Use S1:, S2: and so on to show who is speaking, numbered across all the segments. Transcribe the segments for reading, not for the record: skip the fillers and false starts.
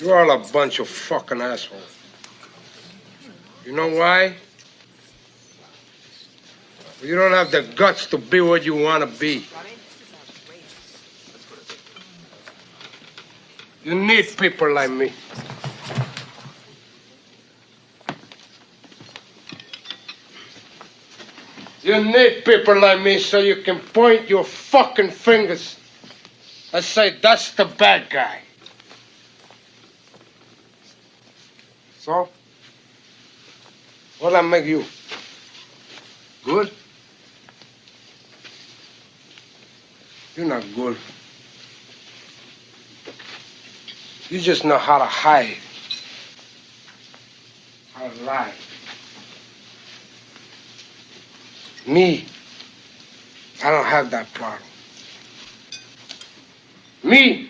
S1: You're all a bunch of fucking assholes. You know why? You don't have the guts to be what you want to be. You need people like me. You need people like me so you can point your fucking fingers and say, that's the bad guy. So, what'll I make you? Good? You're not good. You just know how to hide, how to lie. Me, I don't have that problem. Me,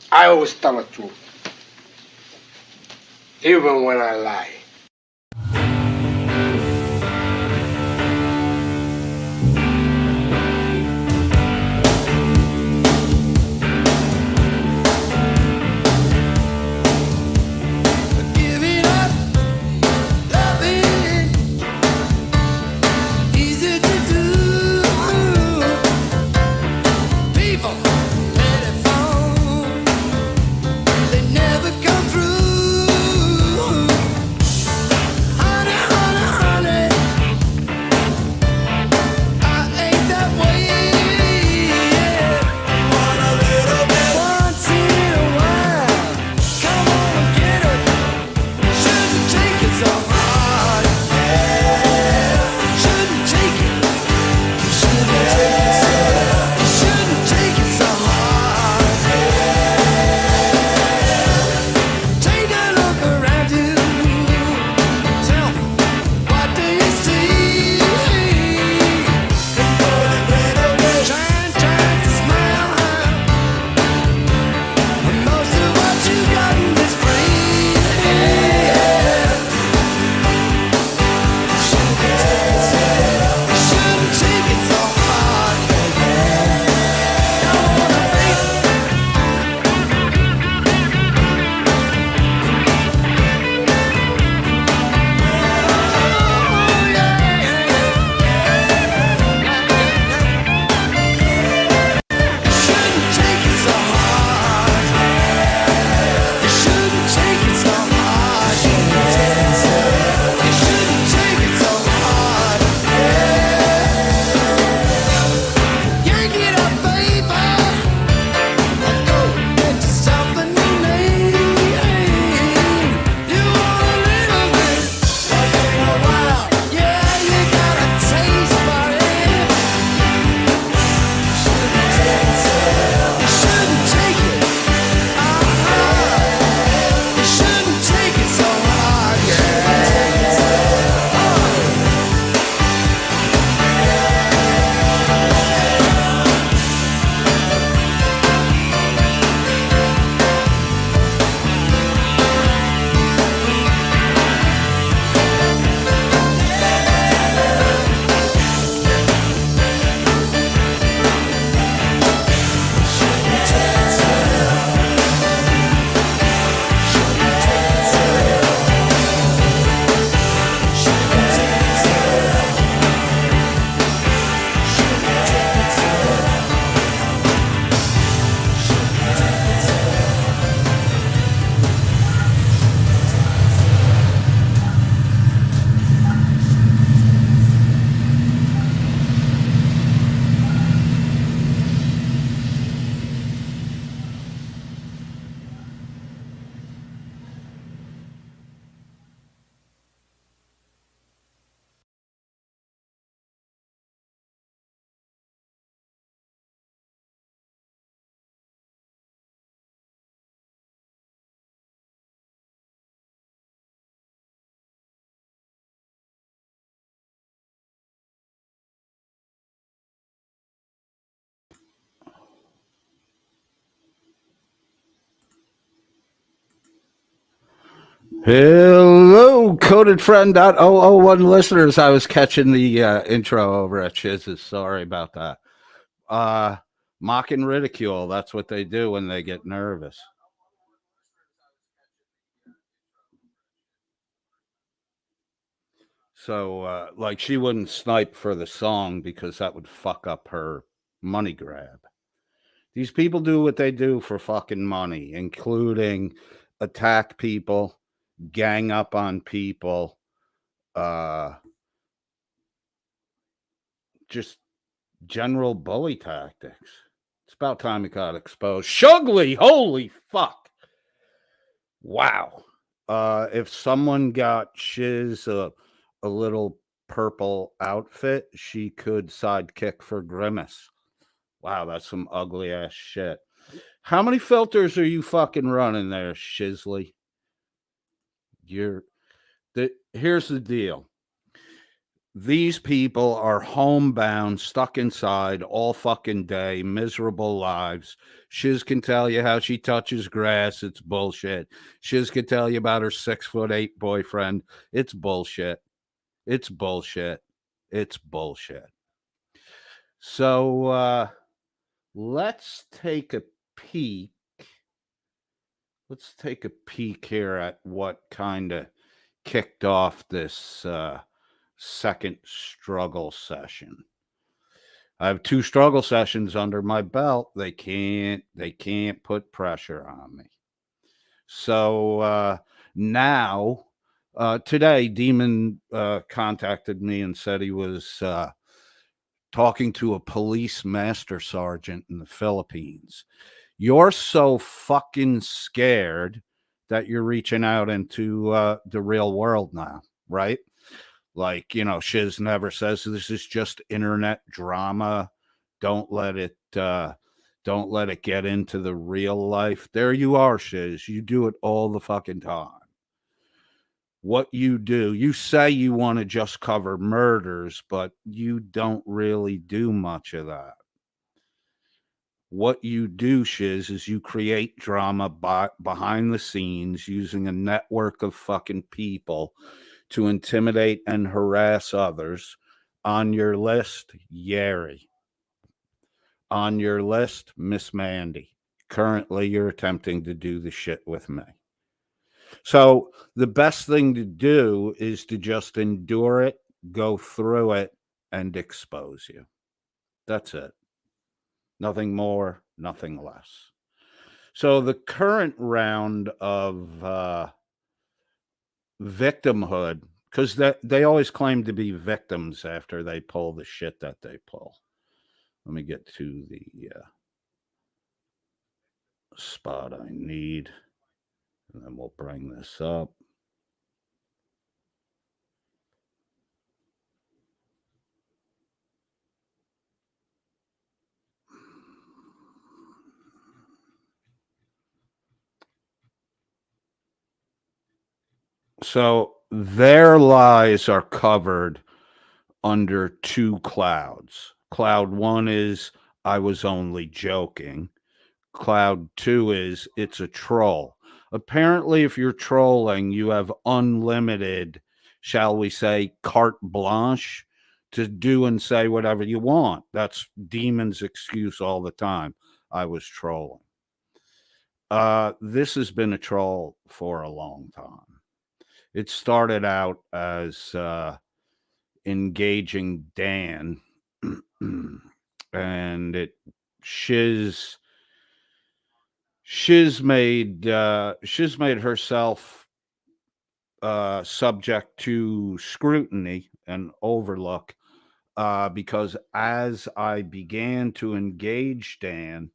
S1: I always tell the truth, even when I lie.
S2: Hello, coded friend. 001 listeners. I was catching the intro over at Shizz's. Sorry about that. Mock and ridicule. That's what they do when they get nervous. So, like, she wouldn't snipe for the song because that would fuck up her money grab. These people do what they do for fucking money, including attack people, gang up on people, uh, just general bully tactics. It's about time it got exposed. Shugly, holy fuck. Wow. If someone got Shizz a little purple outfit, she could sidekick for Grimace. Wow, that's some ugly ass shit. How many filters are you fucking running there, Shizzly? Here's the deal. These people are homebound, stuck inside all fucking day, miserable lives. Shiz can tell you how she touches grass. It's bullshit. Shiz can tell you about her 6'8" boyfriend. It's bullshit. It's bullshit. It's bullshit. So let's take a peek. Let's take a peek here at what kind of kicked off this second struggle session. I have 2 struggle sessions under my belt. They can't put pressure on me. So now today Demon contacted me and said he was talking to a police master sergeant in the Philippines. You're so fucking scared that you're reaching out into the real world now, right? Like, you know, Shizz never says this is just internet drama. Don't let it get into the real life. There you are, Shizz. You do it all the fucking time. What you do, you say you want to just cover murders, but you don't really do much of that. What you do, Shizz, is you create drama behind the scenes using a network of fucking people to intimidate and harass others. On your list, Yeri. On your list, Miss Mandy. Currently, you're attempting to do the shit with me. So the best thing to do is to just endure it, go through it, and expose you. That's it. Nothing more, nothing less. So the current round of victimhood, because they always claim to be victims after they pull the shit that they pull. Let me get to the spot I need, and then we'll bring this up. So their lies are covered under 2 clouds. Cloud 1 is I was only joking. Cloud 2 is it's a troll. Apparently, if you're trolling, you have unlimited, shall we say, carte blanche to do and say whatever you want. That's Demon's excuse all the time. I was trolling. This has been a troll for a long time. It started out as engaging Dan, and Shizz made herself subject to scrutiny and overlook because as I began to engage Dan,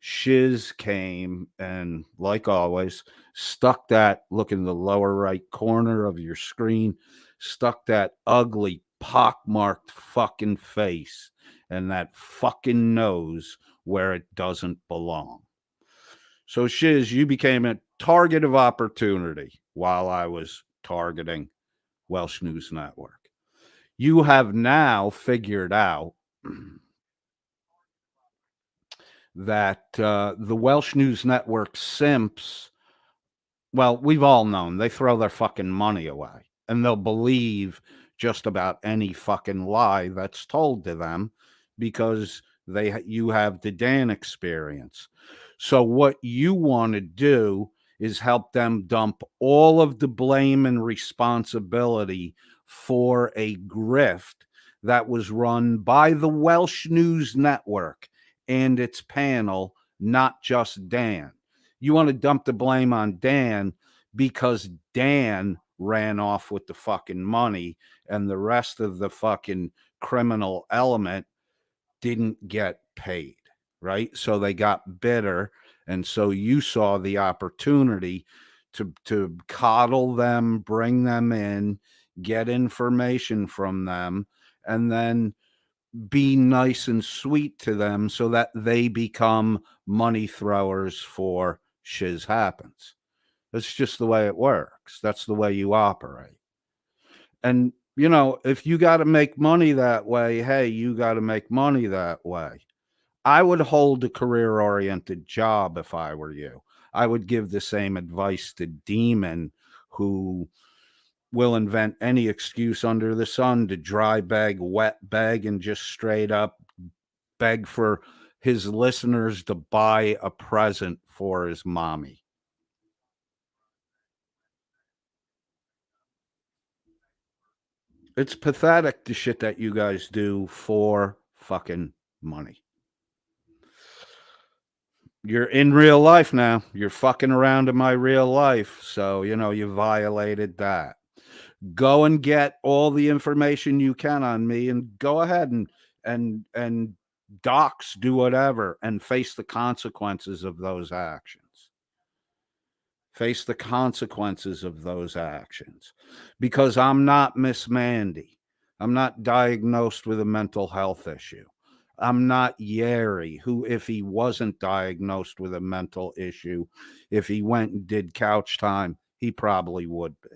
S2: Shizz came and, like always, stuck that, look in the lower right corner of your screen, stuck that ugly, pockmarked fucking face and that fucking nose where it doesn't belong. So, Shizz, you became a target of opportunity while I was targeting Welsh News Network. You have now figured out that the Welsh News Network simps, well, we've all known they throw their fucking money away and they'll believe just about any fucking lie that's told to them because you have the Dan experience. So what you want to do is help them dump all of the blame and responsibility for a grift that was run by the Welsh News Network and its panel, not just Dan. You want to dump the blame on Dan because Dan ran off with the fucking money and the rest of the fucking criminal element didn't get paid, right? So they got bitter. And so you saw the opportunity to coddle them, bring them in, get information from them, and then be nice and sweet to them so that they become money throwers for Shizz Happens. That's just the way it works. That's the way you operate. And, you know, if you got to make money that way, hey, you got to make money that way. I would hold a career oriented job if I were you. I would give the same advice to Demon, who will invent any excuse under the sun to dry bag, wet bag, and just straight up beg for his listeners to buy a present for his mommy. It's pathetic, the shit that you guys do for fucking money. You're in real life now. You're fucking around in my real life. So, you know, you violated that. Go and get all the information you can on me and go ahead and docs, do whatever, and face the consequences of those actions. Face the consequences of those actions. Because I'm not Miss Mandy. I'm not diagnosed with a mental health issue. I'm not Yeri, who, if he wasn't diagnosed with a mental issue, if he went and did couch time, he probably would be.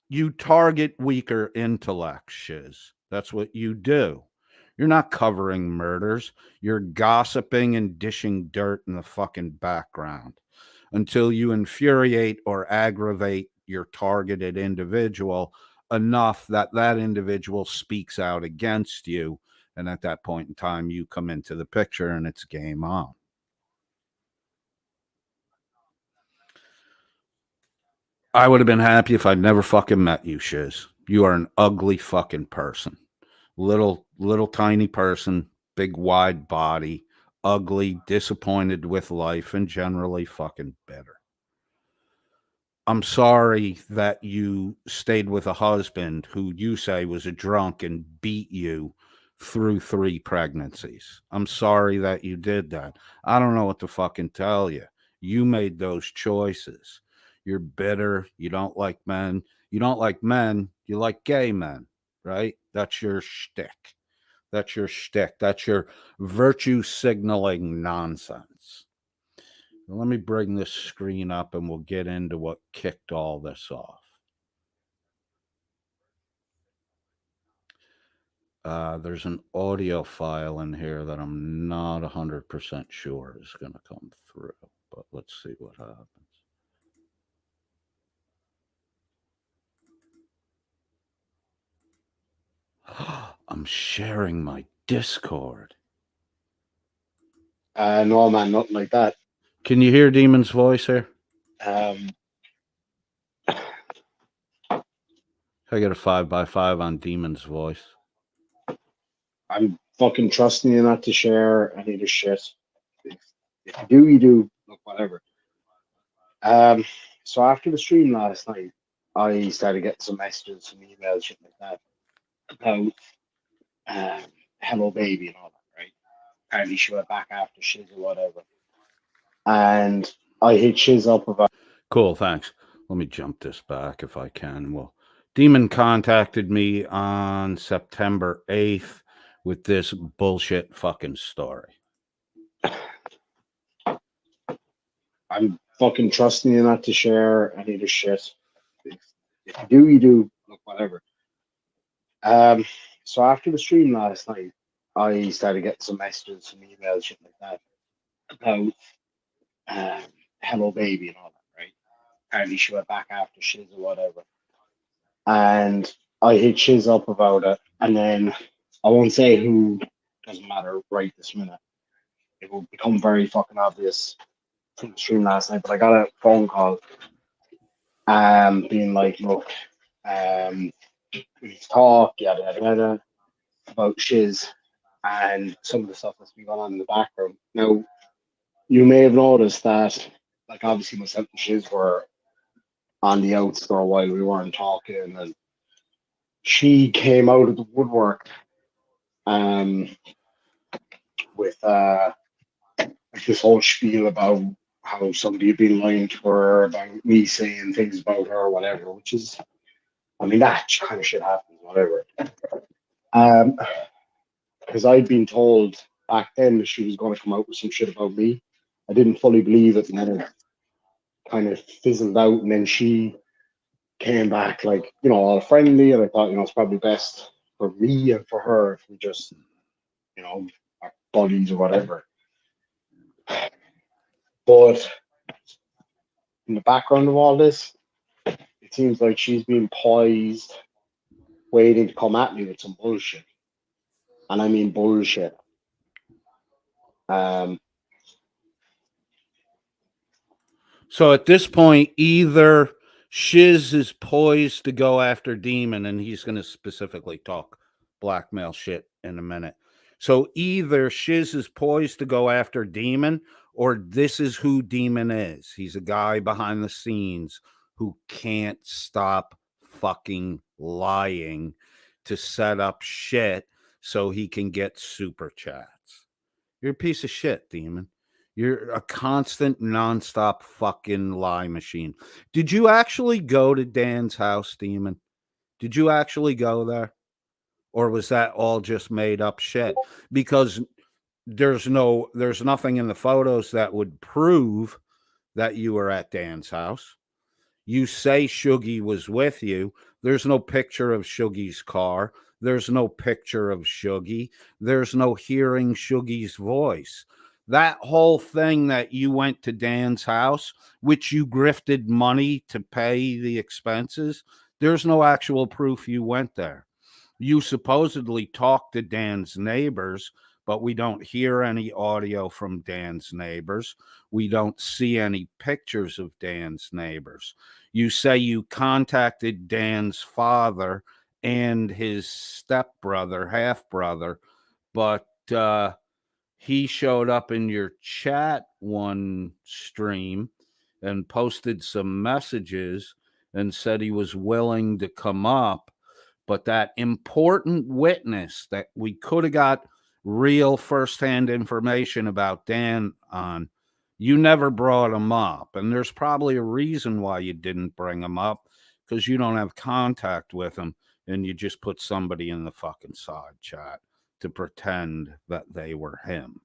S2: You target weaker intellects, Shizz. That's what you do. You're not covering murders. You're gossiping and dishing dirt in the fucking background until you infuriate or aggravate your targeted individual enough that that individual speaks out against you. And at that point in time, you come into the picture and it's game on. I would have been happy if I'd never fucking met you, Shizz. You are an ugly fucking person. Little tiny person, big wide body, ugly, disappointed with life, and generally fucking bitter. I'm sorry that you stayed with a husband who you say was a drunk and beat you through 3 pregnancies. I'm sorry that you did that. I don't know what to fucking tell you. You made those choices. You're bitter. You don't like men. You don't like men. You like gay men, right? That's your shtick. That's your shtick. That's your virtue signaling nonsense. Let me bring this screen up and we'll get into what kicked all this off. There's an audio file in here that I'm not 100% sure is going to come through, but let's see what happens. I'm sharing my Discord.
S3: No, man, nothing like that.
S2: Can you hear Demon's voice here?
S3: Um,
S2: I get a 5x5 on Demon's voice.
S3: I'm fucking trusting you not to share any of the shit. If you do, you do. Look, whatever. So after the stream last night, I started getting some messages, some emails, shit like that, about Hello Baby and all that, right? Apparently she went back after Shizz or whatever. And I hit Shizz up about...
S2: Cool, thanks. Let me jump this back if I can. Well, Demon contacted me on September 8th with this bullshit fucking story.
S3: I'm fucking trusting you not to share any of the shit. If you do, you do. Look, whatever. So after the stream last night, I started getting some messages, some emails, shit like that, about Hello Baby and all that, right? Apparently she went back after Shizz or whatever. And I hit Shizz up about it, and then I won't say who, doesn't matter right this minute. It will become very fucking obvious from the stream last night, but I got a phone call being like, look, we need to talk, yada yada yada, about Shizz and some of the stuff that's been going on in the background. Now, you may have noticed that, like, obviously myself and Shizz were on the outs for a while. We weren't talking, and she came out of the woodwork, um, with like this whole spiel about how somebody had been lying to her about me saying things about her or whatever, which is, I mean, that kind of shit happens, whatever. Um, because I'd been told back then that she was going to come out with some shit about me. I didn't fully believe it, and then it kind of fizzled out, and then she came back like, all friendly, and I thought, it's probably best for me and for her if we just, are buddies or whatever. But in the background of all this, it seems like she's been poised, waiting to come at me with some bullshit. And I mean bullshit. Um,
S2: So at this point, either Shizz is poised to go after Demon, and he's going to specifically talk blackmail shit in a minute. So either Shizz is poised to go after Demon, or this is who Demon is. He's a guy behind the scenes who can't stop fucking lying to set up shit so he can get super chats. You're a piece of shit, Demon. You're a constant, nonstop fucking lie machine. Did you actually go to Dan's house, Demon? Did you actually go there? Or was that all just made up shit? Because there's nothing in the photos that would prove that you were at Dan's house. You say Shuggy was with you. There's no picture of Shuggy's car. There's no picture of Shuggy. There's no hearing Shuggy's voice. That whole thing that you went to Dan's house, which you grifted money to pay the expenses, there's no actual proof you went there. You supposedly talked to Dan's neighbors, but we don't hear any audio from Dan's neighbors. We don't see any pictures of Dan's neighbors. You say you contacted Dan's father and his stepbrother, half brother, but he showed up in your chat one stream and posted some messages and said he was willing to come up. But that important witness that we could have got real firsthand information about Dan on, you never brought him up. And there's probably a reason why you didn't bring him up, because you don't have contact with him and you just put somebody in the fucking side chat to pretend that they were him.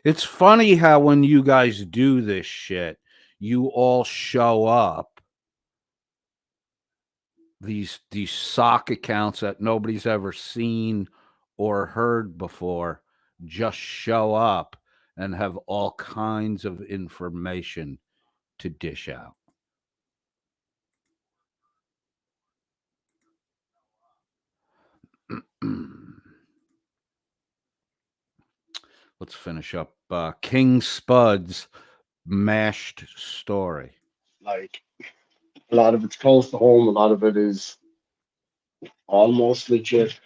S2: It's funny how when you guys do this shit, you all show up, these sock accounts that nobody's ever seen or heard before just show up and have all kinds of information to dish out. Let's finish up King Spud's mashed story.
S3: like, a lot of it's close to home, a lot of it is almost legit,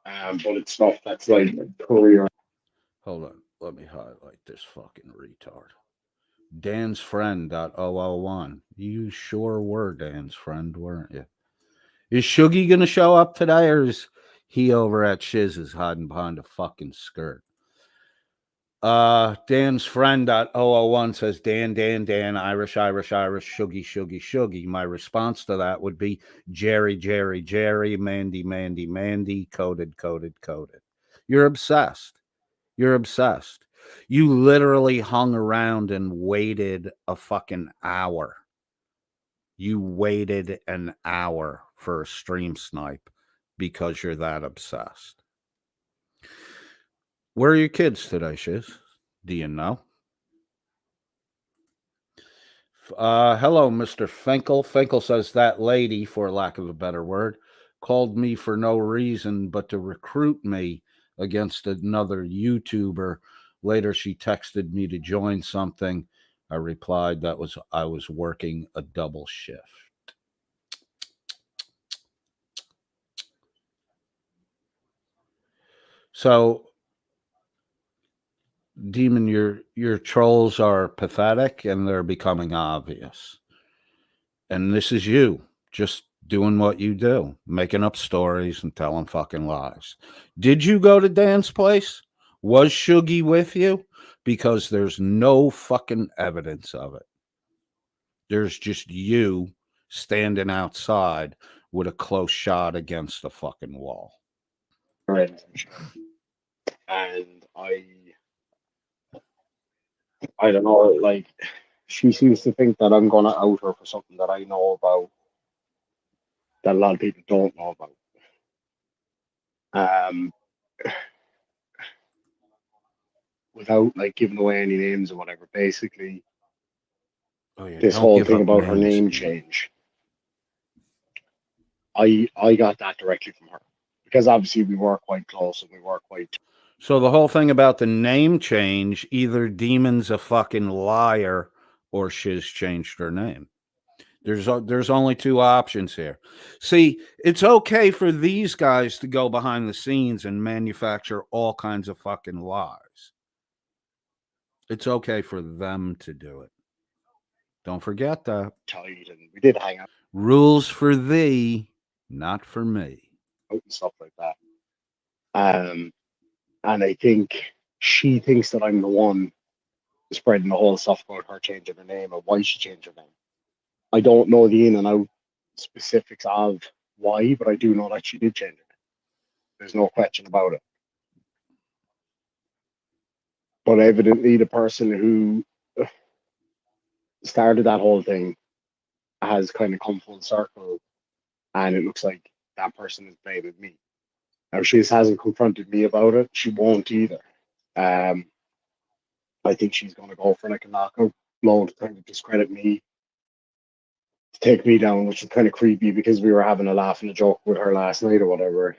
S3: but it's stuff that's like career.
S2: Hold on, let me highlight this fucking retard. Dan's friend .001. You sure were Dan's friend, weren't you? Is Shuggy gonna show up today, or is he over at Shizz's hiding behind a fucking skirt? Dan's friend .001 says Dan, Irish, Shuggy. My response to that would be Jerry, Mandy, coded. You're obsessed. You're obsessed. You literally hung around and waited a fucking hour. You waited an hour for a stream snipe because you're that obsessed. Where are your kids today, Shizz? Do you know? Hello, Mr. Finkel. Finkel says that lady, for lack of a better word, called me for no reason but to recruit me against another YouTuber. Later, she texted me to join something. I replied that I was working a double shift. So, Demon, your trolls are pathetic and they're becoming obvious. And this is you just doing what you do, making up stories and telling fucking lies. Did you go to Dan's place? Was Shuggy with you? Because there's no fucking evidence of it. There's just you standing outside with a close shot against the fucking wall.
S3: Right. And I don't know, like, she seems to think that I'm gonna out her for something that I know about that a lot of people don't know about. Without like giving away any names or whatever, basically, this whole thing about her name change, I got that directly from her because obviously we were quite close and we were quite.
S2: So the whole thing about the name change, either Demon's a fucking liar or Shizz changed her name. There's only two options here. See, it's okay for these guys to go behind the scenes and manufacture all kinds of fucking lies. It's okay for them to do it. Don't forget that.
S3: Tight, and we did hang out.
S2: Rules for thee, not for me.
S3: And stuff like that. And I think she thinks that I'm the one spreading the whole stuff about her changing her name or why she changed her name. I don't know the in and out specifics of why, but I do know that she did change it. There's no question about it. But evidently, the person who started that whole thing has kind of come full circle, and it looks like that person is blaming me. Now, she hasn't confronted me about it. She won't either. I think she's going to go for like a knockout blow to kind of discredit me, to take me down, which is kind of creepy because we were having a laugh and a joke with her last night or whatever.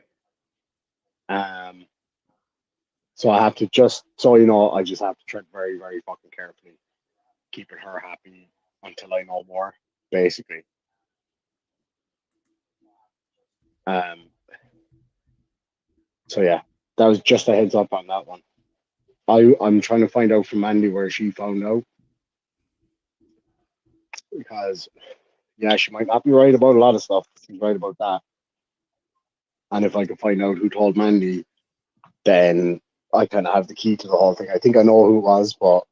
S3: So I have to just, so you know, I just have to tread very, very fucking carefully, keeping her happy until I know more, basically. So yeah, that was just a heads up on that one. I'm trying to find out from Mandy where she found out, because yeah, she might not be right about a lot of stuff. She's right about that. And if I can find out who told Mandy, then I kind of have the key to the whole thing. I think I know who it was, but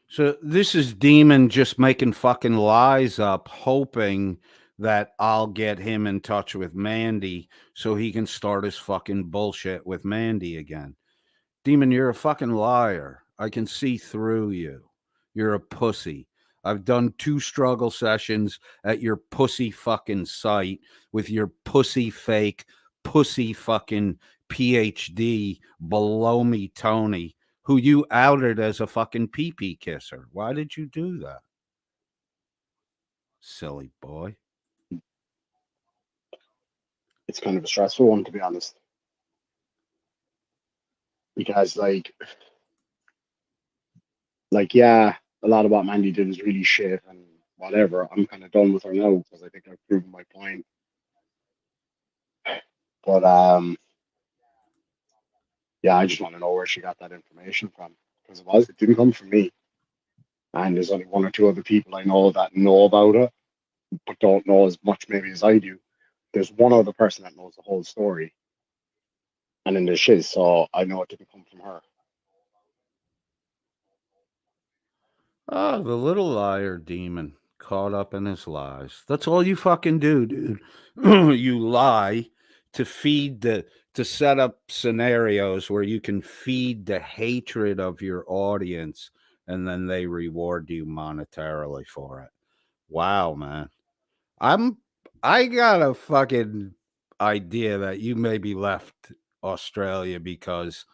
S2: so this is Demon just making fucking lies up, hoping that I'll get him in touch with Mandy so he can start his fucking bullshit with Mandy again. Demon, you're a fucking liar. I can see through you. You're a pussy. I've done 2 struggle sessions at your pussy fucking site with your pussy fake, pussy fucking PhD below me Tony, who you outed as a fucking pee-pee kisser. Why did you do that? Silly boy.
S3: it's kind of a stressful one, to be honest. Because yeah, a lot of what Mandy did is really shit and whatever. I'm kind of done with her now because I think I've proven my point. But yeah, I just want to know where she got that information from, because it didn't come from me. And there's only 1 or 2 other people I know that know about it, but don't know as much maybe as I do. There's one other person that knows the whole story, and then there's Shizz, so I know it didn't come from her.
S2: Oh, the little liar Demon, caught up in his lies. That's all you fucking do, dude. You lie to set up scenarios where you can feed the hatred of your audience, and then they reward you monetarily for it. Wow, man. I got a fucking idea that you maybe left Australia because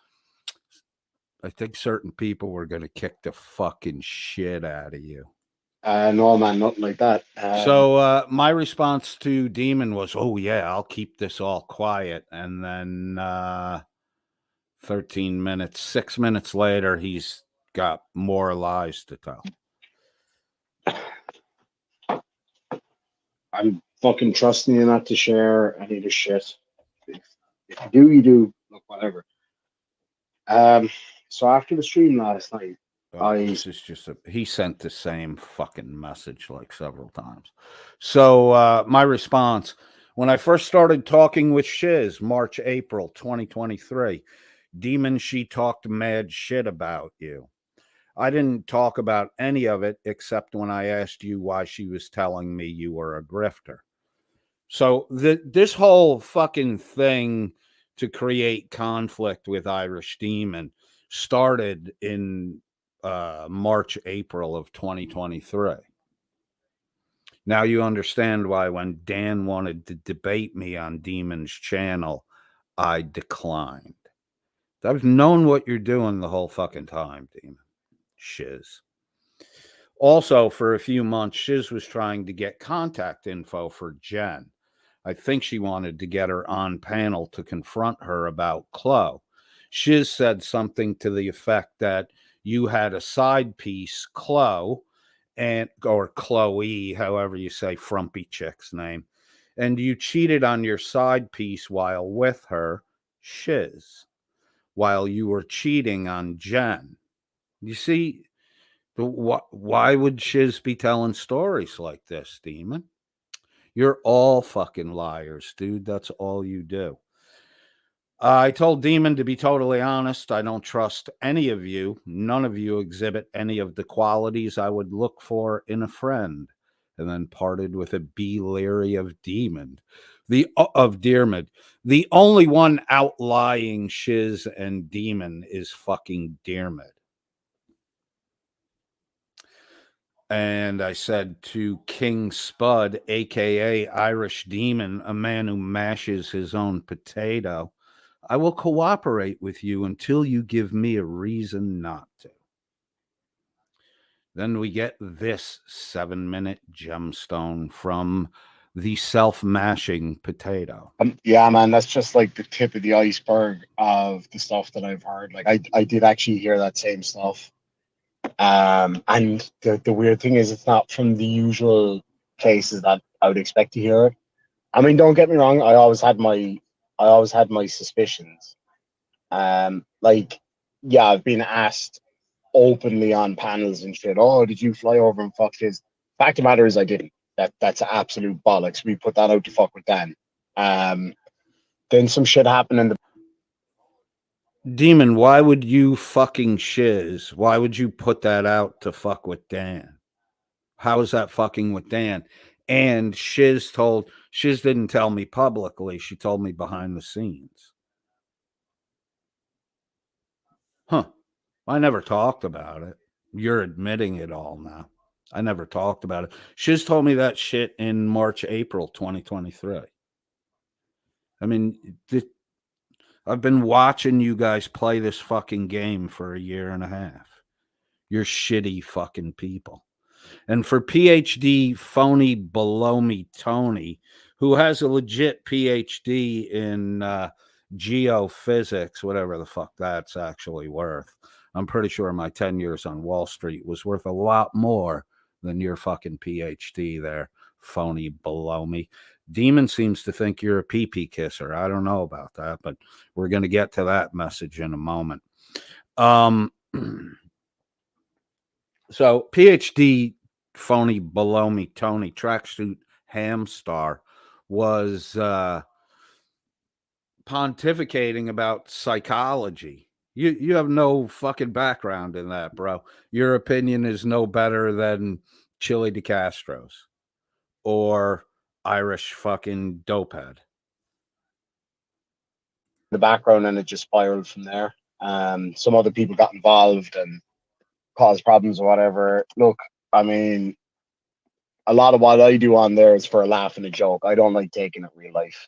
S2: I think certain people were going to kick the fucking shit out of you.
S3: No, man, nothing like that.
S2: So my response to Demon was, oh, yeah, I'll keep this all quiet. And then 13 minutes, 6 minutes later, he's got more lies to tell.
S3: I'm fucking trusting you not to share any of the shit. If you do, you do. Look, whatever. So after the stream last night,
S2: This is just he sent the same fucking message like several times. So my response, when I first started talking with Shizz, March, April 2023, Demon, she talked mad shit about you. I didn't talk about any of it except when I asked you why she was telling me you were a grifter. So this whole fucking thing to create conflict with Irish Demon started in March, April of 2023. Now you understand why when Dan wanted to debate me on Demon's channel, I declined. I've known what you're doing the whole fucking time, Demon. Shizz. Also, for a few months, Shizz was trying to get contact info for Jen. I think she wanted to get her on panel to confront her about Chloe. Shizz said something to the effect that you had a side piece, Chloe, or Chloe, however you say frumpy chick's name, and you cheated on your side piece while with her, Shizz, while you were cheating on Jen. You see, why would Shizz be telling stories like this, Demon? You're all fucking liars, dude. That's all you do. I told Demon, to be totally honest, I don't trust any of you. None of you exhibit any of the qualities I would look for in a friend. And then parted with a be leery of Demon. Of Dearmid. The only one outlying Shizz and Demon is fucking Dearmid. And I said to King Spud, a.k.a. Irish Demon, a man who mashes his own potato, I will cooperate with you until you give me a reason not to. Then we get this 7-minute gemstone from the self-mashing potato.
S3: Yeah, man, that's just like the tip of the iceberg of the stuff that I've heard. Like, I did actually hear that same stuff. And the weird thing is, it's not from the usual places that I would expect to hear it. I mean, don't get me wrong. I always had my suspicions. Like, yeah, I've been asked openly on panels and shit. Oh, did you fly over and fuck his? Fact of the matter is, I didn't. That's absolute bollocks. We put that out to fuck with Dan. Then some shit happened in the
S2: Demon, why would you fucking Shizz? Why would you put that out to fuck with Dan? How is that fucking with Dan? And Shizz didn't tell me publicly. She told me behind the scenes. Huh. I never talked about it. You're admitting it all now. I never talked about it. Shizz told me that shit in March, April 2023. I mean, I've been watching you guys play this fucking game for a year and a half. You're shitty fucking people. And for PhD phony below me Tony, who has a legit PhD in geophysics, whatever the fuck that's actually worth. I'm pretty sure my 10 years on Wall Street was worth a lot more than your fucking PhD there, phony below me. Demon seems to think you're a pee-pee kisser. I don't know about that, but we're going to get to that message in a moment. So PhD phony below me Tony tracksuit Hamstar was pontificating about psychology. You have no fucking background in that, bro. Your opinion is no better than Chili de Castro's or Irish fucking dopehead.
S3: background, and it just spiraled from there. Some other people got involved and caused problems or whatever. Look, I mean, a lot of what I do on there is for a laugh and a joke. I don't like taking it real life.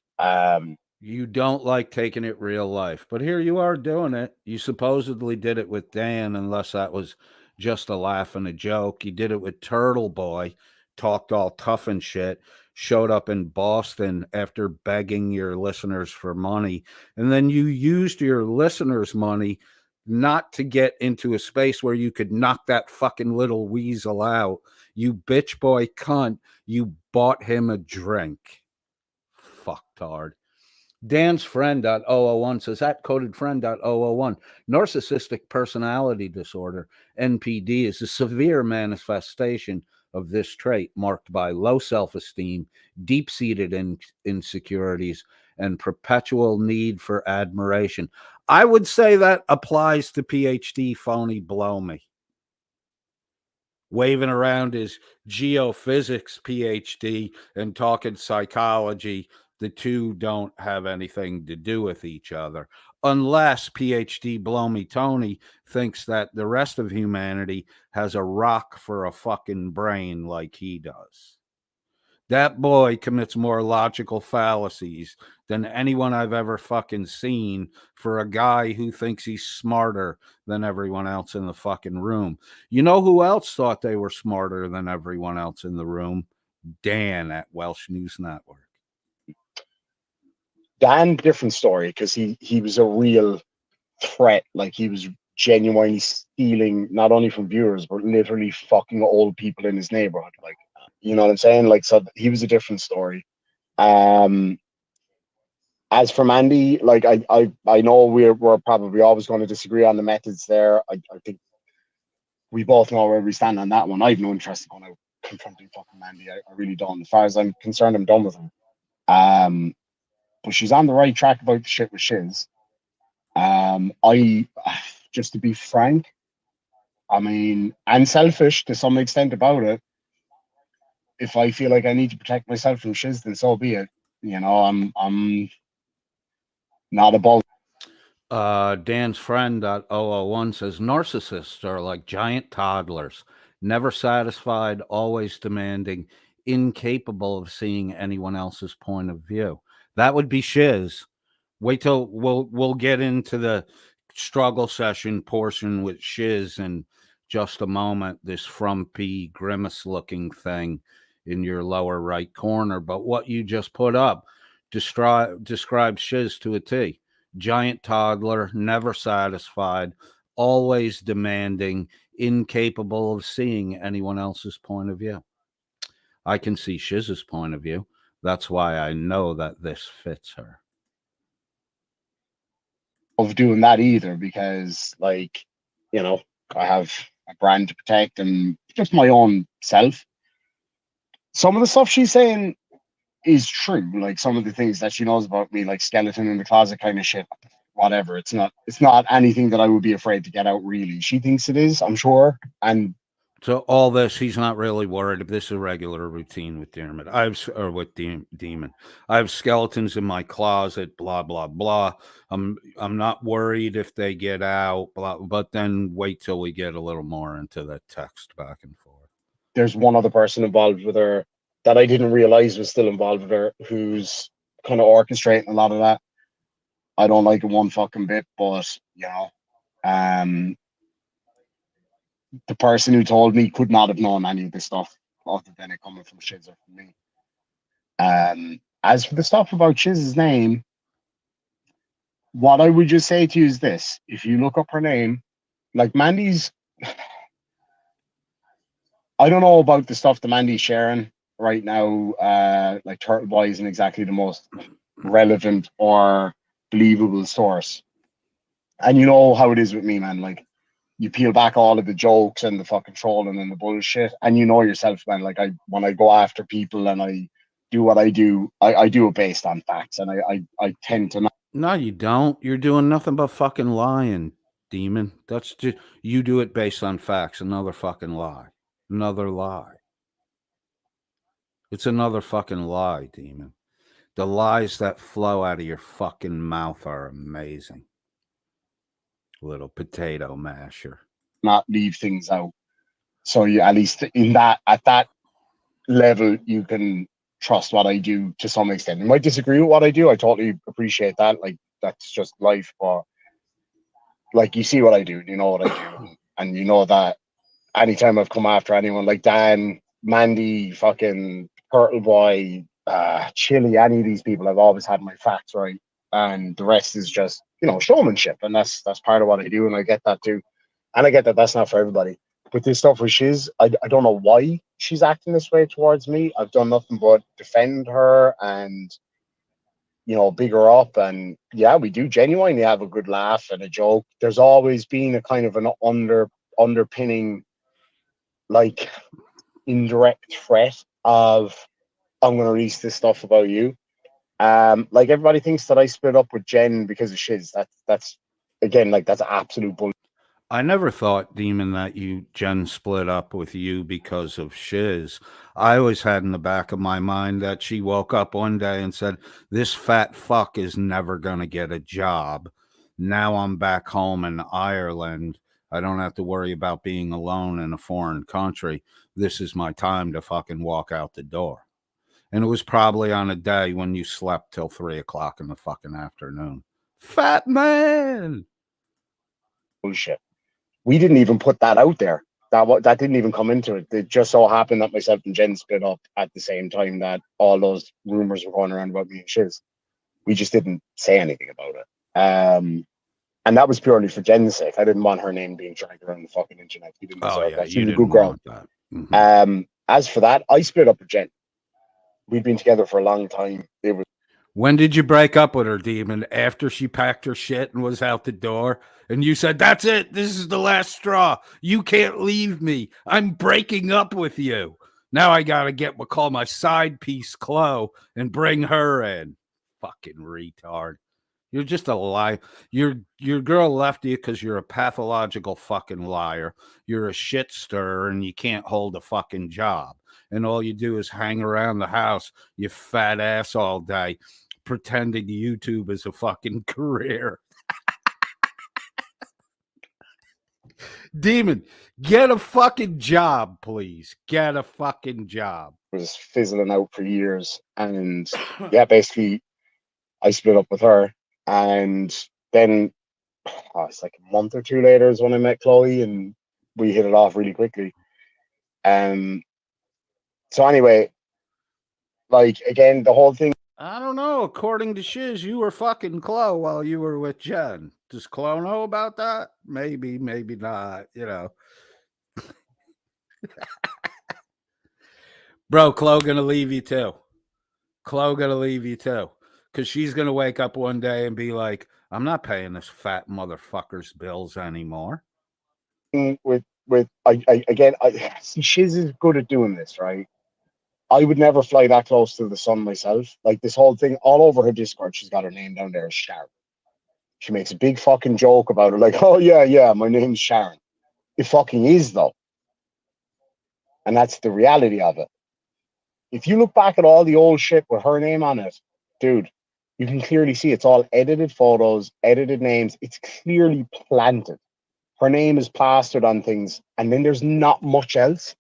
S2: You don't like taking it real life, but here you are doing it. You supposedly did it with Dan, unless that was just a laugh and a joke. You did it with Turtle Boy, talked all tough and shit, showed up in Boston after begging your listeners for money, and then you used your listeners' money not to get into a space where you could knock that fucking little weasel out. You bitch boy cunt. You bought him a drink. Fucktard. Dan's friend.001 says at coded friend.001 narcissistic personality disorder NPD is a severe manifestation of this trait marked by low self-esteem, deep-seated insecurities, and perpetual need for admiration. I would say that applies to PhD phony blow me. Waving around his geophysics PhD and talking psychology, the two don't have anything to do with each other. Unless PhD Blow Me Tony thinks that the rest of humanity has a rock for a fucking brain like he does. That boy commits more logical fallacies than anyone I've ever fucking seen for a guy who thinks he's smarter than everyone else in the fucking room. You know who else thought they were smarter than everyone else in the room? Dan at Welsh News Network.
S3: Dan, different story, because he was a real threat. Like, he was genuinely stealing not only from viewers but literally fucking old people in his neighborhood. Like, you know what I'm saying? Like, so he was a different story. As for Mandy, like, I know we're probably always going to disagree on the methods there. I think we both know where we stand on that one. I have no interest in going out confronting fucking Mandy. I really don't. As far as I'm concerned, I'm done with her. But she's on the right track about the shit with Shizz. I, just to be frank, I mean, and selfish to some extent about it. If I feel like I need to protect myself from Shizz, then so be it. You know, I'm not above.
S2: Dan's friend.001 says narcissists are like giant toddlers, never satisfied, always demanding, incapable of seeing anyone else's point of view. That would be Shizz. Wait till we'll get into the struggle session portion with Shizz in just a moment. This frumpy grimace looking thing in your lower right corner. But what you just put up describes Shizz to a T. Giant toddler, never satisfied, always demanding, incapable of seeing anyone else's point of view. I can see Shizz's point of view. That's why I know that this fits her.
S3: Of doing that either, because, like, you know, I have a brand to protect and just my own self. Some of the stuff she's saying is true. Like, some of the things that she knows about me, like skeleton in the closet kind of shit, whatever. It's not anything that I would be afraid to get out, really. She thinks it is, I'm sure. And
S2: so all this, he's not really worried if this is a regular routine with Demon. Demon. I have skeletons in my closet, blah, blah, blah. I'm not worried if they get out, blah, but then wait till we get a little more into the text back and forth.
S3: There's one other person involved with her that I didn't realize was still involved with her, who's kind of orchestrating a lot of that. I don't like it one fucking bit, but, you know, the person who told me could not have known any of this stuff other than it coming from Shizz or from me. As for the stuff about Shizz's name, what I would just say to you is this: if you look up her name, like Mandy's, I don't know about the stuff that Mandy's sharing right now. Like, Turtle Boy isn't exactly the most relevant or believable source. And you know how it is with me, man. Like, you peel back all of the jokes and the fucking trolling and the bullshit, and you know yourself, man. Like, when I go after people and I do what I do, I do it based on facts, and I tend to not.
S2: No, you don't. You're doing nothing but fucking lying, Demon. That's just, you do it based on facts. Another fucking lie. Another lie. It's another fucking lie, Demon. The lies that flow out of your fucking mouth are amazing. Little potato masher.
S3: Not leave things out. So you, at least at that level, you can trust what I do to some extent. You might disagree with what I do. I totally appreciate that. Like, that's just life. But, like, you see what I do, you know what I do, and you know that anytime I've come after anyone like Dan, Mandy, fucking Turtle Boy, Chili, any of these people, I've always had my facts right. and the rest is just, you know, showmanship, and that's part of what I do, and I get that too, and I get that that's not for everybody. But this stuff with Shiz, I don't know why she's acting this way towards me. I've done nothing but defend her and, you know, big her up, and yeah, we do genuinely have a good laugh and a joke. There's always been a kind of an underpinning, like, indirect threat of, I'm going to release this stuff about you. Like, everybody thinks that I split up with Jen because of Shiz. That's again, like, that's absolute bullshit.
S2: I never thought, Demon, that Jen split up with you because of Shizz. I always had in the back of my mind that she woke up one day and said, "This fat fuck is never going to get a job. Now I'm back home in Ireland. I don't have to worry about being alone in a foreign country. This is my time to fucking walk out the door." And it was probably on a day when you slept till 3 o'clock in the fucking afternoon. Fat man.
S3: We didn't even put that out there. That didn't even come into it. It just so happened that myself and Jen split up at the same time that all those rumors were going around about me and Shiz. We just didn't say anything about it. And that was purely for Jen's sake. I didn't want her name being dragged around the fucking internet. She didn't deserve that. She was a good girl. As for that, I split up with Jen. We'd been together for a long time. It was.
S2: When did you break up with her, Demon? After she packed her shit and was out the door? And you said, "That's it. This is the last straw. You can't leave me. I'm breaking up with you. Now I got to call my side piece, Chloe, and bring her in." Fucking retard. You're just a lie. Your girl left you because you're a pathological fucking liar. You're a shit stirrer and you can't hold a fucking job. And all you do is hang around the house, you fat ass, all day, pretending YouTube is a fucking career. Demon, get a fucking job, please. Get a fucking job.
S3: Was fizzling out for years. And yeah, basically, I split up with her. And then it's like a month or two later is when I met Chloe, and we hit it off really quickly. So anyway, like, again, the whole thing.
S2: I don't know. According to Shizz, you were fucking Chloe while you were with Jen. Does Chloe know about that? Maybe, maybe not, you know. Bro, Chloe gonna leave you too. Chloe gonna leave you too. Because she's gonna wake up one day and be like, "I'm not paying this fat motherfucker's bills anymore."
S3: With again, see, Shiz is good at doing this, right? I would never fly that close to the sun myself. Like, this whole thing, all over her Discord, she's got her name down there as Sharon. She makes a big fucking joke about it, like, "Oh yeah, my name's Sharon." It fucking is, though. And that's the reality of it. If you look back at all the old shit with her name on it, dude, you can clearly see it's all edited photos, edited names. It's clearly planted. Her name is plastered on things, and then there's not much else.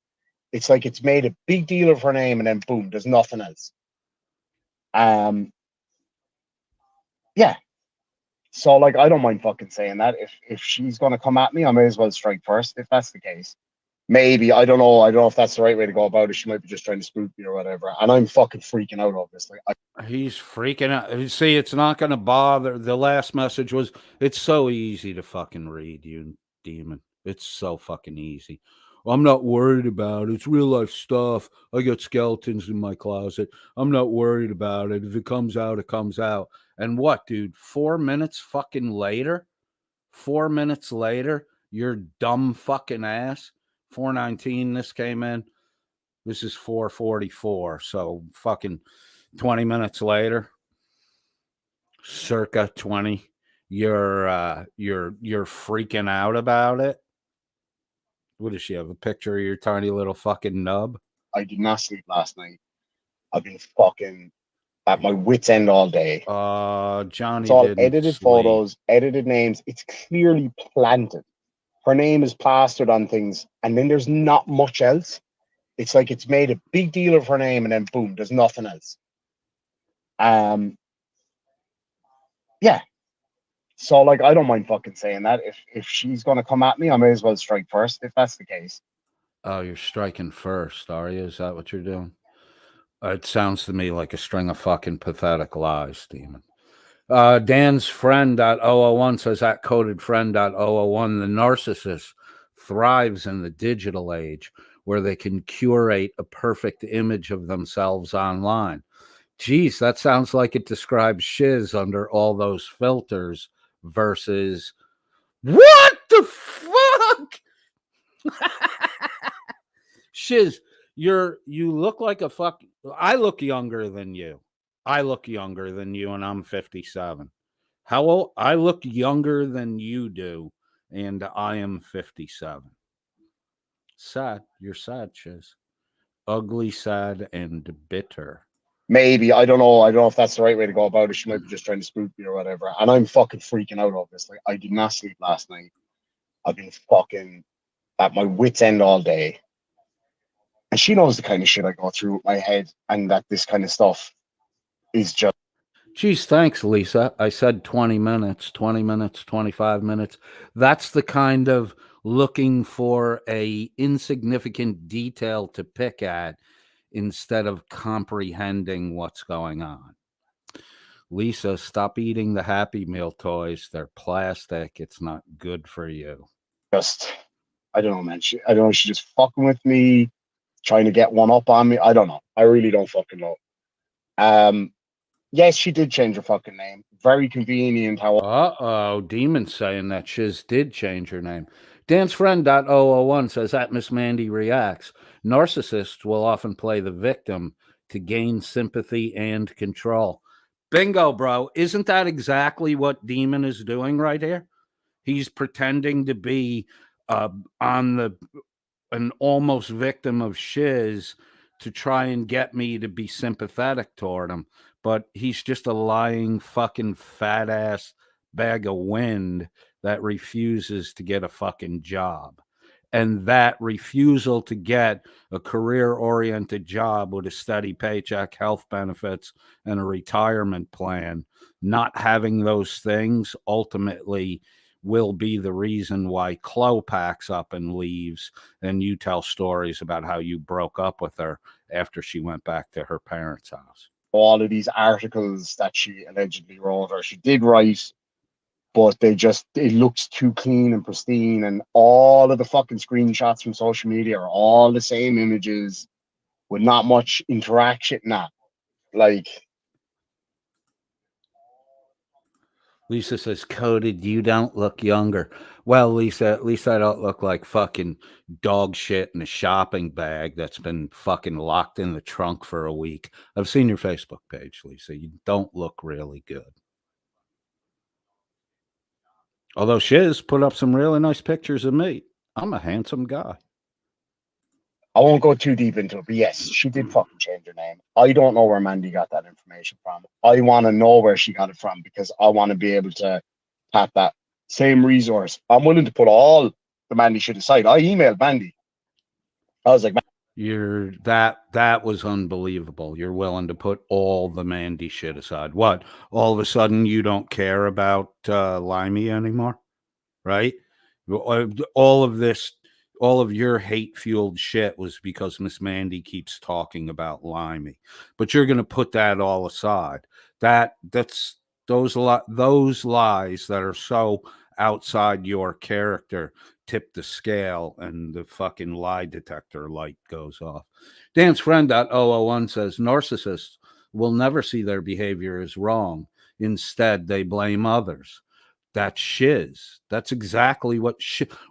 S3: It's like it's made a big deal of her name, and then boom, there's nothing else. Yeah. So, like, I don't mind fucking saying that. If she's gonna come at me, I may as well strike first. If that's the case, maybe, I don't know. I don't know if that's the right way to go about it. She might be just trying to spook me or whatever. And I'm fucking freaking out over this. Like,
S2: he's freaking out. See, it's not gonna bother. The last message was, "It's so easy to fucking read, you demon. It's so fucking easy. I'm not worried about it. It's real life stuff. I got skeletons in my closet. I'm not worried about it. If it comes out, it comes out." And what, dude? 4 minutes fucking later? 4 minutes later, your dumb fucking ass. 4:19, this came in. This is 4:44. So fucking 20 minutes later, circa 20, you're freaking out about it. What does she have? A picture of your tiny little fucking nub?
S3: I did not sleep last night. I've been fucking at my wit's end all day.
S2: Johnny,
S3: it's all
S2: didn't
S3: edited
S2: sleep.
S3: Photos, edited names. It's clearly planted. Her name is plastered on things, and then there's not much else. It's like it's made a big deal of her name, and then boom, there's nothing else. Yeah. So, like, I don't mind fucking saying that. If she's gonna come at me, I may as well strike first. If that's the case.
S2: Oh, you're striking first, are you? Is that what you're doing? It sounds to me like a string of fucking pathetic lies, Demon. Dan's friend.001 says at coded friend.001, the narcissist thrives in the digital age where they can curate a perfect image of themselves online. Geez, that sounds like it describes Shizz under all those filters versus what the fuck? Shiz, you look like a fuck. I look younger than you. I look younger than you, and I'm 57. How old? I look younger than you do, and I am 57. Sad. You're sad, Shiz. Ugly, sad, and bitter.
S3: Maybe, I don't know. I don't know if that's the right way to go about it. She might be just trying to spook me or whatever. And I'm fucking freaking out over this. Like, I did not sleep last night. I've been fucking at my wit's end all day. And she knows the kind of shit I go through with my head, and that this kind of stuff is just.
S2: Geez, thanks, Lisa. I said 20 minutes, 20 minutes, 25 minutes. That's the kind of looking for a insignificant detail to pick at instead of comprehending what's going on. Lisa, stop eating the Happy Meal toys. They're plastic. It's not good for you.
S3: Just, I don't know, man. I don't know. She's just fucking with me, trying to get one up on me. I don't know. I really don't fucking know. Yes, she did change her fucking name. Very convenient how.
S2: Uh-oh, Demon's saying that Shiz did change her name. Dan's friend.001 says that Miss Mandy reacts. Narcissists will often play the victim to gain sympathy and control. Bingo, bro. Isn't that exactly what Demon is doing right here? He's pretending to be on an almost victim of Shiz to try and get me to be sympathetic toward him. But he's just a lying fucking fat ass bag of wind that refuses to get a fucking job. And that refusal to get a career oriented job with a steady paycheck, health benefits, and a retirement plan, not having those things ultimately will be the reason why Chloe packs up and leaves, and you tell stories about how you broke up with her after she went back to her parents' house.
S3: All of these articles that she allegedly wrote, or she did write, but it looks too clean and pristine, and all of the fucking screenshots from social media are all the same images with not much interaction. Nah, like.
S2: Lisa says, Coded, you don't look younger. Well, Lisa, at least I don't look like fucking dog shit in a shopping bag that's been fucking locked in the trunk for a week. I've seen your Facebook page, Lisa. You don't look really good. Although Shiz put up some really nice pictures of me. I'm a handsome guy.
S3: I won't go too deep into it, but yes, she did fucking change her name. I don't know where Mandy got that information from. I want to know where she got it from, because I want to be able to tap that same resource. I'm willing to put all the Mandy shit aside. I emailed Mandy. I was like,
S2: That was unbelievable. You're willing to put all the Mandy shit aside. What? All of a sudden you don't care about Limey anymore, right? All of this, all of your hate-fueled shit was because Miss Mandy keeps talking about Limey. But you're going to put that all aside. That's those lies that are so outside your character tip the scale, and the fucking lie detector light goes off. Dan's friend.001 says narcissists will never see their behavior as wrong. Instead, they blame others. That's Shiz. That's exactly what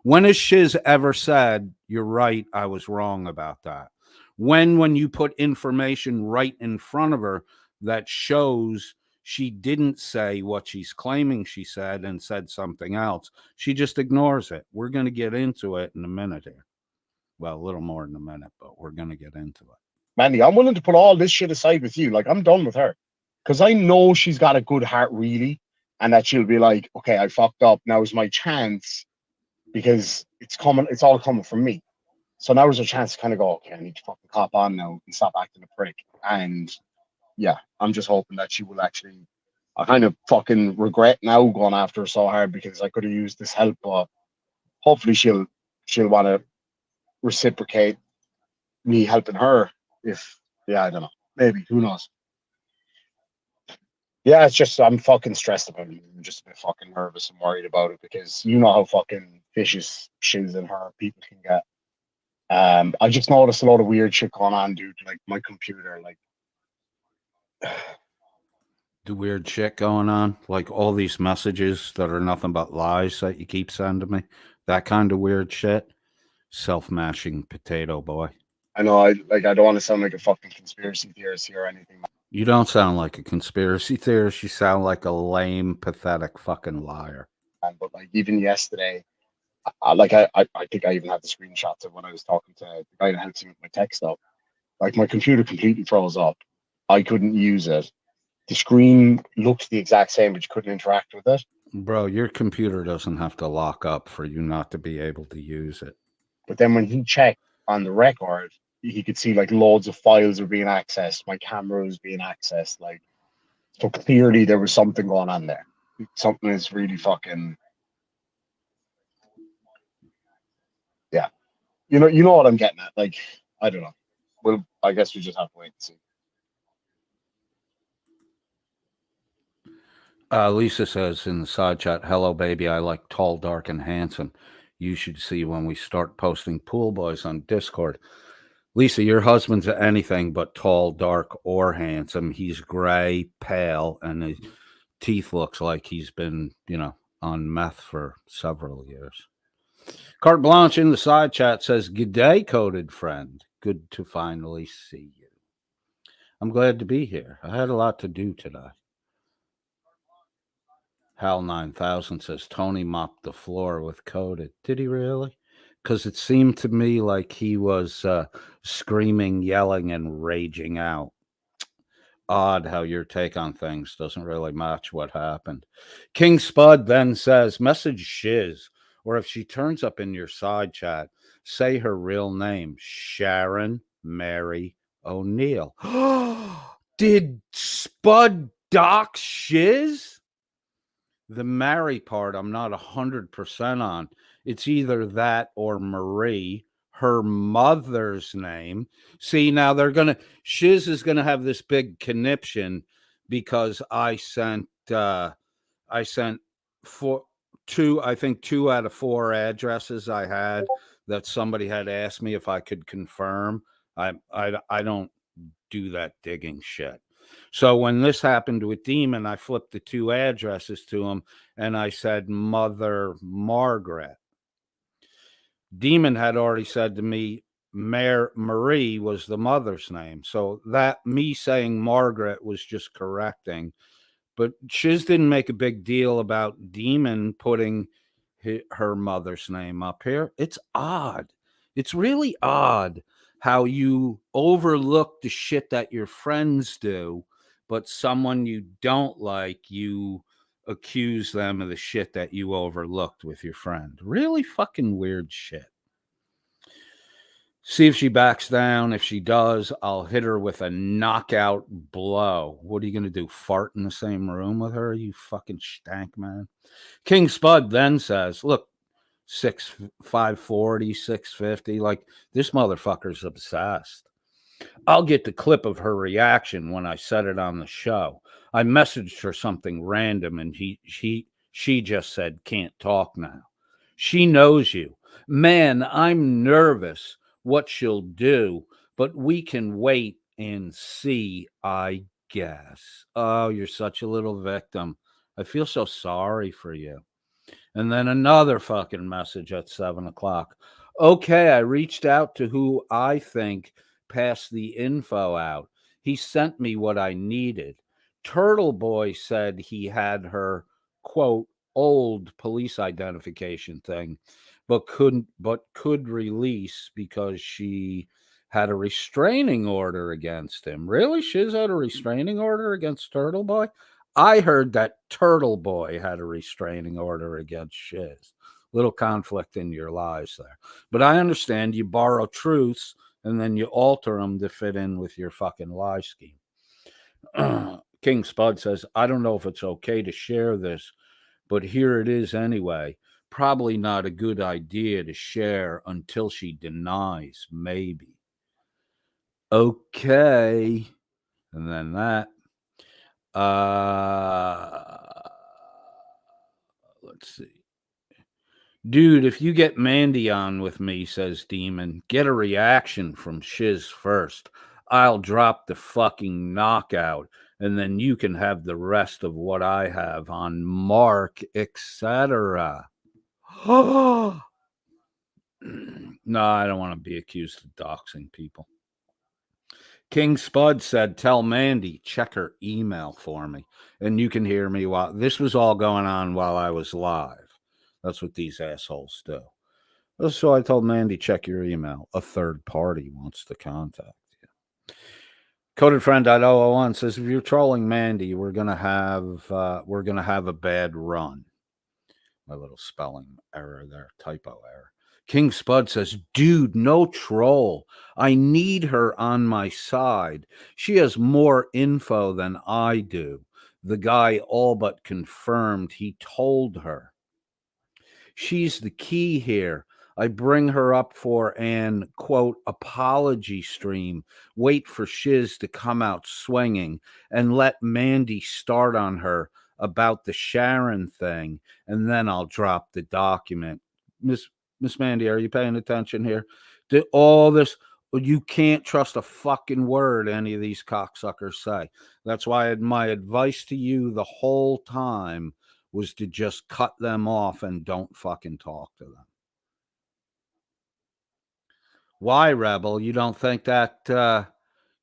S2: when has Shiz ever said, you're right, I was wrong about that? When you put information right in front of her that shows she didn't say what she's claiming she said and said something else, she just ignores it. We're going to get into it in a minute here. Well, a little more than a minute, but we're going to get into it.
S3: Mandy, I'm willing to put all this shit aside with you. Like, I'm done with her, because I know she's got a good heart, really, and that she'll be like, okay, I fucked up. Now is my chance, because it's coming. It's all coming from me. So now is her chance to kind of go, okay, I need to fucking cop on now and stop acting a prick. And yeah, I'm just hoping that she will actually. I kind of fucking regret now going after her so hard, because I could have used this help, but hopefully she'll want to reciprocate me helping her. If, yeah, I don't know, maybe, who knows. Yeah, it's just I'm fucking stressed about it. I'm just a bit fucking nervous and worried about it because you know how fucking vicious Shizz and her people can get. I just noticed a lot of weird shit going on, dude. Like my computer, like
S2: The weird shit going on, like all these messages that are nothing but lies that you keep sending me. That kind of weird shit. Self-mashing potato boy.
S3: I know I don't want to sound like a fucking conspiracy theorist here or anything,
S2: You don't sound like a conspiracy theorist. You sound like a lame, pathetic fucking liar.
S3: man, but like even yesterday, I think I even had the screenshots of when I was talking to the guy that helps me with my tech stuff. Like my computer completely froze up. I couldn't use it. The screen looked the exact same, but you couldn't interact with it.
S2: Bro, your computer doesn't have to lock up for you not to be able to use it.
S3: But then when he checked on the record, he could see like loads of files were being accessed. My camera was being accessed. Like, so clearly there was something going on there. Something is really fucking, yeah. You know what I'm getting at. Like, I don't know. Well, I guess we just have to wait and see.
S2: Lisa says in the side chat, hello, baby. I like tall, dark, and handsome. You should see when we start posting pool boys on Discord. Lisa, your husband's anything but tall, dark, or handsome. He's gray, pale, and his teeth looks like he's been, on meth for several years. Carte Blanche in the side chat says, good day, coded friend. Good to finally see you. I'm glad to be here. I had a lot to do today. Hal 9000 says, Tony mopped the floor with coded. Did he really? Because it seemed to me like he was screaming, yelling, and raging out. Odd how your take on things doesn't really match what happened. King Spud then says, message Shizz, or if she turns up in your side chat, say her real name, Sharon Mary O'Neill. Did Spud dox Shizz? The Mary part, I'm not 100% on. It's either that or Marie, her mother's name. See, now Shizz is gonna have this big conniption because I sent two out of four addresses I had that somebody had asked me if I could confirm. I don't do that digging shit. So when this happened with Demon, I flipped the two addresses to him and I said, Mother Margaret. Demon had already said to me, Marie was the mother's name. So that me saying Margaret was just correcting. But Shizz didn't make a big deal about Demon putting her mother's name up here. It's odd. It's really odd how you overlook the shit that your friends do, but someone you don't like, you accuse them of the shit that you overlooked with your friend. Really fucking weird shit. See if she backs down. If she does, I'll hit her with a knockout blow. What are you going to do? Fart in the same room with her? You fucking stank, man. King Spud then says, look, 540, 650. Like, this motherfucker's obsessed. I'll get the clip of her reaction when I said it on the show. I messaged her something random and she just said, can't talk now. She knows you. Man, I'm nervous what she'll do, but we can wait and see, I guess. Oh, you're such a little victim. I feel so sorry for you. And then another fucking message at 7:00. Okay, I reached out to who I think passed the info out. He sent me what I needed. Turtle Boy said he had her, quote, old police identification thing, but could release because she had a restraining order against him. Really? Shiz had a restraining order against Turtle Boy? I heard that Turtle Boy had a restraining order against Shiz. Little conflict in your lies there. But I understand you borrow truths and then you alter them to fit in with your fucking lie scheme. King Spud says, I don't know if it's okay to share this, but here it is anyway. Probably not a good idea to share until she denies, maybe. Okay. And then that. Let's see. Dude, if you get Mandy on with me, says Demon, get a reaction from Shizz first. I'll drop the fucking knockout, and then you can have the rest of what I have on Mark, etc. No, I don't want to be accused of doxing people. King Spud said, tell Mandy, check her email for me. And you can hear me while this was all going on while I was live. That's what these assholes do. So I told Mandy, check your email. A third party wants to contact you. Coded Friend.001 says, if you're trolling Mandy, we're gonna have a bad run. My little spelling error there, typo error. King Spud says, dude, no troll. I need her on my side. She has more info than I do. The guy all but confirmed he told her. She's the key here. I bring her up for an, quote, apology stream. Wait for Shizz to come out swinging and let Mandy start on her about the Sharon thing, and then I'll drop the document. Miss Mandy, are you paying attention here? All this, you can't trust a fucking word any of these cocksuckers say. That's why my advice to you the whole time was to just cut them off and don't fucking talk to them. Why, Rebel? You don't think that that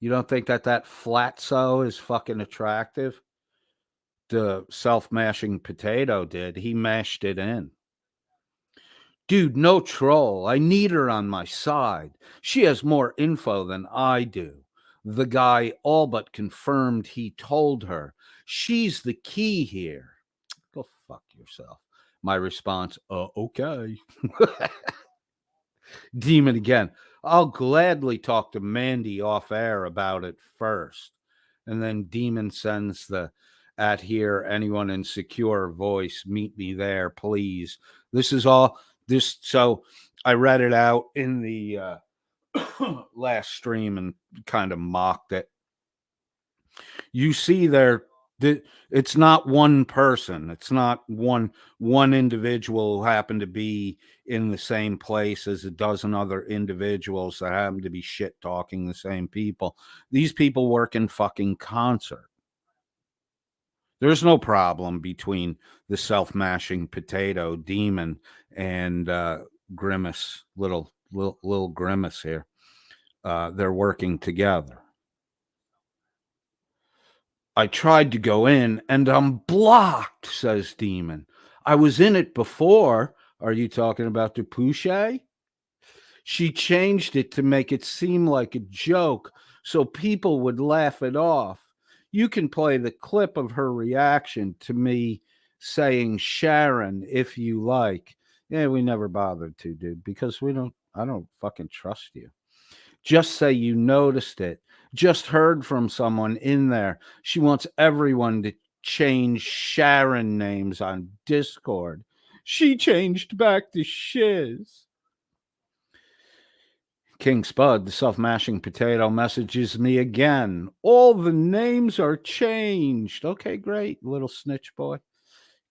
S2: flatso is fucking attractive? The self-mashing potato did. He mashed it in. Dude, no troll. I need her on my side. She has more info than I do. The guy all but confirmed he told her. She's the key here. Go fuck yourself. My response, okay. Demon again. I'll gladly talk to Mandy off air about it first. And then Demon sends the at here, anyone in secure voice, meet me there, please. This is all this. So I read it out in the last stream and kind of mocked it. You see there, it's not one person. It's not one individual who happened to be in the same place as a dozen other individuals that happen to be shit talking the same people. These people work in fucking concert. There's no problem between the self-mashing potato Demon and Grimace, little Grimace here. They're working together. I tried to go in and I'm blocked, says Demon. I was in it before. Are you talking about the Pouche? She changed it to make it seem like a joke so people would laugh it off. You can play the clip of her reaction to me saying Sharon if you like. Yeah, we never bothered to, dude, because I don't fucking trust you. Just say you noticed it. Just heard from someone in there. She wants everyone to change Sharon names on Discord. She changed back to Shizz. King Spud, the self-mashing potato, messages me again. All the names are changed. Okay, great, little snitch boy.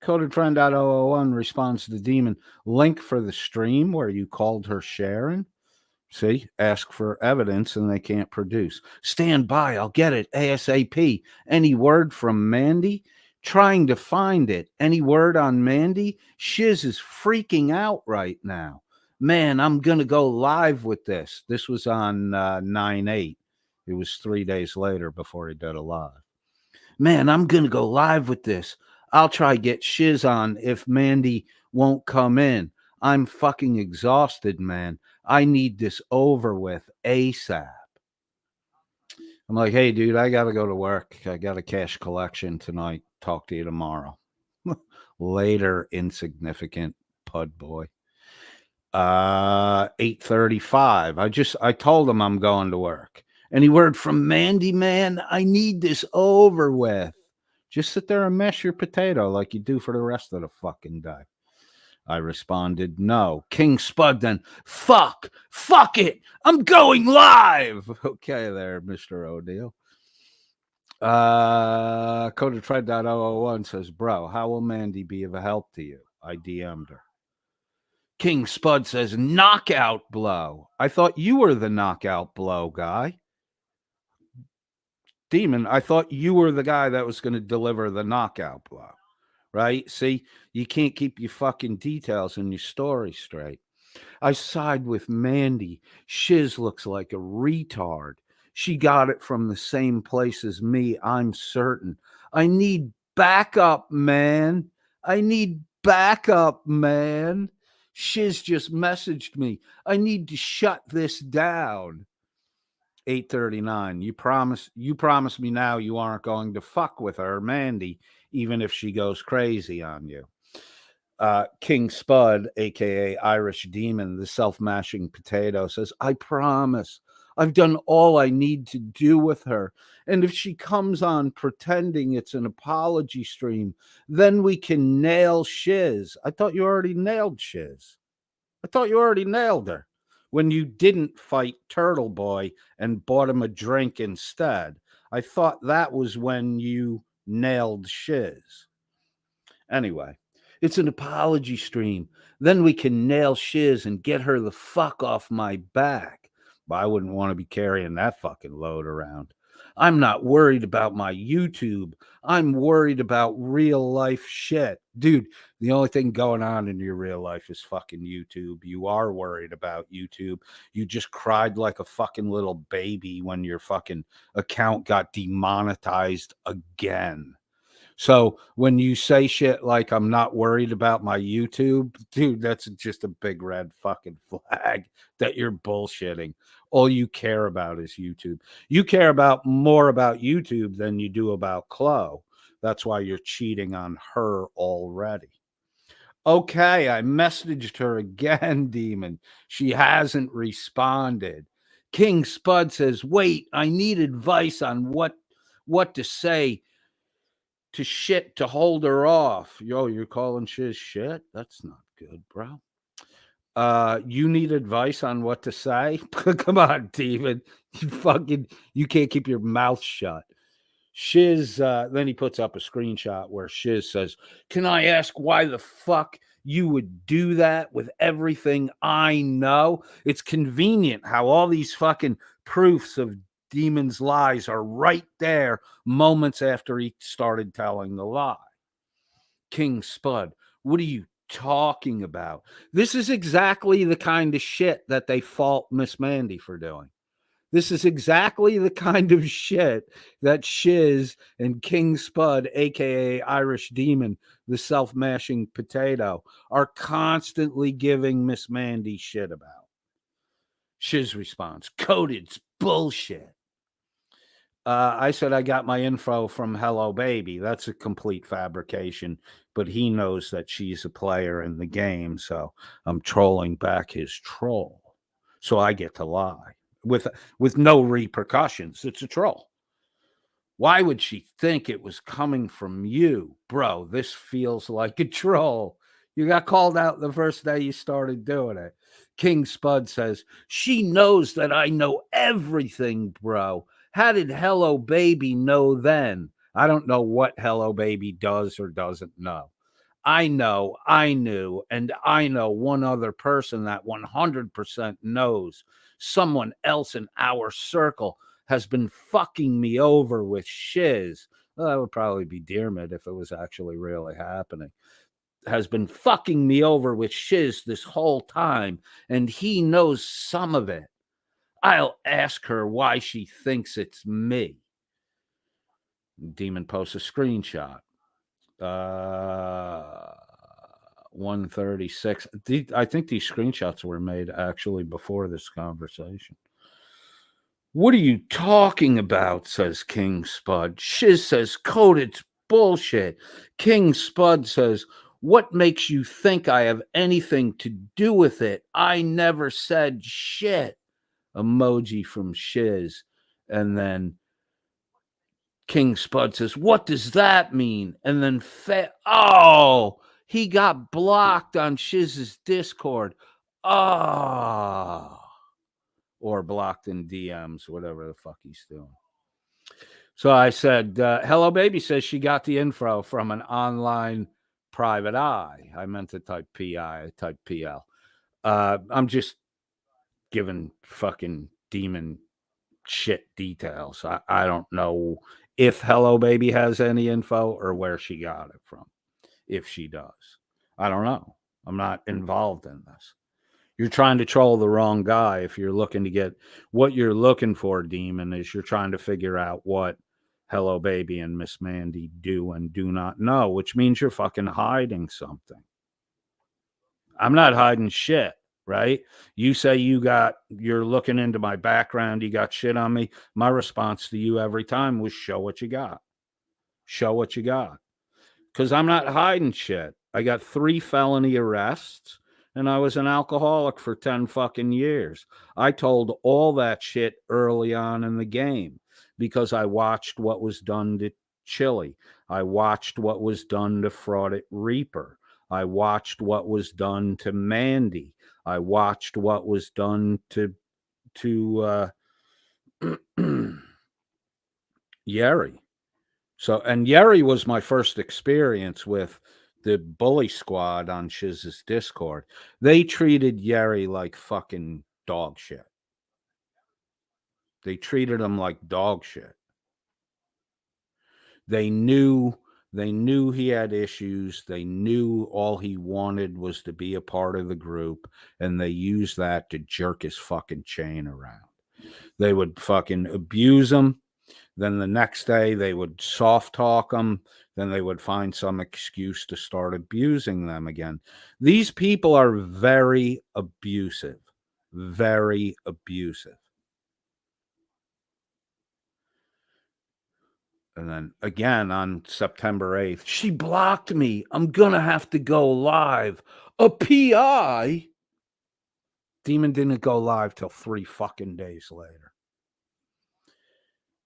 S2: Coded Friend.001 responds to the Demon. Link for the stream where you called her Sharon. See, ask for evidence and they can't produce. Stand by, I'll get it ASAP. Any word from Mandy? Trying to find it. Any word on Mandy? Shizz is freaking out right now. Man, I'm going to go live with this. This was on 9/8. It was 3 days later before he did a live. Man, I'm going to go live with this. I'll try get Shizz on if Mandy won't come in. I'm fucking exhausted, man. I need this over with ASAP. I'm like, hey, dude, I got to go to work. I got a cash collection tonight. Talk to you tomorrow. Later, insignificant pud boy. 8:35. I told him I'm going to work. Any word from Mandy, man? I need this over with. Just sit there and mash your potato like you do for the rest of the fucking day. I responded, no. King Spud then, fuck it. I'm going live. Okay there, Mr. O'Deal. Coded Fred.001 says, bro, how will Mandy be of help to you? I DM'd her. King Spud says, knockout blow. I thought you were the knockout blow guy. Demon, I thought you were the guy that was going to deliver the knockout blow, right? See, you can't keep your fucking details in your story straight. I side with Mandy. Shizz looks like a retard. She got it from the same place as me, I'm certain. I need backup, man. I need backup, man. Shizz just messaged me. I need to shut this down. 8:39. You promise me now you aren't going to fuck with her, Mandy, even if she goes crazy on you. King Spud, a.k.a. Irish Demon, the self-mashing potato, says, I promise. I've done all I need to do with her. And if she comes on pretending it's an apology stream, then we can nail Shizz. I thought you already nailed Shizz. I thought you already nailed her when you didn't fight Turtle Boy and bought him a drink instead. I thought that was when you nailed Shizz. Anyway, it's an apology stream. Then we can nail Shizz and get her the fuck off my back. But I wouldn't want to be carrying that fucking load around. I'm not worried about my YouTube. I'm worried about real life shit. Dude, the only thing going on in your real life is fucking YouTube. You are worried about YouTube. You just cried like a fucking little baby when your fucking account got demonetized again. So when you say shit like I'm not worried about my YouTube, dude, that's just a big red fucking flag that you're bullshitting. All you care about is YouTube. You care about more about YouTube than you do about Chloe. That's why you're cheating on her already. Okay, I messaged her again, Demon. She hasn't responded. King Spud says, wait, I need advice on what to say to shit to hold her off. Yo, you're calling Shizz shit? That's not good, bro. You need advice on what to say? Come on, Demon. You can't keep your mouth shut. Shizz, then he puts up a screenshot where Shizz says, can I ask why the fuck you would do that with everything I know? It's convenient how all these fucking proofs of Demon's lies are right there moments after he started telling the lie. King Spud, what are you talking about? This is exactly the kind of shit that they fault Miss Mandy for doing. This is exactly the kind of shit that Shizz and King Spud, a.k.a. Irish Demon, the self-mashing potato, are constantly giving Miss Mandy shit about. Shizz responds, coded's bullshit. I said I got my info from Hello Baby. That's a complete fabrication, but he knows that she's a player in the game, so I'm trolling back his troll. So I get to lie with no repercussions. It's a troll. Why would she think it was coming from you? Bro, this feels like a troll. You got called out the first day you started doing it. King Spud says, she knows that I know everything, bro. How did Hello Baby know then? I don't know what Hello Baby does or doesn't know. I know, I knew, and I know one other person that 100% knows. Someone else in our circle has been fucking me over with Shizz. Well, that would probably be Dearmid if it was actually really happening. Has been fucking me over with Shizz this whole time, and he knows some of it. I'll ask her why she thinks it's me. Demon posts a screenshot. 136. I think these screenshots were made actually before this conversation. What are you talking about? Says King Spud. Shizz says, coded's bullshit. King Spud says, what makes you think I have anything to do with it? I never said shit. Emoji from Shizz. And then King Spud says, what does that mean? And then, he got blocked on Shizz's Discord. Or blocked in DMs, whatever the fuck he's doing. So I said, hello, baby says she got the info from an online private eye. I meant to type PI, I typed PL. I'm just giving fucking demon shit details. I don't know if hello, baby has any info or where she got it from. If she does, I don't know. I'm not involved in this. You're trying to troll the wrong guy if you're looking to get what you're looking for, demon, is you're trying to figure out what hello baby and Miss Mandy do and do not know, which means you're fucking hiding something. I'm not hiding shit, right? You say you're looking into my background, you got shit on me. My response to you every time was show what you got. Show what you got. Because I'm not hiding shit. I got 3 felony arrests and I was an alcoholic for 10 fucking years. I told all that shit early on in the game because I watched what was done to Chili. I watched what was done to Fraud at Reaper. I watched what was done to Mandy. I watched what was done to Yeri. So, and Yeri was my first experience with the bully squad on Shizz's Discord. They treated Yeri like fucking dog shit. They treated him like dog shit. They knew he had issues. They knew all he wanted was to be a part of the group, and they used that to jerk his fucking chain around. They would fucking abuse him. Then the next day they would soft talk them. Then they would find some excuse to start abusing them again. These people are very abusive. Very abusive. And then again on September 8th, she blocked me. I'm going to have to go live. A PI? Demon didn't go live till 3 fucking days later.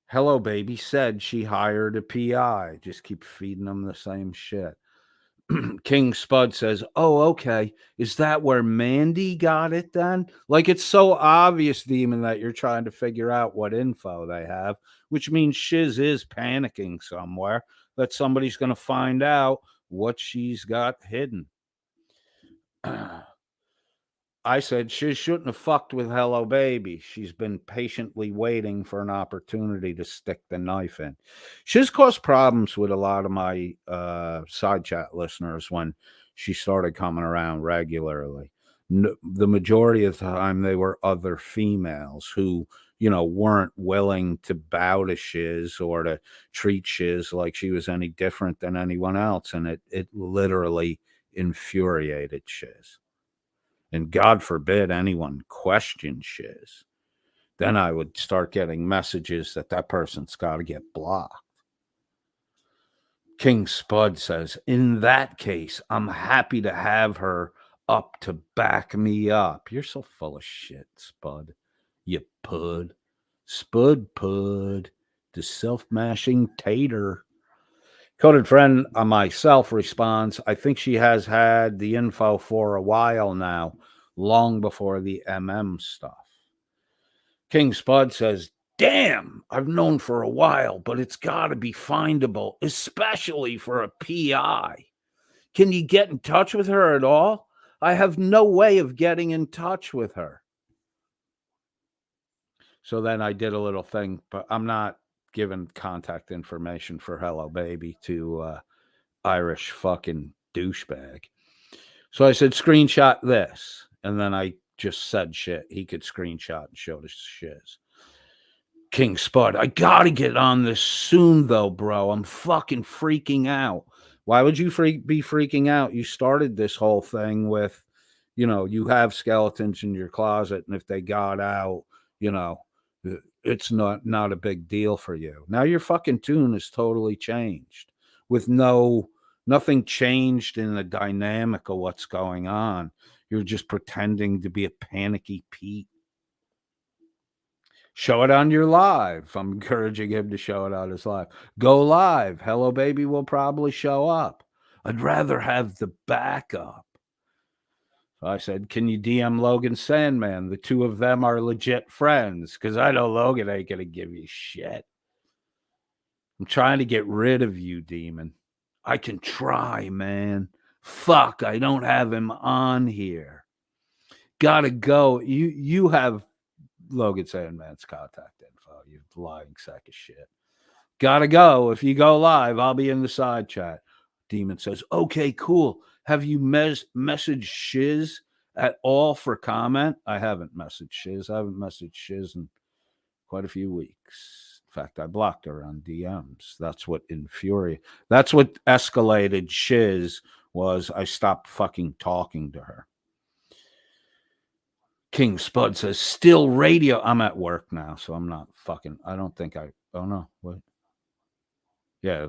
S2: Hello Baby said she hired a PI. Just keep feeding them the same shit. King Spud says, oh, okay. Is that where Mandy got it then? Like, it's so obvious, Demon, that you're trying to figure out what info they have, which means Shizz is panicking somewhere that somebody's going to find out what she's got hidden. I said she shouldn't have fucked with Hello Baby. She's been patiently waiting for an opportunity to stick the knife in. She's caused problems with a lot of my side chat listeners when she started coming around regularly. The majority of the time, they were other females who, you know, weren't willing to bow to Shizz or to treat Shizz like she was any different than anyone else. And it literally infuriated Shizz. And God forbid anyone question Shizz. Then I would start getting messages that person's got to get blocked. King Spud says, in that case, I'm happy to have her up to back me up. You're so full of shit, Spud. You pud. Spud pud. The self-mashing tater. Coded friend on myself responds, I think she has had the info for a while now, long before the MM stuff. King Spud says, damn, I've known for a while, but it's got to be findable, especially for a PI. Can you get in touch with her at all? I have no way of getting in touch with her. So then I did a little thing, but I'm not giving contact information for Hello Baby to Irish fucking douchebag. So I said, screenshot this. And then I just said shit he could screenshot and show to Shizz. King Spud, I gotta get on this soon though, bro. I'm fucking freaking out. Why would you be freaking out? You started this whole thing with, you know, you have skeletons in your closet, and if they got out, you know, it's not a big deal for you. Now your fucking tune is totally changed with nothing changed in the dynamic of what's going on. You're just pretending to be a panicky Pete. Show it on your live. I'm encouraging him to show it on his live. Go live. Hello Baby will probably show up. I'd rather have the backup. I said, can you DM Logan Sandman? The two of them are legit friends, because I know Logan ain't going to give you shit. I'm trying to get rid of you, demon. I can try, man. Fuck, I don't have him on here. Gotta go. You have Logan Sandman's contact info, you lying sack of shit. Gotta go. If you go live, I'll be in the side chat. Demon says, okay, cool. Have you messaged Shizz at all for comment? I haven't messaged Shizz. I haven't messaged Shizz in quite a few weeks. In fact, I blocked her on DMs. That's what infuriated. That's what escalated Shizz was I stopped fucking talking to her. King Spud says, still radio. I'm at work now, so I'm not fucking. I don't think I. Oh, no. What? Yeah.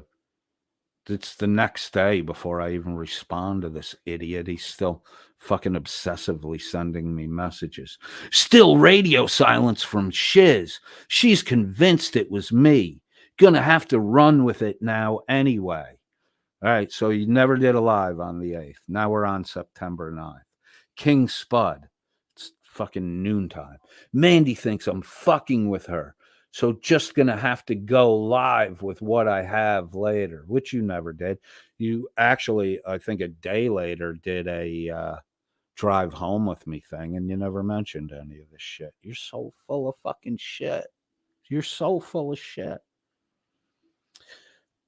S2: It's the next day before I even respond to this idiot. He's still fucking obsessively sending me messages. Still radio silence from Shizz. She's convinced it was me. Gonna have to run with it now anyway. All right, so you never did a live on the 8th. Now we're on September 9th. King Spud. It's fucking noontime. Mandy thinks I'm fucking with her. So just going to have to go live with what I have later, which you never did. You actually, I think a day later, did a drive home with me thing, and you never mentioned any of this shit. You're so full of fucking shit. You're so full of shit.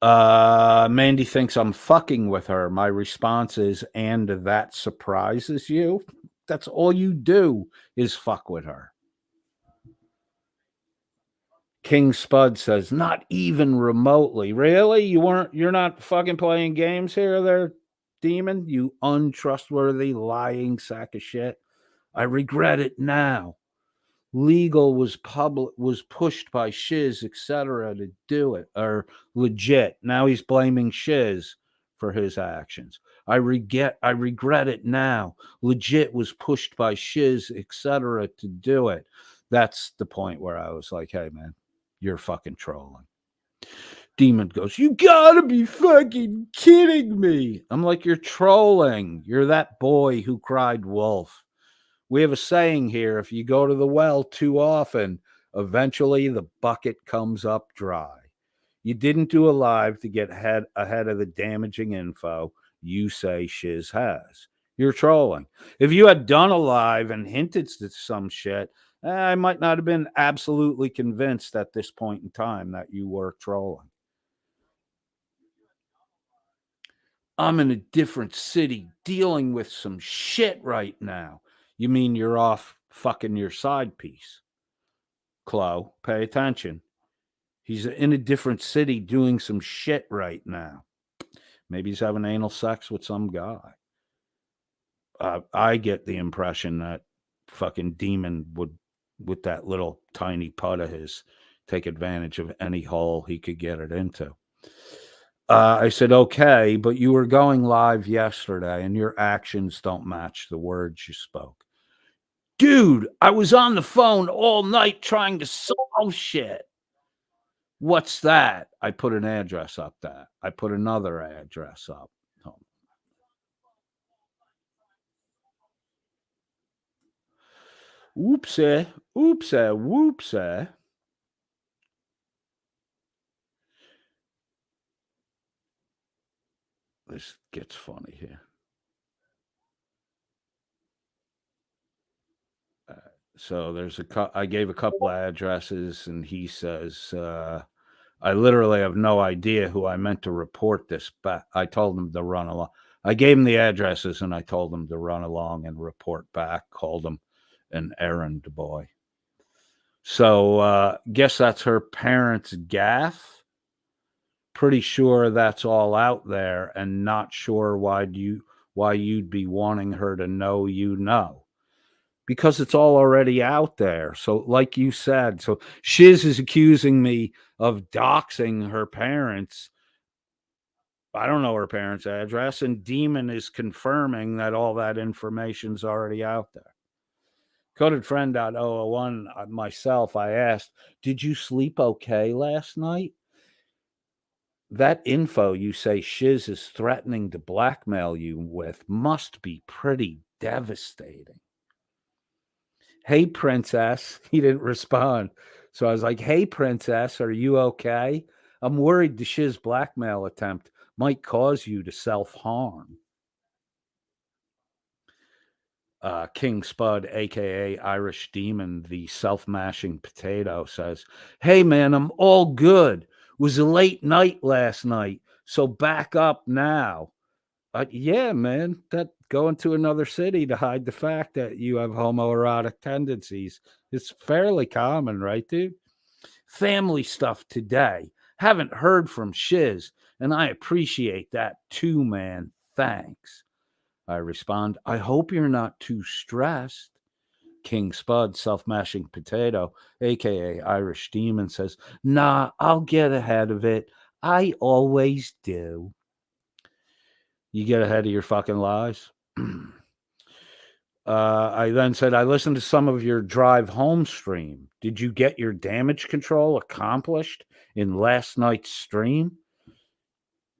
S2: Mandy thinks I'm fucking with her. My response is, and that surprises you? That's all you do is fuck with her. King Spud says, not even remotely. Really? You're not fucking playing games here there, demon? You untrustworthy, lying sack of shit. I regret it now. Legal was pushed by Shizz, etc. to do it, or legit. Now he's blaming Shizz for his actions. I regret it now. Legit was pushed by Shizz, etc. to do it. That's the point where I was like, hey, man, you're fucking trolling. Demon goes, you gotta be fucking kidding me. I'm like, you're trolling. You're that boy who cried wolf. We have a saying here, if you go to the well too often, eventually the bucket comes up dry. You didn't do a live to get ahead of the damaging info you say Shizz has. You're trolling. If you had done a live and hinted to some shit, I might not have been absolutely convinced at this point in time that you were trolling. I'm in a different city dealing with some shit right now. You mean you're off fucking your side piece? Chloe, pay attention. He's in a different city doing some shit right now. Maybe he's having anal sex with some guy. I get the impression that fucking demon would, with that little tiny putt of his, take advantage of any hole he could get it into. I said, okay, but you were going live yesterday and your actions don't match the words you spoke. Dude, I was on the phone all night trying to solve shit. What's that? I put an address up there. I put another address up. Oopsie, oopsie, whoopsie. This gets funny here. So there's I gave a couple addresses, and he says, I literally have no idea who I meant to report this, but I told him to run along. I gave him the addresses, and I told him to run along and report back. Called him an errand boy. So guess that's her parents' gaff. Pretty sure that's all out there, and not sure why you'd be wanting her to know you know. Because it's all already out there. So like you said, so Shizz is accusing me of doxing her parents. I don't know her parents' address, and Demon is confirming that all that information's already out there. Coded friend.001, myself, I asked, did you sleep okay last night? That info you say Shizz is threatening to blackmail you with must be pretty devastating. Hey, princess. He didn't respond. So I was like, hey, princess, are you okay? I'm worried the Shizz blackmail attempt might cause you to self-harm. King Spud, a.k.a. Irish Demon, the self-mashing potato, says, "Hey, man, I'm all good. Was a late night last night, so back up now." Yeah, man, that going to another city to hide the fact that you have homoerotic tendencies is fairly common, right, dude? Family stuff today. Haven't heard from Shizz, and I appreciate that too, man. Thanks. I respond, I hope you're not too stressed. King Spud, self-mashing potato, a.k.a. Irish Demon, says, nah, I'll get ahead of it. I always do. You get ahead of your fucking lies? I then said, I listened to some of your drive home stream. Did you get your damage control accomplished in last night's stream?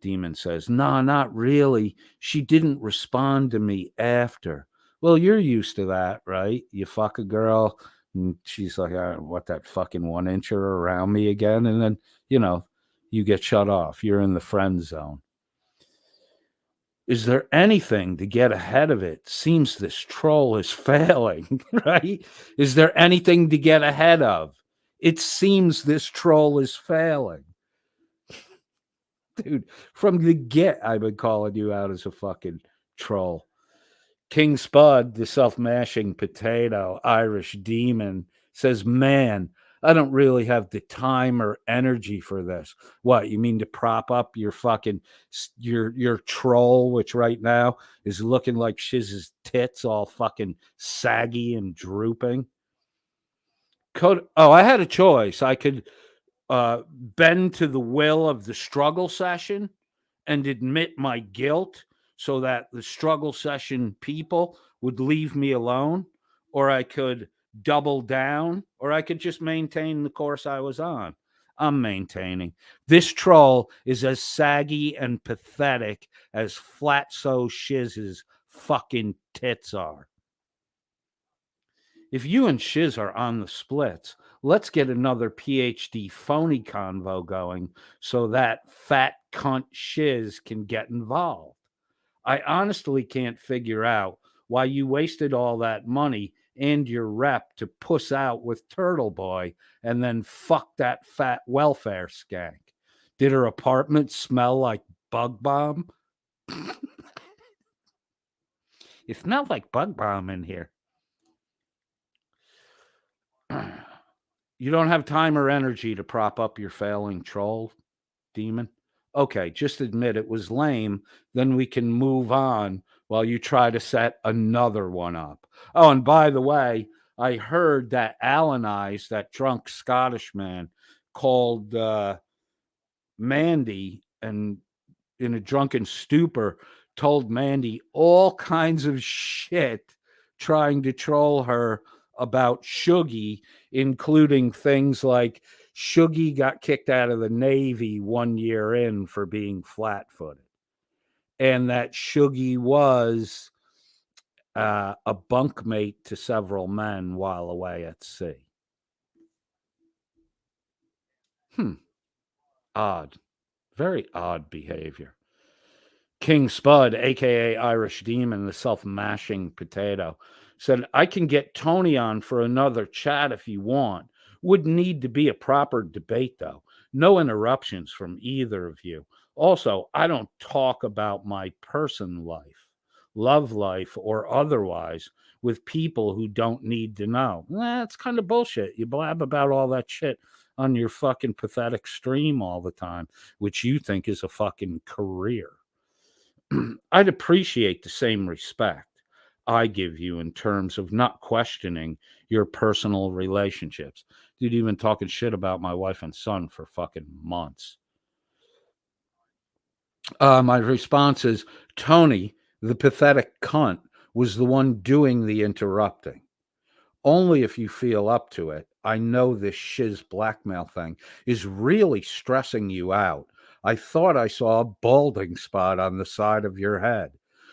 S2: Demon says, nah, not really. She didn't respond to me after. Well, you're used to that, right? You fuck a girl, and she's like, what, that fucking 1-incher around me again? And then, you get shut off. You're in the friend zone. Is there anything to get ahead of it? Seems this troll is failing, right? Is there anything to get ahead of? It seems this troll is failing. Dude, from the get, I've been calling you out as a fucking troll. King Spud, the self-mashing potato, Irish Demon, says, man, I don't really have the time or energy for this. What, you mean to prop up your fucking, your troll, which right now is looking like Shizz's tits, all fucking saggy and drooping? I had a choice. I could bend to the will of the Sruggle Session and admit my guilt so that the Sruggle Session people would leave me alone, or I could double down, or I could just maintain the course I was on. I'm maintaining. This troll is as saggy and pathetic as Flatso Shizz's fucking tits are. If you and Shizz are on the splits, let's get another PhD phony convo going so that fat cunt Shizz can get involved. I honestly can't figure out why you wasted all that money and your rep to puss out with Turtle Boy and then fuck that fat welfare skank. Did her apartment smell like bug bomb? It smelled like bug bomb in here. You don't have time or energy to prop up your failing troll, Demon? Okay, just admit it was lame, then we can move on while you try to set another one up. Oh, and by the way, I heard that Alan Eyes, that drunk Scottish man, called Mandy and in a drunken stupor told Mandy all kinds of shit trying to troll her about Shuggy, including things like Shuggy got kicked out of the Navy 1 year in for being flat-footed, and that Shuggy was a bunkmate to several men while away at sea. Odd. Very odd behavior. King Spud, a.k.a. Irish Demon, the self-mashing potato, said, I can get Tony on for another chat if you want. Would need to be a proper debate, though. No interruptions from either of you. Also, I don't talk about my personal life, love life, or otherwise with people who don't need to know. That's kind of bullshit. You blab about all that shit on your fucking pathetic stream all the time, which you think is a fucking career. I'd appreciate the same respect I give you in terms of not questioning your personal relationships. Dude, you've been talking shit about my wife and son for fucking months. My response is, Tony, the pathetic cunt, was the one doing the interrupting. Only if you feel up to it. I know this Shizz blackmail thing is really stressing you out. I thought I saw a balding spot on the side of your head.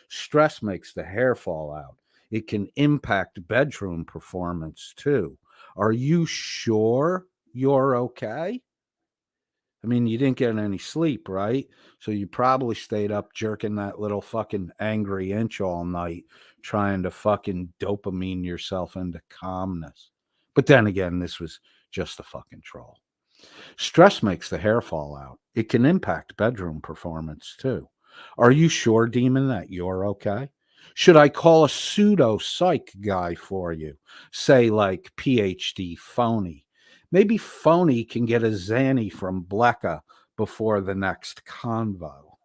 S2: Stress makes the hair fall out. It can impact bedroom performance too. Are you sure you're okay? I mean, you didn't get any sleep, right? So you probably stayed up jerking that little fucking angry inch all night, trying to fucking dopamine yourself into calmness. But then again, this was just a fucking troll. Stress makes the hair fall out. It can impact bedroom performance too. Are you sure, Demon, that you're okay? Should I call a pseudo psych guy for you? Say, like PhD Phony. Maybe Phony can get a Zanny from Blecka before the next convo.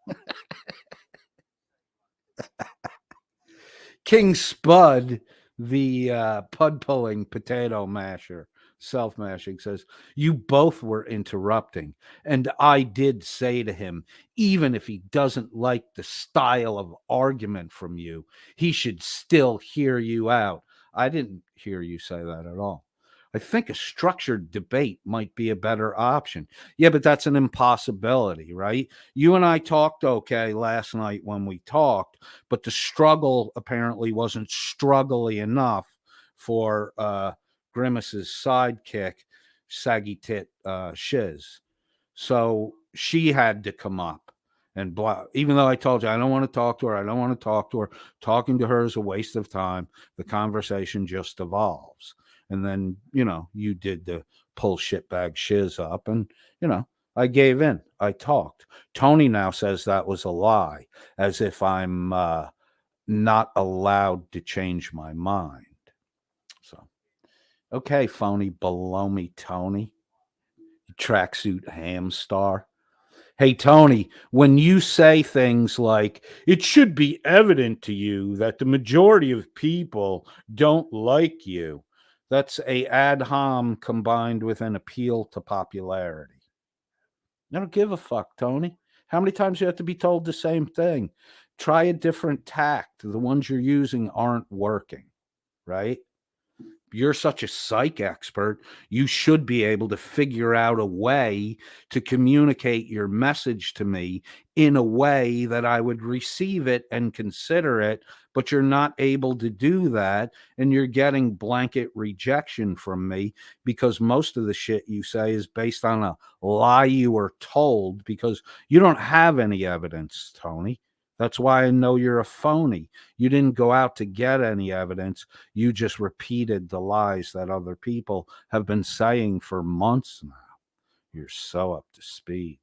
S2: King Spud, the pud pulling potato masher, self mashing, says, "You both were interrupting. And I did say to him, even if he doesn't like the style of argument from you, he should still hear you out." I didn't hear you say that at all. I think a structured debate might be a better option. Yeah, but that's an impossibility, right? You and I talked okay last night when we talked, but the struggle apparently wasn't struggly enough for Grimace's sidekick, saggy tit Shizz. So she had to come up and blah. Even though I told you I don't want to talk to her, I don't want to talk to her. Talking to her is a waste of time. The conversation just evolves. And then, you did the pull shitbag Shizz up, and, I gave in. I talked. Tony now says that was a lie, as if I'm not allowed to change my mind. So, okay, phony below me, Tony. Tracksuit ham star. Hey, Tony, when you say things like, it should be evident to you that the majority of people don't like you, that's a ad hom combined with an appeal to popularity. I don't give a fuck, Tony. How many times do you have to be told the same thing? Try a different tact. The ones you're using aren't working, right? You're such a psych expert, you should be able to figure out a way to communicate your message to me in a way that I would receive it and consider it, but you're not able to do that, and you're getting blanket rejection from me because most of the shit you say is based on a lie you were told because you don't have any evidence, Tony. That's why I know you're a phony. You didn't go out to get any evidence. You just repeated the lies that other people have been saying for months now. You're so up to speed.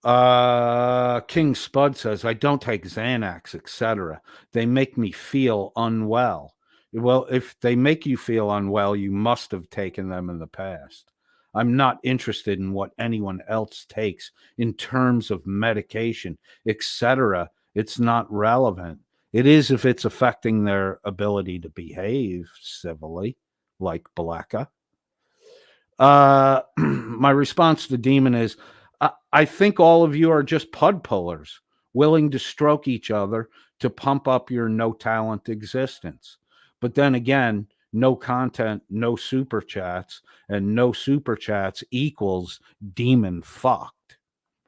S2: King Spud says, I don't take Xanax, etc. They make me feel unwell. Well, if they make you feel unwell, you must have taken them in the past. I'm not interested in what anyone else takes in terms of medication, etc. It's not relevant. It is if it's affecting their ability to behave civilly, like Balaka. My response to Demon is, I think all of you are just pud pullers, willing to stroke each other to pump up your no talent existence. But then again, no content, no super chats, and no super chats equals demon fucked,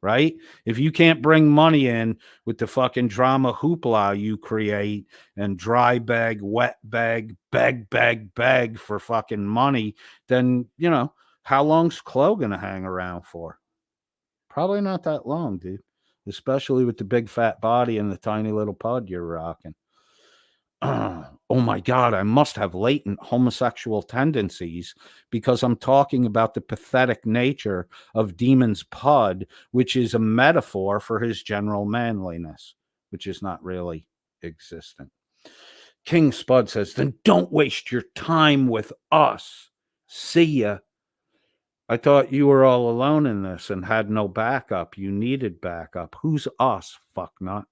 S2: right? If you can't bring money in with the fucking drama hoopla you create and dry bag, wet bag, beg for fucking money, then, how long's Chloe gonna hang around for? Probably not that long, dude. Especially with the big fat body and the tiny little pud you're rocking. Oh my God, I must have latent homosexual tendencies because I'm talking about the pathetic nature of Demon's pud, which is a metaphor for his general manliness, which is not really existent. King Spud says, then don't waste your time with us. See ya. I thought you were all alone in this and had no backup. You needed backup. Who's us, fucknut?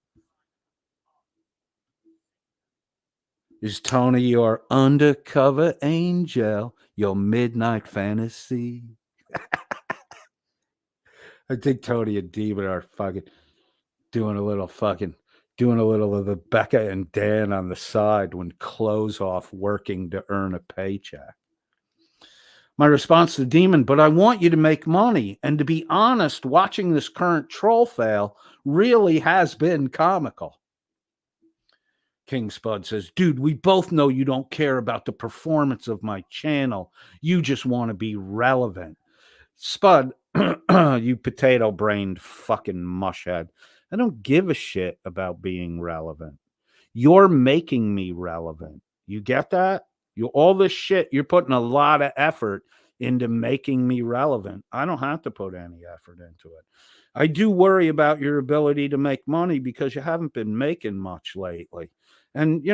S2: Is Tony your undercover angel, your midnight fantasy? I think Tony and Demon are fucking doing a little of the Becca and Dan on the side when clothes off working to earn a paycheck. My response to Demon, but I want you to make money. And to be honest, watching this current troll fail really has been comical. King Spud says, dude, we both know you don't care about the performance of my channel. You just want to be relevant. Spud, you potato-brained fucking mushhead. I don't give a shit about being relevant. You're making me relevant. You get that? All this shit, you're putting a lot of effort into making me relevant. I don't have to put any effort into it. I do worry about your ability to make money because you haven't been making much lately. And,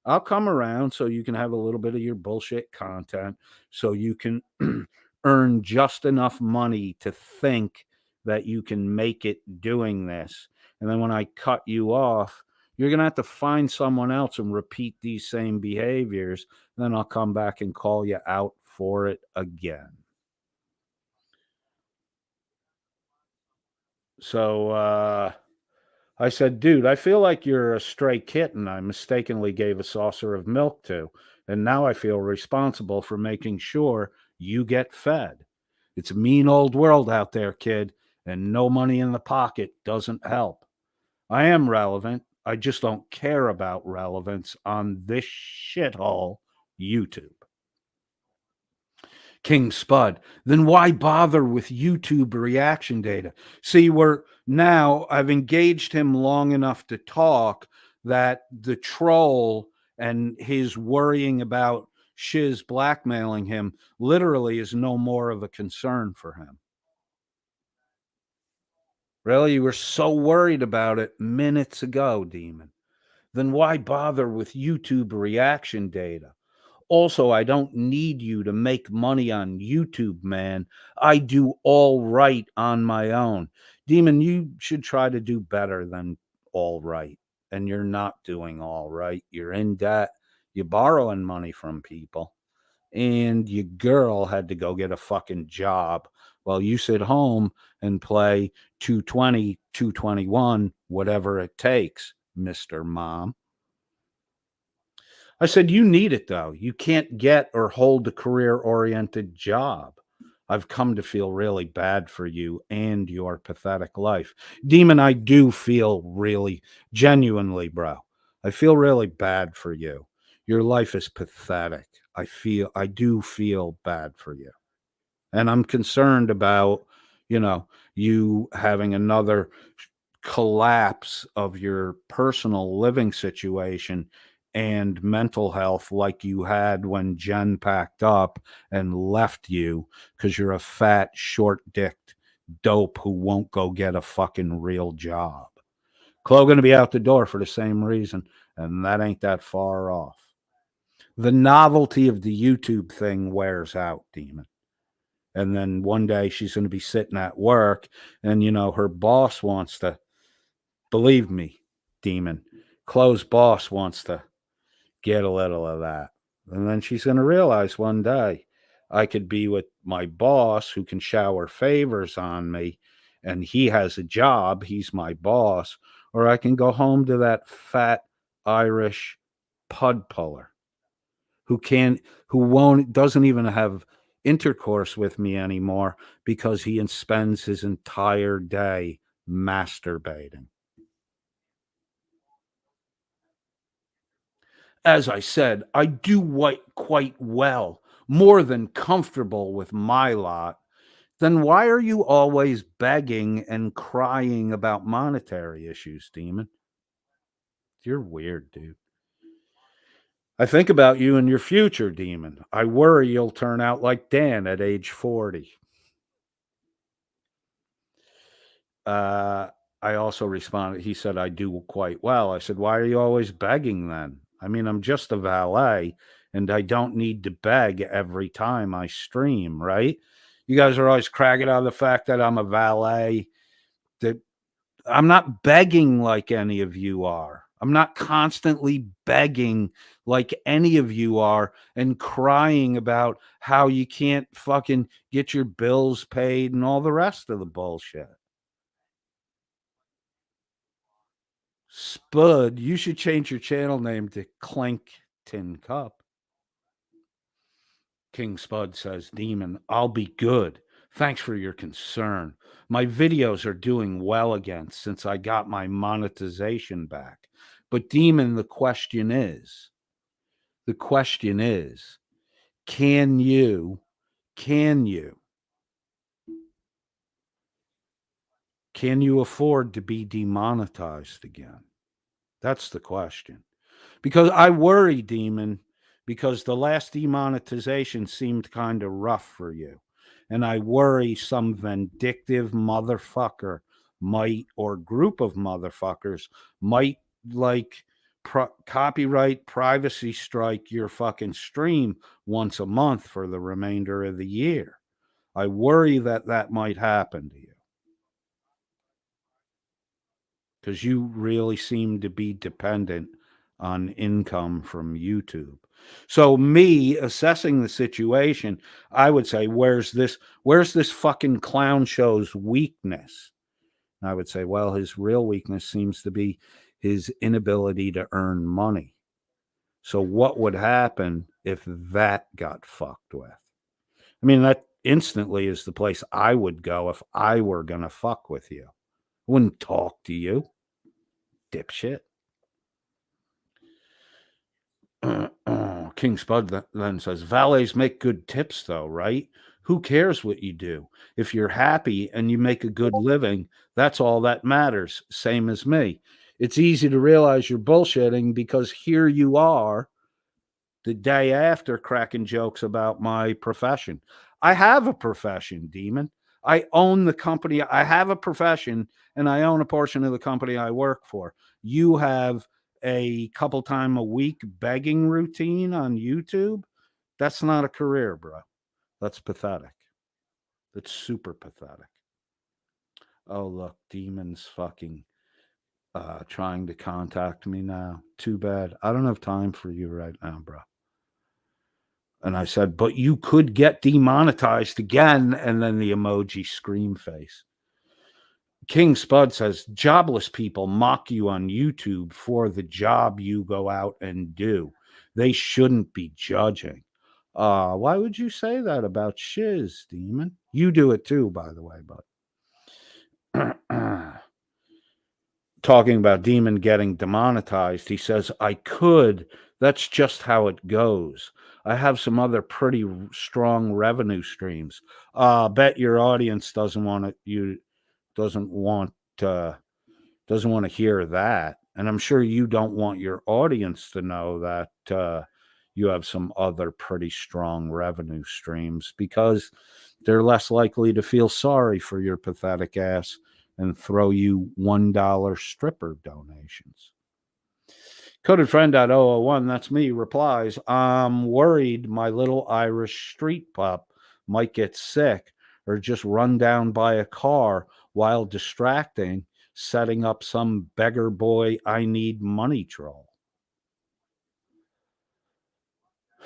S2: I'll come around so you can have a little bit of your bullshit content so you can earn just enough money to think that you can make it doing this. And then when I cut you off, you're going to have to find someone else and repeat these same behaviors. Then I'll come back and call you out for it again. So I said, dude, I feel like you're a stray kitten I mistakenly gave a saucer of milk to. And now I feel responsible for making sure you get fed. It's a mean old world out there, kid, and no money in the pocket doesn't help. I am relevant. I just don't care about relevance on this shithole YouTube. King Spud, then why bother with YouTube reaction data? See, I've engaged him long enough to talk that the troll and his worrying about Shizz blackmailing him literally is no more of a concern for him. Really? You were so worried about it minutes ago, Demon. Then why bother with YouTube reaction data? Also, I don't need you to make money on YouTube, man. I do all right on my own. Demon, you should try to do better than all right. And you're not doing all right. You're in debt. You're borrowing money from people. And your girl had to go get a fucking job while you sit home and play 220, 221, whatever it takes, Mr. Mom. I said, you need it though. You can't get or hold a career oriented job. I've come to feel really bad for you and your pathetic life. Demon, I do feel really, genuinely, bro. I feel really bad for you. Your life is pathetic. I do feel bad for you. And I'm concerned about, you having another collapse of your personal living situation and mental health like you had when Jen packed up and left you because you're a fat, short-dicked dope who won't go get a fucking real job. Chloe going to be out the door for the same reason, and that ain't that far off. The novelty of the YouTube thing wears out, Demon. And then one day she's going to be sitting at work and, her boss wants to, believe me, Demon, Chloe's boss wants to get a little of that. And then she's going to realize one day I could be with my boss who can shower favors on me and he has a job. He's my boss. Or I can go home to that fat Irish pud puller who doesn't even have intercourse with me anymore because he spends his entire day masturbating. As I said, I do quite well, more than comfortable with my lot. Then why are you always begging and crying about monetary issues, Demon? You're weird, dude. I think about you and your future, Demon. I worry you'll turn out like Dan at age 40. I also responded, he said, I do quite well. I said, why are you always begging then? I mean, I'm just a valet and I don't need to beg every time I stream, right? You guys are always cracking on the fact that I'm a valet. That I'm not begging like any of you are. I'm not constantly begging like any of you are and crying about how you can't fucking get your bills paid and all the rest of the bullshit. Spud, you should change your channel name to Clink Tin Cup. King Spud says, Demon, I'll be good. Thanks for your concern. My videos are doing well again since I got my monetization back. But Demon, the question is, can you Can you afford to be demonetized again? That's the question. Because I worry, Demon, because the last demonetization seemed kind of rough for you. And I worry some vindictive motherfucker might, or group of motherfuckers might, like, copyright privacy strike your fucking stream once a month for the remainder of the year. I worry that that might happen to you. Because you really seem to be dependent on income from YouTube. So me assessing the situation, I would say, where's this fucking clown show's weakness? And I would say, well, his real weakness seems to be his inability to earn money. So what would happen if that got fucked with? I mean, that instantly is the place I would go if I were going to fuck with you. I wouldn't talk to you, dipshit. King Spud then says, valets make good tips, though, right? Who cares what you do? If you're happy and you make a good living, that's all that matters. Same as me. It's easy to realize you're bullshitting because here you are the day after cracking jokes about my profession. I have a profession, Demon. I own the company. I have a profession and I own a portion of the company I work for. You have a couple time a week begging routine on YouTube. That's not a career, bro. That's pathetic. That's super pathetic. Oh, look, Demon's fucking trying to contact me now. Too bad. I don't have time for you right now, bro. And I said, but you could get demonetized again. And then the emoji scream face. King Spud says, jobless people mock you on YouTube for the job you go out and do. They shouldn't be judging. Why would you say that about Shizz, Demon? You do it too, by the way, bud. Talking about Demon getting demonetized, he says, I could. That's just how it goes. I have some other pretty strong revenue streams. Bet your audience doesn't want to hear that. And I'm sure you don't want your audience to know that you have some other pretty strong revenue streams because they're less likely to feel sorry for your pathetic ass and throw you $1 stripper donations. Coded friend.001, that's me, replies, I'm worried my little Irish street pup might get sick or just run down by a car while distracting, setting up some beggar boy I need money troll.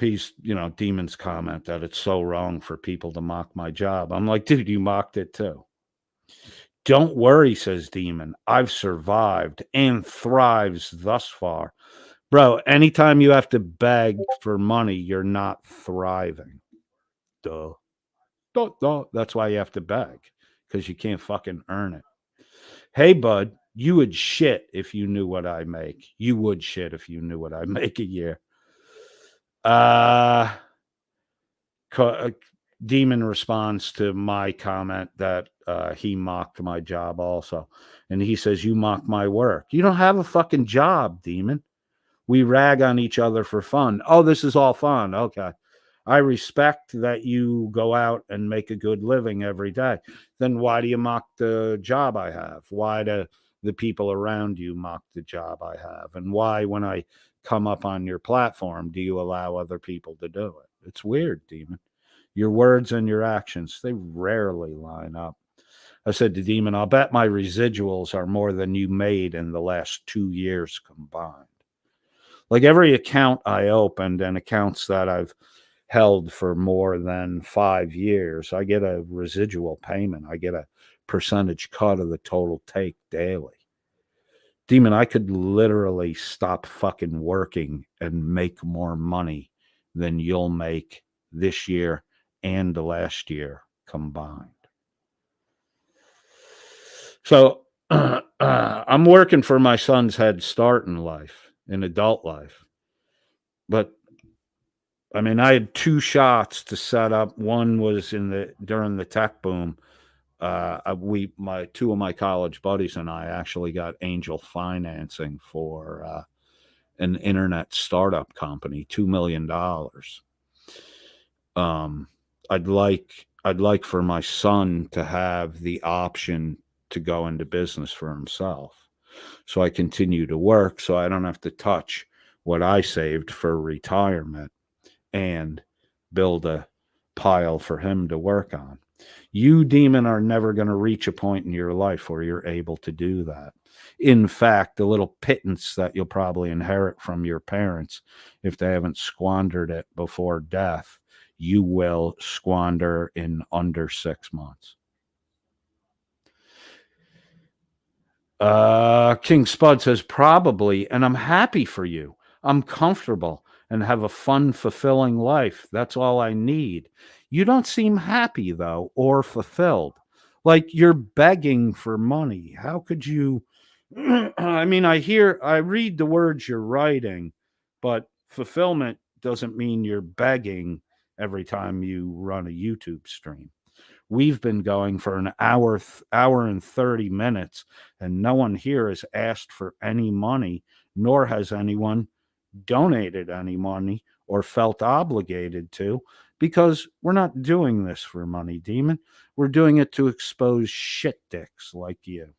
S2: He's, Demon's comment that it's so wrong for people to mock my job. I'm like, dude, you mocked it too. Don't worry, says Demon. I've survived and thrives thus far. Bro, anytime you have to beg for money, you're not thriving. Duh. Duh. That's why you have to beg, because you can't fucking earn it. Hey, bud, you would shit if you knew what I make. You would shit if you knew what I make a year. Demon responds to my comment that he mocked my job also. And he says, you mock my work. You don't have a fucking job, Demon. We rag on each other for fun. Oh, this is all fun. Okay. I respect that you go out and make a good living every day. Then why do you mock the job I have? Why do the people around you mock the job I have? And why, when I come up on your platform, do you allow other people to do it? It's weird, Demon. Your words and your actions, they rarely line up. I said to Demon, I'll bet my residuals are more than you made in the last 2 years combined. Like every account I opened and accounts that I've held for more than 5 years, I get a residual payment. I get a percentage cut of the total take daily. Demon, I could literally stop fucking working and make more money than you'll make this year and the last year combined. So I'm working for my son's head start in life, in adult life. But I mean, I had 2 shots to set up. One was during the tech boom. two of my college buddies and I actually got angel financing for an internet startup company, $2 million. I'd like for my son to have the option to go into business for himself. So I continue to work so I don't have to touch what I saved for retirement and build a pile for him to work on. You, Demon, are never going to reach a point in your life where you're able to do that. In fact, the little pittance that you'll probably inherit from your parents, if they haven't squandered it before death, you will squander in under 6 months. King Spud says, probably, and I'm happy for you. I'm comfortable and have a fun, fulfilling life. That's all I need. You don't seem happy, though, or fulfilled. Like you're begging for money. How could you? I mean, I read the words you're writing, but fulfillment doesn't mean you're begging every time you run a YouTube stream. We've been going for an hour and 30 minutes, and no one here has asked for any money, nor has anyone donated any money or felt obligated to, because we're not doing this for money, Demon. We're doing it to expose shit dicks like you.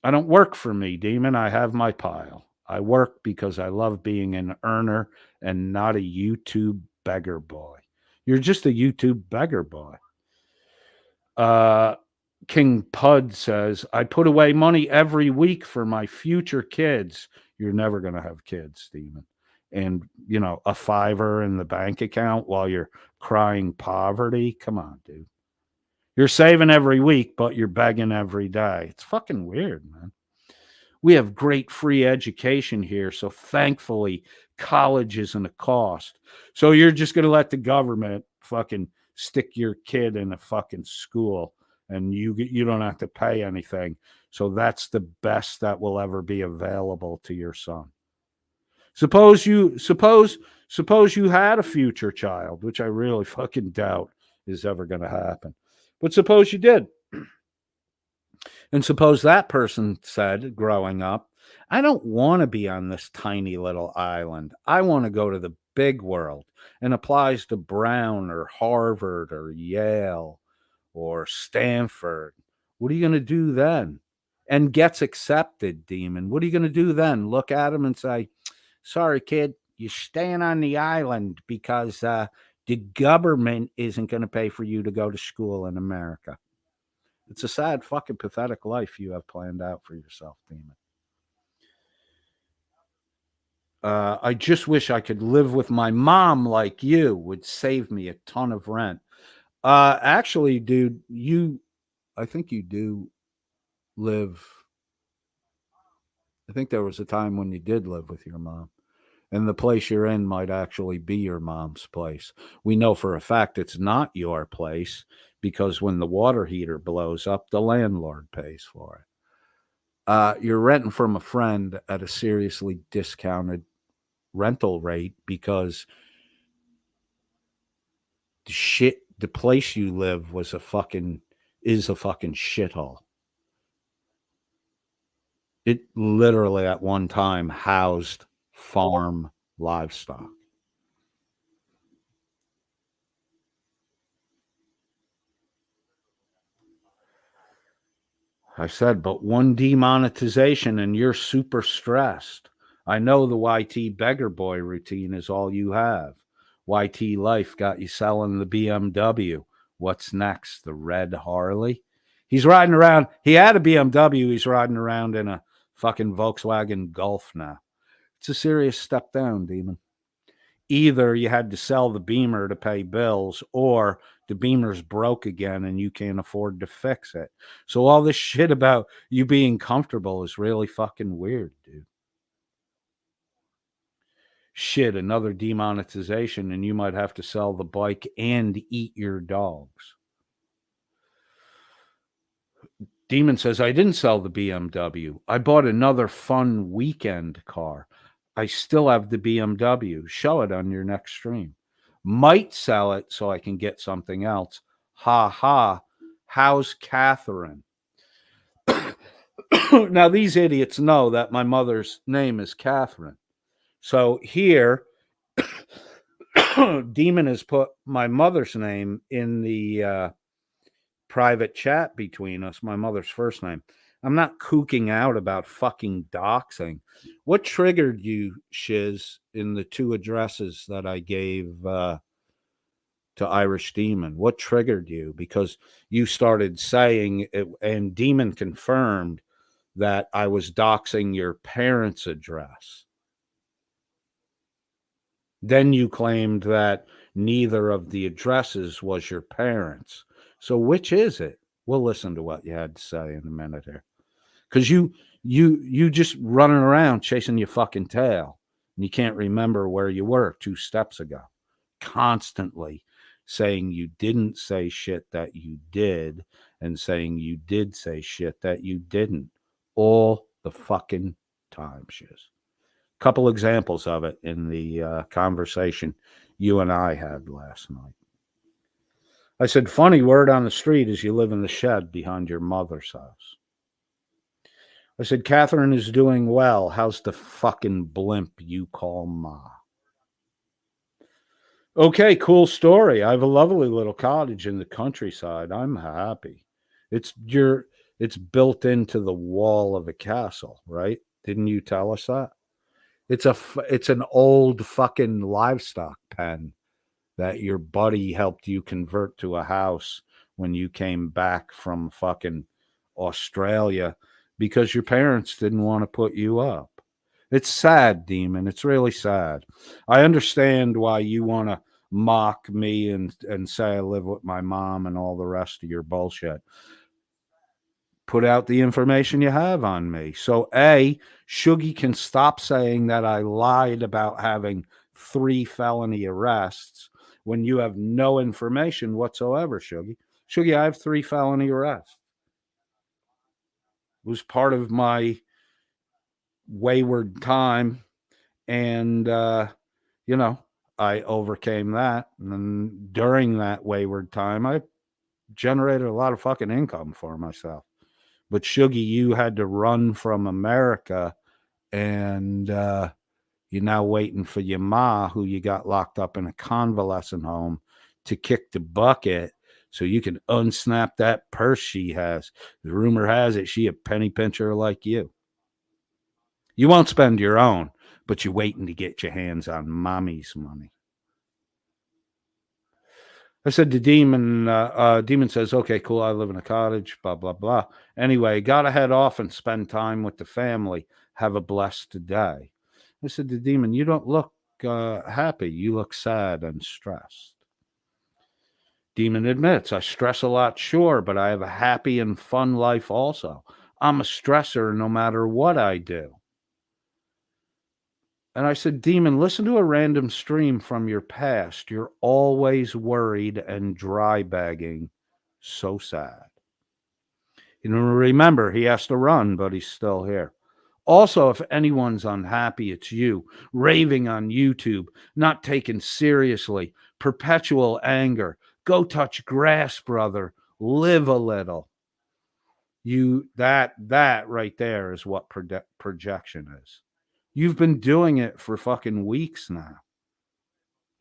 S2: I don't work for me, Demon. I have my pile. I work because I love being an earner and not a YouTube beggar boy. You're just a YouTube beggar boy. King Pud says, I put away money every week for my future kids. You're never going to have kids, Stephen. And, you know, a $5 in the bank account while you're crying poverty. Come on, dude. You're saving every week, but you're begging every day. It's fucking weird, man. We have great free education here. So thankfully, college isn't a cost. So you're just going to let the government fucking stick your kid in a fucking school and you don't have to pay anything. So that's the best that will ever be available to your son. Suppose you had a future child, which I really fucking doubt is ever going to happen. But suppose you did. And suppose that person said, growing up, I don't want to be on this tiny little island. I want to go to the big world, and applies to Brown or Harvard or Yale or Stanford. What are you going to do then? And gets accepted, Demon. What are you going to do then? Look at him and say, sorry, kid, you're staying on the island because the government isn't going to pay for you to go to school in America. It's a sad, fucking pathetic life you have planned out for yourself, Demon. I just wish I could live with my mom like you. Would save me a ton of rent. Actually, dude, I think you do live. I think there was a time when you did live with your mom. And the place you're in might actually be your mom's place. We know for a fact it's not your place because when the water heater blows up, the landlord pays for it. You're renting from a friend at a seriously discounted rental rate because the place you live is a fucking shithole. It literally at one time housed farm livestock. I said, but one demonetization and you're super stressed. I know the YT beggar boy routine is all you have. YT life got you selling the BMW. What's next? The red Harley? He's riding around. He had a BMW. He's riding around in a fucking Volkswagen Golf now. It's a serious step down, Demon. Either you had to sell the Beamer to pay bills, or the Beamer's broke again and you can't afford to fix it. So all this shit about you being comfortable is really fucking weird, dude. Shit, another demonetization and you might have to sell the bike and eat your dogs. Demon says, I didn't sell the BMW. I bought another fun weekend car. I still have the BMW. Show it on your next stream. Might sell it so I can get something else. Ha ha. How's Catherine? Now, these idiots know that my mother's name is Catherine. So here, Demon has put my mother's name in the private chat between us, my mother's first name. I'm not kooking out about fucking doxing. What triggered you, Shizz, in the 2 addresses that I gave to Irish Demon? What triggered you? Because you started saying it, and Demon confirmed that I was doxing your parents' address. Then you claimed that neither of the addresses was your parents. So which is it? We'll listen to what you had to say in a minute here. Because you just running around chasing your fucking tail. And you can't remember where you were 2 steps ago. Constantly saying you didn't say shit that you did and saying you did say shit that you didn't. All the fucking time, Shiz. Couple examples of it in the conversation you and I had last night. I said, funny word on the street is you live in the shed behind your mother's house. I said, Catherine is doing well. How's the fucking blimp you call Ma? Okay, cool story. I have a lovely little cottage in the countryside. I'm happy. It's built into the wall of a castle, right? Didn't you tell us that? It's an old fucking livestock pen that your buddy helped you convert to a house when you came back from fucking Australia because your parents didn't want to put you up. It's sad, Demon. It's really sad. I understand why you want to mock me and say I live with my mom and all the rest of your bullshit. Put out the information you have on me. So, A, Shuggy can stop saying that I lied about having 3 felony arrests when you have no information whatsoever, Shuggy. Shuggy, I have 3 felony arrests. It was part of my wayward time, and, I overcame that. And during that wayward time, I generated a lot of fucking income for myself. But Shuggy, you had to run from America, and you're now waiting for your ma, who you got locked up in a convalescent home, to kick the bucket so you can unsnap that purse she has. The rumor has it she a penny pincher like you. You won't spend your own, but you're waiting to get your hands on mommy's money. I said to Demon, Demon says, okay, cool, I live in a cottage, blah, blah, blah. Anyway, got to head off and spend time with the family. Have a blessed day. I said to Demon, you don't look happy. You look sad and stressed. Demon admits, I stress a lot, sure, but I have a happy and fun life also. I'm a stressor no matter what I do. And I said, Demon, listen to a random stream from your past. You're always worried and dry bagging. So sad. You know, remember, he has to run, but he's still here. Also, if anyone's unhappy, it's you. Raving on YouTube, not taken seriously, perpetual anger. Go touch grass, brother. Live a little. That right there is what projection is. You've been doing it for fucking weeks now.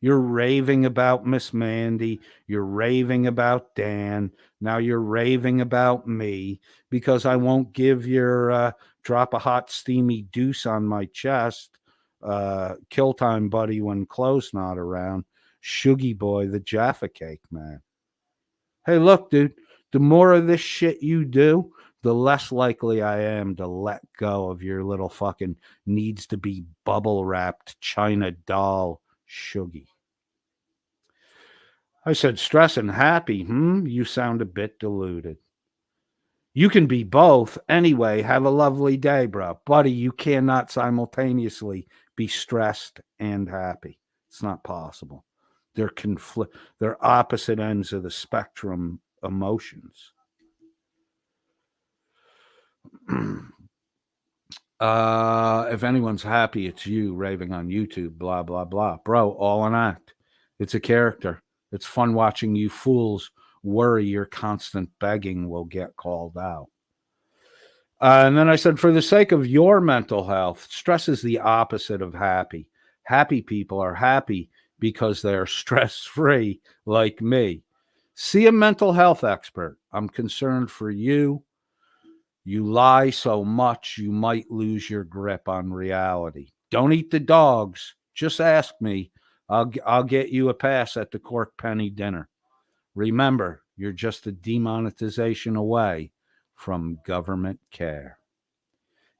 S2: You're raving about Miss Mandy. You're raving about Dan. Now you're raving about me because I won't give your drop a hot steamy deuce on my chest, kill time buddy when Chloe's not around, Shuggy boy, the Jaffa Cake man. Hey, look, dude, the more of this shit you do, the less likely I am to let go of your little fucking needs to be bubble wrapped China doll, Shuggy. I said, stress and happy. You sound a bit deluded. You can be both. Anyway, have a lovely day, bro. Buddy, you cannot simultaneously be stressed and happy. It's not possible. They're opposite ends of the spectrum emotions. If anyone's happy, it's you raving on YouTube, blah, blah, blah. Bro, all an act. It's a character. It's fun watching you fools worry your constant begging will get called out. And then I said, for the sake of your mental health, stress is the opposite of happy. Happy people are happy because they're stress-free, like me. See a mental health expert. I'm concerned for you. You lie so much you might lose your grip on reality. Don't eat the dogs. Just ask me. I'll get you a pass at the Cork Penny dinner. Remember, you're just a demonetization away from government care.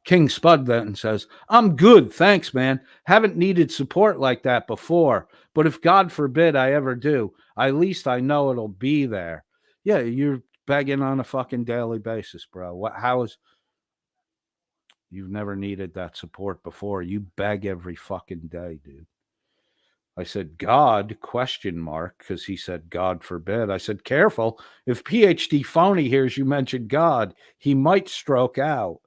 S2: King Spud then says, I'm good, thanks, man. Haven't needed support like that before, but if God forbid I ever do, at least I know it'll be there. Yeah, you're begging on a fucking daily basis, bro. You've never needed that support before. You beg every fucking day, dude. I said, God, ? Because he said, God forbid. I said, careful. If PhD Phony hears you mention God, he might stroke out.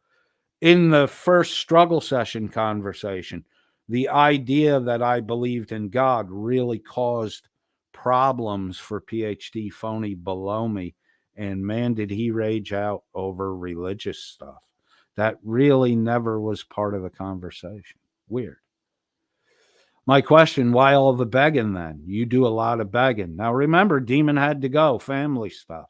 S2: In the first Struggle Session conversation, the idea that I believed in God really caused problems for PhD Phony below me. And man, did he rage out over religious stuff. That really never was part of the conversation. Weird. My question, why all the begging then? You do a lot of begging. Now remember, Demon had to go, family stuff.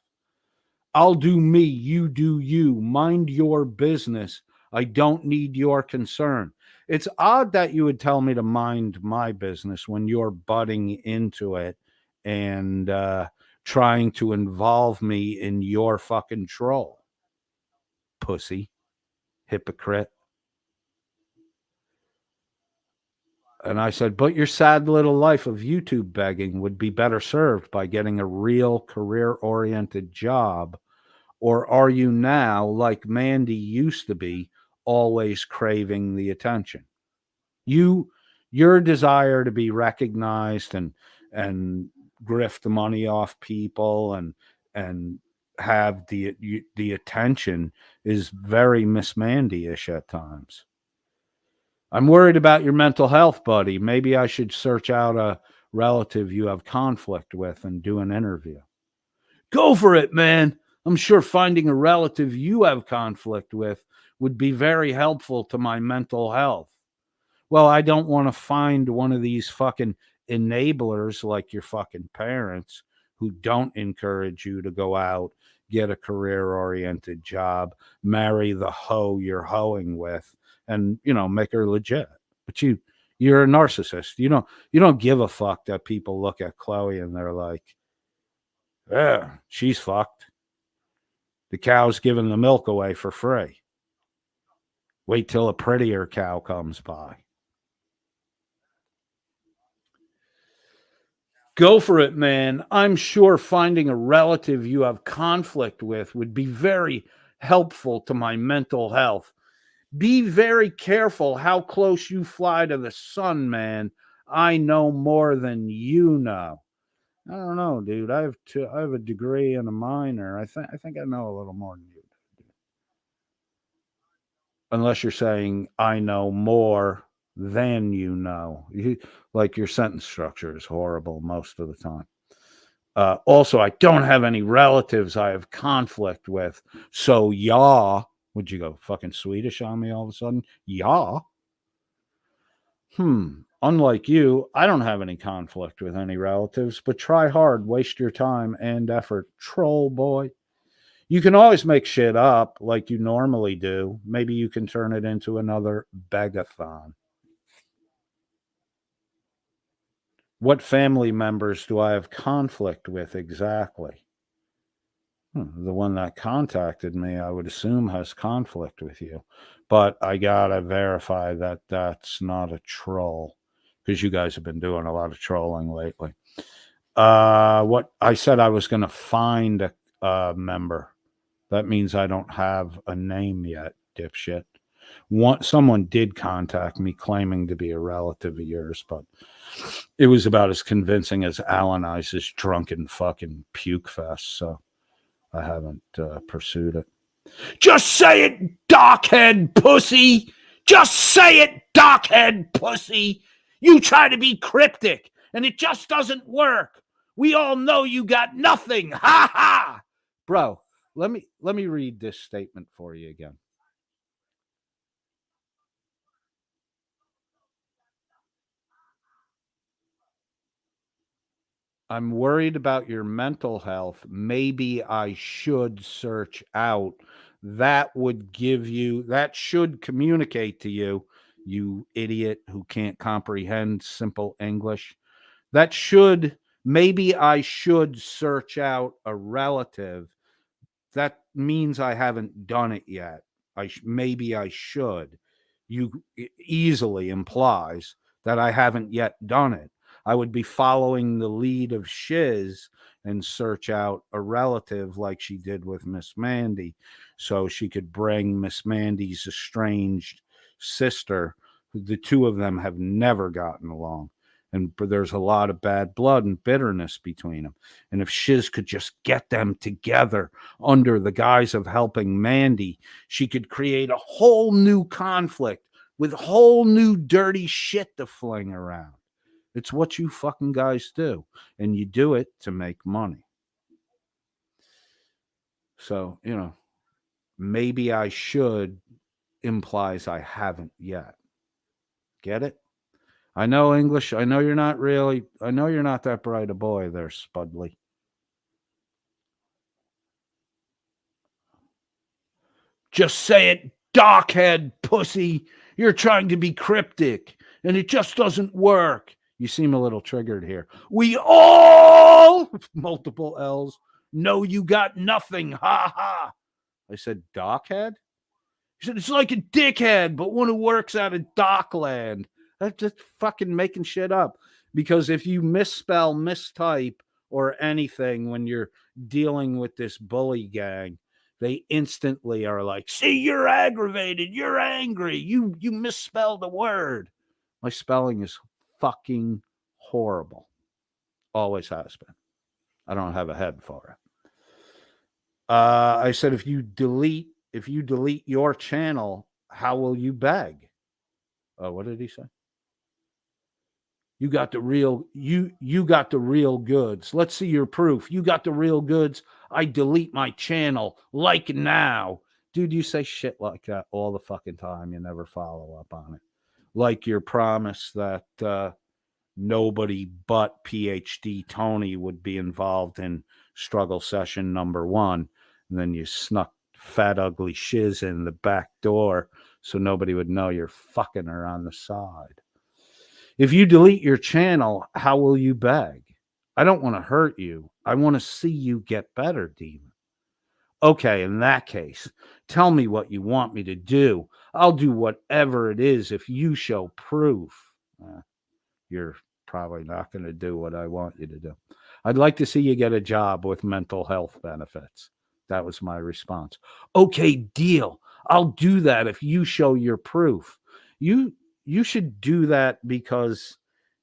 S2: I'll do me, you do you. Mind your business. I don't need your concern. It's odd that you would tell me to mind my business when you're butting into it and trying to involve me in your fucking troll. Pussy. Hypocrite. And I said, but your sad little life of YouTube begging would be better served by getting a real career-oriented job. Or are you now, like Mandy used to be, always craving the attention? Your desire to be recognized and grift the money off people and have the attention is very Miss Mandy-ish at times. I'm worried about your mental health, buddy. Maybe I should search out a relative you have conflict with and do an interview. Go for it, man. I'm sure finding a relative you have conflict with would be very helpful to my mental health. Well, I don't want to find one of these fucking enablers like your fucking parents who don't encourage you to go out, get a career-oriented job, marry the hoe you're hoeing with, and, make her legit. But you're a narcissist. You don't give a fuck that people look at Chloe and they're like, yeah, she's fucked. The cow's giving the milk away for free. Wait till a prettier cow comes by. Go for it, man. I'm sure finding a relative you have conflict with would be very helpful to my mental health. Be very careful how close you fly to the sun, man. I know more than you know. I don't know, dude. I have a degree and a minor. I think I know a little more than you do. Unless you're saying I know more than you know. Like your sentence structure is horrible most of the time. Also, I don't have any relatives I have conflict with. So, yeah. Would you go fucking Swedish on me all of a sudden? Yeah. Unlike you, I don't have any conflict with any relatives, but try hard, waste your time and effort. Troll boy. You can always make shit up like you normally do. Maybe you can turn it into another begathon. What family members do I have conflict with exactly? The one that contacted me, I would assume, has conflict with you. But I gotta verify that that's not a troll, because you guys have been doing a lot of trolling lately. What I said I was going to find a member. That means I don't have a name yet, dipshit. Someone did contact me claiming to be a relative of yours, but it was about as convincing as Alan Ice's drunken fucking puke fest, so I haven't pursued it. Just say it, dockhead pussy! Just say it, dockhead pussy! You try to be cryptic, and it just doesn't work. We all know you got nothing. Ha ha. Bro, let me read this statement for you again. I'm worried about your mental health. Maybe I should search out. That would give you, that should communicate to you, you idiot who can't comprehend simple English. That should, maybe I should search out a relative. That means I haven't done it yet. Maybe I should. You easily implies that I haven't yet done it. I would be following the lead of Shizz and search out a relative like she did with Miss Mandy, so she could bring Miss Mandy's estranged sister. The two of them have never gotten along, and there's a lot of bad blood and bitterness between them. And if Shizz could just get them together under the guise of helping Mandy, she could create a whole new conflict with whole new dirty shit to fling around. It's what you fucking guys do, and you do it to make money. So, maybe I should implies I haven't yet. Get it? I know English. I know you're not that bright a boy there, Spudley. Just say it, dockhead pussy. You're trying to be cryptic, and it just doesn't work. You seem a little triggered here. We all, multiple L's, know you got nothing. Ha ha. I said, dockhead? He said, it's like a dickhead, but one who works out of Dockland. That's just fucking making shit up. Because if you misspell, mistype, or anything when you're dealing with this bully gang, they instantly are like, see, you're aggravated, you're angry, you misspelled a word. My spelling is fucking horrible. Always has been. I don't have a head for it. I said, if you delete your channel, how will you beg? Oh, what did he say? You got the real goods. Let's see your proof. You got the real goods. I delete my channel like now. Dude, you say shit like that all the fucking time. You never follow up on it. Like your promise that nobody but PhD Tony would be involved in Struggle Session #1. And then you snuck fat, ugly Shizz in the back door so nobody would know you're fucking her on the side. If you delete your channel, how will you beg? I don't want to hurt you. I want to see you get better, Demon. Okay, in that case, tell me what you want me to do. I'll do whatever it is if you show proof. You're probably not going to do what I want you to do. I'd like to see you get a job with mental health benefits. That was my response. Okay, deal. I'll do that if you show your proof. You should do that because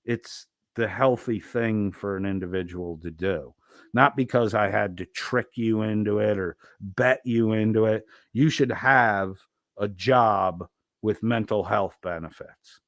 S2: it's the healthy thing for an individual to do, not because I had to trick you into it or bet you into it. You should have a job with mental health benefits,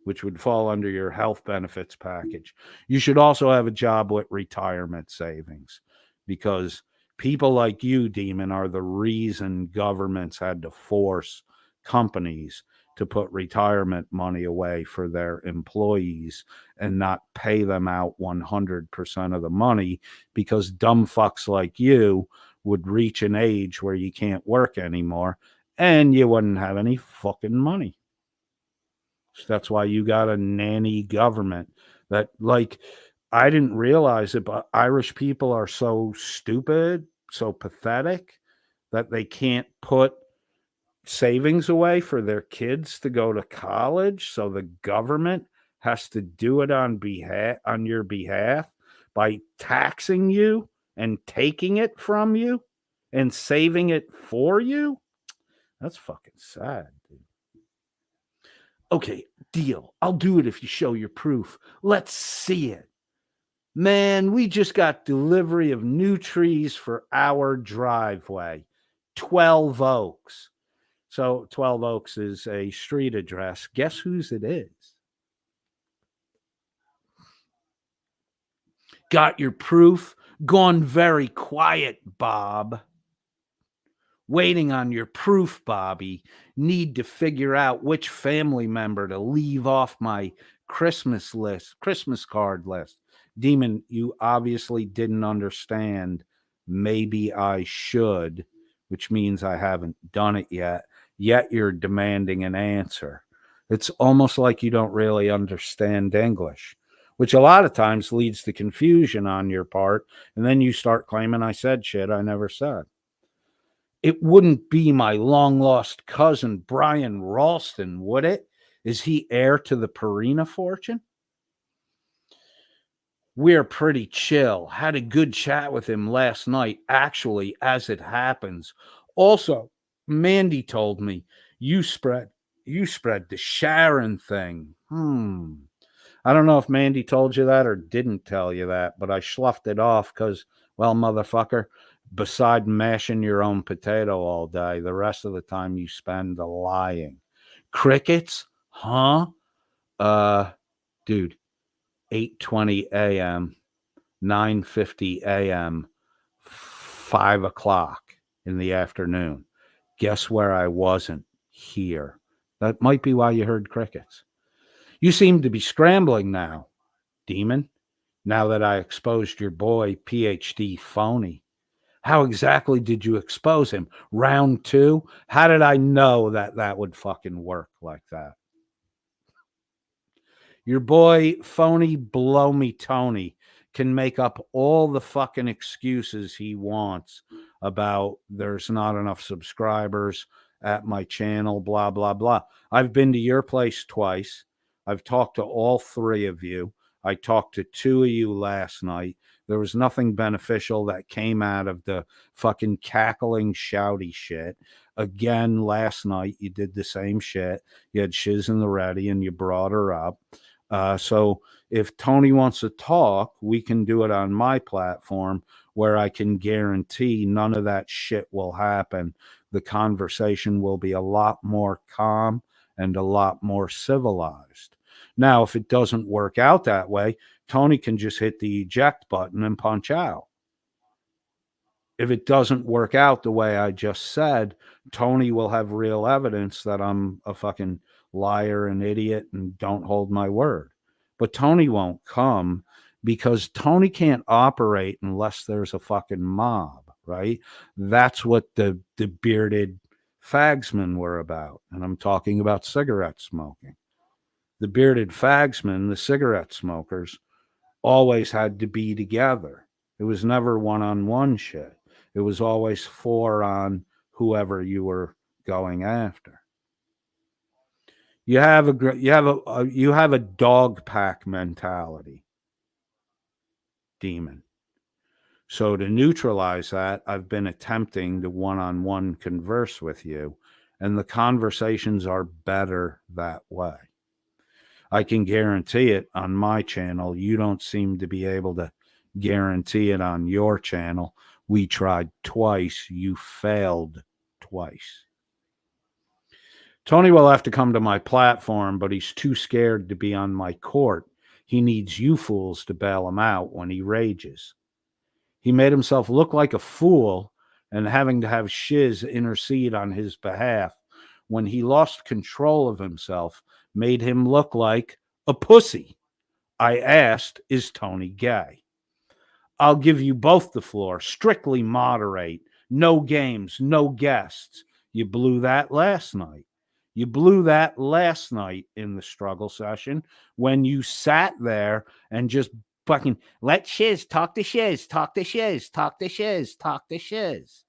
S2: which would fall under your health benefits package. You should also have a job with retirement savings, because people like you, Demon, are the reason governments had to force companies to put retirement money away for their employees and not pay them out 100% of the money, because dumb fucks like you would reach an age where you can't work anymore and you wouldn't have any fucking money. So that's why you got a nanny government that, like, I didn't realize it, but Irish people are so stupid, so pathetic, that they can't put savings away for their kids to go to college. So the government has to do it on your behalf by taxing you and taking it from you and saving it for you. That's fucking sad, dude. Okay, deal. I'll do it if you show your proof. Let's see it. Man, we just got delivery of new trees for our driveway. 12 Oaks. So 12 Oaks is a street address. Guess whose it is? Got your proof? Gone very quiet, Bob. Waiting on your proof, Bobby. Need to figure out which family member to leave off my Christmas card list. Demon, you obviously didn't understand. Maybe I should, which means I haven't done it yet. Yet you're demanding an answer. It's almost like you don't really understand English, which a lot of times leads to confusion on your part. And then you start claiming I said shit I never said. It wouldn't be my long lost cousin, Brian Ralston, would it? Is he heir to the Perina fortune? We're pretty chill. Had a good chat with him last night, actually, as it happens. Also, Mandy told me you spread the Sharon thing. I don't know if Mandy told you that or didn't tell you that, but I sloughed it off because, well, motherfucker, beside mashing your own potato all day, the rest of the time you spend lying. Crickets? Huh? Dude, 8:20 a.m., 9:50 a.m., 5 o'clock in the afternoon. Guess where I wasn't? Here. That might be why you heard crickets. You seem to be scrambling now, Demon, now that I exposed your boy, PhD Phony. How exactly did you expose him? Round 2? How did I know that would fucking work like that? Your boy, Phony Blow Me Tony, can make up all the fucking excuses he wants about there's not enough subscribers at my channel, blah, blah, blah. I've been to your place twice. I've talked to all 3 of you. I talked to 2 of you last night. There was nothing beneficial that came out of the fucking cackling, shouty shit. Again, last night, you did the same shit. You had Shizz in the ready and you brought her up. So if Tony wants to talk, we can do it on my platform where I can guarantee none of that shit will happen. The conversation will be a lot more calm and a lot more civilized. Now, if it doesn't work out that way, Tony can just hit the eject button and punch out. If it doesn't work out the way I just said, Tony will have real evidence that I'm a fucking liar and idiot and don't hold my word. But Tony won't come because Tony can't operate unless there's a fucking mob, right? That's what the bearded fagsmen were about. And I'm talking about cigarette smoking. The bearded fagsmen, the cigarette smokers, always had to be together. It was never one-on-one shit. It was always 4 on whoever you were going after. You have a dog pack mentality, Demon. So to neutralize that, I've been attempting to one-on-one converse with you, and the conversations are better that way. I can guarantee it on my channel. You don't seem to be able to guarantee it on your channel. We tried twice. You failed twice. Tony will have to come to my platform, but he's too scared to be on my court. He needs you fools to bail him out when he rages. He made himself look like a fool, and having to have Shizz intercede on his behalf when he lost control of himself made him look like a pussy. I asked, is Tony gay? I'll give you both the floor. Strictly moderate. No games, no guests. You blew that last night. You blew that last night in the struggle session when you sat there and just fucking let Shizz talk to Shizz, talk to Shizz, talk to Shizz, talk to Shizz.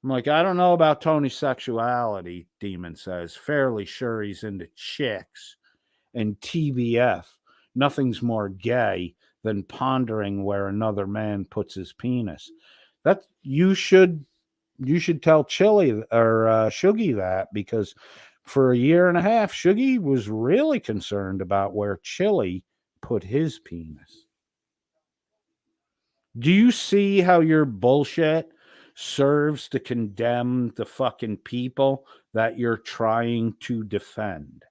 S2: I'm like, I don't know about Tony's sexuality, Demon says. Fairly sure he's into chicks and TBF. Nothing's more gay than pondering where another man puts his penis. That you should tell Chili or Shuggy that, because for a year and a half, Shuggy was really concerned about where Chili put his penis. Do you see how your bullshit serves to condemn the fucking people that you're trying to defend?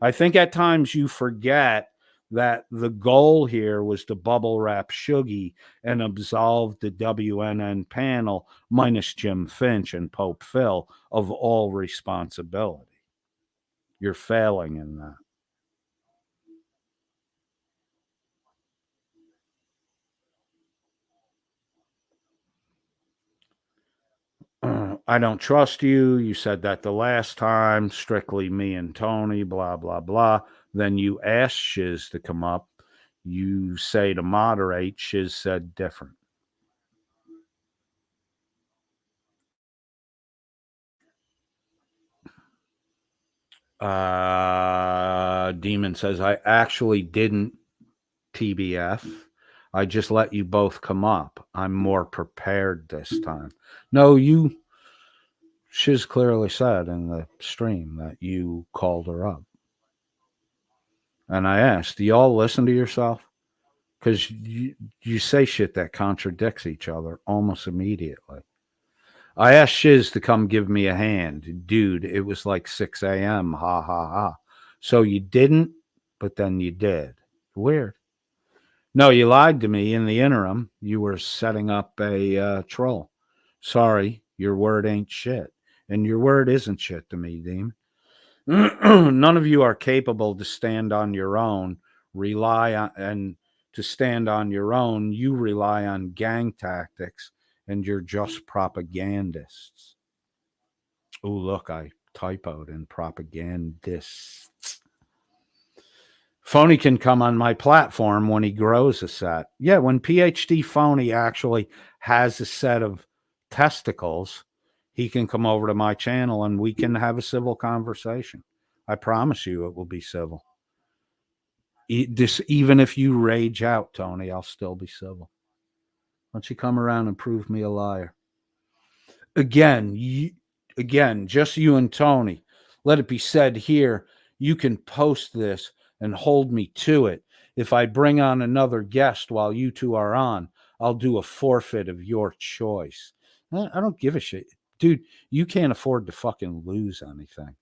S2: I think at times you forget that the goal here was to bubble wrap Shuggy and absolve the WNN panel, minus Jim Finch and Pope Phil, of all responsibility. You're failing in that. I don't trust you. You said that the last time, strictly me and Tony, blah, blah, blah. Then you asked Shizz to come up. You say to moderate. Shizz said different. Demon says, I actually didn't TBF. I just let you both come up. I'm more prepared this time. No, Shiz clearly said in the stream that you called her up. And I asked, do y'all listen to yourself? Because you say shit that contradicts each other almost immediately. I asked Shiz to come give me a hand. Dude, it was like 6 a.m. Ha, ha, ha. So you didn't, but then you did. Weird. No, you lied to me in the interim. You were setting up a troll. Sorry, your word ain't shit. And your word isn't shit to me, Dean. None of you are capable to stand on your own, rely on, and to stand on your own, you rely on gang tactics, and you're just propagandists. Oh, look, I typoed in propagandists. Phony can come on my platform when he grows a set. Yeah, when PhD Phony actually has a set of testicles, he can come over to my channel and we can have a civil conversation. I promise you it will be civil. Even if you rage out, Tony, I'll still be civil. Why don't you come around and prove me a liar? Again, just you and Tony. Let it be said here, you can post this and hold me to it. If I bring on another guest while you two are on, I'll do a forfeit of your choice. I don't give a shit. Dude, you can't afford to fucking lose anything.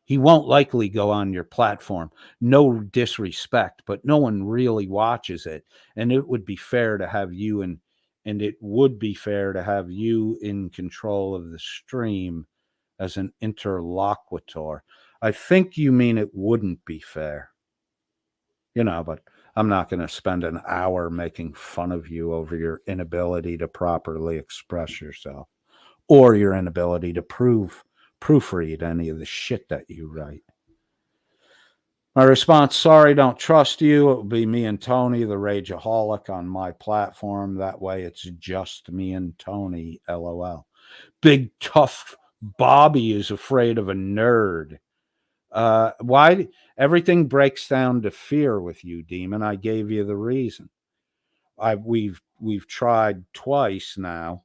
S2: He won't likely go on your platform. No disrespect, but no one really watches it. And it would be fair to have you and it would be fair to have you in control of the stream as an interlocutor. I think you mean it wouldn't be fair. But I'm not going to spend an hour making fun of you over your inability to properly express yourself or your inability to proofread any of the shit that you write. My response, sorry, don't trust you. It will be me and Tony, the Rageaholic, on my platform. That way it's just me and Tony, LOL. Big tough Bobby is afraid of a nerd. Why? Everything breaks down to fear with you, Demon. I gave you the reason. We've tried twice now.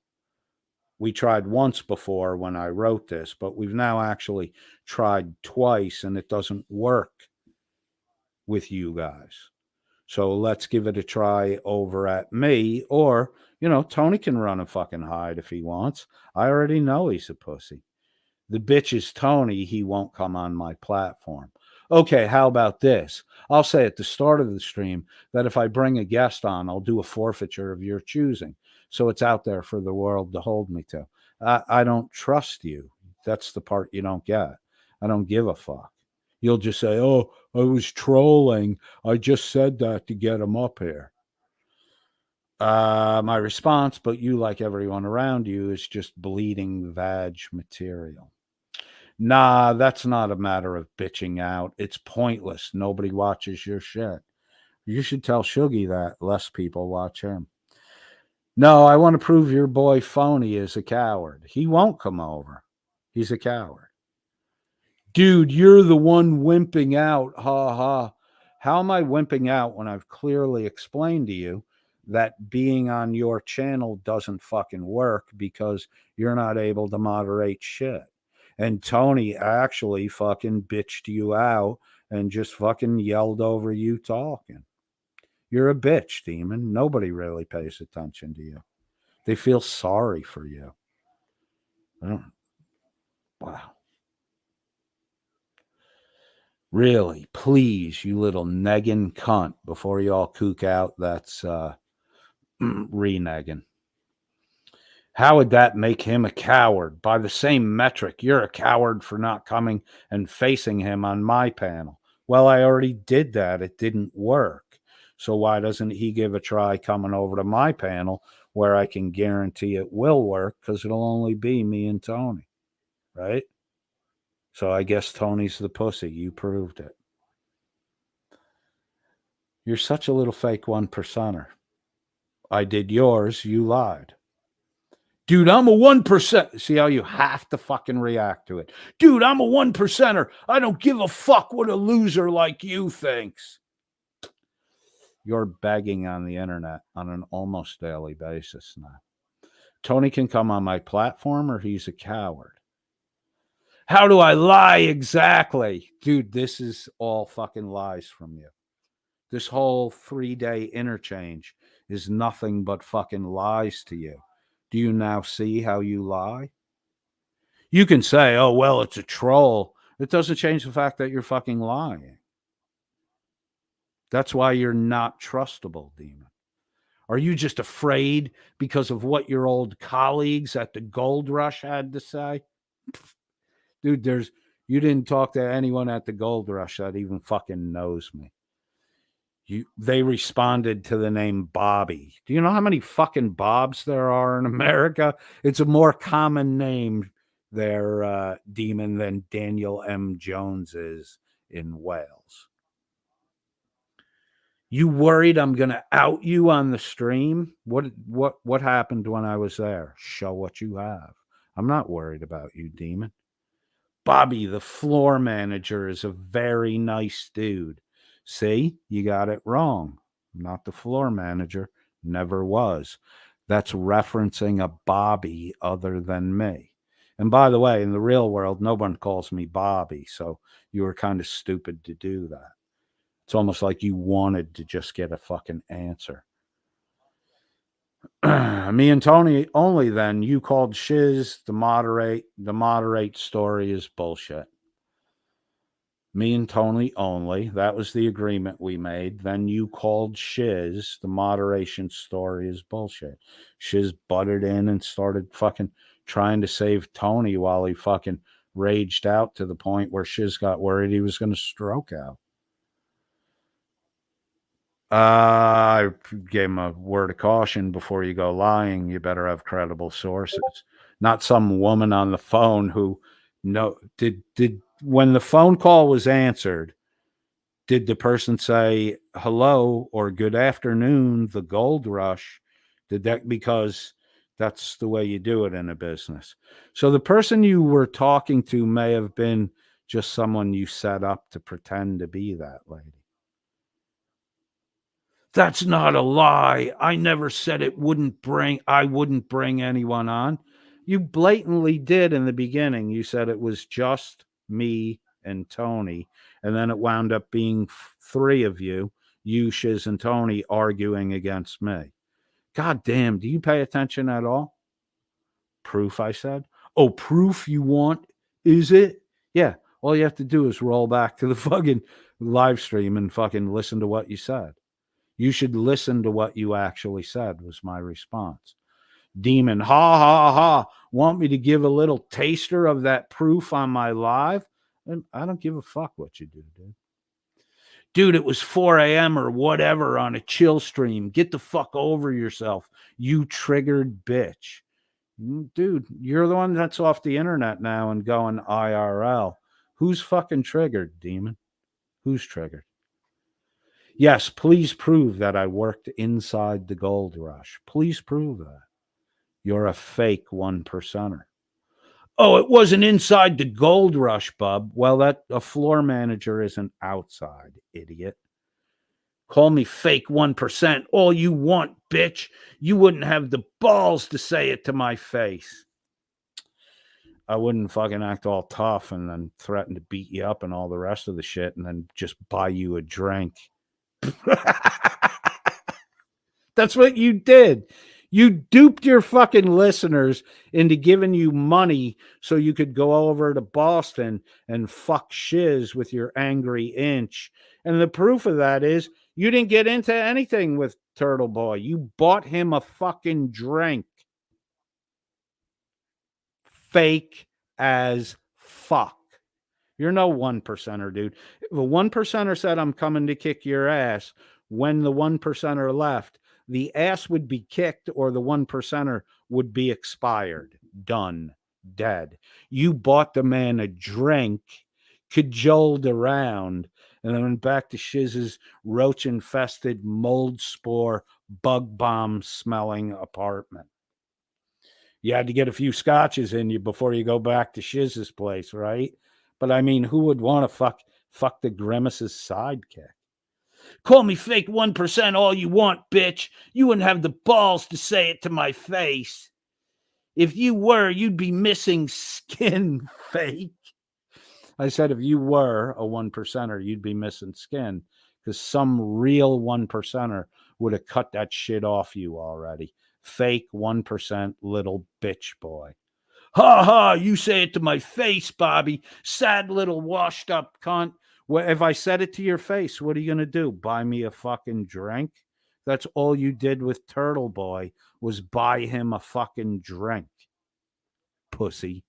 S2: We tried once before when I wrote this, but we've now actually tried twice and it doesn't work with you guys. So let's give it a try over at me, or, Tony can run and fucking hide if he wants. I already know he's a pussy. The bitch is Tony. He won't come on my platform. Okay, how about this? I'll say at the start of the stream that if I bring a guest on, I'll do a forfeiture of your choosing. So it's out there for the world to hold me to. I don't trust you. That's the part you don't get. I don't give a fuck. You'll just say, oh, I was trolling. I just said that to get him up here. My response, but you, like everyone around you, is just bleeding vag material. Nah, that's not a matter of bitching out. It's pointless. Nobody watches your shit. You should tell Shuggy that. Less people watch him. No, I want to prove your boy Phony is a coward. He won't come over. He's a coward. Dude, you're the one wimping out. Ha ha. How am I wimping out when I've clearly explained to you that being on your channel doesn't fucking work because you're not able to moderate shit? And Tony actually fucking bitched you out and just fucking yelled over you talking. You're a bitch, Demon. Nobody really pays attention to you. They feel sorry for you. Wow. Really, please, you little negging cunt, before you all kook out, that's reneging. How would that make him a coward? By the same metric, you're a coward for not coming and facing him on my panel. Well, I already did that. It didn't work. So why doesn't he give a try coming over to my panel where I can guarantee it will work, because it'll only be me and Tony, right? So I guess Tony's the pussy. You proved it. You're such a little fake 1%er. I did yours. You lied. Dude, I'm a 1%. See how you have to fucking react to it. Dude, I'm a 1%er. I don't give a fuck what a loser like you thinks. You're begging on the internet on an almost daily basis now. Tony can come on my platform, or he's a coward. How do I lie exactly? Dude, this is all fucking lies from you. This whole 3-day interchange is nothing but fucking lies to you. Do you now see how you lie? You can say, oh, well, it's a troll. It doesn't change the fact that you're fucking lying. That's why you're not trustable, Demon. Are you just afraid because of what your old colleagues at the Gold Rush had to say? Dude, you didn't talk to anyone at the Gold Rush that even fucking knows me. They responded to the name Bobby. Do you know how many fucking Bobs there are in America? It's a more common name there, Demon, than Daniel M. Jones is in Wales. You worried I'm going to out you on the stream? What happened when I was there? Show what you have. I'm not worried about you, Demon. Bobby, the floor manager, is a very nice dude. See, you got it wrong. I'm not the floor manager. Never was. That's referencing a Bobby other than me. And by the way, in the real world, no one calls me Bobby. So you were kind of stupid to do that. It's almost like you wanted to just get a fucking answer. Me and Tony only then. You called Shizz to moderate. The moderate story is bullshit. Me and Tony only. That was the agreement we made. Then you called Shizz. The moderation story is bullshit. Shizz butted in and started fucking trying to save Tony while he fucking raged out to the point where Shizz got worried he was going to stroke out. I gave him a word of caution before you go lying. You better have credible sources, not some woman on the phone who did when the phone call was answered, did the person say hello or good afternoon, the Gold Rush? Did that, because that's the way you do it in a business. So the person you were talking to may have been just someone you set up to pretend to be that lady. That's not a lie. I never said I wouldn't bring anyone on. You blatantly did in the beginning. You said it was just me and Tony, and then it wound up being 3 of you, Shizz, and Tony, arguing against me. God damn, do you pay attention at all? Proof, I said. Oh, proof you want, is it? Yeah, all you have to do is roll back to the fucking live stream and fucking listen to what you said. You should listen to what you actually said, was my response. Demon, ha, ha, ha. Want me to give a little taster of that proof on my live? And I don't give a fuck what you do, dude. Dude, it was 4 a.m. or whatever on a chill stream. Get the fuck over yourself, you triggered bitch. Dude, you're the one that's off the internet now and going IRL. Who's fucking triggered, Demon? Who's triggered? Yes, please prove that I worked inside the Gold Rush. Please prove that. You're a fake 1%er. Oh, it wasn't inside the Gold Rush, bub. Well, a floor manager isn't outside, idiot. Call me fake 1% all you want, bitch. You wouldn't have the balls to say it to my face. I wouldn't fucking act all tough and then threaten to beat you up and all the rest of the shit and then just buy you a drink. That's what you did. You duped your fucking listeners into giving you money so you could go over to Boston and fuck Shizz with your angry inch. And the proof of that is you didn't get into anything with Turtle Boy. You bought him a fucking drink. Fake as fuck. You're no 1%er, dude. If a 1%er said, I'm coming to kick your ass, when the 1%er left, the ass would be kicked or the 1%er would be expired, done, dead. You bought the man a drink, cajoled around, and then went back to Shizz's roach infested, mold spore, bug bomb smelling apartment. You had to get a few scotches in you before you go back to Shizz's place, right? But I mean, who would want to fuck the Grimace's sidekick? Call me fake 1% all you want, bitch. You wouldn't have the balls to say it to my face. If you were, you'd be missing skin, fake. I said, if you were a 1%er, you'd be missing skin because some real 1%er would have cut that shit off you already. Fake 1% little bitch boy. Ha ha, you say it to my face, Bobby. Sad little washed up cunt. Well, if I said it to your face, what are you going to do? Buy me a fucking drink? That's all you did with Turtle Boy was buy him a fucking drink. Pussy.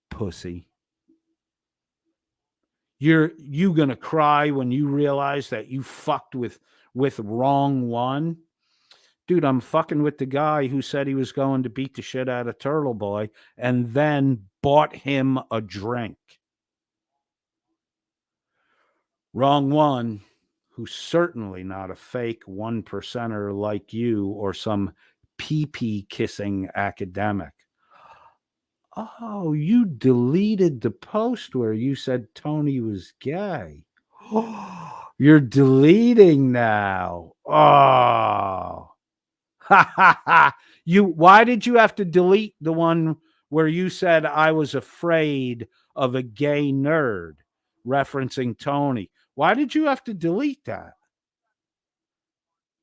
S2: Pussy. You going to cry when you realize that you fucked with wrong one? Dude, I'm fucking with the guy who said he was going to beat the shit out of Turtle Boy and then bought him a drink. Wrong one, who's certainly not a fake 1%er like you or some pee-pee kissing academic. Oh, you deleted the post where you said Tony was gay. You're deleting now. Oh. Ha ha ha. Why did you have to delete the one where you said I was afraid of a gay nerd referencing Tony? Why did you have to delete that?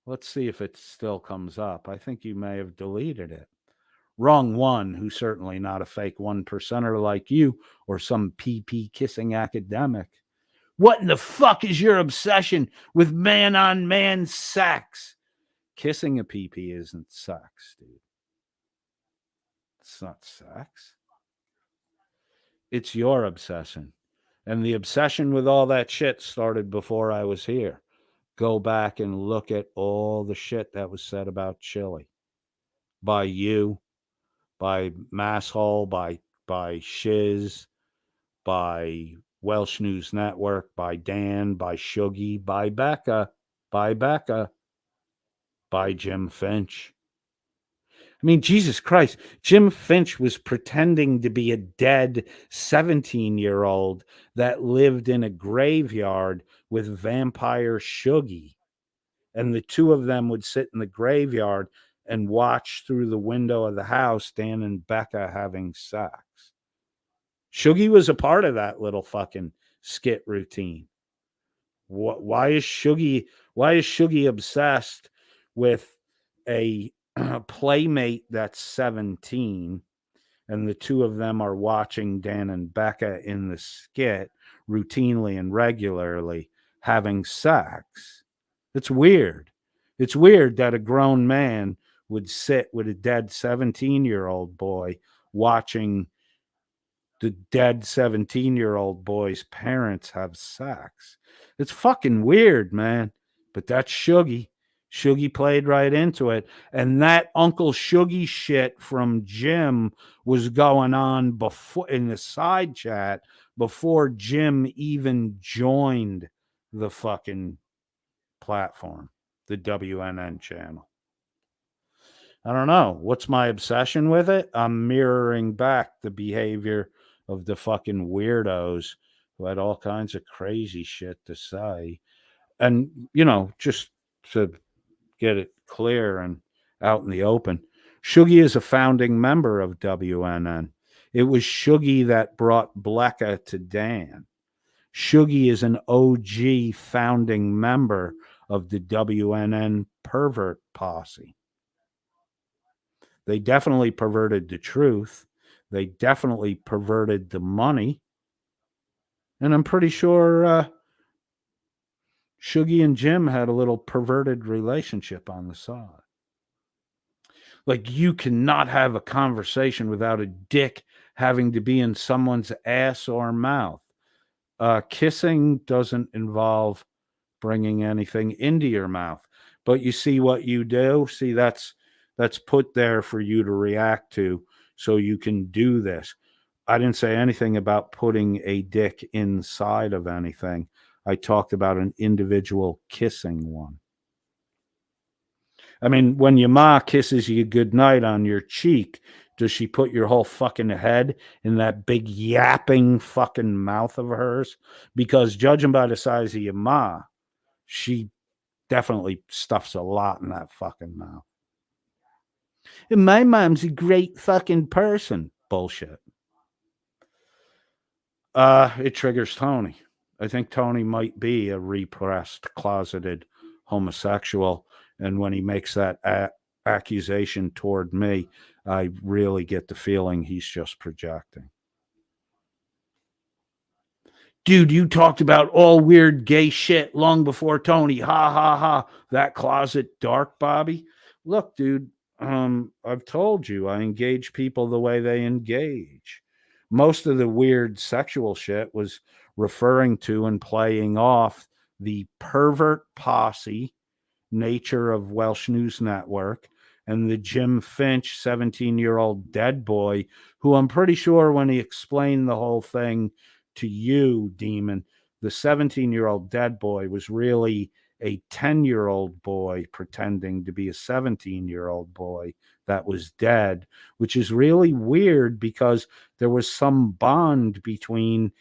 S2: Let's see if it still comes up. I think you may have deleted it. Wrong one, who's certainly not a fake 1%er like you or some pee-pee kissing academic. What in the fuck is your obsession with man-on-man sex? Kissing a pee-pee isn't sex, dude. It's not sex. It's your obsession. And the obsession with all that shit started before I was here. Go back and look at all the shit that was said about Chili. By you, by Masshole, by Shizz, by Welsh News Network, by Dan, by Shuggy, by Becca, by Jim Finch. I mean, Jesus Christ, Jim Finch was pretending to be a dead 17-year-old that lived in a graveyard with vampire Shuggy. And the two of them would sit in the graveyard and watch through the window of the house Dan and Becca having sex. Shuggy was a part of that little fucking skit routine. Why is Shuggy obsessed with a playmate that's 17 and the two of them are watching Dan and Becca in the skit routinely and regularly having sex? It's weird. It's weird that a grown man would sit with a dead 17-year-old boy watching the dead 17-year-old boy's parents have sex. It's fucking weird, man. But that's Shuggy. Shuggy played right into it. And that Uncle Shuggy shit from Jim was going on before in the side chat before Jim even joined the fucking platform, the WNN channel. I don't know. What's my obsession with it? I'm mirroring back the behavior of the fucking weirdos who had all kinds of crazy shit to say. And, just to get it clear and out in the open, Shuggy is a founding member of WNN. It was Shuggy that brought Blecka to Dan. Shuggy is an OG founding member of the WNN pervert posse. They definitely perverted the truth. They definitely perverted the money. And I'm pretty sure Shuggy and Jim had a little perverted relationship on the side. Like, you cannot have a conversation without a dick having to be in someone's ass or mouth. Kissing doesn't involve bringing anything into your mouth, but you see what you do. See, that's put there for you to react to, so you can do this. I didn't say anything about putting a dick inside of anything. I talked about an individual kissing one. I mean, when your ma kisses you goodnight on your cheek, does she put your whole fucking head in that big yapping fucking mouth of hers? Because judging by the size of your ma, she definitely stuffs a lot in that fucking mouth. And my mom's a great fucking person. Bullshit. It triggers Tony. I think Tony might be a repressed, closeted homosexual. And when he makes that accusation toward me, I really get the feeling he's just projecting. Dude, you talked about all weird gay shit long before Tony. Ha ha ha. That closet dark, Bobby. Look, dude, I've told you I engage people the way they engage. Most of the weird sexual shit was referring to and playing off the pervert posse nature of Welsh News Network and the Jim Finch 17-year-old dead boy, who I'm pretty sure when he explained the whole thing to you, Demon, the 17-year-old dead boy was really a 10-year-old boy pretending to be a 17-year-old boy that was dead, which is really weird because there was some bond between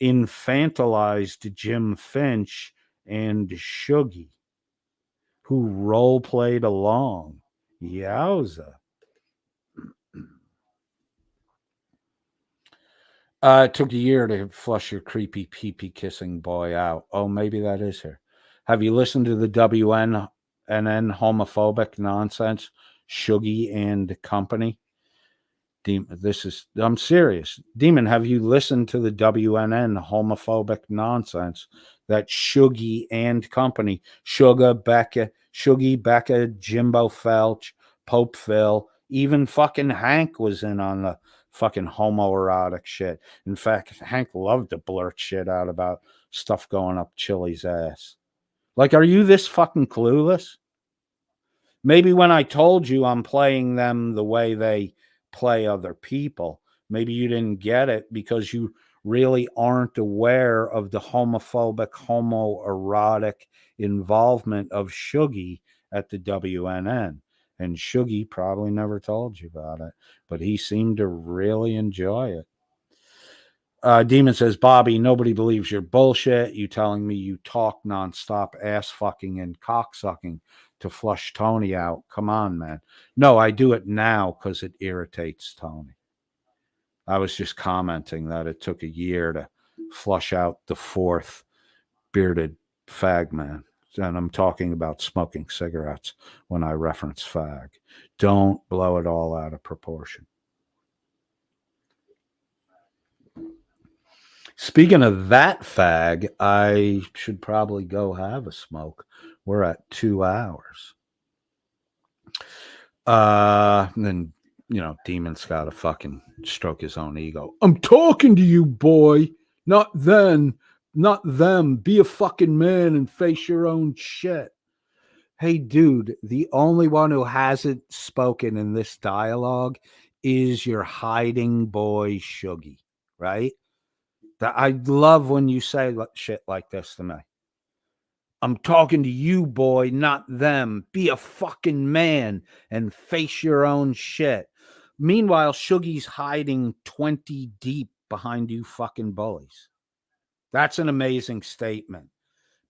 S2: infantilized Jim Finch and Shuggy, who role played along. Yowza. It took a year to flush your creepy pee-pee kissing boy out. Oh, maybe that is her. Have you listened to the WNNN homophobic nonsense, Shuggy and Company? I'm serious. Demon, have you listened to the WNN homophobic nonsense that Shuggy and Company, Shuggy, Becca, Jimbo Felch, Pope Phil, even fucking Hank was in on the fucking homoerotic shit. In fact, Hank loved to blurt shit out about stuff going up Chili's ass. Like, are you this fucking clueless? Maybe when I told you I'm playing them the way they play other people, maybe you didn't get it because you really aren't aware of the homophobic, homoerotic involvement of Shuggy at the WNN. And Shuggy probably never told you about it, but he seemed to really enjoy it. Demon says, Bobby, nobody believes your bullshit. You telling me you talk nonstop ass fucking and cock sucking to flush Tony out. Come on, man. No, I do it now because it irritates Tony. I was just commenting that it took a year to flush out the fourth bearded fag man. And I'm talking about smoking cigarettes when I reference fag. Don't blow it all out of proportion. Speaking of that fag, I should probably go have a smoke. We're at 2 hours. And then, Demon's got to fucking stroke his own ego. I'm talking to you, boy. Not them. Be a fucking man and face your own shit. Hey, dude, the only one who hasn't spoken in this dialogue is your hiding boy, Shuggy, right? I love when you say shit like this to me. I'm talking to you, boy, not them. Be a fucking man and face your own shit. Meanwhile, Shuggy's hiding 20 deep behind you fucking bullies. That's an amazing statement.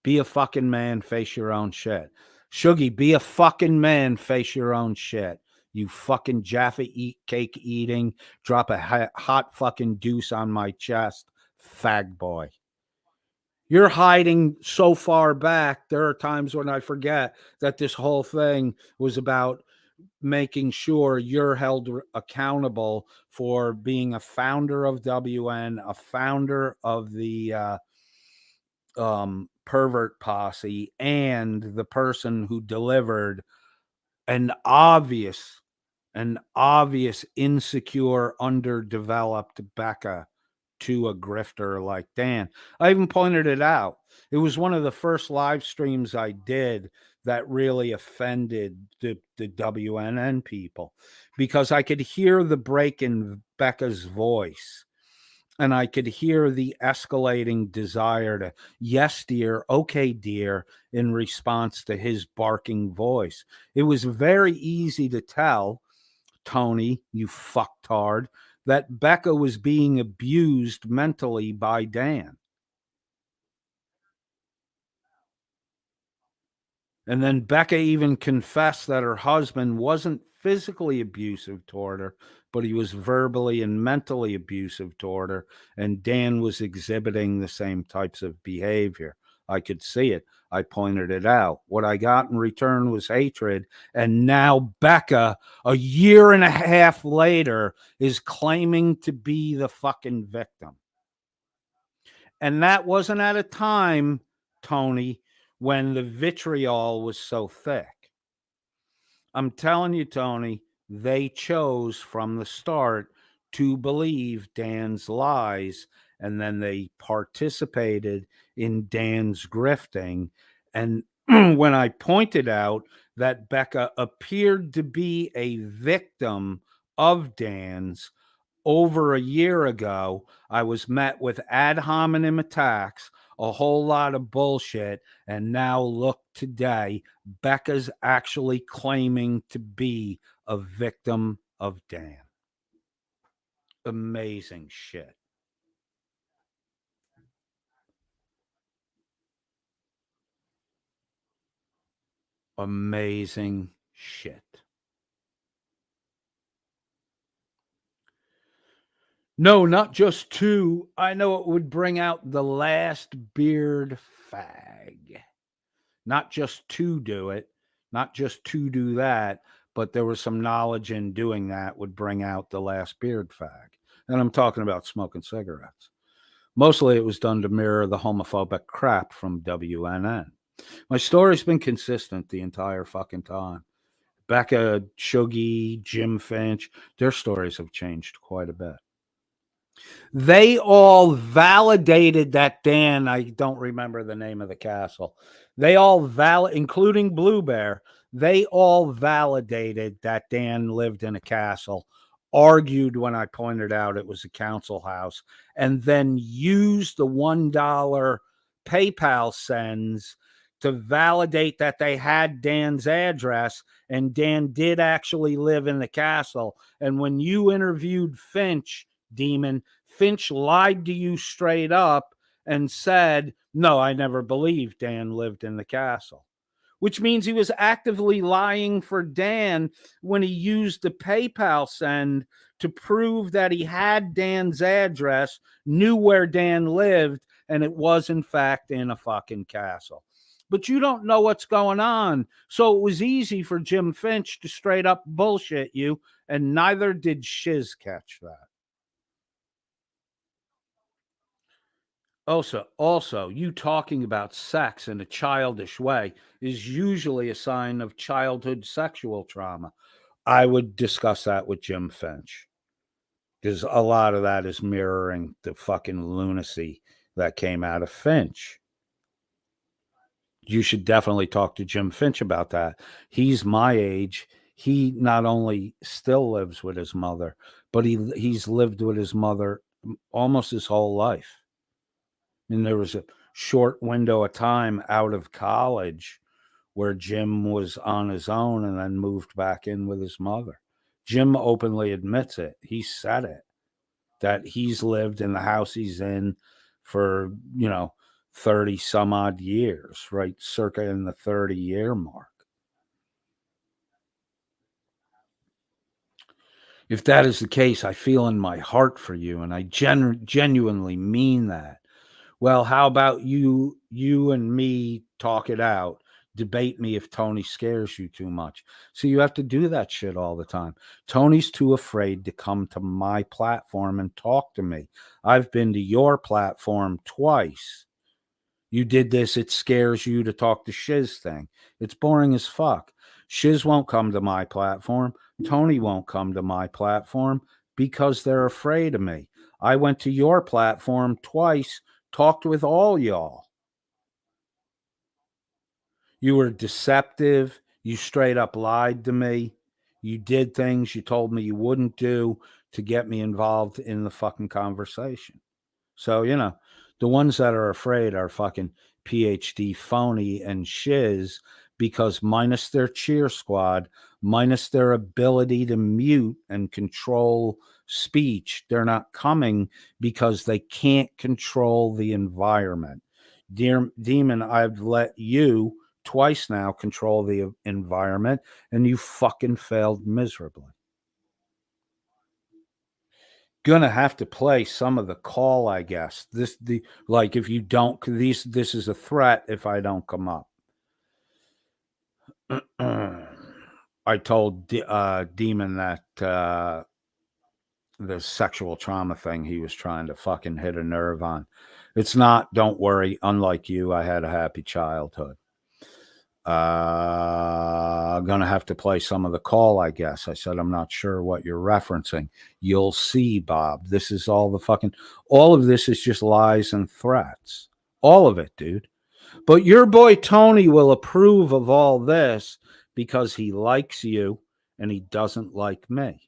S2: Be a fucking man, face your own shit. Shuggy, be a fucking man, face your own shit. You fucking Jaffa cake eating, drop a hot fucking deuce on my chest, fag boy. You're hiding so far back. There are times when I forget that this whole thing was about making sure you're held accountable for being a founder of WN, a founder of the pervert posse, and the person who delivered an obvious insecure, underdeveloped Becca to a grifter like Dan. I even pointed it out. It was one of the first live streams I did that really offended the WNN people, because I could hear the break in Becca's voice, and I could hear the escalating desire to, yes, dear, okay, dear, in response to his barking voice. It was very easy to tell, Tony, you fucktard, that Becca was being abused mentally by Dan. And then Becca even confessed that her husband wasn't physically abusive toward her, but he was verbally and mentally abusive toward her. And Dan was exhibiting the same types of behavior. I could see it. I pointed it out. What I got in return was hatred. And now Becca, a year and a half later, is claiming to be the fucking victim. And that wasn't at a time, Tony, when the vitriol was so thick. I'm telling you, Tony, they chose from the start to believe Dan's lies, and then they participated in Dan's grifting. And when I pointed out that Becca appeared to be a victim of Dan's, over a year ago, I was met with ad hominem attacks, a whole lot of bullshit. And now look today, Becca's actually claiming to be a victim of Dan. Amazing shit. Amazing shit. No, not just two. I know it would bring out the last beard fag. Not just to do it, not just to do that, but there was some knowledge in doing that would bring out the last beard fag. And I'm talking about smoking cigarettes. Mostly it was done to mirror the homophobic crap from WNN. My story's been consistent the entire fucking time. Becca, Shuggy, Jim Finch, their stories have changed quite a bit. They all validated that Dan, I don't remember the name of the castle. They all including Blue Bear, they all validated that Dan lived in a castle, argued when I pointed out it was a council house, and then used the $1 PayPal sends to validate that they had Dan's address, and Dan did actually live in the castle. And when you interviewed Finch, Demon, Finch lied to you straight up and said, no, I never believed Dan lived in the castle, which means he was actively lying for Dan when he used the PayPal send to prove that he had Dan's address, knew where Dan lived, and it was in fact in a fucking castle. But you don't know what's going on. So it was easy for Jim Finch to straight up bullshit you, and neither did Shizz catch that. Also, you talking about sex in a childish way is usually a sign of childhood sexual trauma. I would discuss that with Jim Finch, because a lot of that is mirroring the fucking lunacy that came out of Finch. You should definitely talk to Jim Finch about that. He's my age. He not only still lives with his mother, but he's lived with his mother almost his whole life. And there was a short window of time out of college where Jim was on his own and then moved back in with his mother. Jim openly admits it. He said it, that he's lived in the house he's in for, 30 some odd years, right? Circa in the 30-year mark. If that is the case, I feel in my heart for you, and I genuinely mean that. Well, how about you and me talk it out? debate me if Tony scares you too much. So you have to do that shit all the time. Tony's too afraid to come to my platform and talk to me. I've been to your platform twice. You did this, it scares you to talk to Shizz thing. It's boring as fuck. Shizz won't come to my platform. Tony won't come to my platform because they're afraid of me. I went to your platform twice, talked with all y'all. You were deceptive. You straight up lied to me. You did things you told me you wouldn't do to get me involved in the fucking conversation. So, you know, the ones that are afraid are fucking PhD Phony and Shizz, because minus their cheer squad, minus their ability to mute and control speech, they're not coming because they can't control the environment. Dear Demon, I've let you twice now control the environment, and you fucking failed miserably. Gonna have to play some of the call, I guess. Like if you don't, this is a threat if I don't come up. I told Demon that the sexual trauma thing he was trying to fucking hit a nerve on. It's not, don't worry, unlike you, I had a happy childhood. Gonna have to play some of the call, I guess. I said, I'm not sure what you're referencing. You'll see, Bob. This is all of this is just lies and threats. All of it, dude. But your boy Tony will approve of all this because he likes you and he doesn't like me.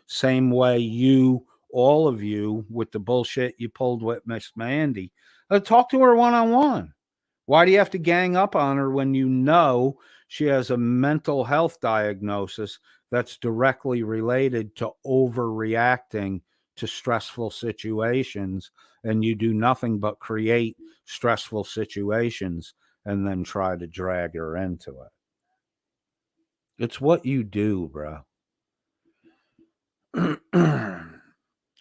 S2: Same way you, all of you, with the bullshit you pulled with Miss Mandy. Talk to her one-on-one. Why do you have to gang up on her when you know she has a mental health diagnosis that's directly related to overreacting to stressful situations, and you do nothing but create stressful situations and then try to drag her into it? It's what you do, bro.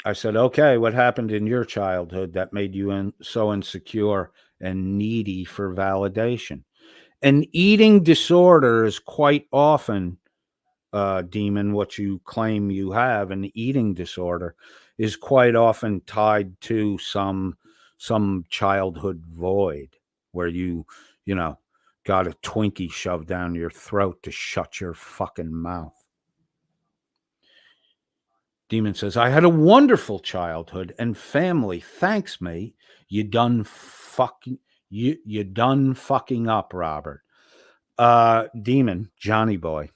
S2: I said, okay, what happened in your childhood that made you so insecure and needy for validation? An eating disorder is quite often, Demon, what you claim you have, an eating disorder is quite often tied to some childhood void where you got a Twinkie shoved down your throat to shut your fucking mouth. Demon says, I had a wonderful childhood and family. Thanks, mate. You done fucking up, Robert. Demon, Johnny boy.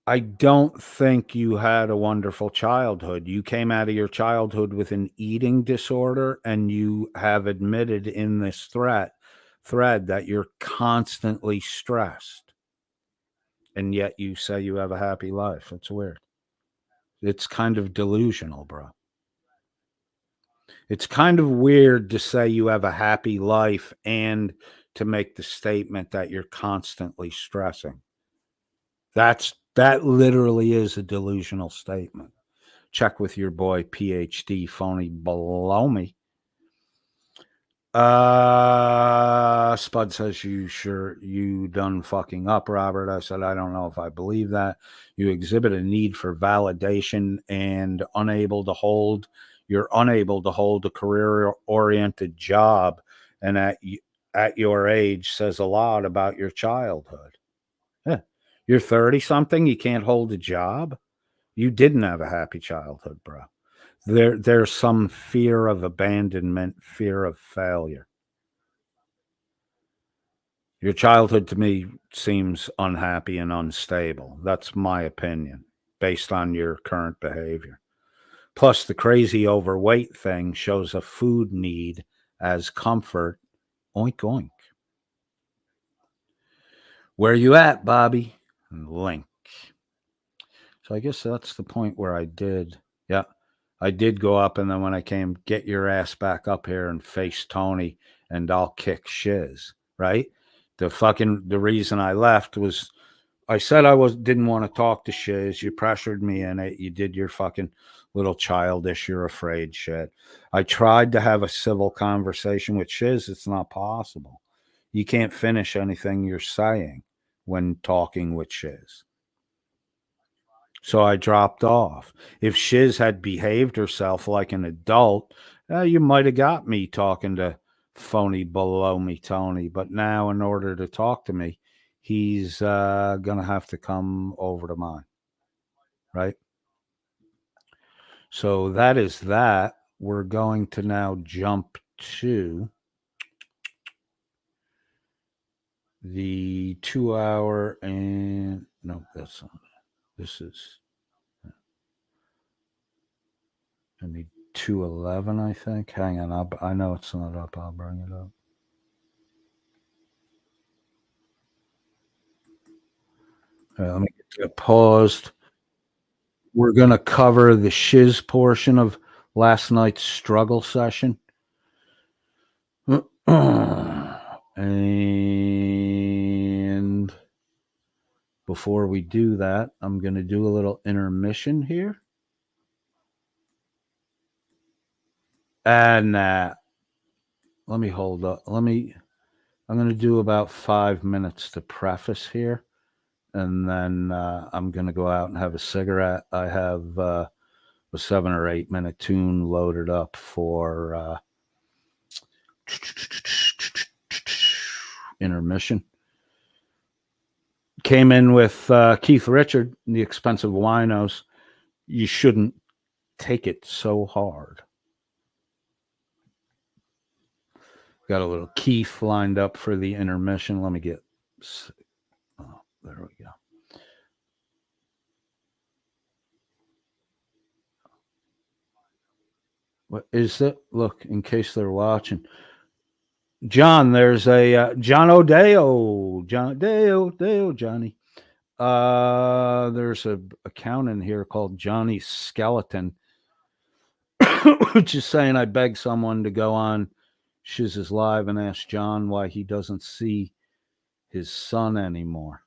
S2: I don't think you had a wonderful childhood. You came out of your childhood with an eating disorder, and you have admitted in this thread that you're constantly stressed. And yet you say you have a happy life. It's weird. It's kind of delusional, bro. It's kind of weird to say you have a happy life and to make the statement that you're constantly stressing. That literally is a delusional statement. Check with your boy PhD Phony below me. Spud says, you done fucking up, Robert. I said, I don't know if I believe that. You exhibit a need for validation and you're unable to hold a career-oriented job, and at your age says a lot about your childhood. Yeah. You're 30-something, you can't hold a job? You didn't have a happy childhood, bro. There's some fear of abandonment, fear of failure. Your childhood to me seems unhappy and unstable. That's my opinion based on your current behavior. Plus, the crazy overweight thing shows a food need as comfort. Oink, oink. Where you at, Bobby? Link. So I guess that's the point where I did go up, and then when I came, get your ass back up here and face Tony, and I'll kick Shizz, right? The reason I left was I said I didn't want to talk to Shizz. You pressured me in it. You did your fucking little childish, you're afraid shit. I tried to have a civil conversation with Shizz. It's not possible. You can't finish anything you're saying when talking with Shizz. So I dropped off. If Shizz had behaved herself like an adult, you might have got me talking to phony below me Tony. But now, in order to talk to me, he's going to have to come over to mine. Right? So that is that. We're going to now jump to the 2 hour and no, that's not. This is. I need 211, I think. Hang on, I know it's not up. I'll bring it up. All right, let me get it paused. We're going to cover the Shizz portion of last night's Sruggle Session. And before we do that, I'm going to do a little intermission here. And let me hold up. I'm going to do about 5 minutes to preface here. And then I'm going to go out and have a cigarette. I have a 7 or 8 minute tune loaded up for intermission. Came in with Keith Richard, The Expensive Winos. You shouldn't take it so hard. Got a little Keith lined up for the intermission. Let me get... Oh, there we go. What is it? Look, in case they're watching. John, there's a John O'Deo. John Deo, Johnny. There's a account in here called Johnny Skeleton, which is saying I beg someone to go on Shizz's live and ask John why he doesn't see his son anymore.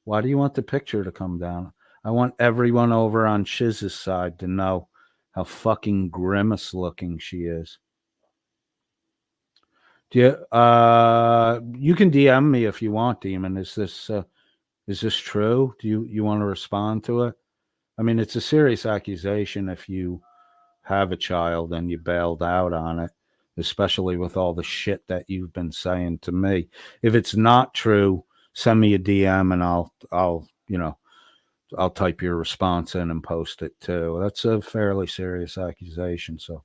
S2: Why do you want the picture to come down? I want everyone over on Shizz's side to know how fucking grimace looking she is. Do you, you can DM me if you want, Demon. Is this true? Do you want to respond to it? I mean, it's a serious accusation if you have a child and you bailed out on it, especially with all the shit that you've been saying to me. If it's not true, send me a DM and I'll type your response in and post it too. That's a fairly serious accusation. So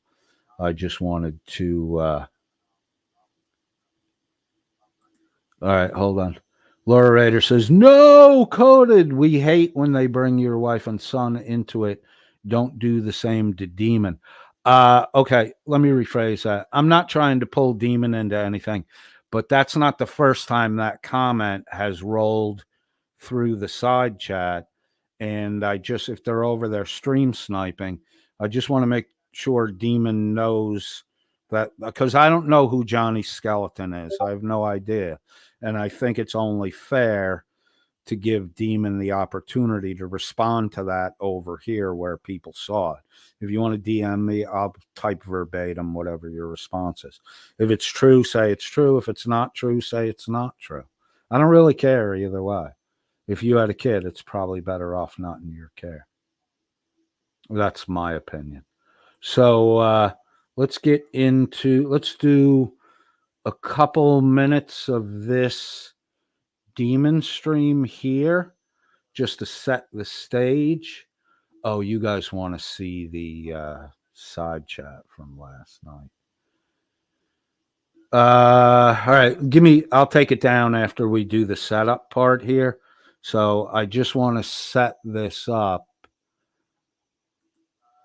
S2: I just wanted to, all right, hold on. Laura Rader says, no, coded. We hate when they bring your wife and son into it. Don't do the same to Demon. Okay, let me rephrase that. I'm not trying to pull Demon into anything, but that's not the first time that comment has rolled through the side chat. And if they're over there stream sniping, I just want to make sure Demon knows that, because I don't know who Johnny Skeleton is. I have no idea. And I think it's only fair to give Demon the opportunity to respond to that over here where people saw it. If you want to DM me, I'll type verbatim whatever your response is. If it's true, say it's true. If it's not true, say it's not true. I don't really care either way. If you had a kid, it's probably better off not in your care. That's my opinion. So let's do a couple minutes of this Demon stream here just to set the stage. Oh, you guys want to see the side chat from last night. All right, I'll take it down after we do the setup part here. So I just want to set this up,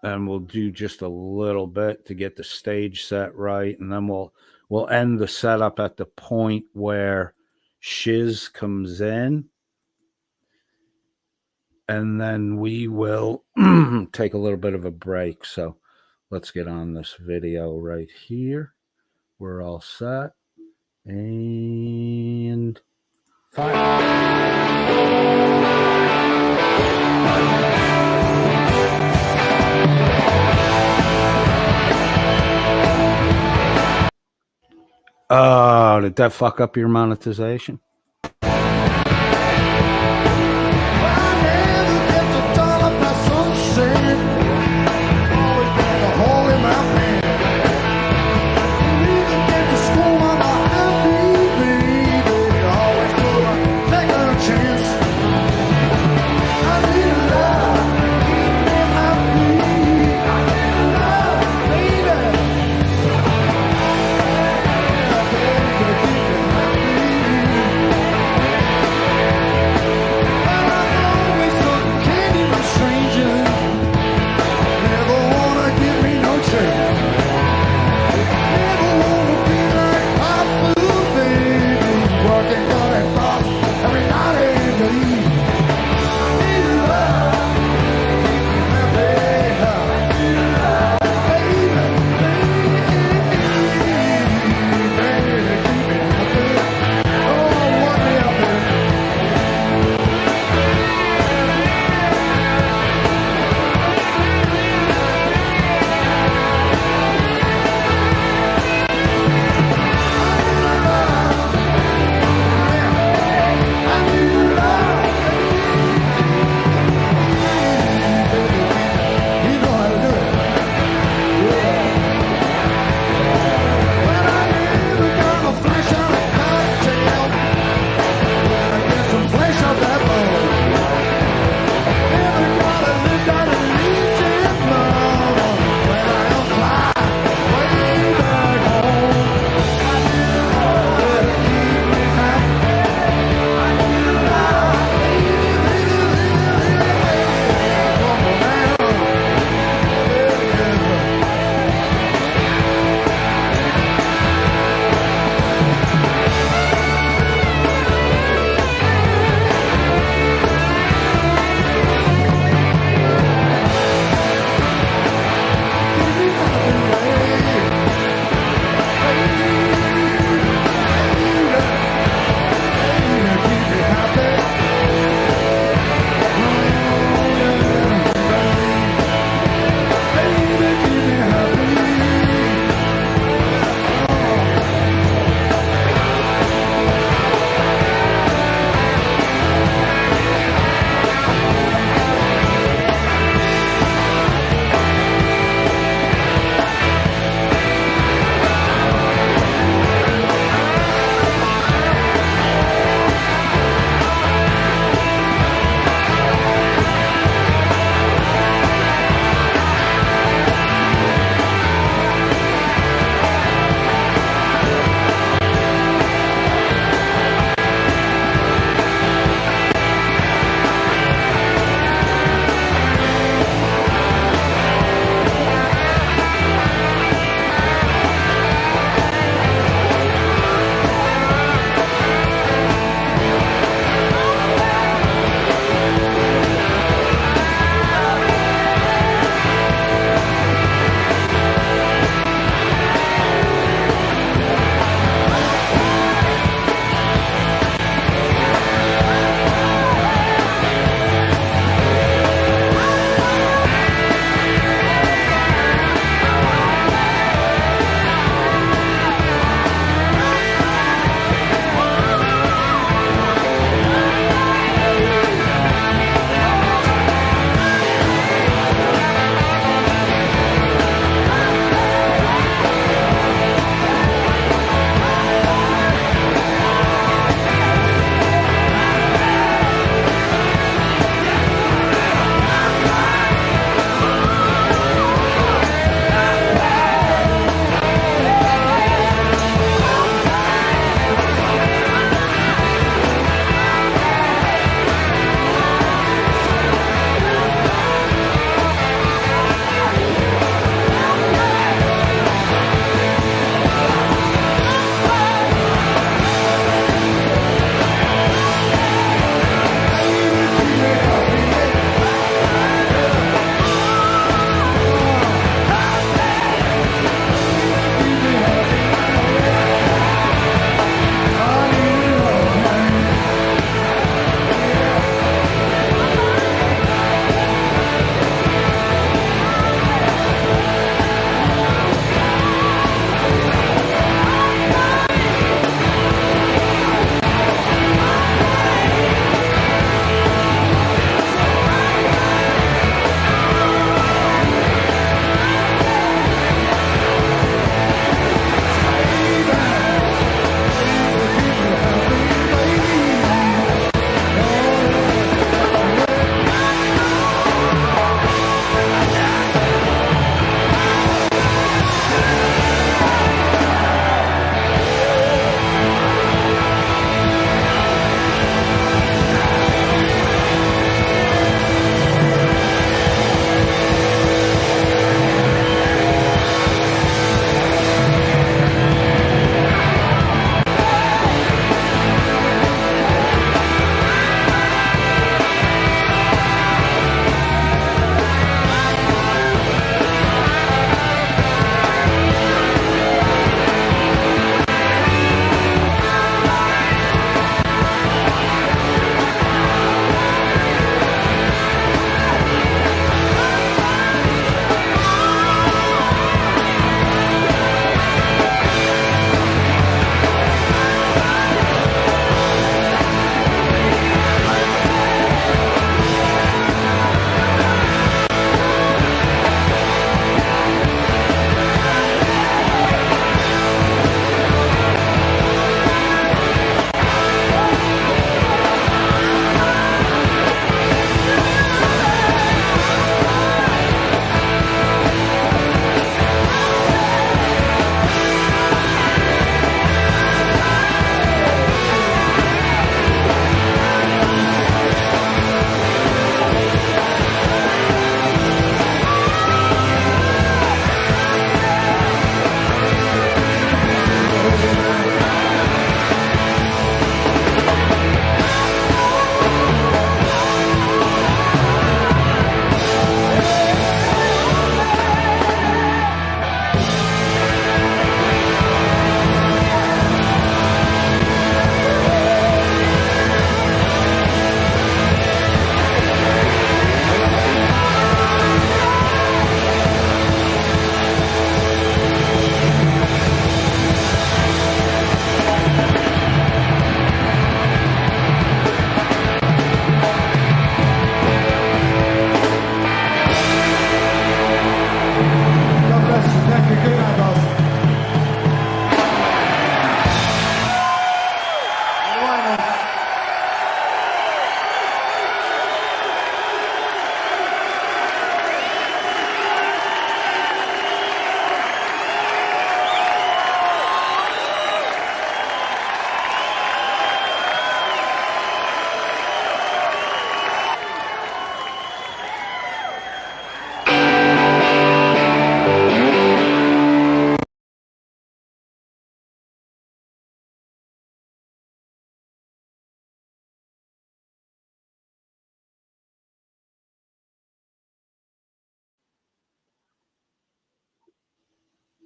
S2: and we'll do just a little bit to get the stage set right, and then we'll end the setup at the point where Shizz comes in, and then we will take a little bit of a break. So let's get on this video right here. We're all set. And fire. Oh, did that fuck up your monetization?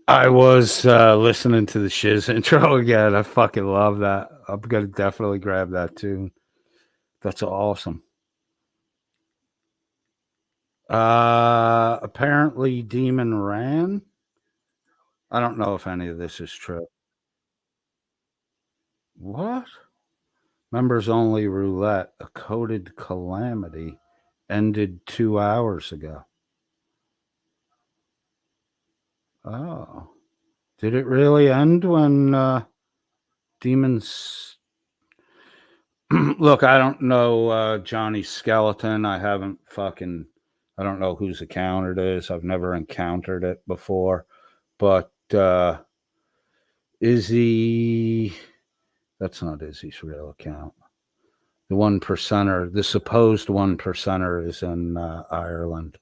S2: I was listening to the Shizz intro again. I fucking love that. I'm gonna definitely grab that tune. That's awesome. Apparently Demon ran. I don't know if any of this is true. What? Members only roulette, a coded calamity, ended 2 hours ago. Oh. Did it really end when demons look, I don't know Johnny Skeleton. I don't know whose account it is. I've never encountered it before. But Izzy, that's not Izzy's real account. The 1%er, the supposed 1%er is in Ireland,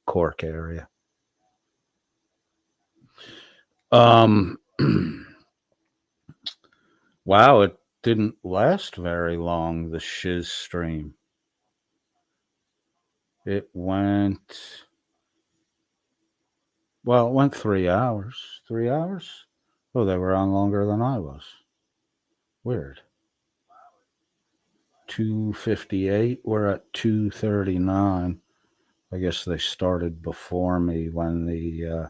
S2: Cork area. Wow, it didn't last very long, the Shizz stream. It went 3 hours. 3 hours? Oh, they were on longer than I was. Weird. 2:58. We're at 2:39. I guess they started before me when the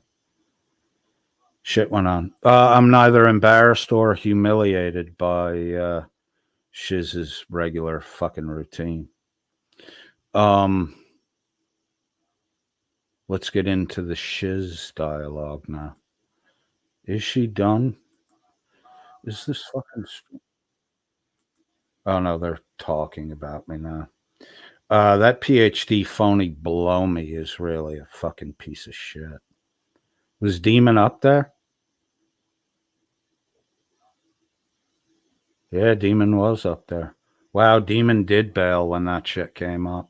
S2: shit went on. I'm neither embarrassed or humiliated by Shizz's regular fucking routine. Let's get into the Shizz dialogue now. Is she done? Is this fucking... Oh, no, they're talking about me now. That PhD phony below me is really a fucking piece of shit. Was Demon up there? Yeah, Demon was up there. Wow, Demon did bail when that shit came up.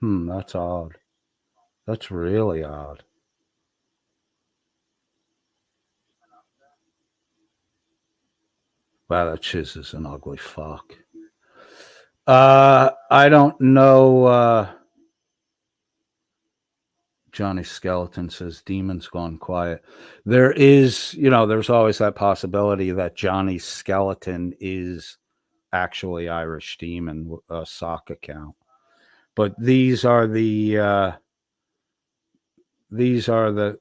S2: That's odd. That's really odd. Wow, that Shizz is an ugly fuck. I don't know. Johnny Skeleton says Demon's gone quiet. There is, there's always that possibility that Johnny Skeleton is actually Irish Demon, a sock account. But these are the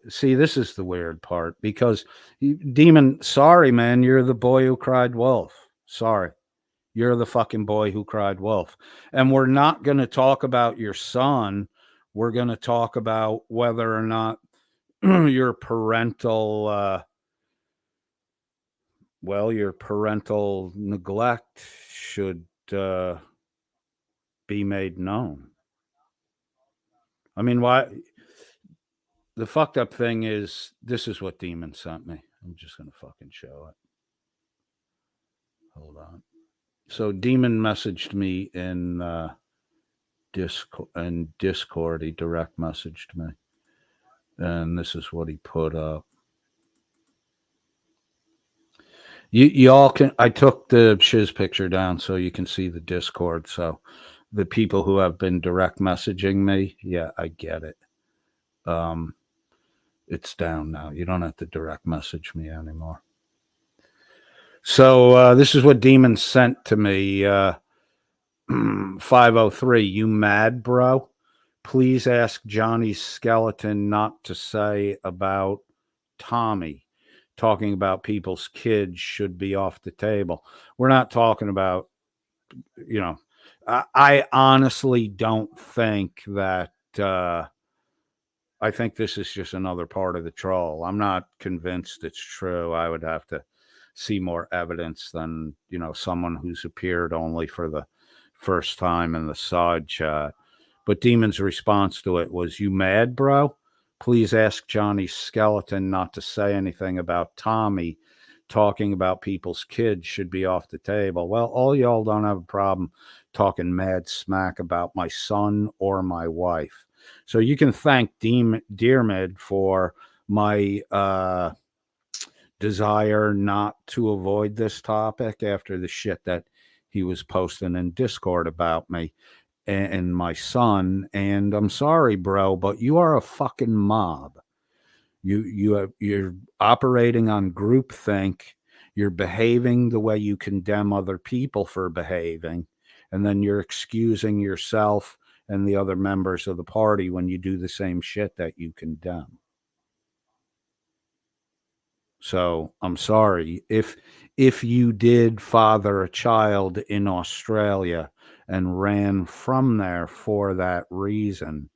S2: see, this is the weird part, because Demon, sorry man, you're the boy who cried wolf. Sorry. You're the fucking boy who cried wolf. And we're not going to talk about your son. We're going to talk about whether or not your parental your parental neglect should be made known. I mean, why? The fucked up thing is, this is what Demon sent me. I'm just going to fucking show it. Hold on. So Demon messaged me in Discord. He direct messaged me. And this is what he put up. Y'all can, I took the Shizz picture down so you can see the Discord. So the people who have been direct messaging me, yeah, I get it. It's down now. You don't have to direct message me anymore. So this is what Demon sent to me. 503, you mad, bro? Please ask Johnny Skeleton not to say about Tommy. Talking about people's kids should be off the table. We're not talking about, I honestly don't think that, I think this is just another part of the troll. I'm not convinced it's true. I would have to see more evidence than, someone who's appeared only for the first time in the side chat. But Demon's response to it was, you mad, bro? Please ask Johnny Skeleton not to say anything about Tommy. Talking about people's kids should be off the table. Well, all y'all don't have a problem talking mad smack about my son or my wife. So you can thank Dearmid for my desire not to avoid this topic after the shit that he was posting in Discord about me and my son. And I'm sorry, bro, but you are a fucking mob. You're operating on groupthink. You're behaving the way you condemn other people for behaving, and then you're excusing yourself and the other members of the party when you do the same shit that you condemn. So I'm sorry if you did father a child in Australia and ran from there for that reason.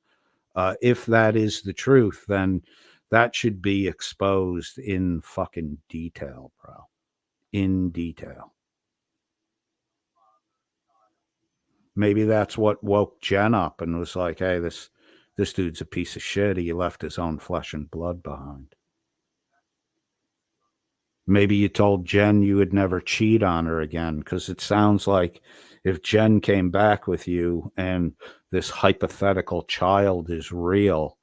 S2: If that is the truth, then that should be exposed in fucking detail, bro. In detail. Maybe that's what woke Jen up and was like, hey, this dude's a piece of shit. He left his own flesh and blood behind. Maybe you told Jen you would never cheat on her again, because it sounds like if Jen came back with you and this hypothetical child is real,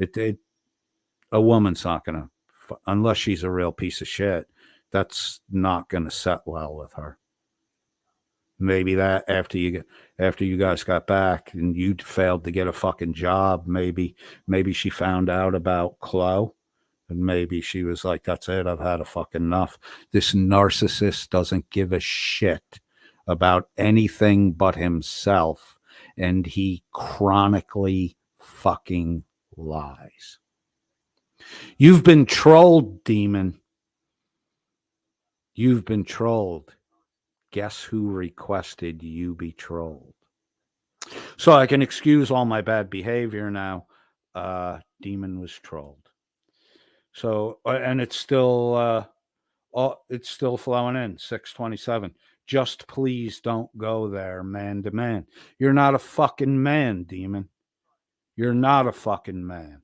S2: a woman's not going to, unless she's a real piece of shit, that's not going to set well with her. Maybe that after you guys got back and you failed to get a fucking job, maybe she found out about Chloe. And maybe she was like, that's it. I've had a fucking enough. This narcissist doesn't give a shit about anything but himself. And he chronically fucking lies. You've been trolled, demon. You've been trolled. Guess who requested you be trolled? So I can excuse all my bad behavior now. Demon was trolled. So, and it's still flowing in 627. Just please don't go there, man to man. You're not a fucking man, demon. You're not a fucking man.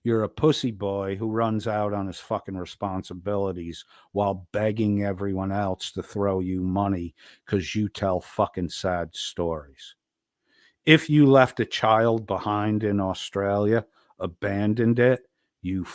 S2: You're a pussy boy who runs out on his fucking responsibilities while begging everyone else to throw you money because you tell fucking sad stories. If you left a child behind in Australia, abandoned it, you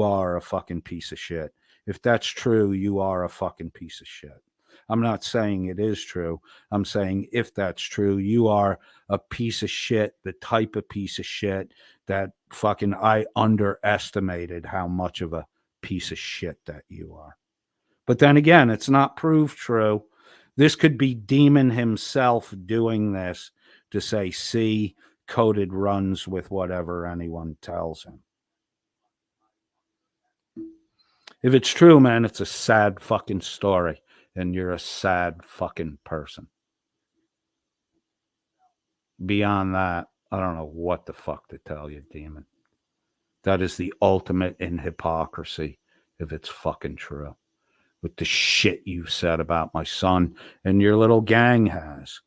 S2: are a fucking piece of shit. If that's true, you are a fucking piece of shit. I'm not saying it is true. I'm saying if that's true, you are a piece of shit, the type of piece of shit that fucking I underestimated how much of a piece of shit that you are. But then again, it's not proved true. This could be Demon himself doing this to say, see, Coded runs with whatever anyone tells him. If it's true, man, it's a sad fucking story, and you're a sad fucking person. Beyond that, I don't know what the fuck to tell you, Demon. That is the ultimate in hypocrisy, if it's fucking true. With the shit you've said about my son and your little gang has.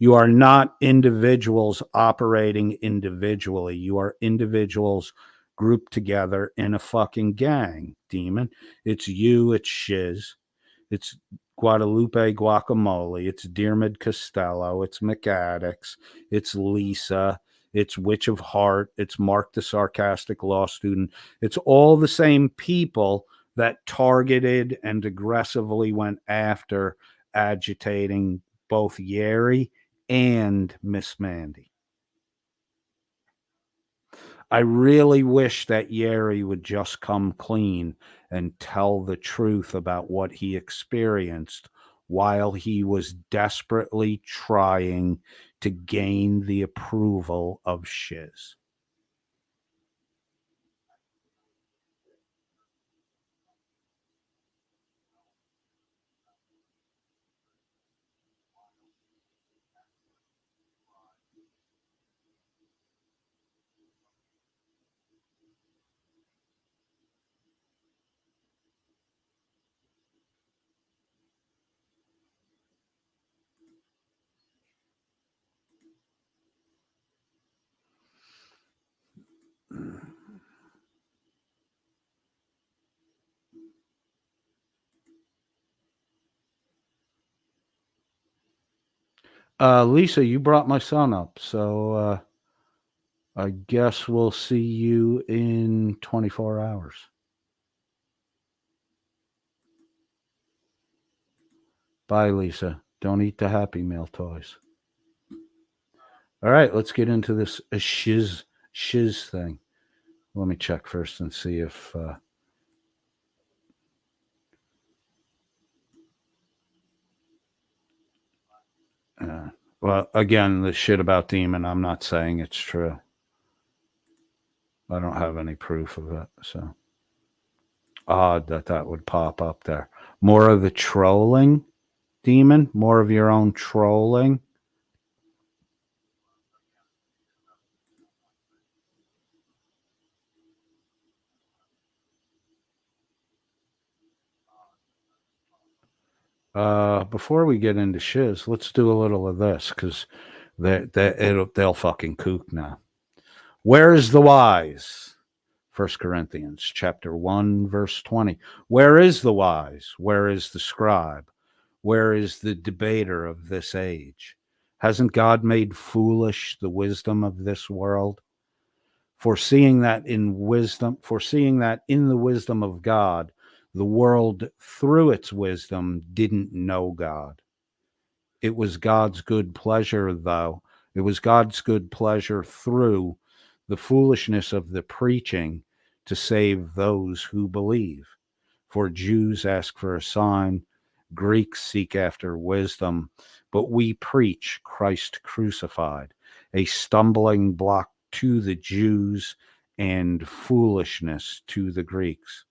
S2: You are not individuals operating individually. You are individuals grouped together in a fucking gang, Demon. It's you, it's Shizz, it's Guadalupe Guacamole, it's Diarmid Costello, it's McAddix, it's Lisa, it's Witch of Heart, it's Mark the Sarcastic Law Student. It's all the same people that targeted and aggressively went after agitating both Yeri and Miss Mandy. I really wish that Yeri would just come clean and tell the truth about what he experienced while he was desperately trying to gain the approval of Shizz. Lisa, you brought my son up, so I guess we'll see you in 24 hours. Bye, Lisa. Don't eat the Happy Meal toys. All right, let's get into this Shizz thing. Let me check first and see if... well, again, the shit about Demon, I'm not saying it's true. I don't have any proof of it, so... Odd that would pop up there. More of the trolling, Demon? More of your own trolling? Before we get into Shizz, let's do a little of this, because they'll fucking kook now. Where is the wise? 1 Corinthians chapter 1, verse 20. Where is the wise? Where is the scribe? Where is the debater of this age? Hasn't God made foolish the wisdom of this world? Foreseeing that in the wisdom of God, the world through its wisdom didn't know God. It was God's good pleasure, though. It was God's good pleasure through the foolishness of the preaching to save those who believe. For Jews ask for a sign, Greeks seek after wisdom, but we preach Christ crucified, a stumbling block to the Jews and foolishness to the Greeks.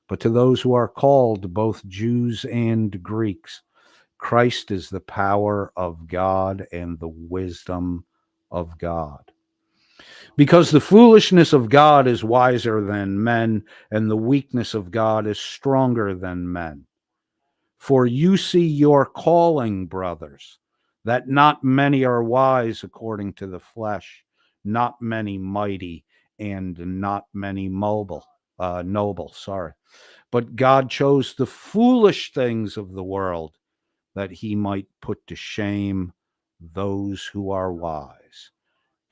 S2: But to those who are called, both Jews and Greeks, Christ is the power of God and the wisdom of God. Because the foolishness of God is wiser than men, and the weakness of God is stronger than men. For you see your calling, brothers, that not many are wise according to the flesh, not many mighty, and not many noble. But God chose the foolish things of the world, that he might put to shame those who are wise.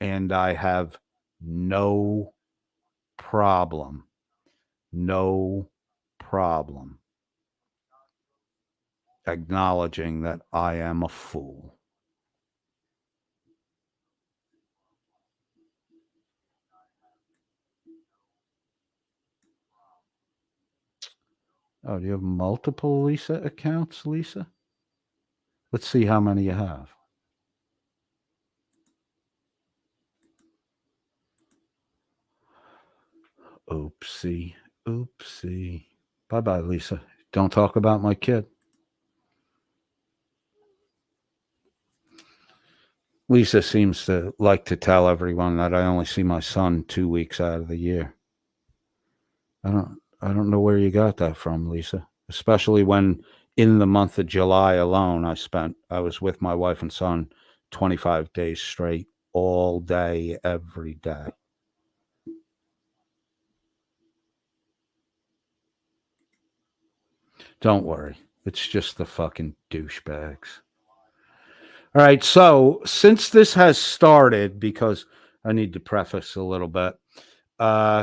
S2: And I have no problem acknowledging that I am a fool. Oh, do you have multiple Lisa accounts, Lisa? Let's see how many you have. Oopsie. Bye-bye, Lisa. Don't talk about my kid. Lisa seems to like to tell everyone that I only see my son 2 weeks out of the year. I don't know where you got that from, Lisa. Especially when in the month of July alone, I was with my wife and son 25 days straight, all day, every day. Don't worry. It's just the fucking douchebags. All right. So since this has started, because I need to preface a little bit,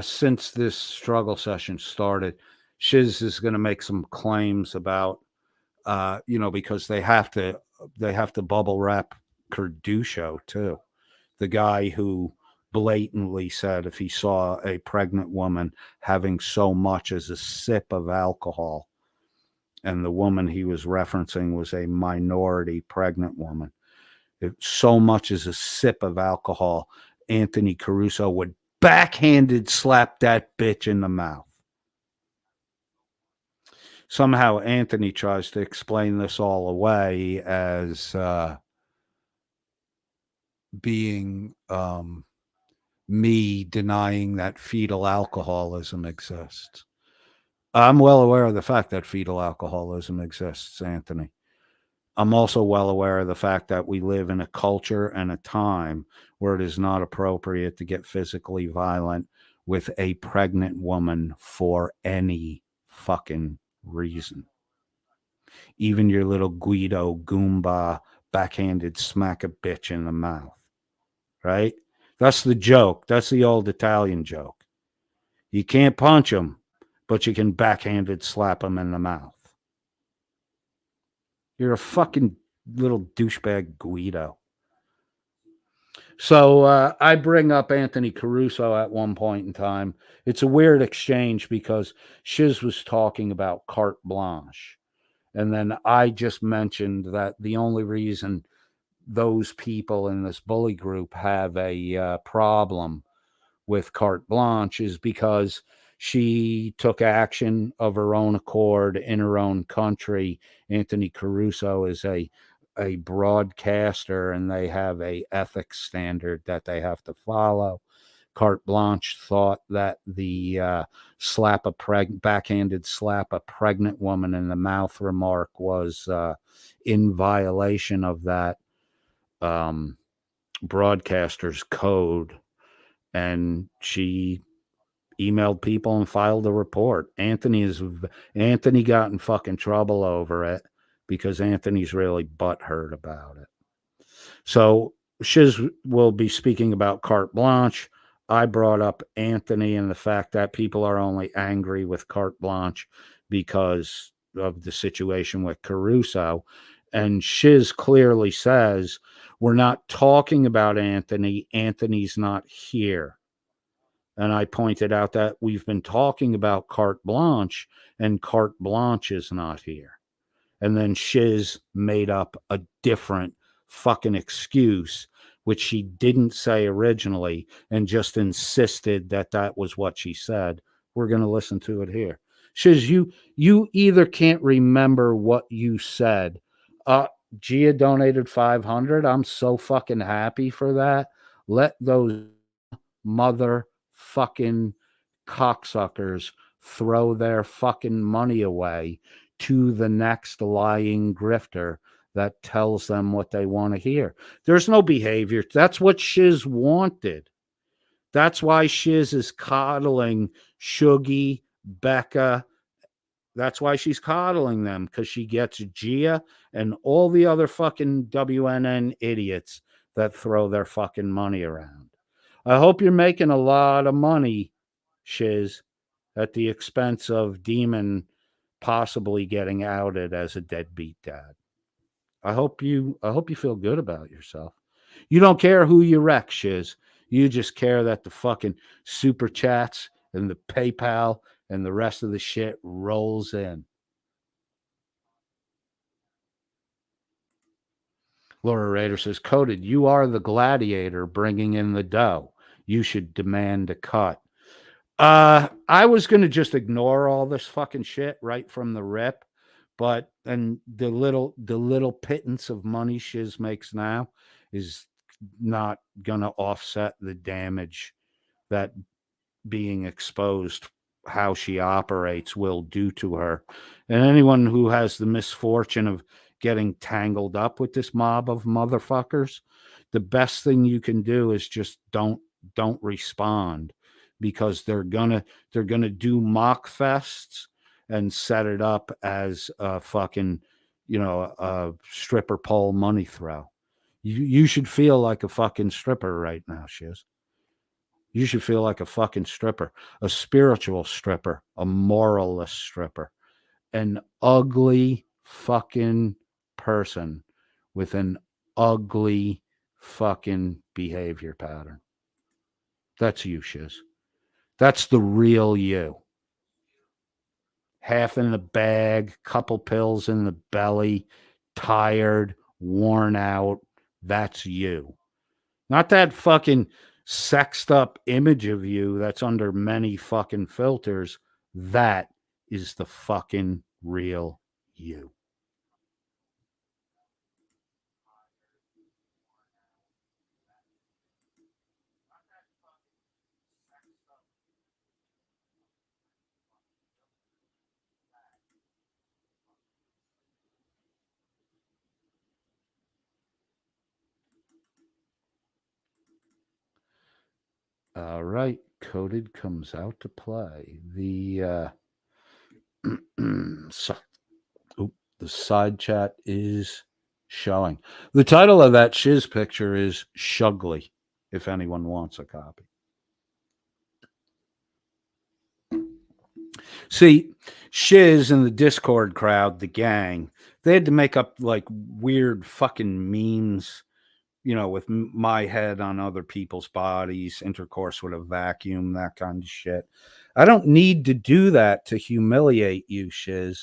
S2: since this struggle session started, Shizz is going to make some claims about, because they have to bubble wrap Kardusho too. The guy who blatantly said if he saw a pregnant woman having so much as a sip of alcohol, and the woman he was referencing was a minority pregnant woman, if so much as a sip of alcohol, Anthony Caruso would backhanded slap that bitch in the mouth. Somehow Anthony tries to explain this all away as being me denying that fetal alcoholism exists. I'm well aware of the fact that fetal alcoholism exists, Anthony. I'm also well aware of the fact that we live in a culture and a time where it is not appropriate to get physically violent with a pregnant woman for any fucking reason. Even your little Guido Goomba backhanded smack a bitch in the mouth, right? That's the joke. That's the old Italian joke. You can't punch him, but you can backhanded slap him in the mouth. You're a fucking little douchebag Guido. So I bring up Anthony Caruso at one point in time. It's a weird exchange because Shizz was talking about carte blanche. And then I just mentioned that the only reason those people in this bully group have a problem with carte blanche is because she took action of her own accord in her own country. Anthony Caruso is a broadcaster, and they have a ethics standard that they have to follow. Carte Blanche thought that the backhanded slap a pregnant woman in the mouth remark was in violation of that broadcaster's code, and she emailed people and filed a report. Anthony got in fucking trouble over it because Anthony's really butthurt about it. So Shizz will be speaking about carte blanche. I brought up Anthony and the fact that people are only angry with carte blanche because of the situation with Caruso. And Shizz clearly says, we're not talking about Anthony. Anthony's not here. And I pointed out that we've been talking about carte blanche, and carte blanche is not here. And then Shizz made up a different fucking excuse, which she didn't say originally, and just insisted that that was what she said. We're going to listen to it here. Shizz, you either can't remember what you said. Gia donated 500. I'm so fucking happy for that. Let those motherfucking cocksuckers throw their fucking money away to the next lying grifter that tells them what they want to hear. There's no behavior. That's what Shizz wanted. That's why Shizz is coddling Shuggy, Becca. That's why she's coddling them, because she gets Gia and all the other fucking WNN idiots that throw their fucking money around. I hope you're making a lot of money, Shizz, at the expense of Demon possibly getting outed as a deadbeat dad. I hope you feel good about yourself. You don't care who you wreck, Shizz. You just care that the fucking super chats and the PayPal and the rest of the shit rolls in. Laura Rader says, Coded, you are the gladiator bringing in the dough. You should demand a cut. I was going to just ignore all this fucking shit right from the rip, but and the little pittance of money Shizz makes now is not going to offset the damage that being exposed how she operates will do to her. And anyone who has the misfortune of getting tangled up with this mob of motherfuckers, the best thing you can do is just don't respond, because they're gonna do mock fests and set it up as a fucking, a stripper pole money throw. You should feel like a fucking stripper right now, Shiz. You should feel like a fucking stripper, a spiritual stripper, a moralless stripper, an ugly fucking person with an ugly fucking behavior pattern. That's you, Shiz. That's the real you. Half in the bag, couple pills in the belly, tired, worn out. That's you. Not that fucking sexed up image of you that's under many fucking filters. That is the fucking real you. All right, Coded comes out to play. The the side chat is showing. The title of that Shizz picture is Shugly, if anyone wants a copy. See, Shizz and the Discord crowd, the gang, they had to make up like weird fucking memes with my head on other people's bodies, intercourse with a vacuum, that kind of shit. I don't need to do that to humiliate you, Shizz.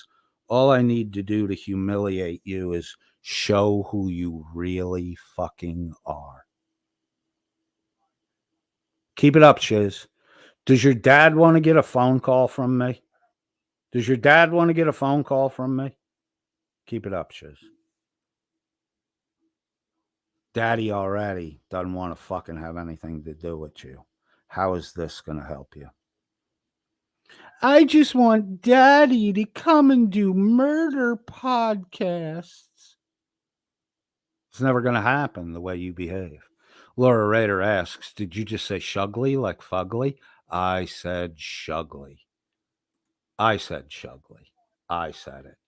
S2: All I need to do to humiliate you is show who you really fucking are. Keep it up, Shizz. Does your dad want to get a phone call from me? Does your dad want to get a phone call from me? Keep it up, Shizz. Daddy already doesn't want to fucking have anything to do with you. How is this going to help you? I just want Daddy to come and do murder podcasts. It's never going to happen the way you behave. Laura Rader asks, did you just say Shugly like fugly? I said Shugly. I said Shugly. I said it.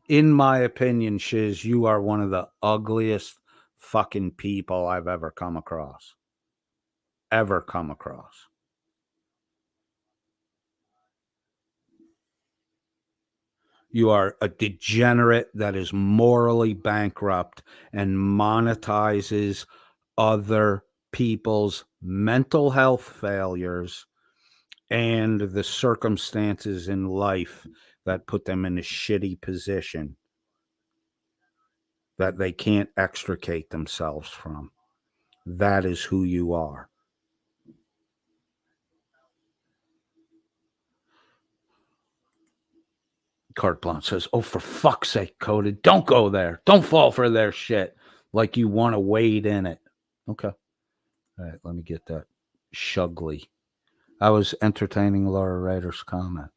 S2: In my opinion, Shizz, you are one of the ugliest fucking people I've ever come across. Ever come across. You are a degenerate that is morally bankrupt and monetizes other people's mental health failures and the circumstances in life that put them in a shitty position that they can't extricate themselves from. That is who you are. Carte Blanche says, oh, for fuck's sake, Coded, don't go there. Don't fall for their shit like you want to wade in it. Okay. All right, let me get that. Shugly. I was entertaining Laura Rader's comment.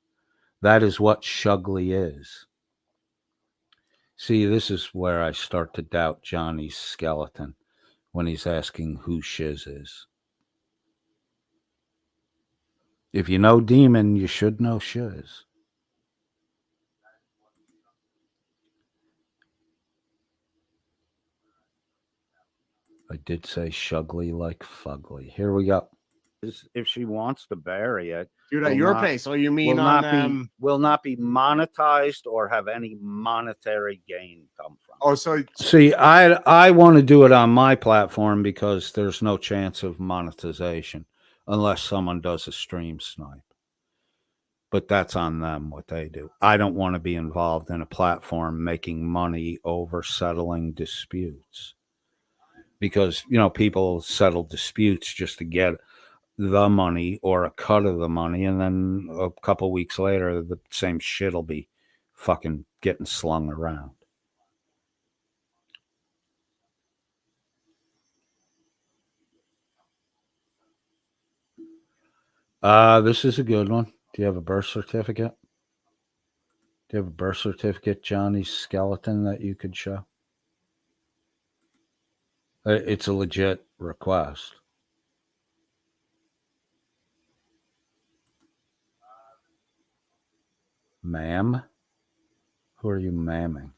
S2: That is what Shugly is. See, this is where I start to doubt Johnny's skeleton when he's asking who Shizz is. If you know Demon, you should know Shizz. I did say Shugly like fugly. Here we go. If she wants to bury it,
S4: dude, at your place. So you mean
S2: will not be monetized or have any monetary gain come from.
S4: Oh, so
S2: see, I want to do it on my platform because there's no chance of monetization unless someone does a stream snipe. But that's on them, what they do. I don't want to be involved in a platform making money over settling disputes. Because, people settle disputes just to get the money or a cut of the money, and then a couple weeks later, the same shit will be fucking getting slung around. This is a good one. Do you have a birth certificate? Do you have a birth certificate, Johnny's skeleton, that you could show? It's a legit request. Ma'am? Who are you ma'aming?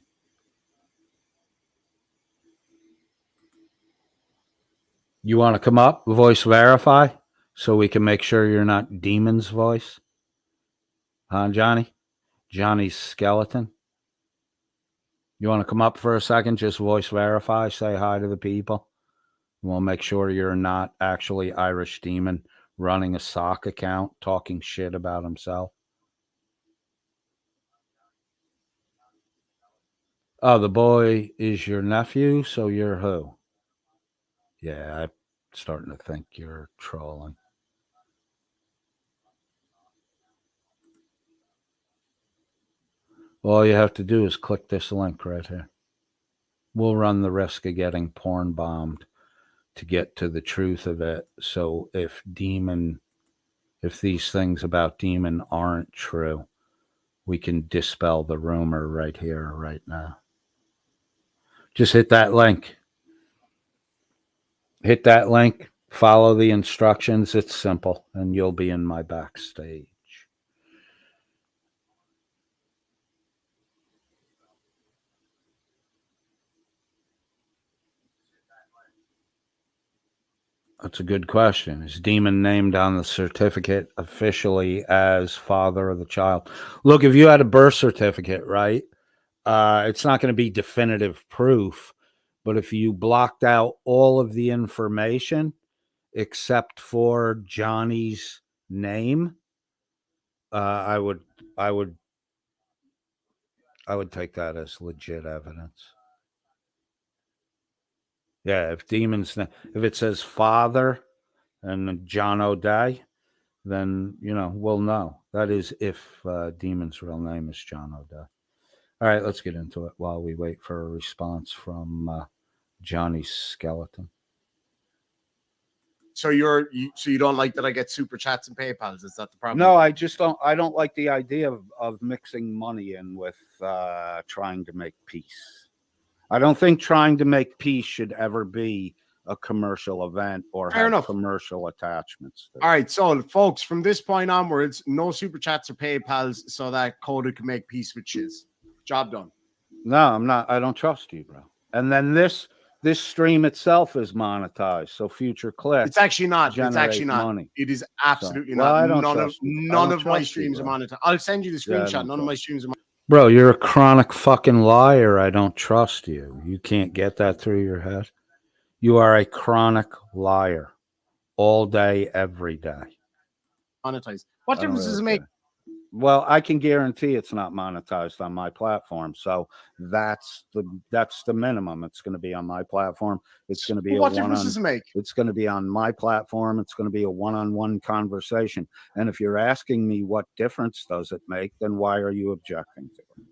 S2: You want to come up, voice verify, so we can make sure you're not Demon's voice? Huh, Johnny? Johnny's skeleton? You want to come up for a second, just voice verify, say hi to the people? We'll make sure you're not actually Irish Demon running a sock account, talking shit about himself. Oh, the boy is your nephew, so you're who? Yeah, I'm starting to think you're trolling. All you have to do is click this link right here. We'll run the risk of getting porn bombed to get to the truth of it. So if these things about Demon aren't true, we can dispel the rumor right here, right now. Just hit that link. Hit that link, follow the instructions. It's simple, and you'll be in my backstage. That's a good question. Is Demon named on the certificate officially as father of the child? Look, if you had a birth certificate, right, it's not going to be definitive proof, But if you blocked out all of the information except for Johnny's name, I would take that as legit evidence. Yeah, if it says father and John O'Day, then we'll know. That is if Demon's real name is John O'Day. All right, let's get into it while we wait for a response from Johnny's skeleton.
S4: So you don't like that I get super chats and PayPals? Is that the problem?
S2: No, I just don't. I don't like the idea of mixing money in with trying to make peace. I don't think trying to make peace should ever be a commercial event or have commercial attachments.
S4: All right, so folks, from this point onwards, no super chats or PayPals, so that Coda can make peace with Shizz. Job done.
S2: No, I'm not. I don't trust you, bro. And then this stream itself is monetized, so future clicks.
S4: It's actually not. It's actually not. Money. It is absolutely not. None of my streams are monetized. I'll send you the screenshot. None of my streams are monetized.
S2: Bro, you're a chronic fucking liar. I don't trust you. You can't get that through your head. You are a chronic liar, all day, every day.
S4: Monetized. What difference does it make?
S2: Well, I can guarantee it's not monetized on my platform. So that's the minimum. It's going to be on my platform. It's going to be
S4: what difference does it make?
S2: It's going to be on my platform. It's going to be a one-on-one conversation. And if you're asking me what difference does it make, then why are you objecting to it?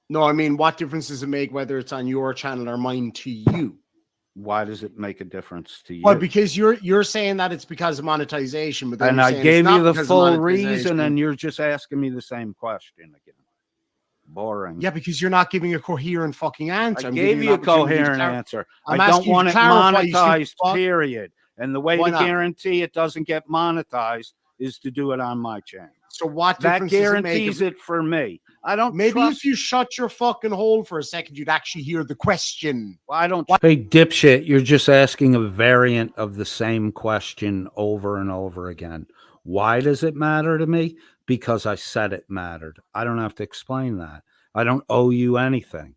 S4: No, I mean, what difference does it make whether it's on your channel or mine to you?
S2: Why does it make a difference to you?
S4: Well, because you're saying that it's because of monetization, but
S2: and I gave you the full reason, and you're just asking me the same question again. Boring.
S4: Yeah, because you're not giving a coherent fucking answer.
S2: I gave you a coherent answer. I don't want it monetized, period. And the way to guarantee it doesn't get monetized is to do it on my channel.
S4: So what
S2: difference guarantees it for me? I don't.
S4: Maybe if you shut your fucking hole for a second, you'd actually hear the question.
S2: Well, I don't. Hey, dipshit! You're just asking a variant of the same question over and over again. Why does it matter to me? Because I said it mattered. I don't have to explain that. I don't owe you anything.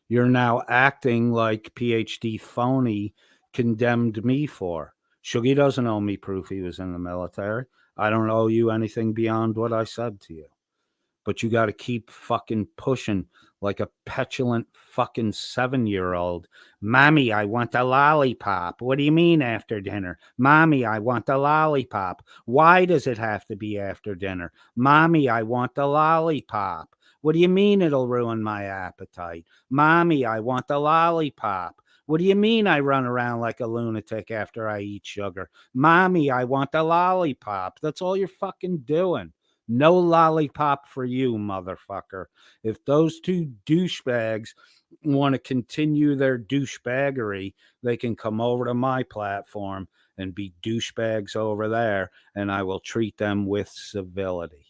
S2: You're now acting like PhD phony condemned me for. Shuggy doesn't owe me proof he was in the military. I don't owe you anything beyond what I said to you. But you got to keep fucking pushing like a petulant fucking 7-year-old. Mommy, I want a lollipop. What do you mean after dinner? Mommy, I want a lollipop. Why does it have to be after dinner? Mommy, I want a lollipop. What do you mean it'll ruin my appetite? Mommy, I want a lollipop. What do you mean I run around like a lunatic after I eat sugar? Mommy, I want a lollipop. That's all you're fucking doing. No lollipop for you, motherfucker. If those two douchebags want to continue their douchebaggery, they can come over to my platform and be douchebags over there, and I will treat them with civility.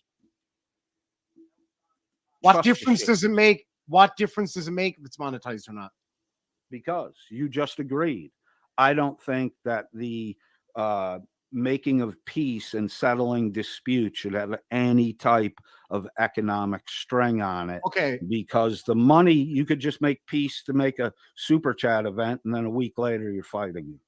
S4: What difference does it make? What difference does it make if it's monetized or not?
S2: Because you just agreed. I don't think that the making of peace and settling disputes should have any type of economic string on it.
S4: Okay.
S2: Because the money, you could just make peace to make a super chat event, and then a week later you're fighting again.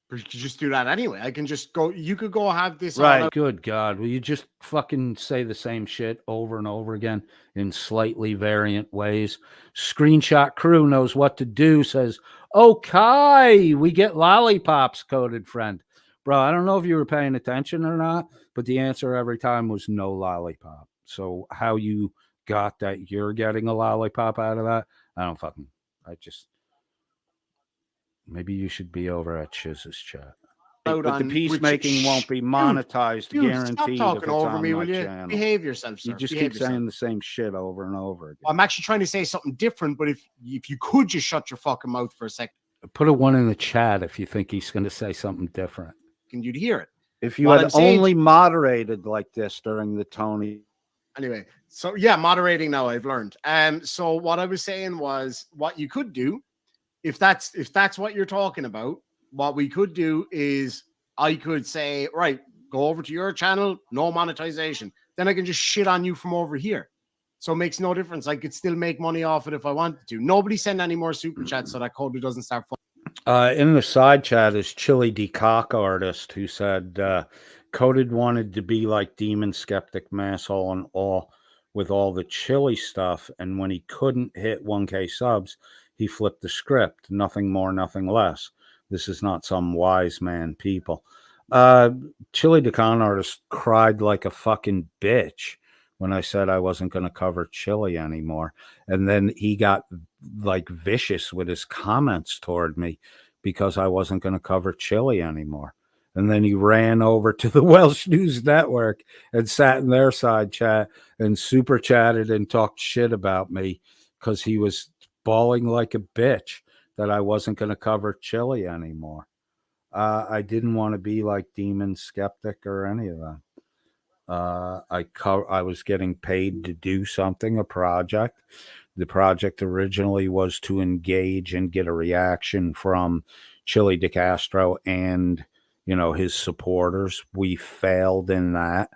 S4: But you could just do that anyway. I can just go. You could go have this.
S2: Right. Good God. Will you just fucking say the same shit over and over again in slightly variant ways? Screenshot crew knows what to do. Says, okay, we get lollipops, coded friend. Bro, I don't know if you were paying attention or not, but the answer every time was no lollipop. So how you got that you're getting a lollipop out of that, maybe you should be over at Shizz's chat. But the peacemaking won't be monetized, guaranteed.
S4: Stop talking over me, will you?
S2: Channel.
S4: Behave yourself, sir.
S2: You just keep saying the same shit over and over again.
S4: I'm actually trying to say something different, but if you could just shut your fucking mouth for a second.
S2: Put a 1 in the chat if you think he's going to say something different.
S4: Can you hear it?
S2: If you had only moderated like this during the Tony.
S4: Anyway, so yeah, moderating now I've learned. So what I was saying was what you could do, if that's what you're talking about, what we could do is I could say, right, go over to your channel, no monetization. Then I can just shit on you from over here. So it makes no difference. I could still make money off it if I wanted to. Nobody send any more super chats so that Cody doesn't start.
S2: In the side chat is Chili D Cock Artist, who said Coded wanted to be like Demon Skeptic Masshole and all with all the chili stuff, and when he couldn't hit 1K subs, he flipped the script. Nothing more, nothing less. This is not some wise man, people. Chili the Con Artist cried like a fucking bitch when I said I wasn't going to cover Chili anymore. And then he got like vicious with his comments toward me because I wasn't going to cover Chili anymore. And then he ran over to the Welsh News Network and sat in their side chat and super chatted and talked shit about me because he was bawling like a bitch that I wasn't going to cover Chili anymore. I didn't want to be like Demon Skeptic or any of that. I was getting paid to do something, a project. The project originally was to engage and get a reaction from Chili DeCastro and, you know, his supporters. We failed in that,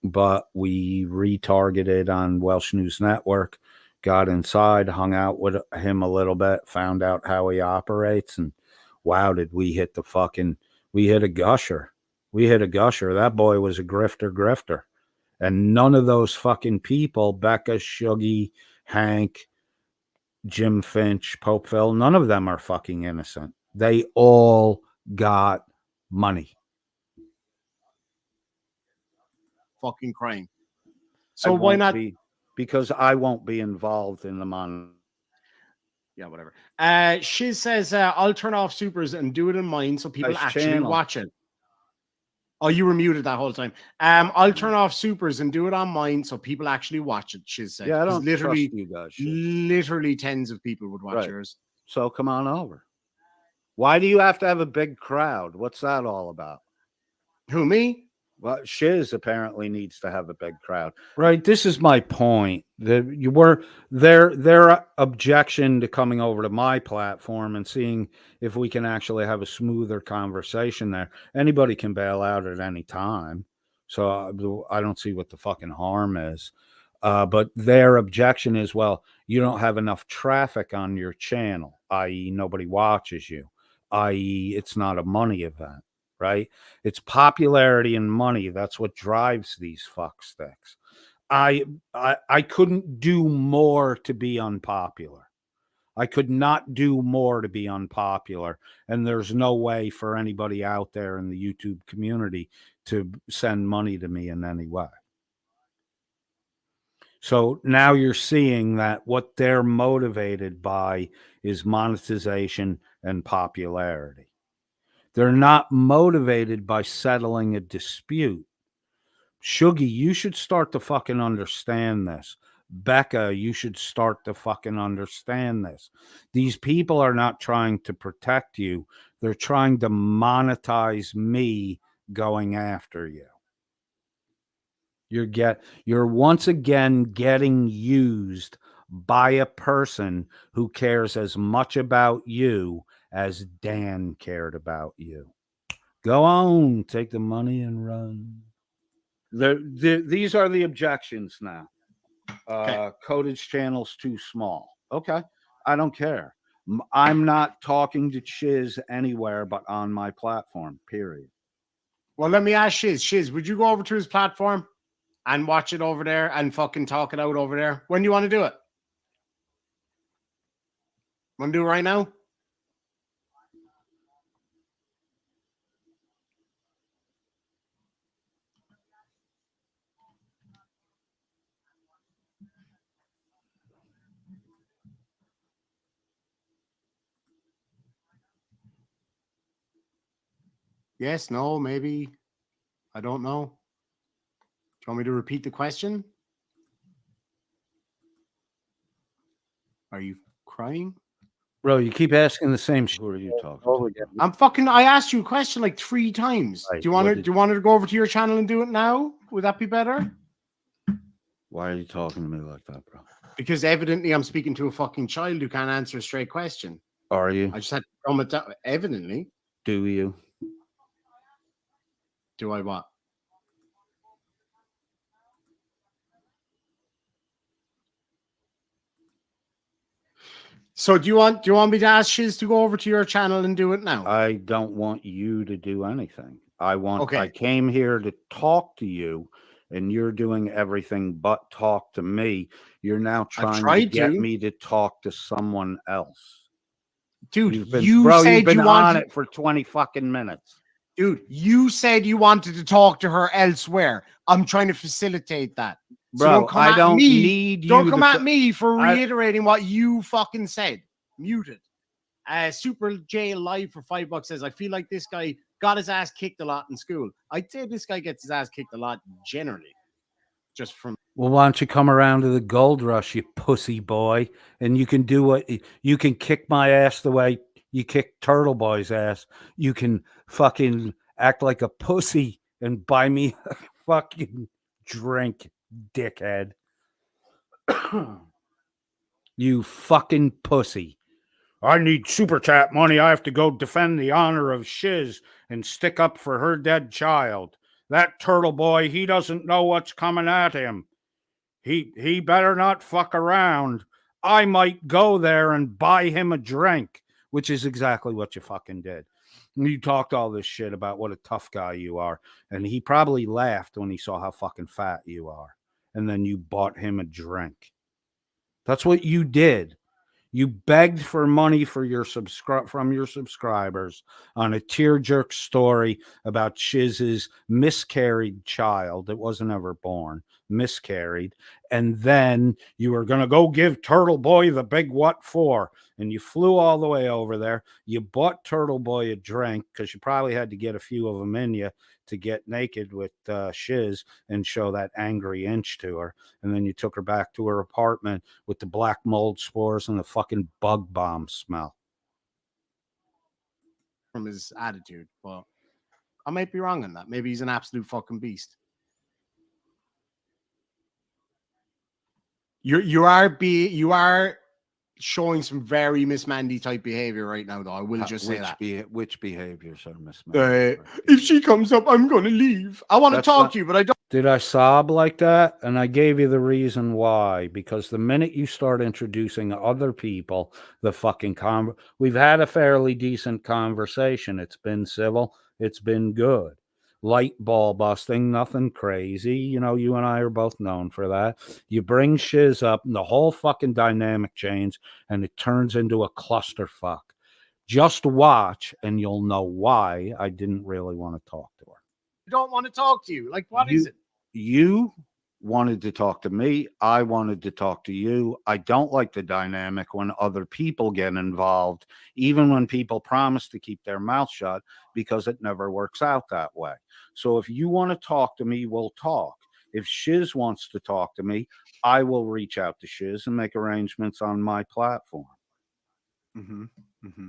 S2: but we retargeted on Welsh News Network, got inside, hung out with him a little bit, found out how he operates, and wow, did we hit the fucking, we hit a gusher. We hit a gusher. That boy was a grifter. And none of those fucking people, Becca, Shuggy, Hank, Jim Finch, Pope Phil, none of them are fucking innocent. They all got money.
S4: Fucking crying. So why not?
S2: Because I won't be involved in the money.
S4: Yeah, whatever. Shizz says, I'll turn off supers and do it in mine so people actually watch it. Oh, you were muted that whole time. I'll turn off supers and do it on mine so people actually watch it, Shizz said.
S2: Yeah, I don't trust you guys.
S4: Literally tens of people would watch yours.
S2: So come on over. Why do you have to have a big crowd? What's that all about?
S4: Who, me?
S2: Well, Shizz apparently needs to have a big crowd. Right. This is my point. Their objection to coming over to my platform and seeing if we can actually have a smoother conversation there. Anybody can bail out at any time. So I don't see what the fucking harm is. But their objection is, well, you don't have enough traffic on your channel, i.e. nobody watches you, i.e. it's not a money event. Right? It's popularity and money. That's what drives these fucksticks. I couldn't do more to be unpopular. I could not do more to be unpopular. And there's no way for anybody out there in the YouTube community to send money to me in any way. So now you're seeing that what they're motivated by is monetization and popularity. They're not motivated by settling a dispute. Shuggy, you should start to fucking understand this. Becca, you should start to fucking understand this. These people are not trying to protect you. They're trying to monetize me going after you. You're once again getting used by a person who cares as much about you as Dan cared about you. Go on, take the money and run. These are the objections now. Codage channel's too small. Okay, I don't care. I'm not talking to Shizz anywhere but on my platform, period.
S4: Well, let me ask Shizz. Shizz, would you go over to his platform and watch it over there and fucking talk it out over there? When do you want to do it? Want to do it right now? Yes, no, maybe. I don't know. Do you want me to repeat the question? Are you crying?
S2: Bro, you keep asking the same shit. Who are you talking to?
S4: I asked you a question like 3 times. Right. Do you want to go over to your channel and do it now? Would that be better?
S2: Why are you talking to me like that, bro?
S4: Because evidently I'm speaking to a fucking child who can't answer a straight question.
S2: Are you?
S4: I just had to thumb it down. Evidently.
S2: Do you?
S4: Do I what? So do you want me to ask Shizz to go over to your channel and do it now?
S2: I don't want you to do anything.
S4: Okay.
S2: I came here to talk to you, and you're doing everything but talk to me. You're now trying to get me to talk to someone else.
S4: Dude,
S2: you've been on it for 20 fucking minutes.
S4: Dude, you said you wanted to talk to her elsewhere. I'm trying to facilitate that.
S2: Bro,
S4: so don't come
S2: I
S4: at
S2: don't
S4: me.
S2: need you.
S4: Don't come at me for reiterating what you fucking said. Muted. Super J Live for $5 says, I feel like this guy got his ass kicked a lot in school. I'd say this guy gets his ass kicked a lot generally. Just from.
S2: Well, why don't you come around to the gold rush, you pussy boy? And you can do what you can kick my ass the way you kick Turtle Boy's ass. You can fucking act like a pussy and buy me a fucking drink, dickhead. You fucking pussy. I need super chat money. I have to go defend the honor of Shizz and stick up for her dead child. That Turtle Boy, he doesn't know what's coming at him. He better not fuck around. I might go there and buy him a drink, which is exactly what you fucking did. You talked all this shit about what a tough guy you are, and he probably laughed when he saw how fucking fat you are, and then you bought him a drink. That's what you did. You begged for money for from your subscribers on a tear-jerk story about Shizz's miscarried child that wasn't ever born, miscarried, and then you were going to go give Turtle Boy the big what for, and you flew all the way over there. You bought Turtle Boy a drink because you probably had to get a few of them in you to get naked with Shizz and show that angry inch to her. And then you took her back to her apartment with the black mold spores and the fucking bug bomb smell.
S4: From his attitude. Well, I might be wrong on that. Maybe he's an absolute fucking beast. You are showing some very Miss Mandy type behavior right now, though. I will just say that.
S2: Which behaviors are Miss Mandy?
S4: If she comes up, I'm going to leave. I want to talk to you, but I don't.
S2: Did I sob like that? And I gave you the reason why. Because the minute you start introducing other people, the fucking we've had a fairly decent conversation. It's been civil. It's been good. Light ball busting, nothing crazy. You know, you and I are both known for that. You bring Shizz up and the whole fucking dynamic changes and it turns into a clusterfuck. Just watch and you'll know why I didn't really want to talk to her.
S4: I don't want to talk to you. Like, what is it?
S2: You wanted to talk to me. I wanted to talk to you. I don't like the dynamic when other people get involved, even when people promise to keep their mouth shut, because it never works out that way. So if you want to talk to me, we'll talk. If Shizz wants to talk to me, I will reach out to Shizz and make arrangements on my platform.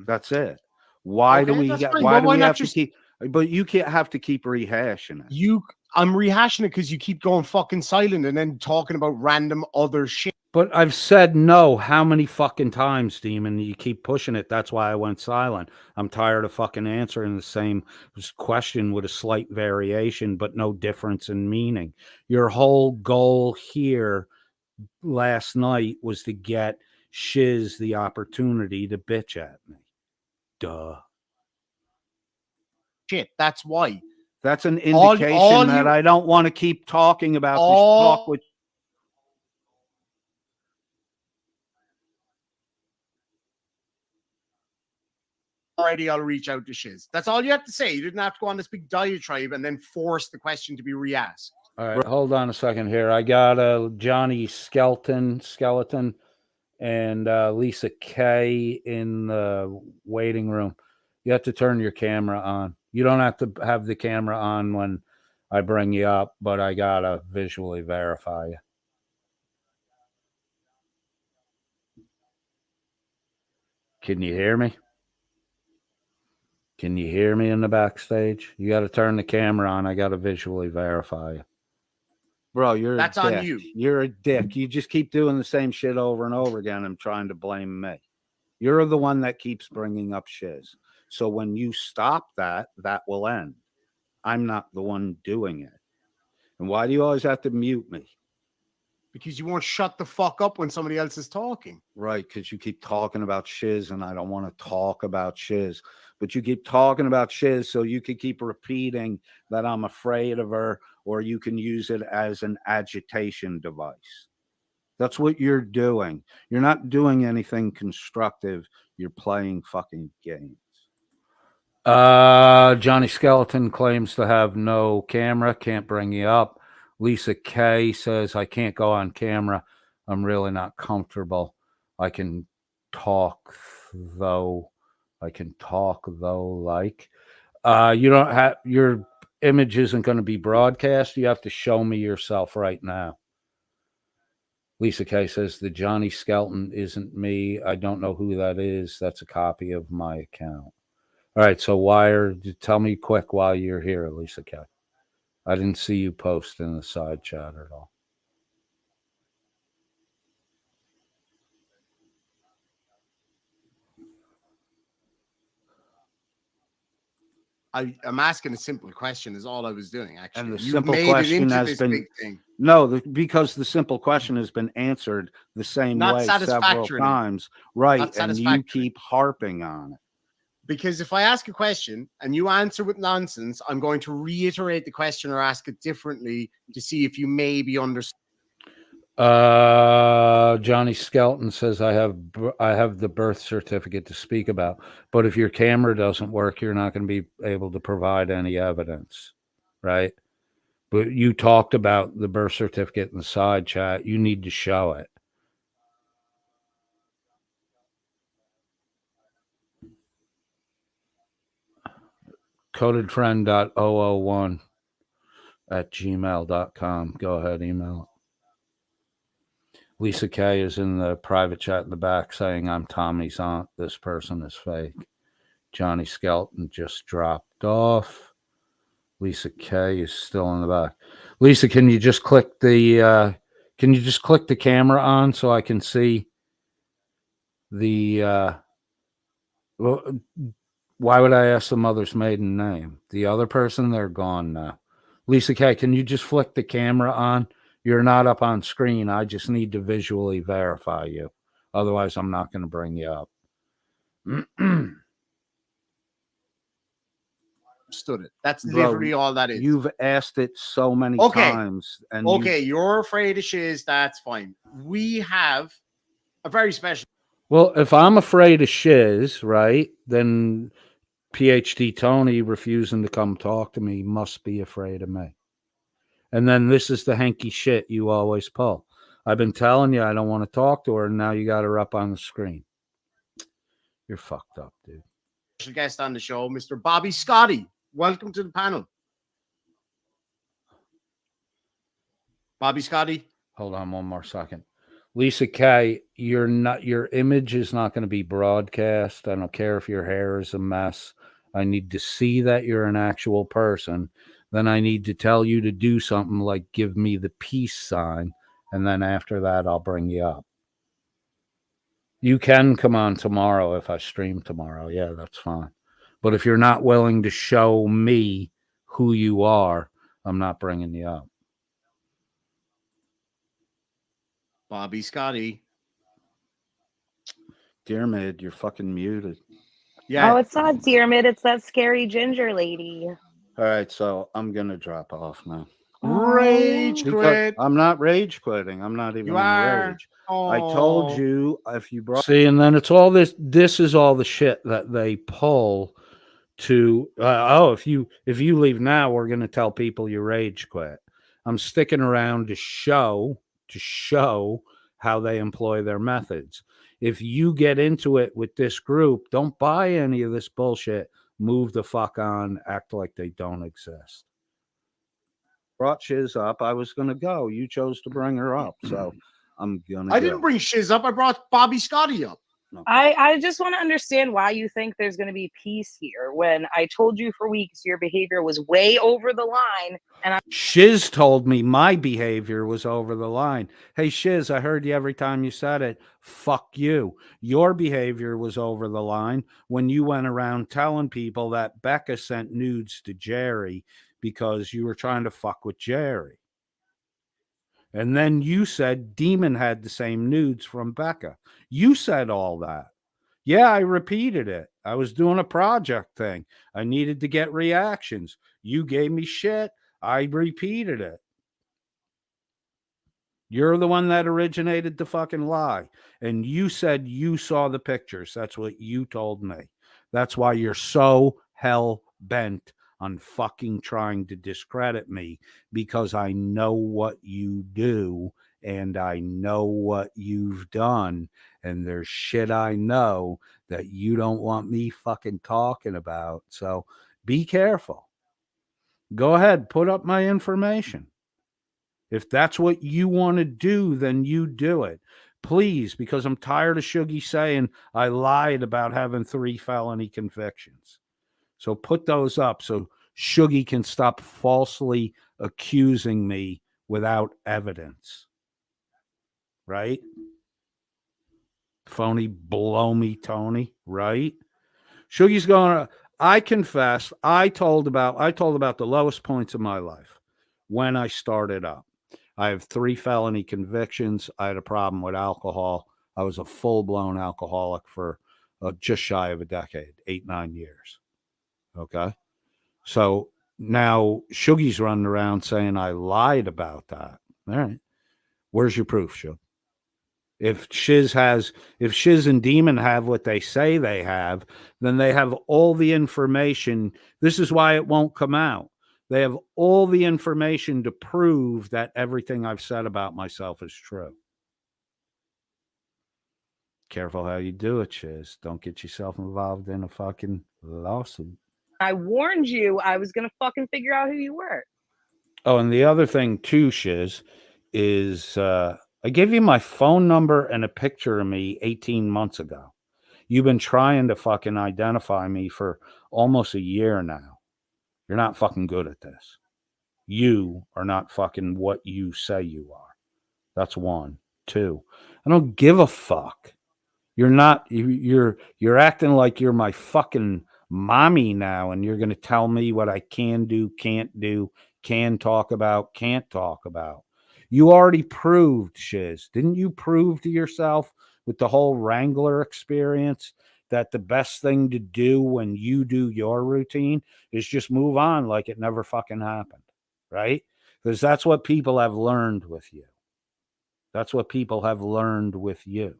S2: That's it. Why do we have to keep? But you can't have to keep rehashing it.
S4: I'm rehashing it because you keep going fucking silent and then talking about random other shit.
S2: But I've said no how many fucking times, Demon? You keep pushing it. That's why I went silent. I'm tired of fucking answering the same question with a slight variation, but no difference in meaning. Your whole goal here last night was to get Shizz the opportunity to bitch at me. Duh.
S4: Shit, that's why.
S2: That's an indication that I don't want to keep talking about this talk with.
S4: Already, I'll reach out to Shizz. That's all you have to say. You didn't have to go on this big diatribe and then force the question to be re-asked.
S2: All right, hold on a second here. I got a Johnny Skeleton, and Lisa K in the waiting room. You have to turn your camera on. You don't have to have the camera on when I bring you up, but I gotta visually verify you. Can you hear me? Can you hear me in the backstage? You got to turn the camera on. I got to visually verify you. Bro, that's on you. You're a dick. You just keep doing the same shit over and over again and trying to blame me. You're the one that keeps bringing up Shizz. So when you stop that, that will end. I'm not the one doing it. And why do you always have to mute me?
S4: Because you won't shut the fuck up when somebody else is talking.
S2: Right, because you keep talking about Shizz, and I don't want to talk about Shizz. But you keep talking about Shizz, so you can keep repeating that I'm afraid of her, or you can use it as an agitation device. That's what you're doing. You're not doing anything constructive. You're playing fucking games. Johnny Skeleton claims to have no camera, can't bring you up. Lisa K says, I can't go on camera. I'm really not comfortable. I can talk though. Like you don't have your image isn't going to be broadcast. You have to show me yourself right now. Lisa K says the Johnny Skeleton isn't me. I don't know who that is. That's a copy of my account. All right, so tell me quick while you're here, Lisa K. I didn't see you post in the side chat at all.
S4: I'm asking a simple question is all I was doing, actually.
S2: And the
S4: You've
S2: simple
S4: made
S2: question
S4: it into
S2: has
S4: this
S2: been
S4: big thing.
S2: no, because the simple question has been answered the same
S4: Not
S2: way several
S4: satisfactorily.
S2: times, right?
S4: Not
S2: And you
S4: satisfactory.
S2: keep harping on it.
S4: Because if I ask a question and you answer with nonsense, I'm going to reiterate the question or ask it differently to see if you maybe understand.
S2: Johnny Skelton says I have the birth certificate to speak about, but if your camera doesn't work, you're not going to be able to provide any evidence, right? But you talked about the birth certificate in the side chat. You need to show it. Codedfriend.001 at gmail.com. Go ahead, email it. Lisa K is in the private chat in the back saying, I'm Tommy's aunt. This person is fake. Johnny Skelton just dropped off. Lisa K is still in the back. Lisa, can you just click the camera on so I can see the why would I ask the mother's maiden name? The other person, they're gone now. Lisa K, can you just flick the camera on? You're not up on screen. I just need to visually verify you. Otherwise, I'm not going to bring you up.
S4: Understood it. That's literally all that is.
S2: You've asked it so many times. And
S4: you're afraid of Shizz. That's fine. We have a very special.
S2: Well, if I'm afraid of Shizz, right, then PhD Tony refusing to come talk to me must be afraid of me. And then this is the hanky shit you always pull. I've been telling you I don't want to talk to her, and now you got her up on the screen. You're fucked up, dude.
S4: Special guest on the show, Mr. Bobby Scotty. Welcome to the panel. Bobby Scotty.
S2: Hold on one more second. Lisa K, your image is not going to be broadcast. I don't care if your hair is a mess. I need to see that you're an actual person. Then I need to tell you to do something like give me the peace sign. And then after that, I'll bring you up. You can come on tomorrow if I stream tomorrow. Yeah, that's fine. But if you're not willing to show me who you are, I'm not bringing you up.
S4: Bobby Scotty.
S2: Dear Mid, you're fucking muted.
S5: Yeah. Oh, it's not Dear Mid. It's that scary ginger lady.
S2: All right, so I'm going to drop off now.
S4: Rage quit.
S2: I'm not rage quitting. I'm not even in rage.
S4: Oh.
S2: I told you if you brought... See, and then it's all this. This is all the shit that they pull to... if you leave now, we're going to tell people you rage quit. I'm sticking around to show how they employ their methods. If you get into it with this group, don't buy any of this bullshit. Move the fuck on, act like they don't exist. Brought Shizz up. I was going to go. You chose to bring her up, so I'm going to
S4: I didn't bring Shizz up. I brought Bobby Scotty up.
S5: No. I just want to understand why you think there's going to be peace here when I told you for weeks your behavior was way over the line. And
S2: Shizz told me my behavior was over the line. Hey, Shizz, I heard you every time you said it. Fuck you. Your behavior was over the line when you went around telling people that Becca sent nudes to Jerry because you were trying to fuck with Jerry. And then you said Demon had the same nudes from Becca. You said all that. Yeah, I repeated it. I was doing a project thing. I needed to get reactions. You gave me shit. I repeated it. You're the one that originated the fucking lie. And you said you saw the pictures. That's what you told me. That's why you're so hell bent on fucking trying to discredit me, because I know what you do and I know what you've done. And there's shit I know that you don't want me fucking talking about. So be careful. Go ahead, put up my information. If that's what you want to do, then you do it. Please, because I'm tired of Shuggy saying I lied about having 3 felony convictions. So put those up so Shuggy can stop falsely accusing me without evidence. Right? Phony blow me, Tony. Right? Shuggy's going, I confess, I told about the lowest points of my life when I started up. I have 3 felony convictions. I had a problem with alcohol. I was a full-blown alcoholic for just shy of a decade, 8-9 years. Okay. So now Shuggy's running around saying I lied about that. All right. Where's your proof, Shug? If Shizz and Demon have what they say they have, then they have all the information. This is why it won't come out. They have all the information to prove that everything I've said about myself is true. Careful how you do it, Shizz. Don't get yourself involved in a fucking lawsuit.
S5: I warned you I was going to fucking figure out who you were.
S2: Oh, and the other thing too, Shizz, is I gave you my phone number and a picture of me 18 months ago. You've been trying to fucking identify me for almost a year now. You're not fucking good at this. You are not fucking what you say you are. That's 1. 2, I don't give a fuck. You're not, you're acting like you're my fucking mommy now, and you're going to tell me what I can do, can't do, can talk about, can't talk about. You already proved, Shizz. Didn't you prove to yourself with the whole Wrangler experience that the best thing to do when you do your routine is just move on like it never fucking happened, right? Because that's what people have learned with you. That's what people have learned with you.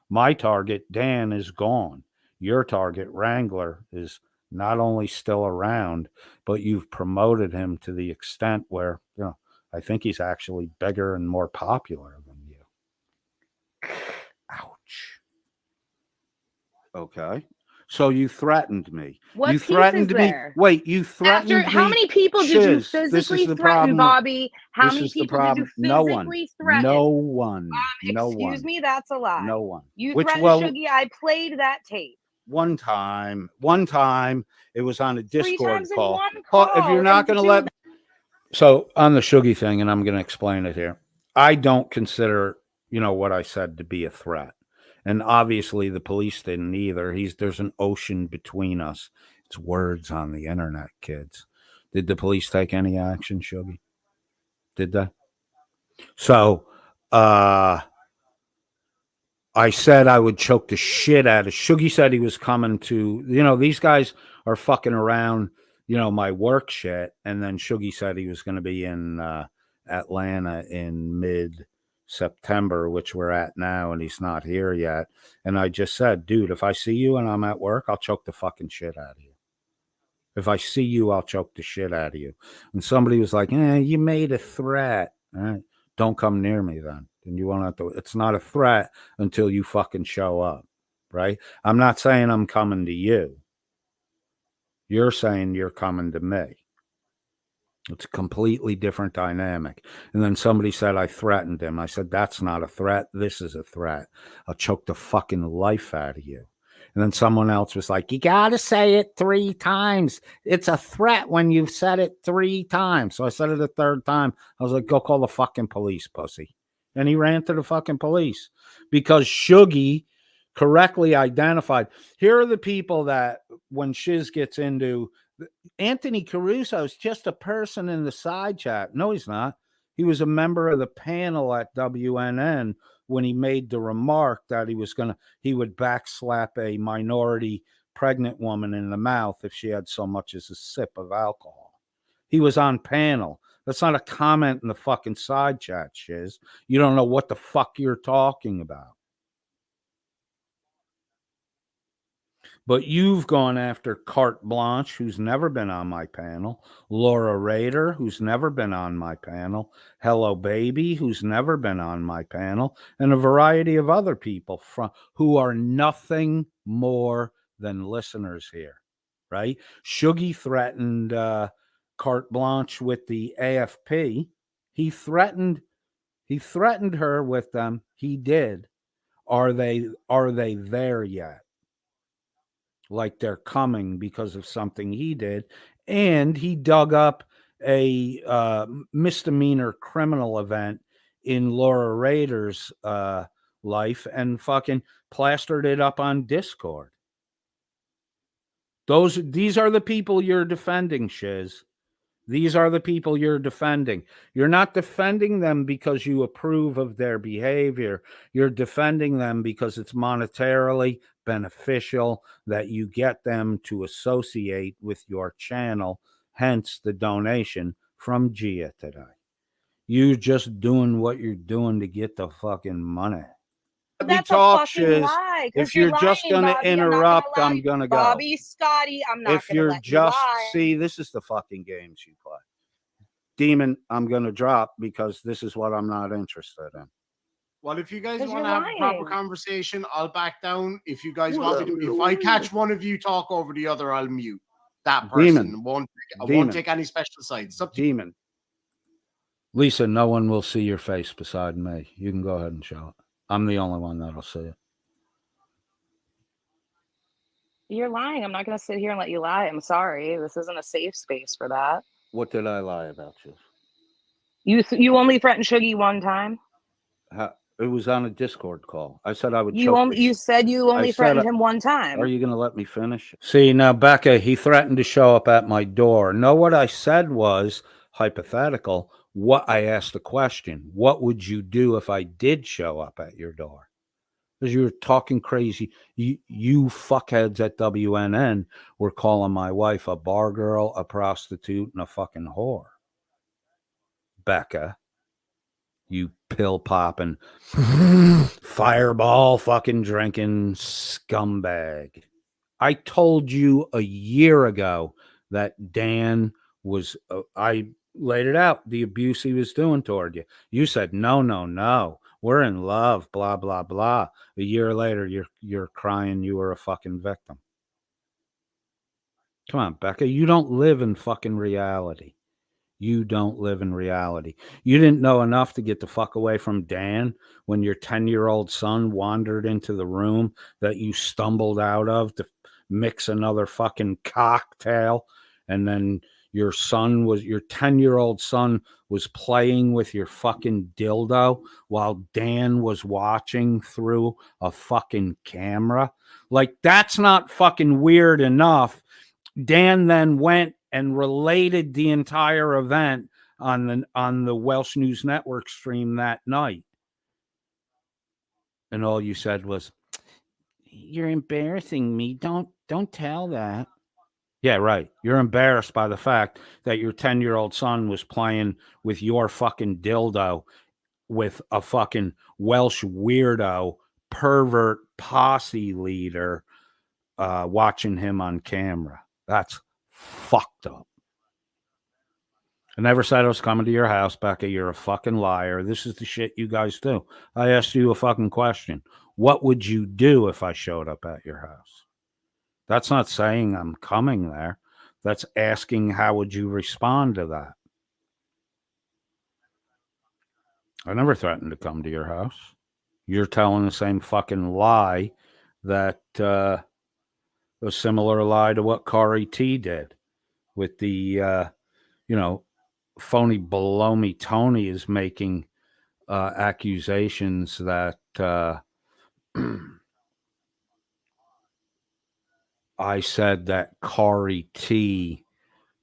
S2: My target, Dan, is gone. Your target, Wrangler, is not only still around, but you've promoted him to the extent where, you know, I think he's actually bigger and more popular than you. Ouch. Okay. So you threatened me.
S5: What
S2: you
S5: piece
S2: threatened
S5: is
S2: me.
S5: there?
S2: Wait, you threatened me.
S5: How many people did you
S2: Shizz, this
S5: physically
S2: is the
S5: threaten,
S2: problem.
S5: Bobby? How
S2: This
S5: many
S2: is the
S5: people did you
S2: problem. No one.
S5: physically threaten?
S2: No one. No
S5: Excuse
S2: one.
S5: me, that's a lie.
S2: No one.
S5: You
S2: Which,
S5: threatened
S2: well,
S5: Shuggy. I played that tape.
S2: One time, it was on a
S5: 3
S2: Discord
S5: times in
S2: call.
S5: 1
S2: Oh,
S5: call.
S2: if you're not going to let me. So on the Shuggy thing, and I'm going to explain it here. I don't consider, what I said to be a threat. And obviously the police didn't either. There's an ocean between us. It's words on the internet, kids. Did the police take any action, Shuggy? Did they? So, I said I would choke the shit out of Shuggy. Said he was coming to, these guys are fucking around, my work shit. And then Shuggy said he was going to be in Atlanta in mid-September, which we're at now, and he's not here yet. And I just said, dude, if I see you and I'm at work, I'll choke the fucking shit out of you. If I see you, I'll choke the shit out of you. And somebody was like, you made a threat. All right. Don't come near me then. And you won't have to. It's not a threat until you fucking show up, right? I'm not saying I'm coming to you. You're saying you're coming to me. It's a completely different dynamic. And then somebody said I threatened him. I said, that's not a threat. This is a threat. I'll choke the fucking life out of you. And then someone else was like, you got to say it 3 times. It's a threat when you've said it 3 times. So I said it a 3rd time. I was like, go call the fucking police, pussy. And he ran to the fucking police because Shuggy correctly identified. Here are the people that when Shizz gets into, Anthony Caruso is just a person in the side chat. No, he's not. He was a member of the panel at WNN when he made the remark that he would backslap a minority pregnant woman in the mouth if she had so much as a sip of alcohol. He was on panel. That's not a comment in the fucking side chat, Shizz. You don't know what the fuck you're talking about. But you've gone after Carte Blanche, who's never been on my panel, Laura Rader, who's never been on my panel, Hello Baby, who's never been on my panel, and a variety of other people who are nothing more than listeners here, right? Shuggy threatened Carte Blanche with the AFP. He threatened her with them. He did. Are they there yet? Like they're coming because of something he did. And he dug up a misdemeanor criminal event in Laura Rader's life and fucking plastered it up on Discord. These are the people you're defending, Shizz. These are the people you're defending. You're not defending them because you approve of their behavior. You're defending them because it's monetarily beneficial that you get them to associate with your channel, hence the donation from Gia today. You just doing what you're doing to get the fucking money.
S5: That's a fucking lie.
S2: If you're just going to interrupt, I'm going to go.
S5: Bobby, Scotty, I'm not going to let you lie.
S2: See, this is the fucking games you play. Demon, I'm going to drop because this is what I'm not interested in.
S4: Well, if you guys want to have a proper conversation, I'll back down. If you guys want to do, if I catch one of you talk over the other, I'll mute that person. I won't take any special sides.
S2: Demon. Lisa, no one will see your face beside me. You can go ahead and show it. I'm the only one that'll see it.
S5: You're lying. I'm not going to sit here and let you lie. I'm sorry. This isn't a safe space for that.
S2: What did I lie about, you?
S5: You only threatened Shuggy one time?
S2: It was on a Discord call. I said I would.
S5: You said you only threatened him one time.
S2: Are you going to let me finish? See, now, Becca, he threatened to show up at my door. No, what I said was hypothetical. What I asked a question. What would you do if I did show up at your door? Because you were talking crazy. You fuckheads at WNN were calling my wife a bar girl, a prostitute, and a fucking whore. Becca, you pill popping, fireball fucking drinking scumbag. I told you a year ago that Dan was, I laid it out, the abuse he was doing toward you. You said, no, we're in love, blah, blah, blah. A year later, you're crying you were a fucking victim. Come on, Becca, you don't live in fucking reality. You don't live in reality. You didn't know enough to get the fuck away from Dan when your 10-year-old son wandered into the room that you stumbled out of to mix another fucking cocktail. And then your 10-year-old son was playing with your fucking dildo while Dan was watching through a fucking camera. Like, that's not fucking weird enough. Dan then went and related the entire event on the Welsh News Network stream that night. And all you said was, "You're embarrassing me. Don't tell that." Yeah, right. You're embarrassed by the fact that your 10-year-old son was playing with your fucking dildo with a fucking Welsh weirdo, pervert posse leader watching him on camera. That's fucked up. I never said I was coming to your house, Becca. You're a fucking liar. This is the shit you guys do. I asked you a fucking question. What would you do if I showed up at your house? That's not saying I'm coming there. That's asking how would you respond to that? I never threatened to come to your house. You're telling the same fucking lie that a similar lie to what Kari T did with the, phony below me Tony is making accusations that I said that Kari T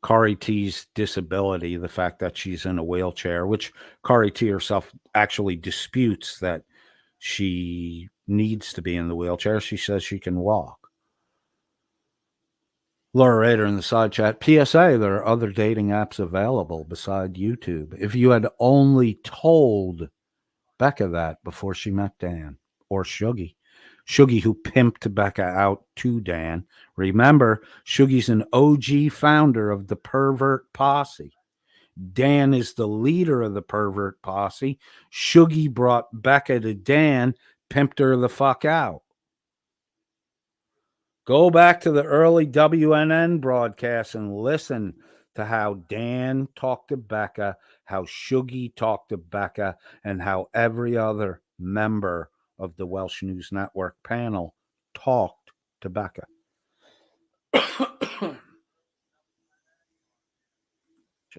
S2: Kari T's disability, the fact that she's in a wheelchair, which Kari T herself actually disputes that she needs to be in the wheelchair. She says she can walk. Laura Rader in the side chat, PSA, there are other dating apps available beside YouTube. If you had only told Becca that before she met Dan, or Shuggy, who pimped Becca out to Dan. Remember, Shuggy's an OG founder of the Pervert Posse. Dan is the leader of the Pervert Posse. Shuggy brought Becca to Dan, pimped her the fuck out. Go back to the early WNN broadcasts and listen to how Dan talked to Becca, how Shuggy talked to Becca, and how every other member of the Welsh News Network panel talked to Becca.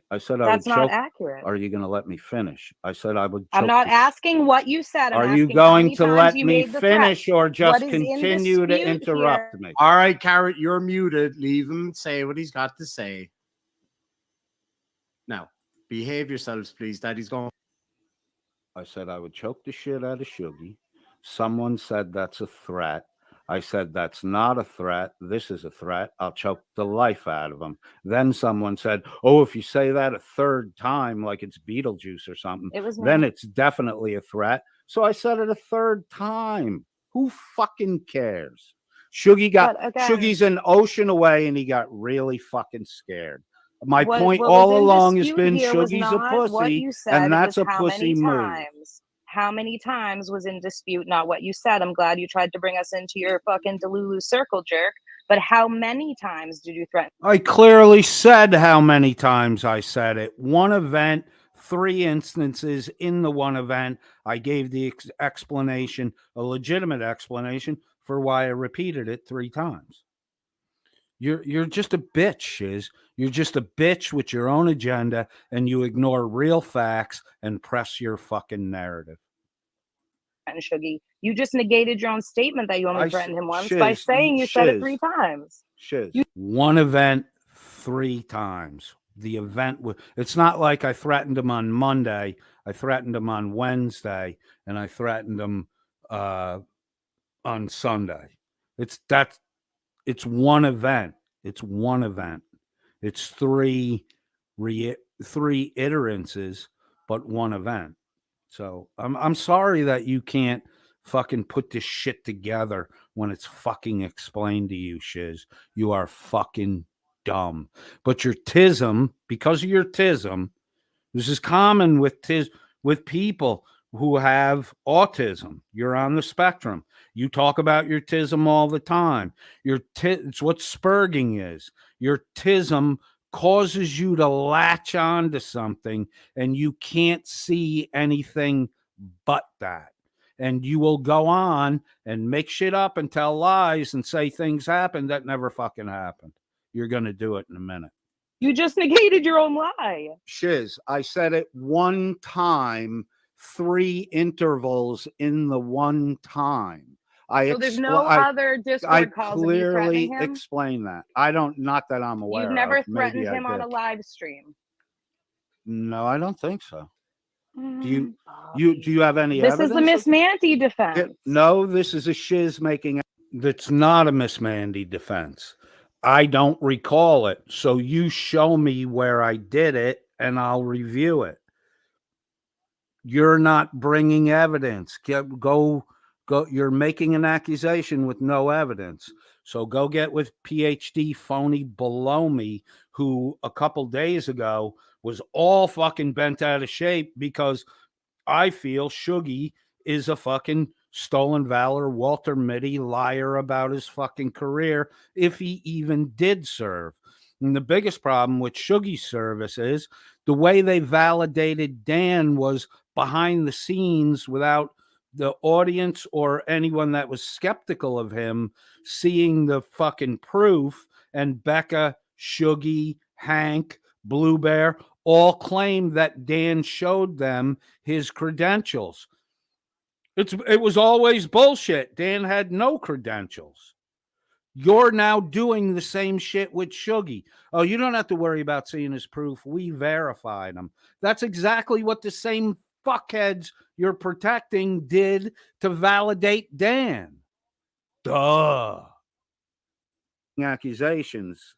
S2: I said I would
S5: That's not
S2: choke.
S5: accurate.
S2: Are you going to let me finish? I said I would choke.
S5: I'm not asking what you said.
S2: Are you going to let me finish or just continue to interrupt me?
S4: All right, Carrot, you're muted. Leave him say what he's got to say. Now, behave yourselves, please. Daddy's going.
S2: I said I would choke the shit out of Shuggy. Someone said that's a threat. I said that's not a threat. This is a threat. I'll choke the life out of him. Then someone said, oh, if you say that a third time, like it's Beetlejuice or something, then it's definitely a threat. So I said it a third time. Who fucking cares? Shuggy's an ocean away and he got really fucking scared. My point all along has been Shuggy's a pussy, and that's a pussy move.
S5: How many times was in dispute, not what you said. I'm glad you tried to bring us into your fucking Delulu circle jerk, but how many times did you threaten?
S2: I clearly said how many times I said it. One event, 3 instances in the one event. I gave the explanation, a legitimate explanation for why I repeated it 3 times. You're just a bitch, Shizz. You're just a bitch with your own agenda, and you ignore real facts and press your fucking narrative.
S5: And Shuggy, you just negated your own statement that you only threatened him once by saying you said it 3 times.
S2: Shizz. One event 3 times. The event it's not like I threatened him on Monday. I threatened him on Wednesday, and I threatened him on Sunday. It's one event. It's one event. It's 3 iterances, but one event. So I'm sorry that you can't fucking put this shit together when it's fucking explained to you, Shizz. You are fucking dumb. But your tism, because of your tism, this is common with people who have autism. You're on the spectrum. You talk about your tism all the time. It's what spurging is. Your tism causes you to latch on to something and you can't see anything but that. And you will go on and make shit up and tell lies and say things happened that never fucking happened. You're going to do it in a minute.
S5: You just negated your own lie.
S2: Shizz, I said it 1 time, 3 intervals in the 1 time.
S5: So there's no other Discord calls of you threatening him?
S2: I clearly explain that. Not that I'm aware of.
S5: You've never threatened him on a live stream?
S2: No, I don't think so. Do you have any evidence?
S5: This is the Miss Mandy defense.
S2: No, this is a Shizz making. That's not a Miss Mandy defense. I don't recall it. So you show me where I did it and I'll review it. You're not bringing evidence. Go. You're making an accusation with no evidence. So go get with PhD phony below me, who a couple days ago was all fucking bent out of shape because I feel Shuggy is a fucking stolen valor, Walter Mitty liar about his fucking career, if he even did serve. And the biggest problem with Shuggy's service is the way they validated Dan was behind the scenes without the audience or anyone that was skeptical of him seeing the fucking proof. And Becca, Shuggy, Hank, Blue Bear all claimed that Dan showed them his credentials. It was always bullshit. Dan had no credentials. You're now doing the same shit with Shuggy. Oh, you don't have to worry about seeing his proof. We verified him. That's exactly what the same fuckheads you're protecting did to validate Dan. Duh. Accusations.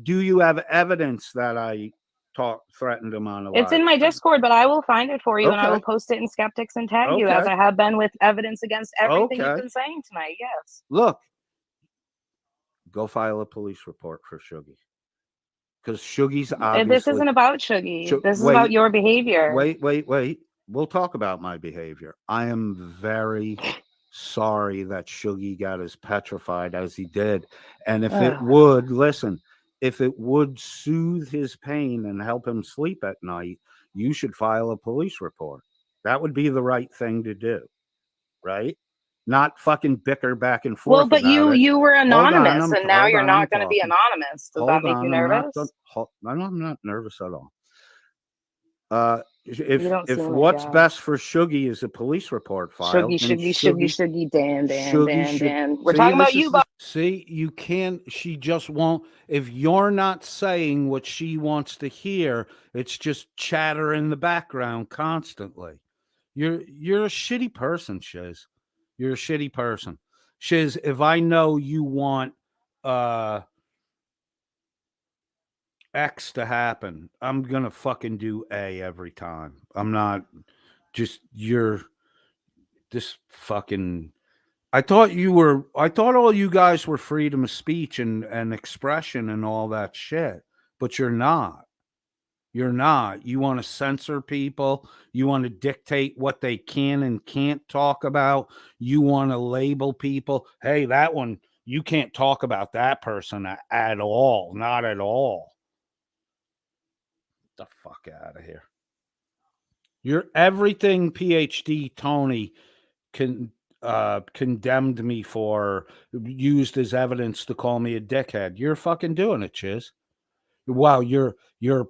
S2: Do you have evidence that I threatened him on a live
S5: It's in my
S2: stream?
S5: Discord, but I will find it for you and I will
S2: Okay.
S5: post it in Skeptics and tag you, as
S2: Okay.
S5: I have been with evidence against everything you've
S2: Okay.
S5: been saying tonight. Yes.
S2: Look, go file a police report for Shuggy. Because Shuggy's obviously...
S5: This isn't about Shuggy. This is about your behavior.
S2: Wait. We'll talk about my behavior. I am very sorry that Shuggy got as petrified as he did. And if it would, listen, if it would soothe his pain and help him sleep at night, you should file a police report. That would be the right thing to do, right? Not fucking bicker back and forth.
S5: Well, but you were anonymous, and now you're not going to be anonymous. Does that make you nervous?
S2: I'm not nervous at all. If what's
S5: like
S2: best for Shuggy is a police report file,
S5: Shuggy, Dan. We're talking about you,
S2: See, you can't. She just won't. If you're not saying what she wants to hear, it's just chatter in the background constantly. You're a shitty person, Shizz. You're a shitty person. Shizz, if I know you want X to happen, I'm gonna fucking do A every time. I'm not just you're this fucking I thought all you guys were freedom of speech and expression and all that shit, but you're not. You're not. You want to censor people. You want to dictate what they can and can't talk about. You want to label people. Hey, that one, you can't talk about that person at all. Not at all. Get the fuck out of here. You're everything PhD Tony condemned me for, used as evidence to call me a dickhead. You're fucking doing it, Shizz. Wow, you're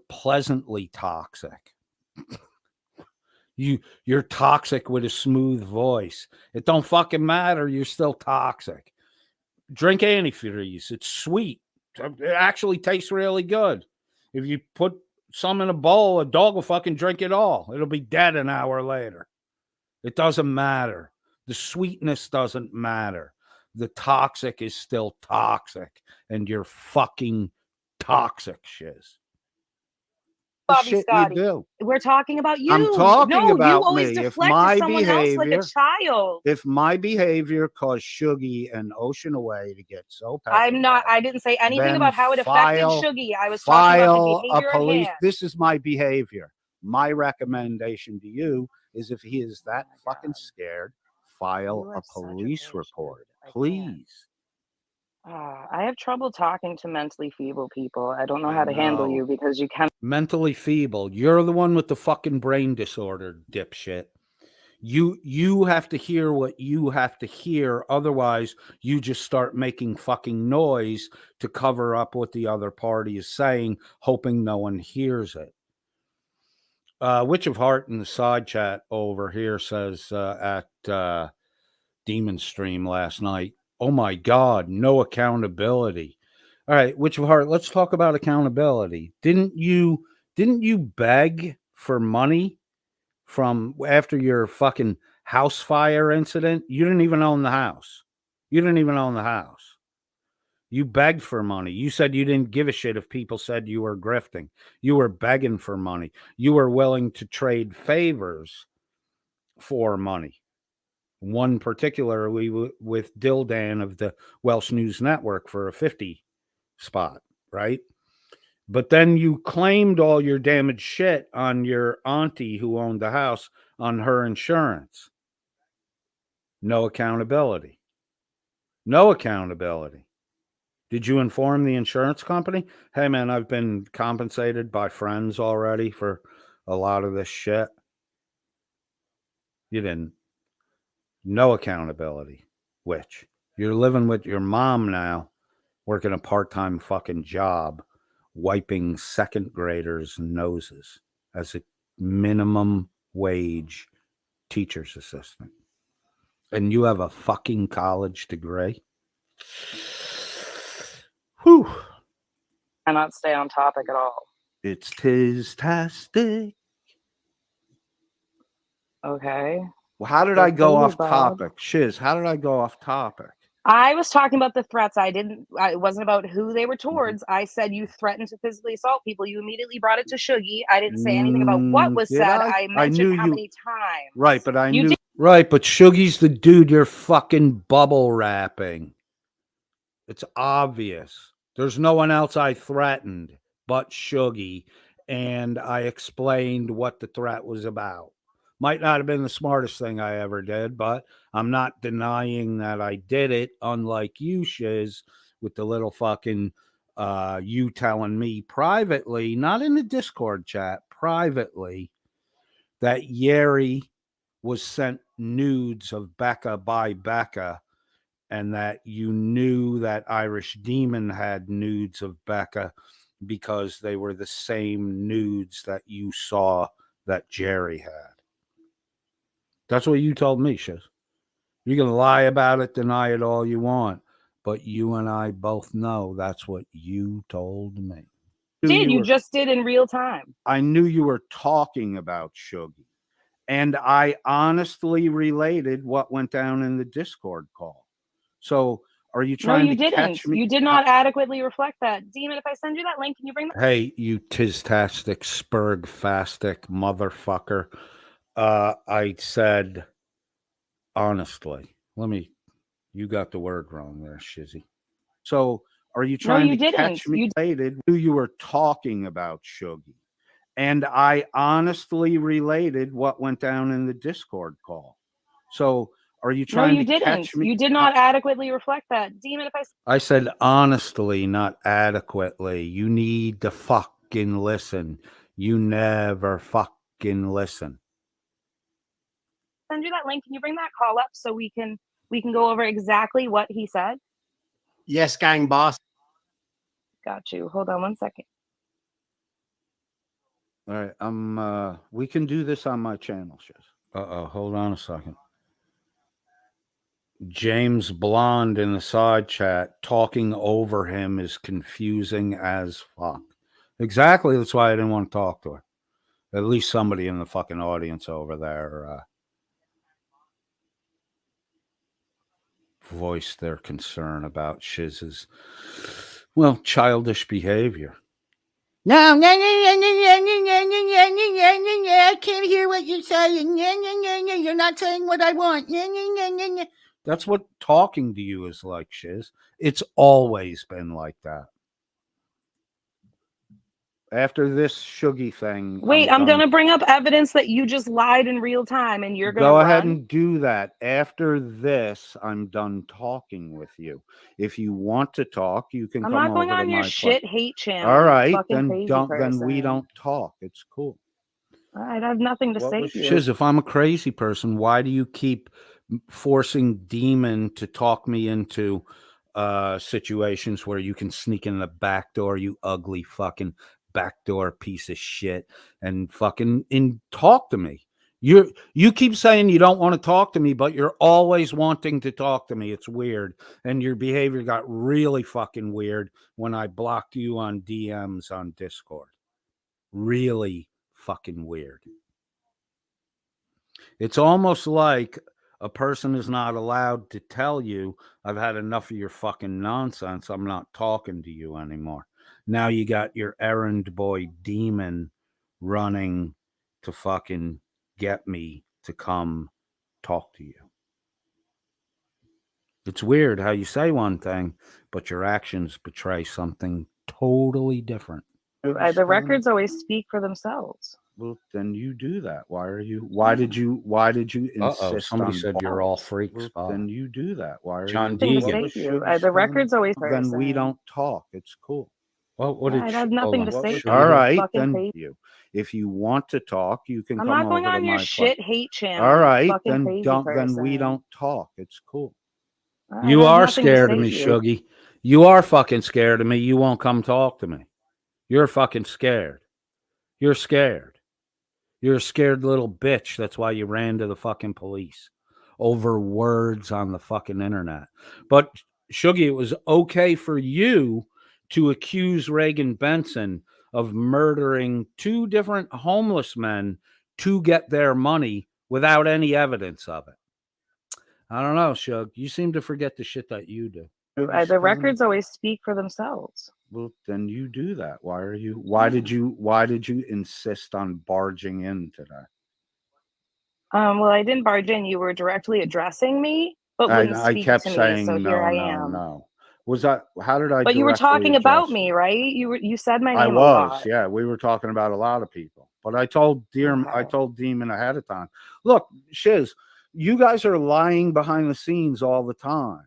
S2: pleasantly toxic. You're toxic with a smooth voice. It don't fucking matter. You're still toxic. Drink antifreeze. It's sweet. It actually tastes really good. If you put some in a bowl, a dog will fucking drink it all. It'll be dead an hour later. It doesn't matter. The sweetness doesn't matter. The toxic is still toxic, and you're fucking toxic, Shizz.
S5: Bobby
S2: Shit
S5: Scotty.
S2: You do.
S5: We're talking about you.
S2: I'm talking about
S5: you always
S2: me.
S5: deflect to someone else like a child.
S2: If my behavior caused Shuggy and Ocean Away to get so petrified,
S5: I didn't say anything about how it affected Shuggy. I was talking about the behavior at hand.
S2: This is my behavior. My recommendation to you is, if he is that fucking scared, file a police report, please.
S5: I have trouble talking to mentally feeble people. I don't know how to handle you because you can.
S2: Mentally feeble. You're the one with the fucking brain disorder, dipshit. You have to hear what you have to hear. Otherwise, you just start making fucking noise to cover up what the other party is saying, hoping no one hears it. Witch of Heart in the side chat over here says at Demon Stream last night, oh my God, no accountability. All right, Witch of Heart, let's talk about accountability. Didn't you beg for money from after your fucking house fire incident? You didn't even own the house. You begged for money. You said you didn't give a shit if people said you were grifting. You were begging for money. You were willing to trade favors for money. One particularly with Dildan of the Welsh News Network for a 50 spot, right? But then you claimed all your damaged shit on your auntie who owned the house on her insurance. No accountability. Did you inform the insurance company? Hey, man, I've been compensated by friends already for a lot of this shit. You didn't. No accountability. Which you're living with your mom now, working a part-time fucking job, wiping second graders' noses as a minimum wage teacher's assistant. And you have a fucking college degree. Whew.
S5: Cannot stay on topic at all.
S2: It's Tizz-tastic.
S5: Okay.
S2: Well, how did I go
S5: Okay,
S2: off
S5: Bob.
S2: topic? Shiz, how did I go off topic?
S5: I was talking about the threats. It wasn't about who they were towards. I said you threatened to physically assault people. You immediately brought it to Shuggy. I didn't say anything about what was
S2: Did
S5: said.
S2: I?
S5: I
S2: I knew
S5: mentioned how
S2: you.
S5: many times.
S2: Right, but I
S5: You
S2: knew.
S5: did.
S2: Right, but Shuggy's the dude you're fucking bubble wrapping. It's obvious. There's no one else I threatened but Shuggy, and I explained what the threat was about. Might not have been the smartest thing I ever did, but I'm not denying that I did it, unlike you, Shizz, with the little fucking you telling me privately, not in the Discord chat, privately, that Yeri was sent nudes of Becca by Becca, and that you knew that Irish Demon had nudes of Becca because they were the same nudes that you saw that Jerry had. That's what you told me, Shiz. You can lie about it, deny it all you want, but you and I both know that's what you told me.
S5: You just did in real time.
S2: I knew you were talking about Shuggy, and I honestly related what went down in the Discord call. So are you trying
S5: No, you
S2: to
S5: didn't.
S2: catch me?
S5: You did not adequately reflect that. Demon, if I send you that link, can you bring that?
S2: Hey, you Tizz-tastic, Spurg-fastic motherfucker. I said, honestly, you got the word wrong there, Shizzy. So are you trying to catch me? You were talking about Shuggy, and I honestly related what went down in the Discord call. So are you trying to catch me?
S5: You did not adequately reflect that. Demon, if
S2: I said honestly, not adequately. You need to fucking listen. You never fucking listen.
S5: send you that link, can you bring that call up so we can go over exactly what he said?
S4: Yes, gang boss.
S5: Got you. Hold on one second.
S2: All right, we can do this on my channel, Shiz. Hold on a second. James Blonde in the side chat talking over him is confusing as fuck. Exactly, that's why I didn't want to talk to her. At least somebody in the fucking audience over there voiced their concern about Shizz's, well, childish behavior. No, I can't hear what you're saying. You're not saying what I want. That's what talking to you is like, Shizz. It's always been like that. After this Shuggy thing,
S5: wait, I'm gonna bring up evidence that you just lied in real time, and you're gonna
S2: go ahead and do that. After this, I'm done talking with you. If you want to talk, you can.
S5: I'm
S2: come
S5: not going
S2: over
S5: on
S2: to
S5: your
S2: my
S5: shit hate channel.
S2: All right, then we don't talk. It's cool.
S5: All right, I have nothing to say to you.
S2: Shiz, if I'm a crazy person, why do you keep forcing Demon to talk me into situations where you can sneak in the back door, you ugly fucking backdoor piece of shit, and fucking talk to me? You keep saying you don't want to talk to me, but you're always wanting to talk to me. It's weird. And your behavior got really fucking weird when I blocked you on DMs on Discord. Really fucking weird. It's almost like a person is not allowed to tell you, I've had enough of your fucking nonsense. I'm not talking to you anymore. Now you got your errand boy Demon running to fucking get me to come talk to you. It's weird how you say one thing, but your actions betray something totally different.
S5: The records always speak for themselves.
S2: Well, then you do that. Why did you insist?
S6: Somebody
S2: on
S6: said
S2: balls?
S6: you're all freaks.
S2: Well, then you do that. Why are
S6: John
S2: you?
S6: Deegan.
S5: The records always.
S2: Then we don't talk. It's cool.
S6: Well, what did
S5: I have nothing to say.
S2: All right, then if you want to talk, you can.
S5: I'm
S2: come
S5: not going
S2: over
S5: on
S2: to
S5: your
S2: my
S5: shit hate channel.
S2: All right, then we don't talk. It's cool. You are scared of me, Shuggy. You are fucking scared of me. You won't come talk to me. You're fucking scared. You're scared. You're a scared little bitch. That's why you ran to the fucking police over words on the fucking internet. But Shuggy, it was okay for you to accuse Reagan Benson of murdering 2 different homeless men to get their money without any evidence of it. I don't know, Shug. You seem to forget the shit that you do.
S5: The records always speak for themselves.
S2: Well, then you do that. Why did you insist on barging in today?
S5: Well, I didn't barge in. You were directly addressing me, but wouldn't
S2: I
S5: speak
S2: kept
S5: to me.
S2: saying
S5: So
S2: no,
S5: here I
S2: no,
S5: am.
S2: no. How did I?
S5: But you were
S2: directly
S5: talking about
S2: address
S5: me,
S2: you?
S5: right? You said my
S2: I
S5: name
S2: was,
S5: a lot.
S2: yeah. We were talking about a lot of people, but I told Demon ahead of time. Look, Shizz, you guys are lying behind the scenes all the time.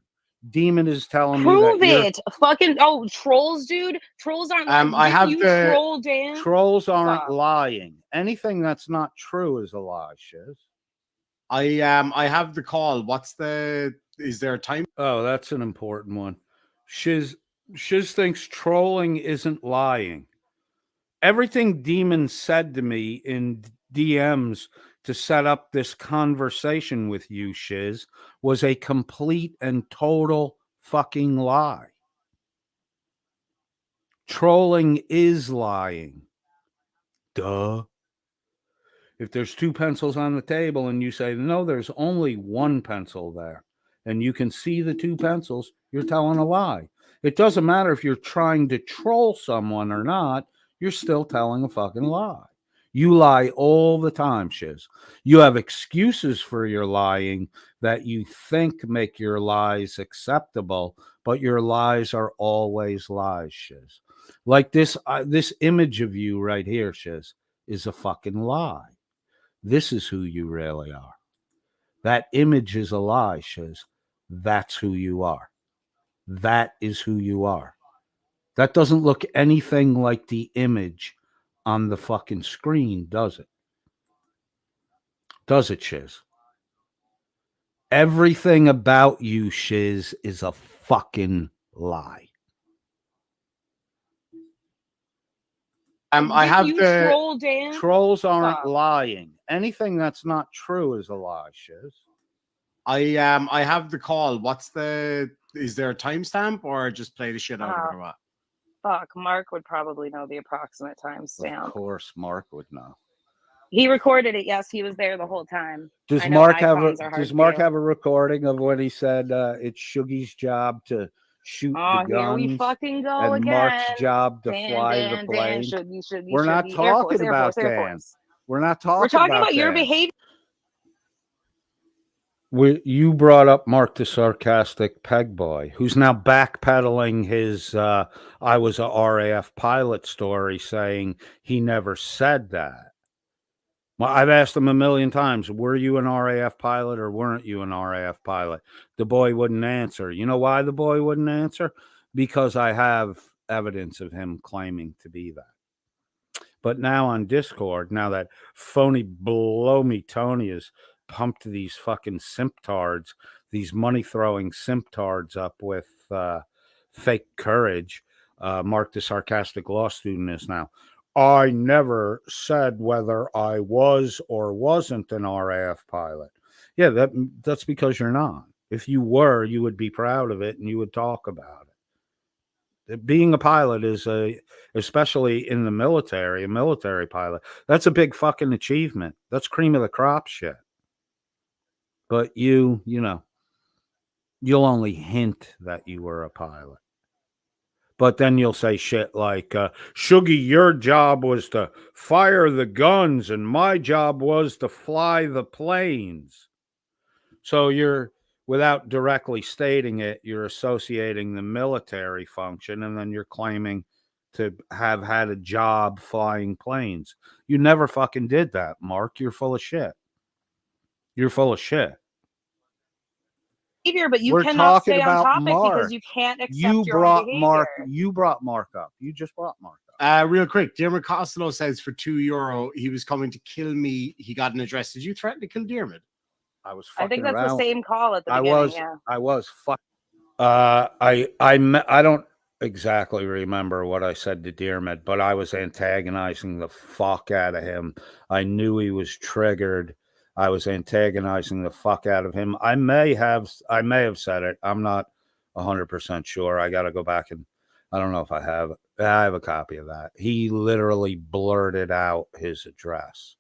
S2: Demon is telling
S5: Prove
S2: me that
S5: it. Fucking trolls, dude. Trolls aren't.
S4: I have
S5: you
S4: the
S5: troll, Dan.
S2: trolls aren't
S5: Stop.
S2: lying. Anything that's not true is a lie, Shizz.
S4: I have the call. Is there a time?
S2: Oh, that's an important one. Shizz thinks trolling isn't lying. Everything Demon said to me in DMs to set up this conversation with you, Shizz, was a complete and total fucking lie. Trolling is lying. Duh. If there's 2 pencils on the table and you say, no, there's only 1 pencil there, and you can see the 2 pencils, you're telling a lie. It doesn't matter if you're trying to troll someone or not, you're still telling a fucking lie. You lie all the time, Shizz. You have excuses for your lying that you think make your lies acceptable, but your lies are always lies, Shizz. Like this image of you right here, Shizz, is a fucking lie. This is who you really are. That image is a lie, Shizz. That's who you are. That is who you are. That doesn't look anything like the image on the fucking screen, does it? Does it, Shizz? Everything about you, Shizz, is a fucking lie.
S4: I have
S5: you
S4: the
S5: troll, Dan.
S2: Trolls aren't
S5: Stop.
S2: lying. Anything that's not true is a lie, Shizz.
S4: I have the call. Is there a timestamp or just play the shit out of it or what?
S5: Fuck, Mark would probably know the approximate timestamp.
S2: Of course, Mark would know.
S5: He recorded it. Yes, he was there the whole time.
S2: Does
S5: I know
S2: Mark have
S5: icons
S2: a recording of when he said it's Shuggy's job to shoot the
S5: here we
S2: guns
S5: fucking go
S2: and
S5: again.
S2: Mark's job to fly the plane? We're not talking about Dan. We're not talking
S5: We're talking
S2: about
S5: your
S2: Dan.
S5: behavior.
S2: You brought up Mark the Sarcastic Peg Boy, who's now backpedaling his I was a RAF pilot story, saying he never said that. Well, I've asked him a million times, were you an RAF pilot or weren't you an RAF pilot? The boy wouldn't answer. You know why the boy wouldn't answer? Because I have evidence of him claiming to be that. But now on Discord, now that phony blow me Tony has pumped these fucking simptards, these money-throwing simptards up with fake courage, Mark the Sarcastic Law Student is now, I never said whether I was or wasn't an RAF pilot. Yeah, that's because you're not. If you were, you would be proud of it and you would talk about it. Being a pilot is especially in the military, a military pilot, that's a big fucking achievement. That's cream of the crop shit. But you know, you'll only hint that you were a pilot. But then you'll say shit like, Shuggy, your job was to fire the guns and my job was to fly the planes. So without directly stating it, you're associating the military function and then you're claiming to have had a job flying planes. You never fucking did that, Mark. You're full of shit. You're full of shit.
S5: But you cannot stay on topic because you can't accept your own behavior.
S2: You brought Mark up. You just brought Mark up.
S4: Real quick, Dermot Costello says for €2 he was coming to kill me. He got an address. Did you threaten to kill Dermot?
S5: I think that's the same call at the beginning.
S2: I was I don't exactly remember what I said to Dermot, but I was antagonizing the fuck out of him. I knew he was triggered. I was antagonizing the fuck out of him. I may have said it. I'm not 100% sure. I got to go back and I don't know if I have a copy of that. He literally blurted out his address.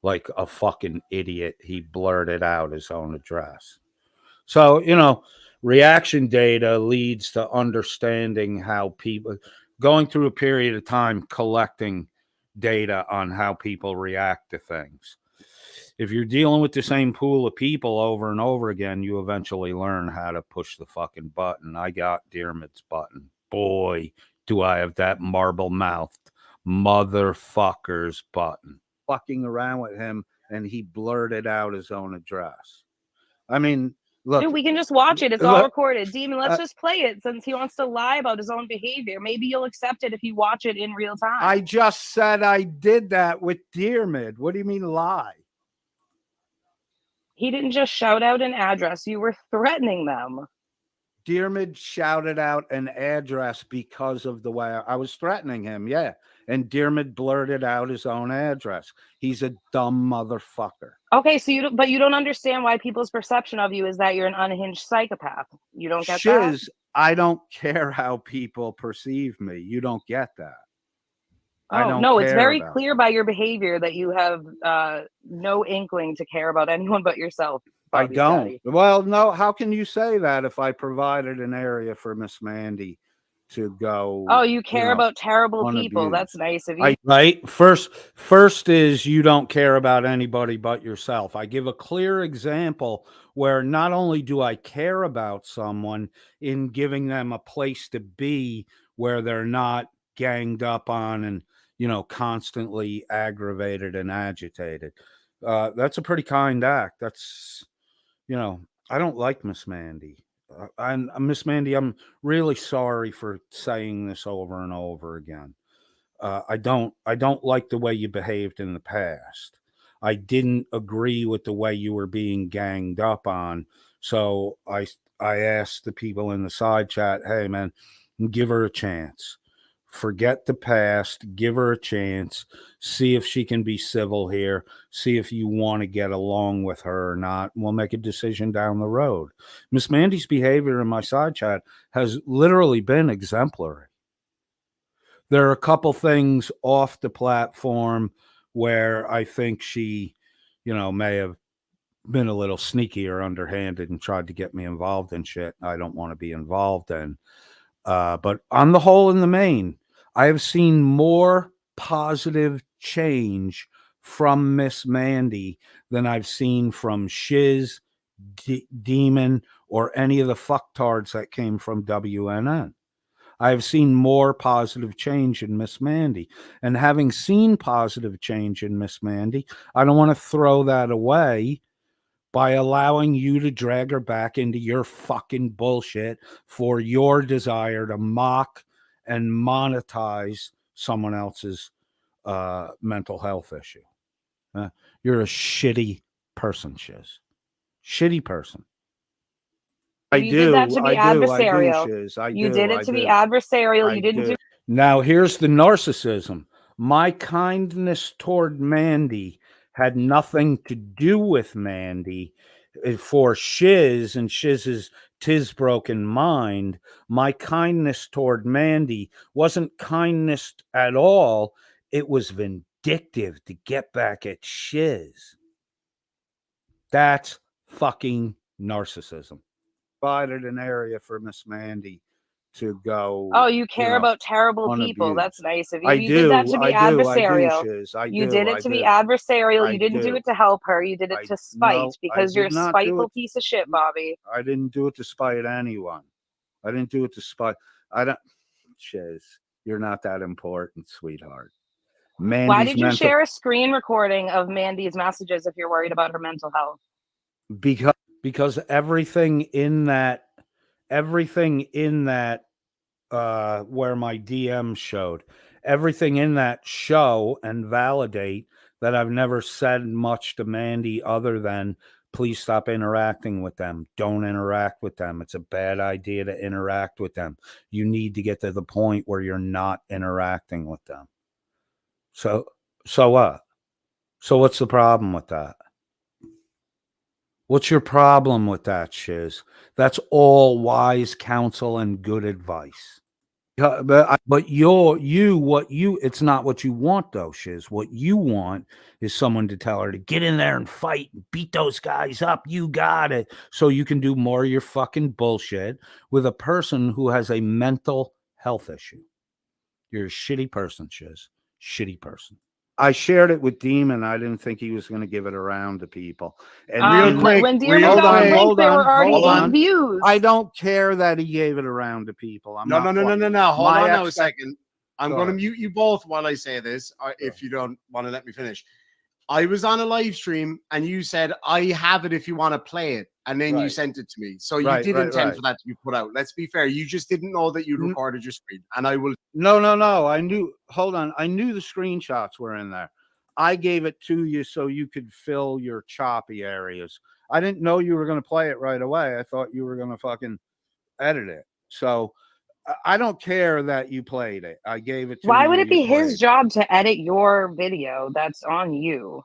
S2: Like a fucking idiot, he blurted out his own address. So, reaction data leads to understanding how people, going through a period of time collecting data on how people react to things. If you're dealing with the same pool of people over and over again, you eventually learn how to push the fucking button. I got Diarmuid's button. Boy, do I have that marble mouthed motherfucker's button. Fucking around with him, and he blurted out his own address. I mean, look.
S5: Dude, we can just watch it. It's all recorded. Demon, let's just play it since he wants to lie about his own behavior. Maybe you'll accept it if you watch it in real time.
S2: I just said I did that with Diarmuid. What do you mean lie?
S5: He didn't just shout out an address. You were threatening them.
S2: Diarmuid shouted out an address because of the way I was threatening him. Yeah. And Diarmuid blurted out his own address. He's a dumb motherfucker.
S5: Okay, so you don't understand why people's perception of you is that you're an unhinged psychopath. You don't get
S2: Shizz,
S5: that?
S2: I don't care how people perceive me. You don't get that.
S5: Oh, no, it's very clear by your behavior that you have no inkling to care about anyone but yourself.
S2: I don't. Daddy. Well, no, how can you say that if I provided an area for Miss Mandy to go?
S5: Oh, you care about terrible people. That's nice of you.
S2: Right. First is you don't care about anybody but yourself. I give a clear example where not only do I care about someone in giving them a place to be where they're not ganged up on and, constantly aggravated and agitated. That's a pretty kind act. That's, I don't like Miss Mandy. And Miss Mandy, I'm really sorry for saying this over and over again. I don't like the way you behaved in the past. I didn't agree with the way you were being ganged up on. So I asked the people in the side chat, hey man, give her a chance. Forget the past, give her a chance, see if she can be civil here, see if you want to get along with her or not. We'll make a decision down the road. Miss Mandy's behavior in my side chat has literally been exemplary. There are a couple things off the platform where I think she, may have been a little sneaky or underhanded and tried to get me involved in shit I don't want to be involved in. But on the whole, in the main, I have seen more positive change from Miss Mandy than I've seen from Shizz, Demon, or any of the fucktards that came from WNN. I've seen more positive change in Miss Mandy. And having seen positive change in Miss Mandy, I don't want to throw that away by allowing you to drag her back into your fucking bullshit for your desire to mock and monetize someone else's mental health issue. You're a shitty person, Shizz. Shitty person.
S5: You did that to be adversarial. You did it to be adversarial. You didn't do.
S2: Now, here's the narcissism. My kindness toward Mandy had nothing to do with Mandy. For Shizz and Shizz's Tizz-broken mind, my kindness toward Mandy wasn't kindness at all. It was vindictive to get back at Shizz. That's fucking narcissism. Provided an area for Miss Mandy to go.
S5: Oh, you care about terrible people. That's nice of you.
S2: You
S5: did that to be adversarial. You did it to be adversarial. You didn't do it to help her. You did it to spite because you're a spiteful piece of shit, Bobby.
S2: I didn't do it to spite anyone. I didn't do it to spite. Shizz, you're not that important, sweetheart. Mandy's
S5: Why did you share a screen recording of Mandy's messages if you're worried about her mental health?
S2: Because everything in that where my DM showed, everything in that show and validate that I've never said much to Mandy other than please stop interacting with them. Don't interact with them. It's a bad idea to interact with them. You need to get to the point where you're not interacting with them. So what? So what's the problem with that? What's your problem with that, Shizz? That's all wise counsel and good advice. But it's not what you want though, Shizz. What you want is someone to tell her to get in there and fight and beat those guys up. You got it. So you can do more of your fucking bullshit with a person who has a mental health issue. You're a shitty person, Shizz. Shitty person. I shared it with Demon. I didn't think he was going to give it around to people. And
S4: Real quick,
S5: when Dearman got the link, there were already 8 views.
S2: I don't care that he gave it around to people.
S4: No. Hold on now a second. I'm going to mute you both while I say this, if you don't want to let me finish. I was on a live stream and you said, I have it if you want to play it. And then you sent it to me. So you did intend for that to be put out. Let's be fair. You just didn't know that you'd recorded your screen. And I will. No.
S2: I knew. Hold on. I knew the screenshots were in there. I gave it to you so you could fill your choppy areas. I didn't know you were going to play it right away. I thought you were going to fucking edit it. So I don't care that you played it. I gave it to you.
S5: Why would it be his job to edit your video? That's on you.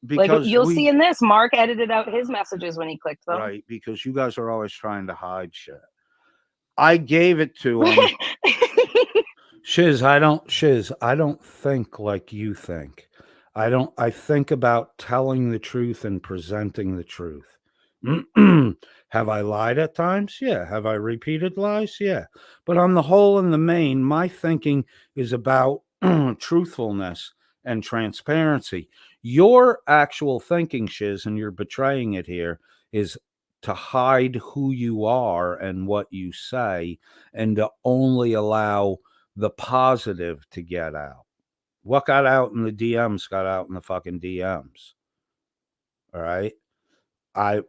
S2: Because
S5: you'll see in this, Mark edited out his messages when he clicked them.
S2: Right, because you guys are always trying to hide shit. I gave it to him. Shizz, I don't think like you think. I think about telling the truth and presenting the truth. Have I lied at times? Yeah. Have I repeated lies? Yeah. But on the whole and the main, my thinking is about truthfulness and transparency. Your actual thinking, Shizz, and you're betraying it here, is to hide who you are and what you say and to only allow the positive to get out. What got out in the DMs got out in the fucking DMs. All right.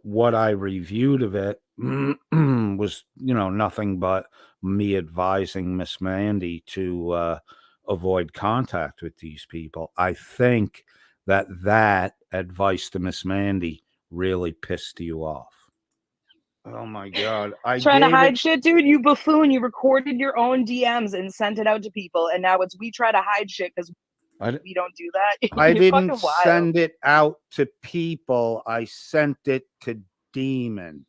S2: What I reviewed of it was, nothing but me advising Miss Mandy to avoid contact with these people. I think that advice to Miss Mandy really pissed you off. Oh my God.
S5: Trying to hide shit, dude. You buffoon. You recorded your own DMs and sent it out to people. And now we try to hide shit because we don't do that.
S2: I didn't send it out to people. I sent it to Demon.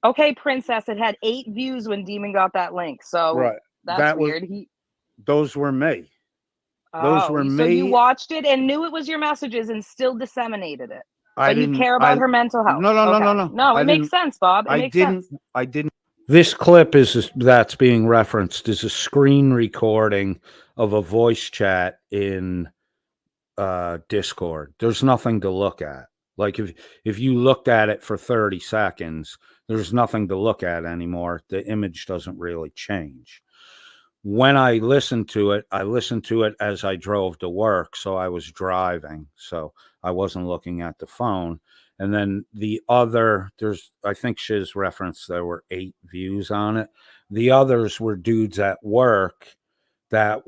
S5: Okay, Princess. It had 8 views when Demon got that link. So that's weird.
S2: Those were me. Those were me.
S5: So you watched it and knew it was your messages and still disseminated it. But you care about her mental health.
S2: No.
S5: No, it makes sense, Bob. It makes sense.
S2: I didn't. This clip that's being referenced is a screen recording of a voice chat in Discord. There's nothing to look at. Like if you looked at it for 30 seconds, there's nothing to look at anymore. The image doesn't really change. When I listened to it as I drove to work. So I was driving. So I wasn't looking at the phone. And then I think Shizz referenced there were 8 views on it. The others were dudes at work that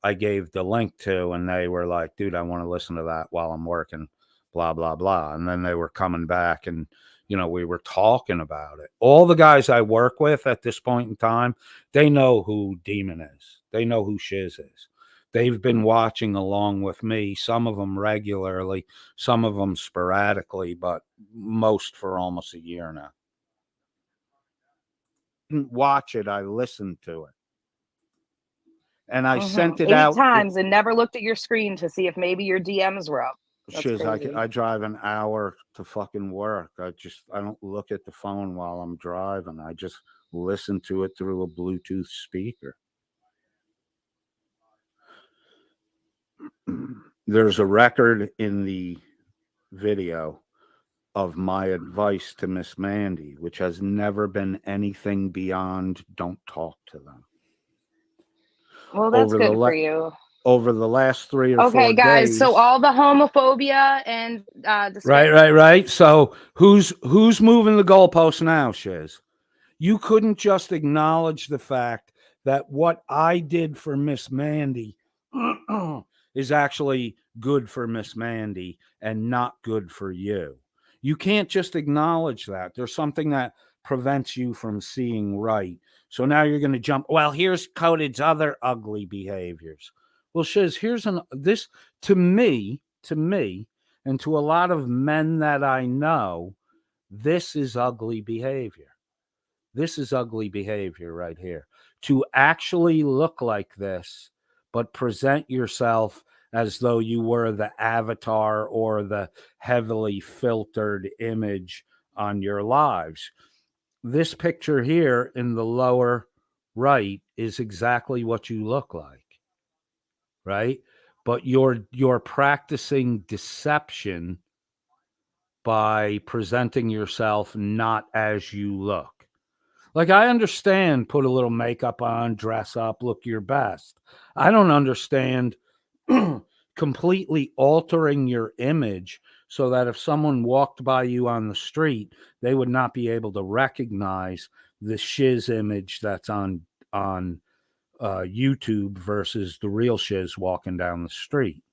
S2: I gave the link to, and they were like, dude, I want to listen to that while I'm working, blah, blah, blah. And then they were coming back and, we were talking about it. All the guys I work with at this point in time, they know who Demon is. They know who Shizz is. They've been watching along with me, some of them regularly, some of them sporadically, but most for almost a year now. I didn't watch it. I listened to it. And I sent it
S5: 8
S2: out
S5: times and never looked at your screen to see if maybe your DMs were up.
S2: Shizz, I drive an hour to fucking work. I don't look at the phone while I'm driving. I just listen to it through a Bluetooth speaker. There's a record in the video of my advice to Miss Mandy, which has never been anything beyond don't talk to them.
S5: Well, that's good for you.
S2: Over the last 3 or 4 days.
S5: Okay, guys. So all the homophobia and
S2: right. So who's moving the goalpost now, Shizz? You couldn't just acknowledge the fact that what I did for Miss Mandy is actually good for Miss Mandy and not good for you. You can't just acknowledge that. There's something that prevents you from seeing right. So now you're going to jump. Well, here's Coded's other ugly behaviors. Well, Shizz, this to me, and to a lot of men that I know, this is ugly behavior. This is ugly behavior right here. to actually look like this, but present yourself as though you were the avatar or the heavily filtered image on your lives. This picture here in the lower right is exactly what you look like, right? But you're practicing deception by presenting yourself not as you look. Like, I understand, put a little makeup on, dress up, look your best. I don't understand completely altering your image so that if someone walked by you on the street, they would not be able to recognize the Shizz image that's on YouTube versus the real Shizz walking down the street.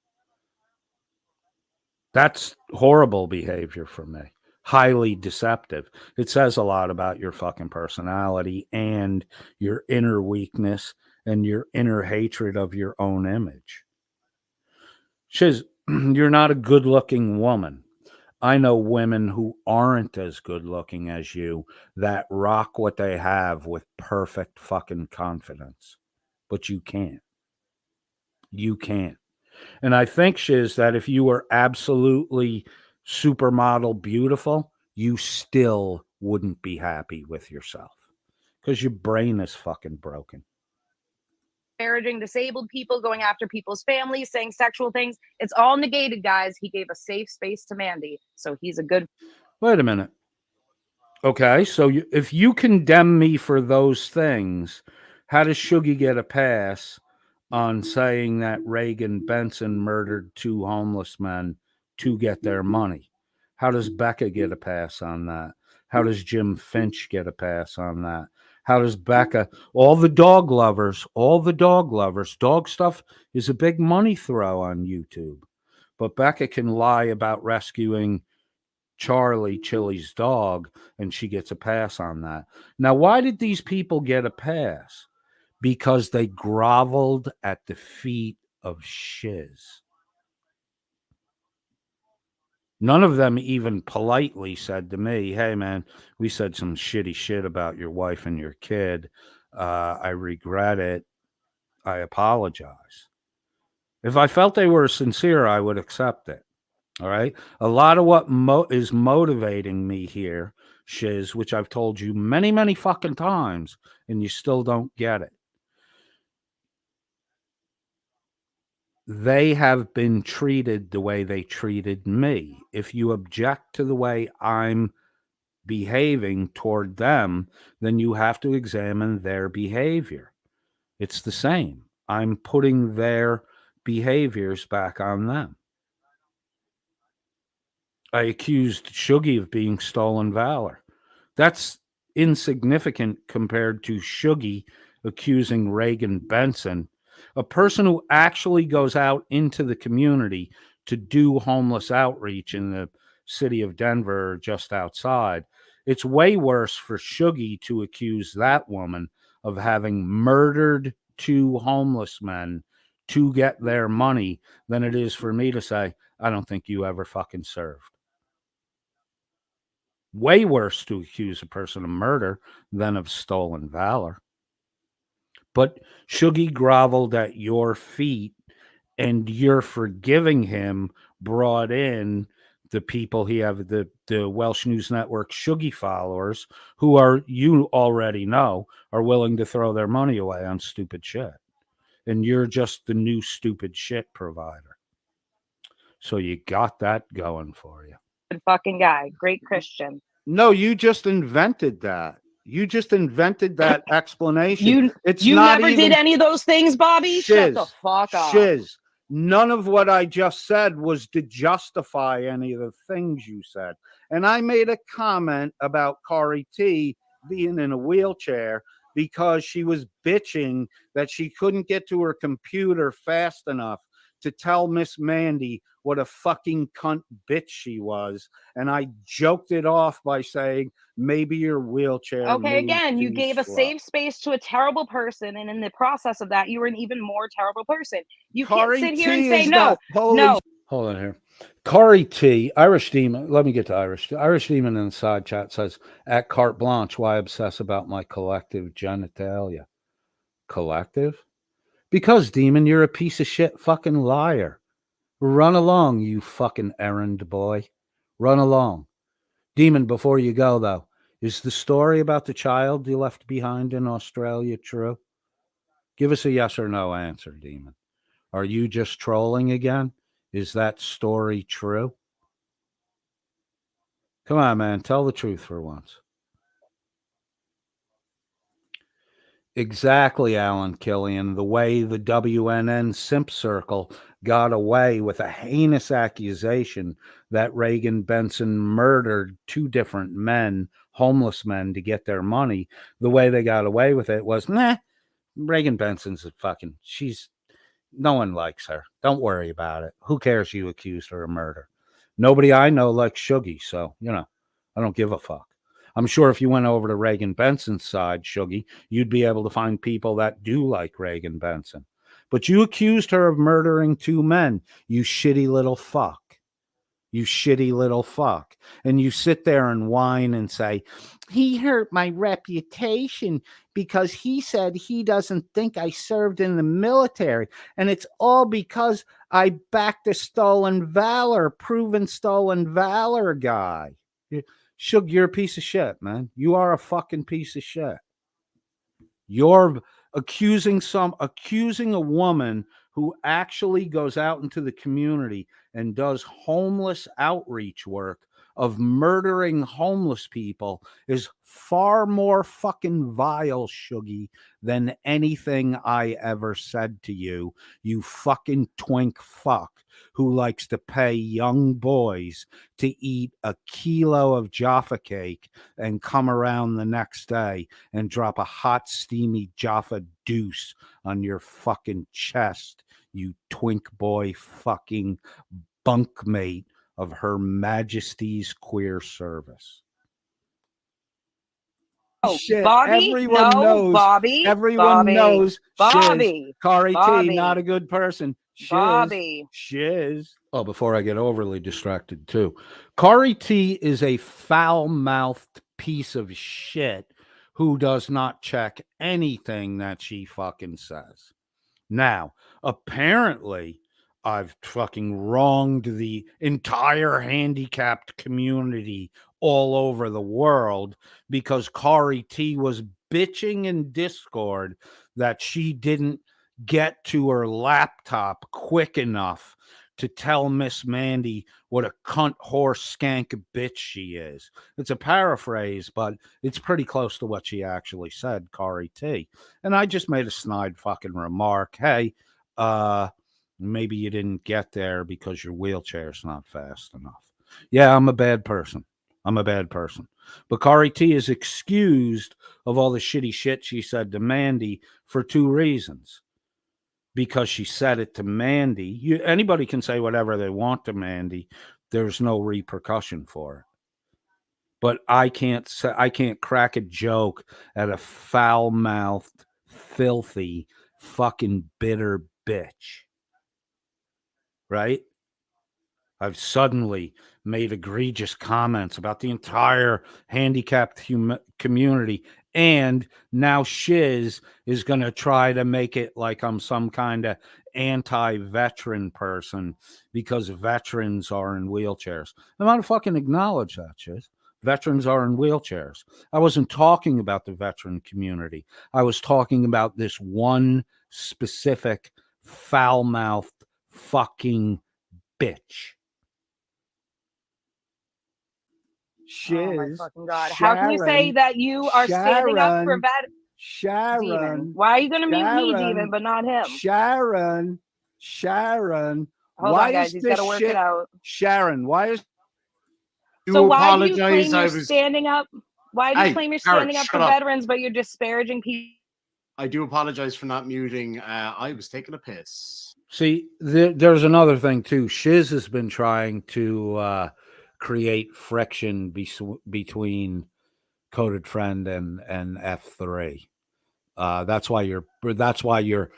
S2: That's horrible behavior for me. Highly deceptive. It says a lot about your fucking personality and your inner weakness and your inner hatred of your own image. Shizz, you're not a good looking woman. I know women who aren't as good looking as you that rock what they have with perfect fucking confidence. But you can't. You can't. And I think, Shizz, that if you were absolutely supermodel beautiful, you still wouldn't be happy with yourself because your brain is fucking broken.
S5: Disparaging disabled people, going after people's families, saying sexual things. It's all negated, guys. He gave a safe space to Mandy, so he's a good.
S2: Wait a minute. Okay, so if you condemn me for those things, how does Shuggy get a pass on saying that Reagan Benson murdered 2 homeless men to get their money? How does Becca get a pass on that? How does Jim Finch get a pass on that? How does Becca, all the dog lovers, dog stuff is a big money throw on YouTube. But Becca can lie about rescuing Charlie, Chili's dog, and she gets a pass on that. Now, why did these people get a pass? Because they groveled at the feet of Shizz. None of them even politely said to me, hey, man, we said some shitty shit about your wife and your kid. I regret it. I apologize. If I felt they were sincere, I would accept it. All right. A lot of what is motivating me here, Shizz, which I've told you many, many fucking times, and you still don't get it. They have been treated the way they treated me. If you object to the way I'm behaving toward them, then you have to examine their behavior. It's the same. I'm putting their behaviors back on them. I accused Shuggy of being stolen valor. That's insignificant compared to Shuggy accusing Reagan Benson, a person who actually goes out into the community to do homeless outreach in the city of Denver or just outside. It's way worse for Shuggy to accuse that woman of having murdered 2 homeless men to get their money than it is for me to say, I don't think you ever fucking served. Way worse to accuse a person of murder than of stolen valor. But Shuggy groveled at your feet, and your forgiving him brought in the people he have, the Welsh News Network Shuggy followers, who are, you already know, are willing to throw their money away on stupid shit. And you're just the new stupid shit provider. So you got that going for you.
S5: Good fucking guy. Great Christian.
S2: No, you just invented that. You just invented that explanation.
S5: You
S2: not
S5: never
S2: even,
S5: did any of those things, Bobby? Shut the fuck up.
S2: Shizz. None of what I just said was to justify any of the things you said. And I made a comment about Kari T being in a wheelchair because she was bitching that she couldn't get to her computer fast enough to tell Miss Mandy what a fucking cunt bitch she was. And I joked it off by saying, maybe your wheelchair.
S5: Okay, again, you gave a
S2: slow.
S5: safe space to a terrible person. And in the process of that, you were an even more terrible person. You
S2: Kari
S5: can't sit here
S2: T
S5: and say, no,
S2: no. Hold on here. Kari T, Irish Demon. Let me get to Irish. Irish Demon in the side chat says, at carte blanche, why obsess about my collective genitalia? collective? Because, Demon, you're a piece of shit fucking liar. Run along, you fucking errand boy. Run along. Demon, before you go, though, is the story about the child you left behind in Australia true? Give us a yes or no answer, Demon. Are you just trolling again? Is that story true? Come on, man. Tell the truth for once. Exactly, Alan Killian. The way the WNN simp circle got away with a heinous accusation that Reagan Benson murdered 2 different men, homeless men, to get their money. The way they got away with it was, nah, Reagan Benson's no one likes her. Don't worry about it. Who cares you accused her of murder? Nobody I know likes Shuggy, so, I don't give a fuck. I'm sure if you went over to Reagan Benson's side, Shuggy, you'd be able to find people that do like Reagan Benson. But you accused her of murdering 2 men, you shitty little fuck. You shitty little fuck. And you sit there and whine and say, he hurt my reputation because he said he doesn't think I served in the military. And it's all because I backed a proven stolen valor guy. Shug, you're a piece of shit, man. You are a fucking piece of shit. You're accusing a woman who actually goes out into the community and does homeless outreach work of murdering homeless people is far more fucking vile, Shuggy, than anything I ever said to you, you fucking twink fuck who likes to pay young boys to eat a kilo of Jaffa cake and come around the next day and drop a hot, steamy Jaffa deuce on your fucking chest, you twink boy fucking bunkmate of Her Majesty's Queer Service.
S5: Oh,
S2: Shit,
S5: Bobby?
S2: everyone
S5: No,
S2: knows.
S5: Bobby.
S2: Everyone knows.
S5: Bobby.
S2: Shiz, Kari T,
S5: Bobby.
S2: not a good person. Shiz,
S5: Bobby.
S2: Shiz. Oh, before I get overly distracted, too. Kari T is a foul-mouthed piece of shit who does not check anything that she fucking says. Now, apparently, I've fucking wronged the entire handicapped community all over the world because Kari T was bitching in Discord that she didn't get to her laptop quick enough to tell Miss Mandy what a cunt, horse, skank bitch she is. It's a paraphrase, but it's pretty close to what she actually said, Kari T. And I just made a snide fucking remark. Hey, maybe you didn't get there because your wheelchair's not fast enough. Yeah, I'm a bad person. But Kari T is excused of all the shitty shit she said to Mandy for 2 reasons. Because she said it to Mandy. Anybody can say whatever they want to Mandy. There's no repercussion for it. But I can't crack a joke at a foul-mouthed, filthy, fucking bitter bitch. Right? I've suddenly made egregious comments about the entire handicapped community, and now Shizz is going to try to make it like I'm some kind of anti-veteran person because veterans are in wheelchairs. I'm going to fucking acknowledge that, Shizz. Veterans are in wheelchairs. I wasn't talking about the veteran community. I was talking about this one specific foul-mouthed fucking bitch. Shiz,
S5: oh my fucking God.
S2: Sharon,
S5: How can you say that you are standing up for
S2: Sharon,
S5: Demon? Why are you going to mute me, Demon, but not him?
S2: Sharon.
S5: Hold on, guys. He's got to work it out.
S2: Sharon, why is...
S5: So why do you claim you're standing up? Why do you claim you're standing up for veterans, but you're disparaging people?
S4: I do apologize for not muting. I was taking a piss.
S2: See, there's another thing, too. Shizz has been trying to... create friction between Coded Friend and F3. That's why you're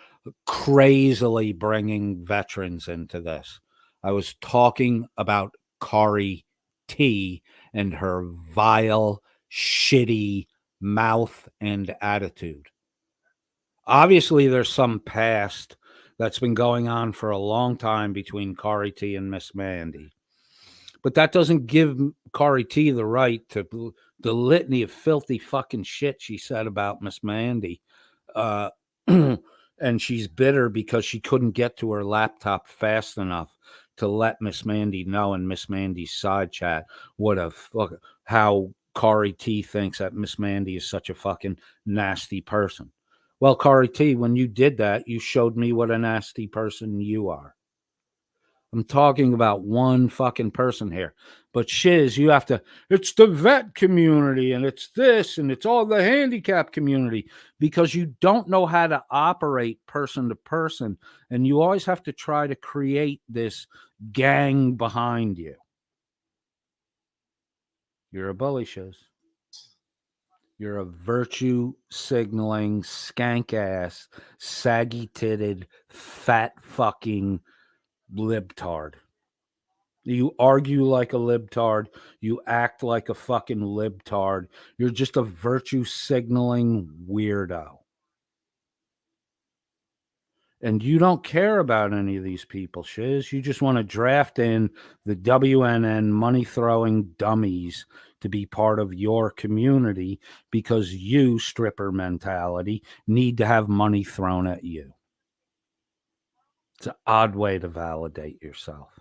S2: crazily bringing veterans into this. I was talking about Kari T and her vile, shitty mouth and attitude. Obviously, there's some past that's been going on for a long time between Corey T and Miss Mandy. But that doesn't give Corey T the right to the litany of filthy fucking shit she said about Miss Mandy. And she's bitter because she couldn't get to her laptop fast enough to let Miss Mandy know in Miss Mandy's side chat how Corey T thinks that Miss Mandy is such a fucking nasty person. Well, Corey T, when you did that, you showed me what a nasty person you are. I'm talking about one fucking person here. But Shizz, you have to, it's the vet community and it's this and it's all the handicap community because you don't know how to operate person to person. And you always have to try to create this gang behind you. You're a bully, Shizz. You're a virtue signaling, skank ass, saggy titted, fat fucking libtard. You argue like a libtard. You act like a fucking libtard. You're just a virtue signaling weirdo. And you don't care about any of these people, Shiz. You just want to draft in the WNN money throwing dummies to be part of your community because you, stripper mentality, need to have money thrown at you. It's an odd way to validate yourself.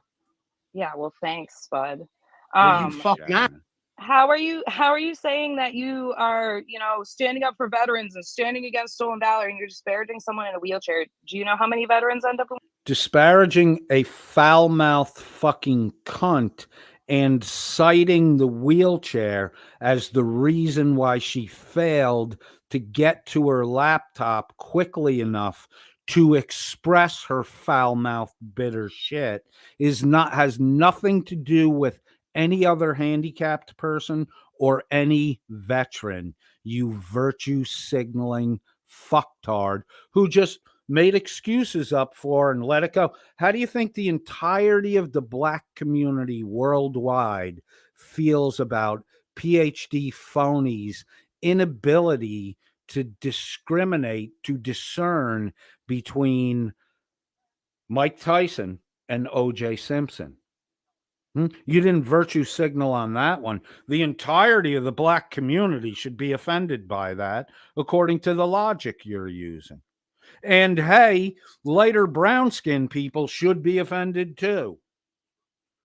S5: Yeah, well, thanks, Spud.
S4: Well, you fuck not.
S5: How are you saying that you are, standing up for veterans and standing against stolen valor and you're disparaging someone in a wheelchair? Do you know how many veterans end up in
S2: disparaging a foul-mouthed fucking cunt and citing the wheelchair as the reason why she failed to get to her laptop quickly enough to express her foul-mouthed bitter shit has nothing to do with any other handicapped person or any veteran, you virtue signaling fucktard who just made excuses up for and let it go. How do you think the entirety of the black community worldwide feels about PhD phonies' inability to discriminate, to discern between Mike Tyson and O.J. Simpson? You didn't virtue signal on that one. The entirety of the black community should be offended by that, according to the logic you're using. And hey, lighter brown skinned people should be offended too.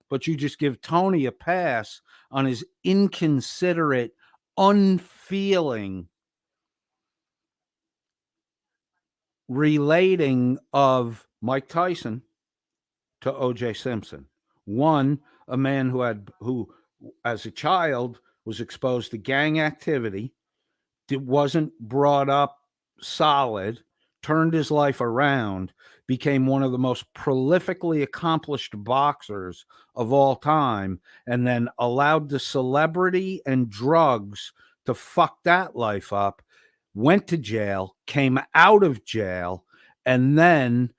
S2: But you just give Tony a pass on his inconsiderate, unfeeling relating of Mike Tyson to O.J. Simpson. One, a man who as a child was exposed to gang activity, wasn't brought up solid, turned his life around, became one of the most prolifically accomplished boxers of all time, and then allowed the celebrity and drugs to fuck that life up, went to jail, came out of jail, and then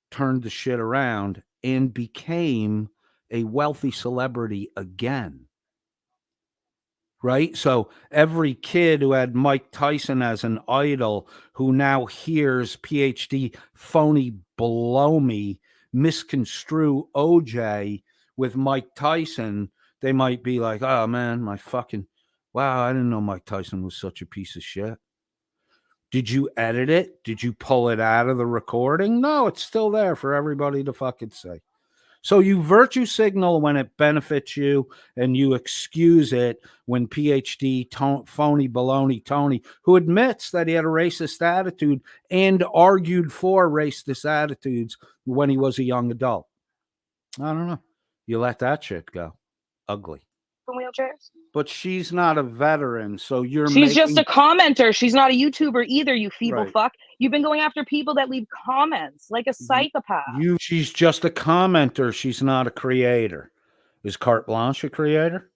S2: turned the shit around and became a wealthy celebrity again. Right? So every kid who had Mike Tyson as an idol, who now hears PhD phony below me misconstrue OJ with Mike Tyson, they might be like, oh man, wow, I didn't know Mike Tyson was such a piece of shit. Did you edit it? Did you pull it out of the recording? No, it's still there for everybody to fucking see. So you virtue signal when it benefits you, and you excuse it when PhD phony baloney Tony, who admits that he had a racist attitude and argued for racist attitudes when he was a young adult. I don't know. You let that shit go. Ugly.
S5: wheelchairs?
S2: But she's not a veteran, so
S5: She's just a commenter. She's not a YouTuber either, you feeble
S2: Right.
S5: fuck. You've been going after people that leave comments like a psychopath.
S2: She's just a commenter. She's not a creator. Is Carte Blanche a creator?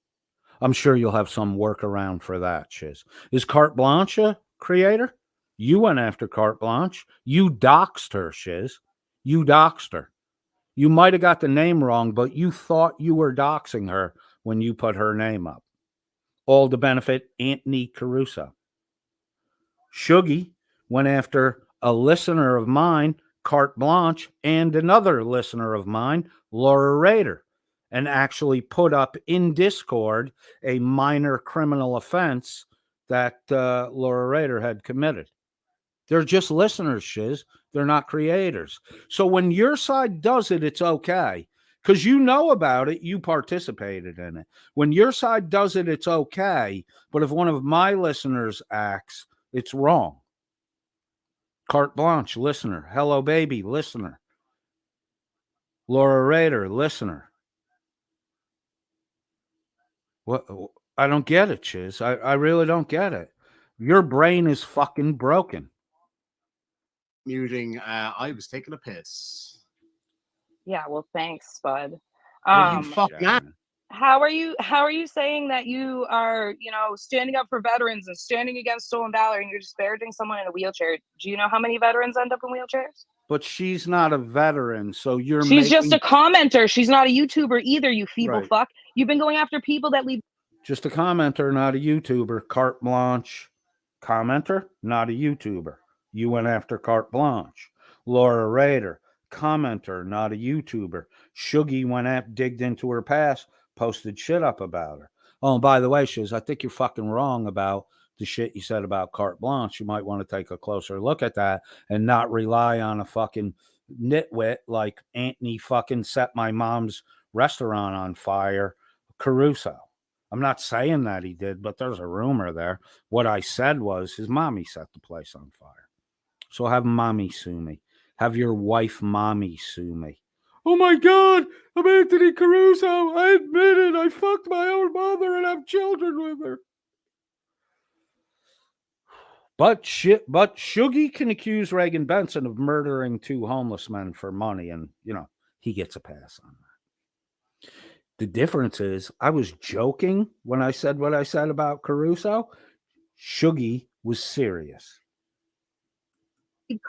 S2: I'm sure you'll have some workaround for that, Shiz. Is Carte Blanche a creator? You went after Carte Blanche. You doxed her, Shiz. You doxed her. You might have got the name wrong, but you thought you were doxing her when you put her name up. All to benefit Anthony Caruso. Shuggy, went after a listener of mine, Carte Blanche, and another listener of mine, Laura Rader, and actually put up in Discord a minor criminal offense that Laura Rader had committed. They're just listeners, Shizz. They're not creators. So when your side does it, it's okay because you know about it. You participated in it. When your side does it, it's okay. But if one of my listeners acts, it's wrong. Carte Blanche, listener. Hello, baby, listener. Laura Rader, listener. What? I don't get it, Chiz. I really don't get it. Your brain is fucking broken.
S4: Muting. I was taking a piss.
S5: Yeah, well, thanks, Spud.
S4: Well, you fuck that.
S5: How are you saying that you are, standing up for veterans and standing against stolen valor and you're disparaging someone in a wheelchair? Do you know how many veterans end up in wheelchairs?
S2: But she's not a veteran, so
S5: She's just a commenter. She's not a YouTuber either, you feeble
S2: Right.
S5: fuck. You've been going after people that leave.
S2: Just a commenter, not a YouTuber. Carte Blanche, commenter, not a YouTuber. You went after Carte Blanche. Laura Rader, commenter, not a YouTuber. Shuggy went up, digged into her past, posted shit up about her. Oh, and by the way, Shiz, I think you're fucking wrong about the shit you said about Carte Blanche. You might want to take a closer look at that and not rely on a fucking nitwit like Anthony fucking set my mom's restaurant on fire, Caruso. I'm not saying that he did, but there's a rumor there. What I said was his mommy set the place on fire. So have mommy sue me. Have your wife mommy sue me. Oh my God, I'm Anthony Caruso. I admit it. I fucked my own mother and have children with her. But Shuggy can accuse Reagan Benson of murdering 2 homeless men for money, and he gets a pass on that. The difference is I was joking when I said what I said about Caruso. Shuggy was serious.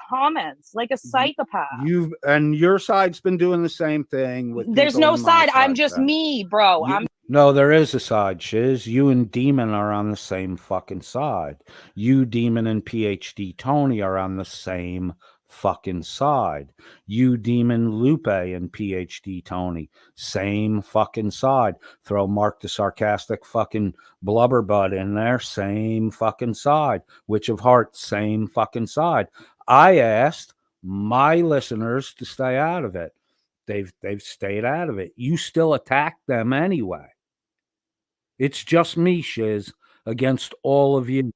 S5: Comments like a psychopath.
S2: Your side's been doing the same thing with.
S5: There's no side. I'm just me, bro.
S2: No, there is a side, Shiz. You and Demon are on the same fucking side. You, Demon, and PhD Tony are on the same fucking side. You, Demon, Lupe, and PhD Tony, same fucking side. Throw Mark the sarcastic fucking blubberbutt in there, same fucking side. Witch of Heart, same fucking side. I asked my listeners to stay out of it. They've stayed out of it. You still attack them anyway. It's just me, Shiz, against all of you.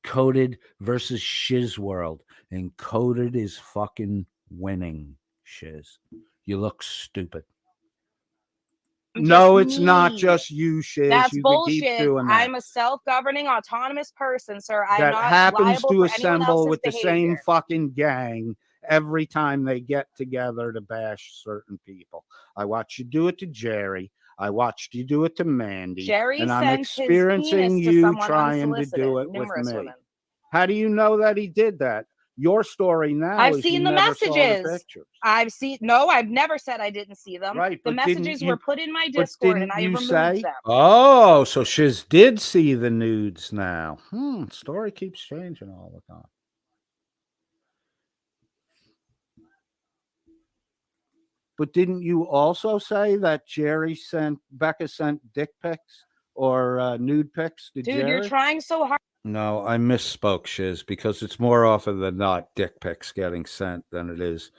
S2: Coded versus Shiz world. And Coded is fucking winning, Shiz. You look stupid. No, it's not just you, Shiz.
S5: That's
S2: you
S5: bullshit.
S2: Keep doing that.
S5: I'm a self-governing, autonomous person, sir. I'm
S2: that
S5: not
S2: happens
S5: liable
S2: to
S5: for
S2: assemble with
S5: behavior.
S2: the same fucking gang every time they get together to bash certain people. I watched you do it to Jerry. I watched you do it to Mandy.
S5: Jerry
S2: and I'm
S5: sent
S2: experiencing
S5: his penis
S2: you
S5: to
S2: trying to do it with me.
S5: women.
S2: How do you know that he did that? Your story now
S5: I've
S2: is
S5: seen
S2: you
S5: the
S2: never saw
S5: messages.
S2: the pictures.
S5: I've never said I didn't see them.
S2: Right,
S5: the
S2: but
S5: messages were put in my Discord and I removed them.
S2: Oh, so Shiz did see the nudes now. Story keeps changing all the time. But didn't you also say that Becca sent dick pics or nude pics to Jerry?
S5: Dude, you're trying so hard.
S2: No, I misspoke, Shiz, because it's more often than not dick pics getting sent than it is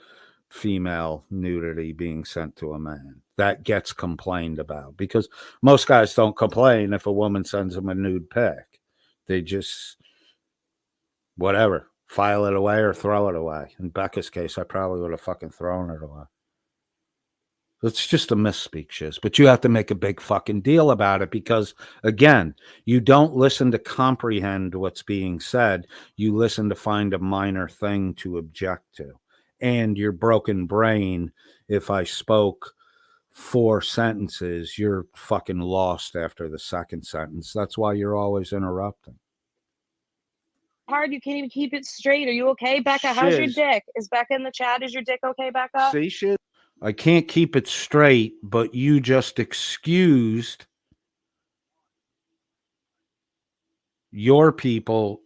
S2: female nudity being sent to a man. That gets complained about because most guys don't complain if a woman sends them a nude pic. They just, whatever, file it away or throw it away. In Becca's case, I probably would have fucking thrown it away. It's just a misspeak, Shiz, but you have to make a big fucking deal about it because, again, you don't listen to comprehend what's being said. You listen to find a minor thing to object to. And your broken brain, if I spoke 4 sentences, you're fucking lost after the second sentence. That's why you're always interrupting.
S5: Hard, you can't even keep it straight. Are you okay, Becca?
S2: Shiz.
S5: How's your dick? Is Becca in the chat? Is your dick okay, Becca?
S2: See, Shiz? I can't keep it straight, but you just excused your people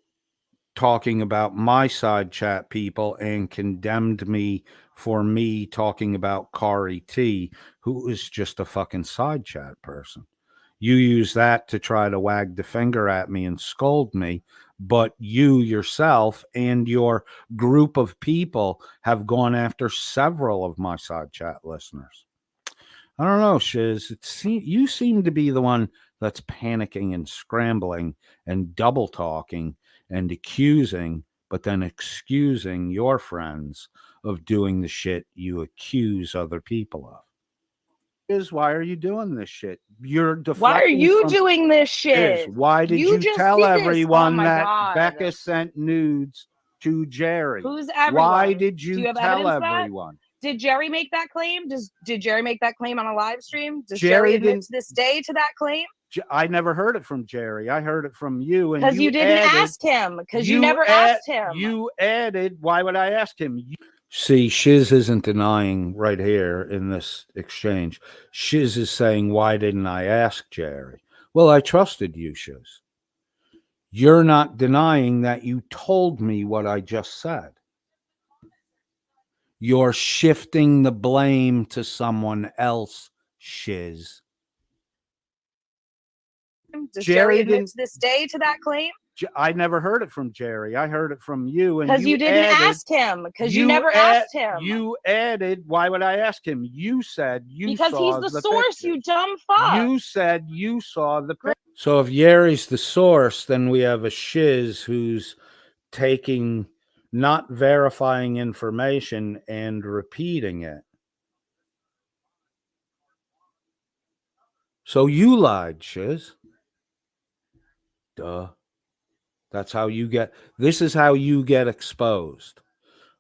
S2: talking about my side chat people and condemned me for me talking about Kari T, who is just a fucking side chat person. You use that to try to wag the finger at me and scold me, but you yourself and your group of people have gone after several of my side chat listeners. I don't know, Shizz. You seem to be the one that's panicking and scrambling and double talking and accusing, but then excusing your friends of doing the shit you accuse other people of. Why are you doing this shit? You're deflecting.
S5: Why are you
S2: from,
S5: doing this shit?
S2: Why did you
S5: just
S2: tell
S5: did this.
S2: everyone
S5: Oh my
S2: that
S5: God.
S2: Becca sent nudes to Jerry?
S5: Who's everyone?
S2: Why did
S5: Do you
S2: you
S5: have
S2: tell
S5: evidence of that?
S2: everyone?
S5: Did Jerry make that claim? Did Jerry make that claim on a live stream? Does
S2: Jerry
S5: Jerry admit
S2: didn't-
S5: to this day to that claim?
S2: I never heard it from Jerry. I heard it from you, and
S5: Because you didn't ask him. Because you never asked him.
S2: You added. Why would I ask him? See, Shizz isn't denying right here in this exchange. Shizz is saying, "Why didn't I ask Jerry?" Well, I trusted you, Shizz. You're not denying that you told me what I just said. You're shifting the blame to someone else, Shizz.
S5: Does Jerry admit to this day to that claim?
S2: I never heard it from Jerry. I heard it from you.
S5: Because you didn't ask him. Because you never asked him.
S2: You added. Why would I ask him? You said you
S5: because
S2: saw
S5: he's the
S2: pictures.
S5: source, you dumb fuck.
S2: You said you saw the picture. So if Jerry's the source, then we have a Shizz who's taking, not verifying information and repeating it. So you lied, Shizz. Duh. That's how you get, this is how you get exposed.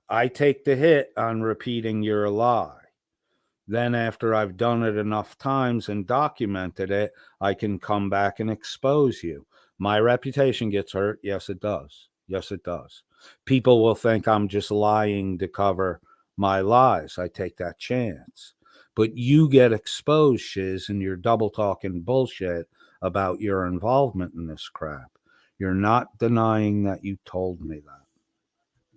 S2: I take the hit on repeating your lie. Then after I've done it enough times and documented it, I can come back and expose you. My reputation gets hurt. Yes, it does. Yes, it does. People will think I'm just lying to cover my lies. I take that chance. But you get exposed, Shizz, and you're double talking bullshit about your involvement in this crap. You're not denying that you told me that.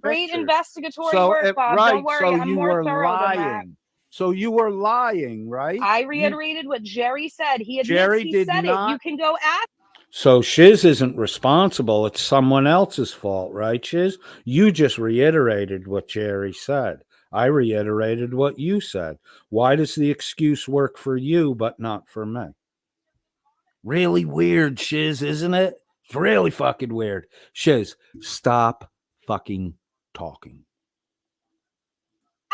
S5: Great investigatory work, Bob.
S2: Right,
S5: Don't worry,
S2: so
S5: I'm
S2: you
S5: more
S2: were
S5: thorough than that.
S2: lying. So you were lying, right?
S5: I reiterated what Jerry said. He admits
S2: Jerry
S5: he
S2: did
S5: said
S2: not-
S5: it. You can go ask.
S2: So Shizz isn't responsible. It's someone else's fault, right, Shizz? You just reiterated what Jerry said. I reiterated what you said. Why does the excuse work for you but not for me? Really weird, Shizz, isn't it? It's really fucking weird. Shizz, stop fucking talking.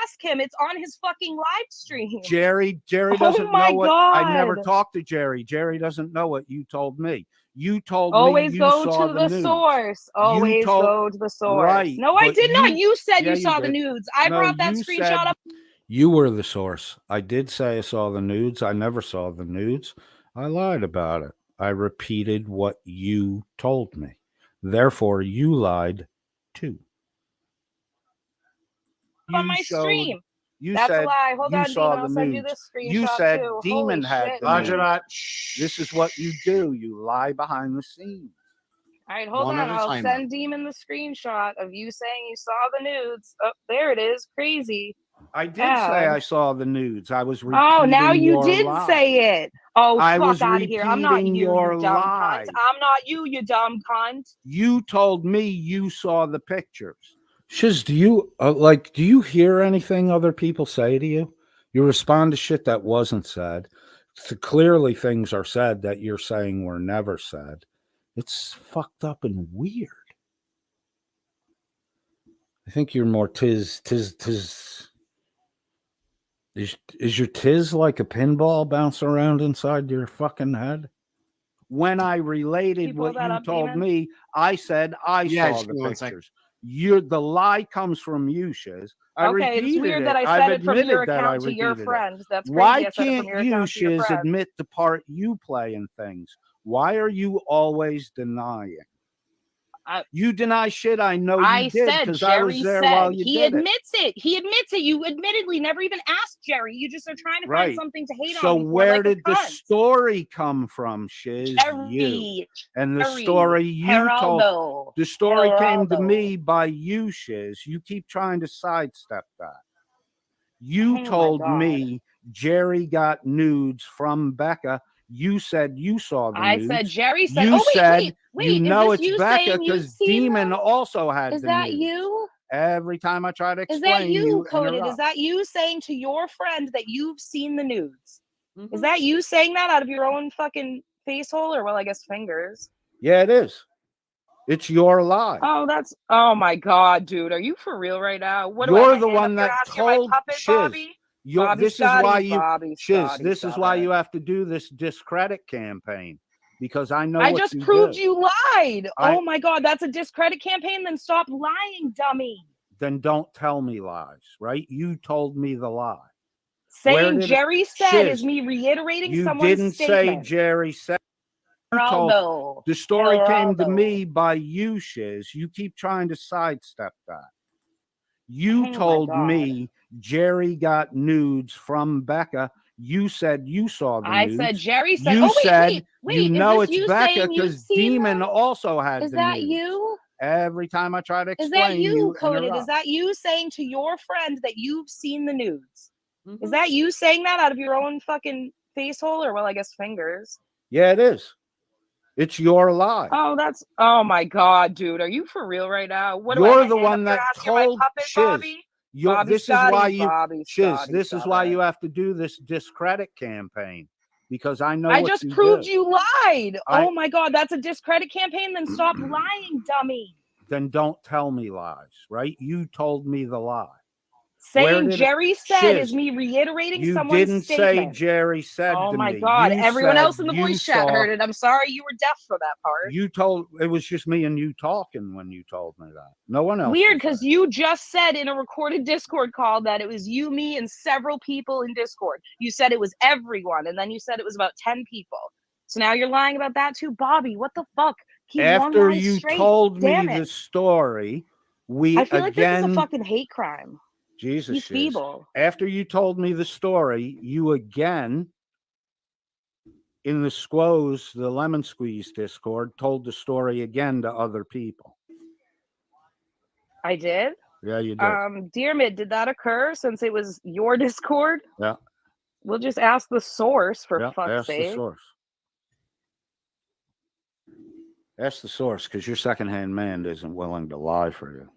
S5: Ask him. It's on his fucking live stream.
S2: Jerry
S5: Oh
S2: doesn't
S5: my
S2: know what I never
S5: God.
S2: talked to Jerry. Jerry doesn't know what you told me. You told
S5: Always
S2: me you
S5: go
S2: saw
S5: to the
S2: nudes.
S5: source. Always go to the source.
S2: Right,
S5: No, I
S2: but
S5: did not.
S2: you-
S5: You said
S2: yeah,
S5: you
S2: you
S5: saw the
S2: did.
S5: nudes. I
S2: No,
S5: brought that
S2: you
S5: screenshot
S2: said-
S5: up.
S2: You were the source. I did say I saw the nudes. I never saw the nudes. I lied about it. I repeated what you told me. Therefore, you lied too.
S5: On my stream.
S2: You
S5: That's
S2: said
S5: a lie. Hold
S2: you
S5: on,
S2: saw
S5: Demon.
S2: the
S5: I'll send you
S2: nudes.
S5: this screenshot
S2: You said
S5: too.
S2: Demon
S5: Holy
S2: had
S5: shit.
S2: the
S4: Roger
S2: nudes.
S4: that.
S2: This is what you do. You lie behind the scenes.
S5: All right, hold
S4: One
S5: on.
S4: at a
S5: I'll
S4: time,
S5: send Demon the screenshot of you saying you saw the nudes. Oh, there it is. Crazy.
S2: I did say I saw the nudes. I was repeating
S5: Oh, now you
S2: your
S5: did
S2: lie.
S5: say it. Oh,
S2: I was
S5: fuck out of here. I'm not
S2: repeating
S5: you,
S2: your
S5: you dumb
S2: lie.
S5: cunt. I'm not you, you dumb cunt.
S2: You told me you saw the pictures. Shizz, do you hear anything other people say to you? You respond to shit that wasn't said. So clearly things are said that you're saying were never said. It's fucked up and weird. I think you're more Tizz. Is your Tizz like a pinball bouncing around inside your fucking head? When I related
S5: You pull
S2: what
S5: that
S2: you
S5: up,
S2: told
S5: Demon?
S2: me, I said I
S4: Yeah,
S2: saw
S4: just
S2: the
S4: give me 1 second.
S2: pictures. The lie comes from you, Shizz. I
S5: Okay, it's
S2: repeated
S5: weird
S2: it.
S5: that I
S2: I've
S5: said it from your
S2: admitted that I
S5: account to your
S2: repeated it.
S5: friend. That's crazy.
S2: Why
S5: I said it from
S2: can't
S5: your
S2: you,
S5: account to your
S2: Shizz,
S5: friend.
S2: admit the part you play in things? Why are you always denying? You deny shit. I know you
S5: I
S2: did
S5: said
S2: because I was
S5: Jerry
S2: there
S5: said.
S2: while you
S5: He
S2: did it.
S5: admits it. He admits it. You admittedly never even asked Jerry. You just are trying to find
S2: Right.
S5: something to hate
S2: So
S5: on him for,
S2: where
S5: like a
S2: did the
S5: cunt.
S2: story come from, Shizz? You.
S5: Jerry.
S2: And the
S5: Jerry.
S2: story you told.
S5: Geraldo.
S2: The story came to
S5: Geraldo.
S2: me by you, Shizz. You keep trying to sidestep that. You
S5: Oh my
S2: told
S5: God.
S2: me Jerry got nudes from Becca. You said you saw the
S5: I
S2: nudes.
S5: said Jerry said.
S2: You
S5: Oh wait,
S2: said
S5: wait.
S2: you
S5: Is
S2: know
S5: this
S2: it's
S5: you
S2: Becca
S5: saying you've
S2: because
S5: seen
S2: Demon
S5: them?
S2: also had
S5: Is
S2: the
S5: that
S2: nudes.
S5: you?
S2: Every time I try to
S5: Is
S2: explain,
S5: that you, Coded?
S2: interrupt.
S5: Is that you saying to your friend that you've seen the nudes?
S2: Mm-hmm.
S5: Is that you saying that out of your own fucking face hole, or well, I guess fingers?
S2: Yeah, it is. It's your lie.
S5: Oh, that's. Oh my God, dude, are you for real right now? What
S2: You're
S5: do I
S2: the
S5: hand
S2: one
S5: up your
S2: that
S5: ass? You're my
S2: told
S5: puppet,
S2: Shizz.
S5: Bobby? Bobby
S2: This
S5: Scotty,
S2: is why you,
S5: Bobby
S2: Shizz.
S5: Scotty,
S2: This is
S5: stop
S2: why
S5: it.
S2: you have to do this discredit campaign because I know
S5: I
S2: what
S5: just
S2: you
S5: proved
S2: do.
S5: you lied. Oh my God, that's a discredit campaign. Then stop lying, dummy.
S2: Then don't tell me lies, right? You told me the lie.
S5: Saying Jerry said is
S2: Shizz,
S5: me reiterating
S2: you
S5: someone's
S2: didn't
S5: statement.
S2: say Jerry said.
S5: Geraldo.
S2: The story came to
S5: Geraldo.
S2: me by you, Shizz. You keep trying to sidestep that. You told me Jerry got nudes from Becca. You said you saw the nudes.
S5: I said Jerry said.
S2: You
S5: Oh wait,
S2: said
S5: wait.
S2: you know it's
S5: you
S2: Becca because Demon
S5: them?
S2: also had
S5: Is
S2: the
S5: that
S2: nudes.
S5: you?
S2: Every time I try to explain,
S5: Is that you, Coded?
S2: interrupt.
S5: Is that you saying to your friend that you've seen the nudes? Mm-hmm. Is that you saying that out of your own fucking face hole, or well, I guess fingers?
S2: Yeah, it is. It's your lie.
S5: Oh, that's. Oh my God, dude, are you for real right now? What
S2: You're
S5: do I
S2: the
S5: hand
S2: one
S5: up
S2: that
S5: your ass?
S2: told
S5: You're my puppet,
S2: Shizz.
S5: Bobby? Bobby
S2: This
S5: Scotty,
S2: is why you,
S5: Bobby
S2: Shizz.
S5: Scotty,
S2: This is why you have to do this discredit campaign because I know.
S5: I just proved you lied. Oh my God, that's a discredit campaign. Then stop lying, dummy.
S2: Then don't tell me lies, right? You told me the lie.
S5: Saying Jerry said is me reiterating someone's statement. You didn't say
S2: Jerry said to me.
S5: Oh my God, everyone else in the voice chat heard it. I'm sorry you were deaf for that part.
S2: You told, it was just me and you talking when you told me that. No one else.
S5: Weird, because you just said in a recorded Discord call that it was you, me, and several people in Discord. You said it was everyone, and then you said it was about 10 people. So now you're lying about that too? Bobby, what the fuck? Keep
S2: After
S5: one line
S2: you
S5: straight.
S2: told
S5: Damn
S2: me
S5: it.
S2: the story,
S5: I feel like this is a fucking hate crime.
S2: Jesus,
S5: he's feeble.
S2: After you told me the story, you again, in the Squoze, the Lemon Squeeze Discord, told the story again to other people.
S5: I did?
S2: Yeah, you did.
S5: Dear Mid, did that occur since it was your Discord?
S2: Yeah.
S5: We'll just ask the source for fuck's sake.
S2: Ask the source. Ask the source, because your secondhand man isn't willing to lie for you.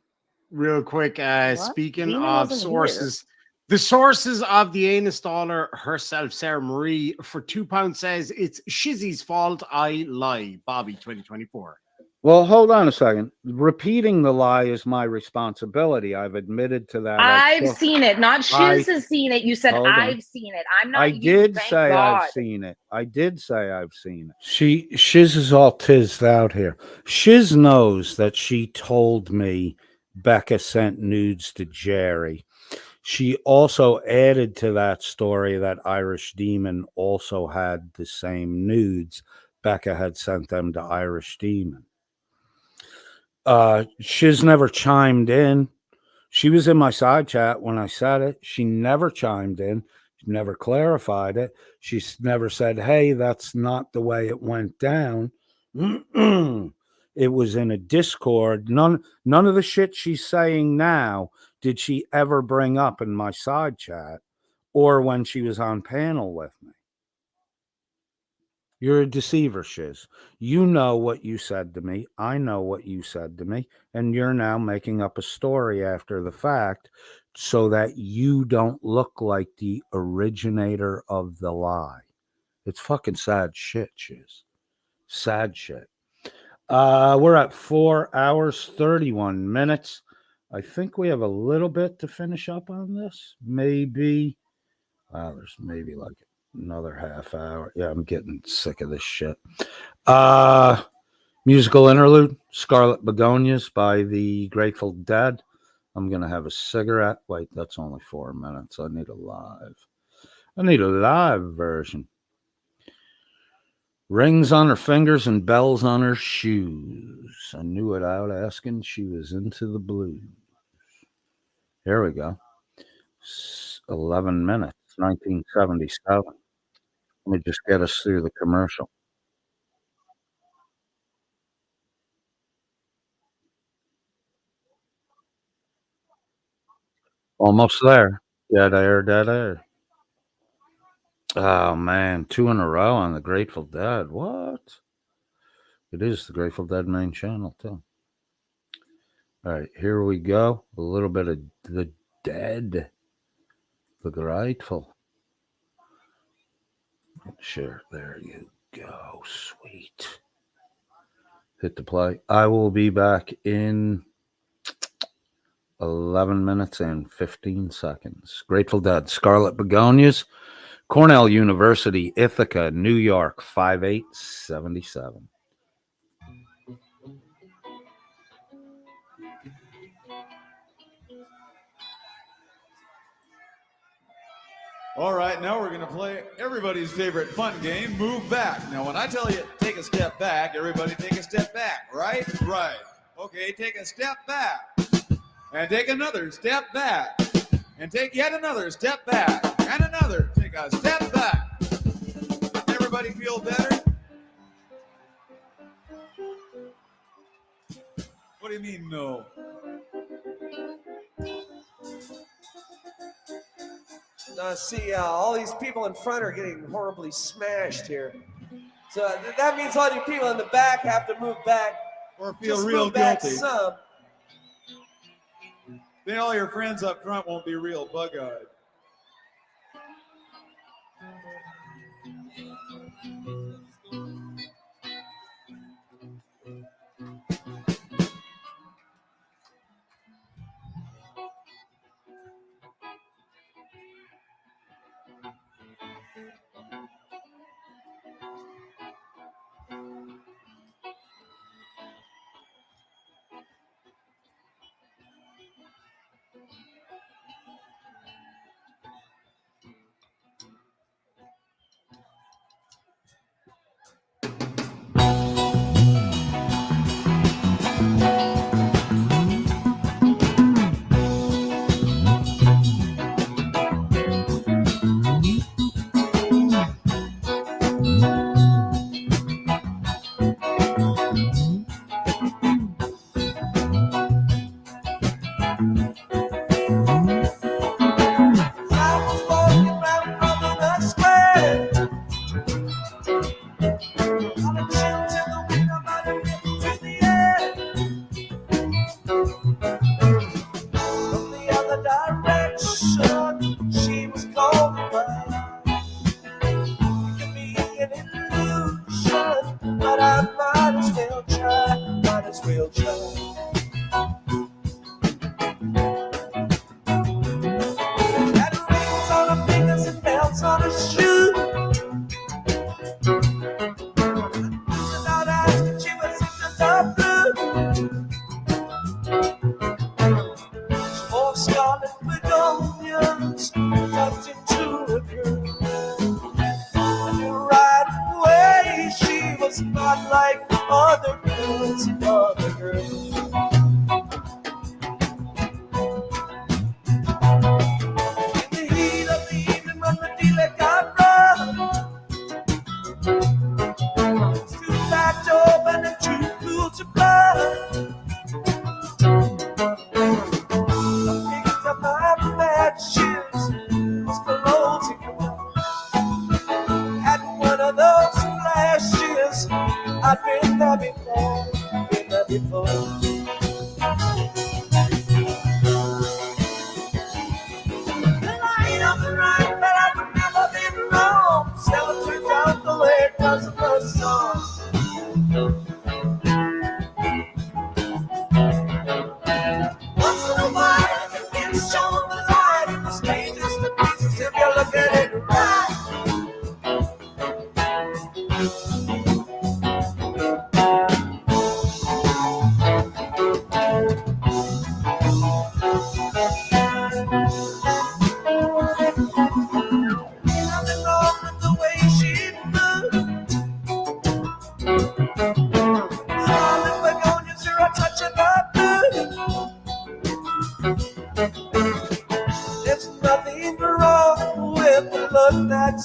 S4: Real quick, speaking
S5: Demon
S4: of sources, the sources of the anus installer herself, Sarah Marie, for £2 says it's Shizzy's fault. I lie. Bobby 2024.
S2: Well, hold on a second. Repeating the lie is my responsibility. I've admitted to that.
S5: I've seen it. Not Shizz has seen it. You said I've seen it. I'm not.
S2: I did say I've seen it. I did say I've seen it. Shizz is all tizzed out here. Shizz knows that she told me Becca sent nudes to Jerry. She also added to that story that Irish Demon also had the same nudes. Becca had sent them to Irish Demon. Shizz never chimed in. She was in my side chat when I said it. She never chimed in. She never clarified it. She never said, hey, that's not the way it went down. It was in a Discord. None of the shit she's saying now did she ever bring up in my side chat or when she was on panel with me. You're a deceiver, Shizz. You know what you said to me. I know what you said to me. And you're now making up a story after the fact so that you don't look like the originator of the lie. It's fucking sad shit, Shizz. Sad shit. We're at 4 hours, 31 minutes. I think we have a little bit to finish up on this. Maybe. There's maybe like another half hour. Yeah, I'm getting sick of this shit. Musical interlude, Scarlet Begonias by the Grateful Dead. I'm going to have a cigarette. Wait, that's only 4 minutes. I need a live version. Rings on her fingers and bells on her shoes. I knew it out asking. She was into the blues. Here we go. 11 minutes, 1977. Let me just get us through the commercial. Almost there. Dead air, dead air. Oh, man. 2 in a row on the Grateful Dead. What? It is the Grateful Dead main channel, too. All right, here we go. A little bit of the Dead. The Grateful. Sure, there you go. Sweet. Hit the play. I will be back in 11 minutes and 15 seconds. Grateful Dead, Scarlet Begonias, Cornell University, Ithaca, New York, 5877.
S6: All right, now we're going to play everybody's favorite fun game, Move Back. Now, when I tell you take a step back, everybody take a step back, right? Right. Okay, take a step back. And take another step back. And take yet another step back. And another. Take a step back. Everybody feel better? What do you mean, no?
S7: See, all these people in front are getting horribly smashed here. So that means all you people in the back have to move back.
S6: Or feel
S7: Just
S6: real
S7: move back
S6: guilty.
S7: some.
S6: Then all your friends up front won't be real bug-eyed.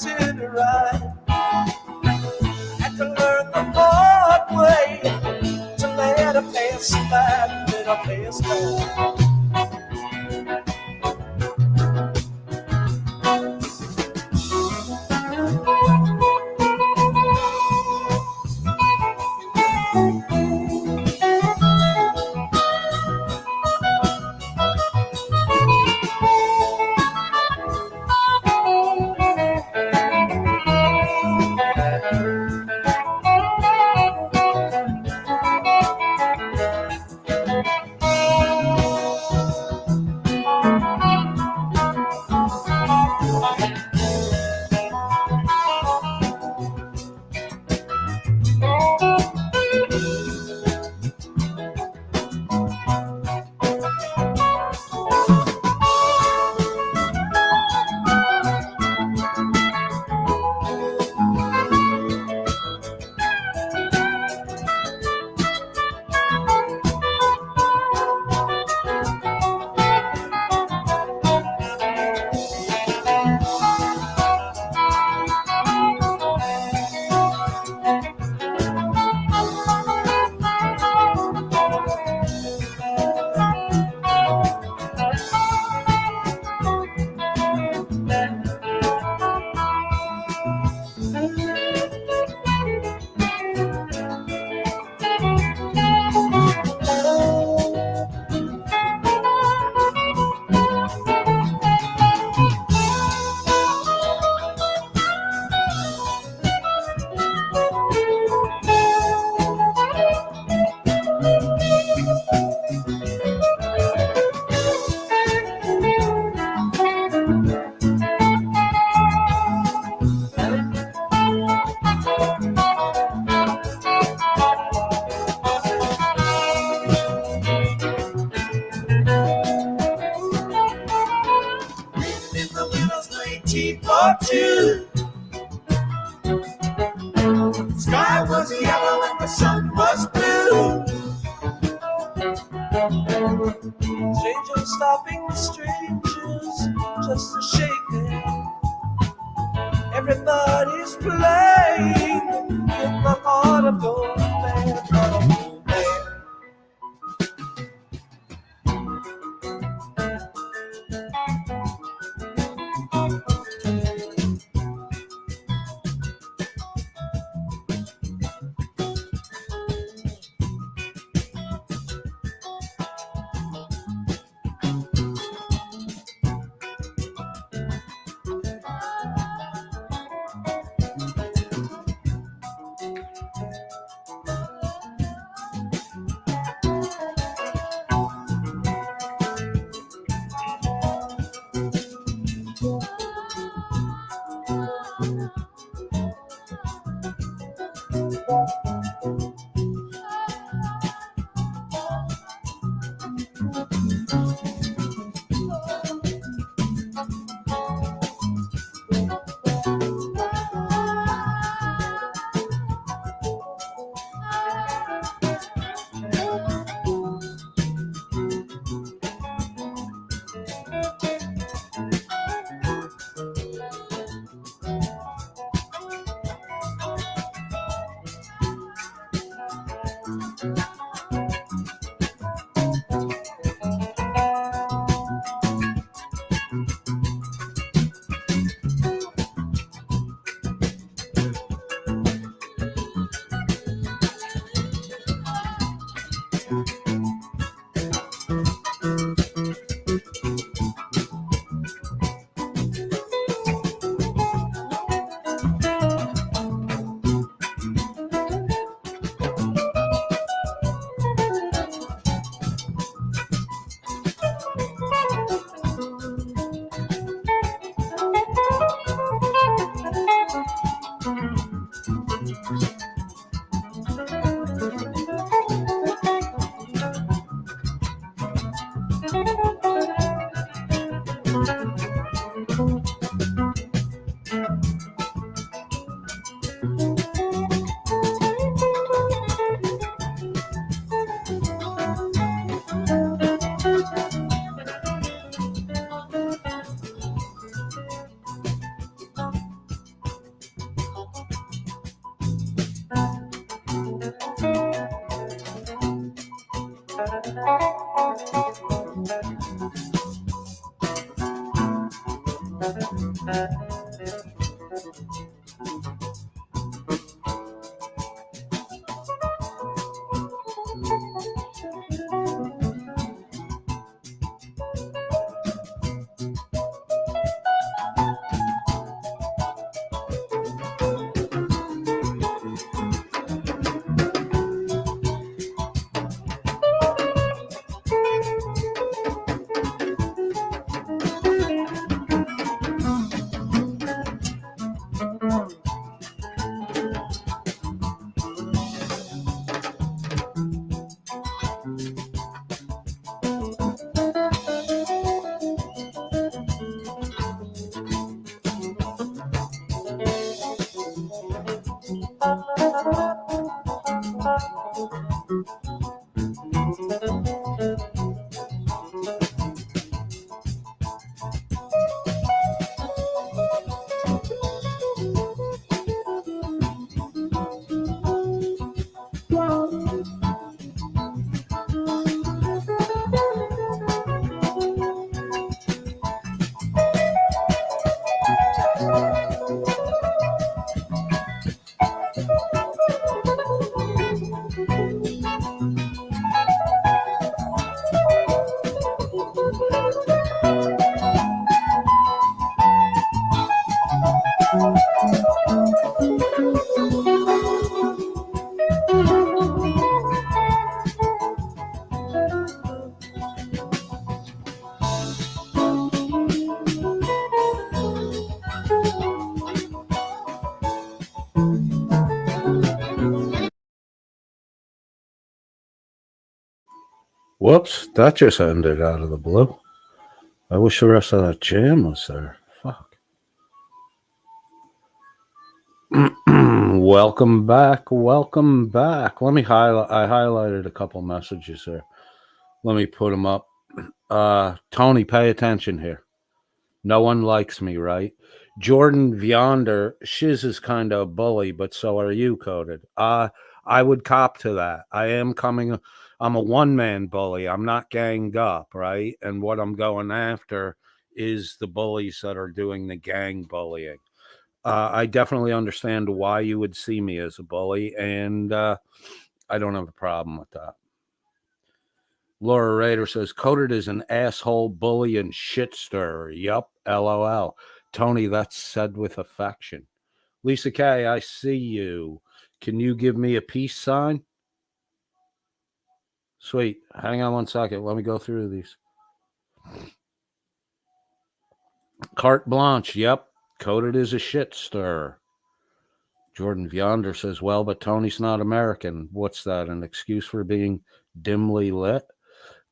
S7: consider right. Had to learn the hard way to let a pass by, let a pass by. Sky was yellow and the sun was blue. Strangers stopping the strangers just to shake hands. Everybody's playing in the heart of gold land, heart of gold land.
S2: Whoops, that just ended out of the blue. I wish the rest of that jam was there. Fuck. Welcome back. Welcome back. Let me highlight. I highlighted a couple messages there. Let me put them up. Tony, pay attention here. No one likes me, right? Jordan Viander, Shizz is kind of a bully, but so are you, Coded. I would cop to that. I'm a one-man bully. I'm not ganged up, right? And what I'm going after is the bullies that are doing the gang bullying. I definitely understand why you would see me as a bully, and I don't have a problem with that. Laura Rader says, Coded is an asshole, bully, and shit stirrer. Yup, LOL. Tony, that's said with affection. Lisa K, I see you. Can you give me a peace sign? Sweet. Hang on one second. Let me go through these. Carte Blanche. Yep. Coded is a shit stirrer. Jordan Viander says, well, but Tony's not American. What's that? An excuse for being dimly lit?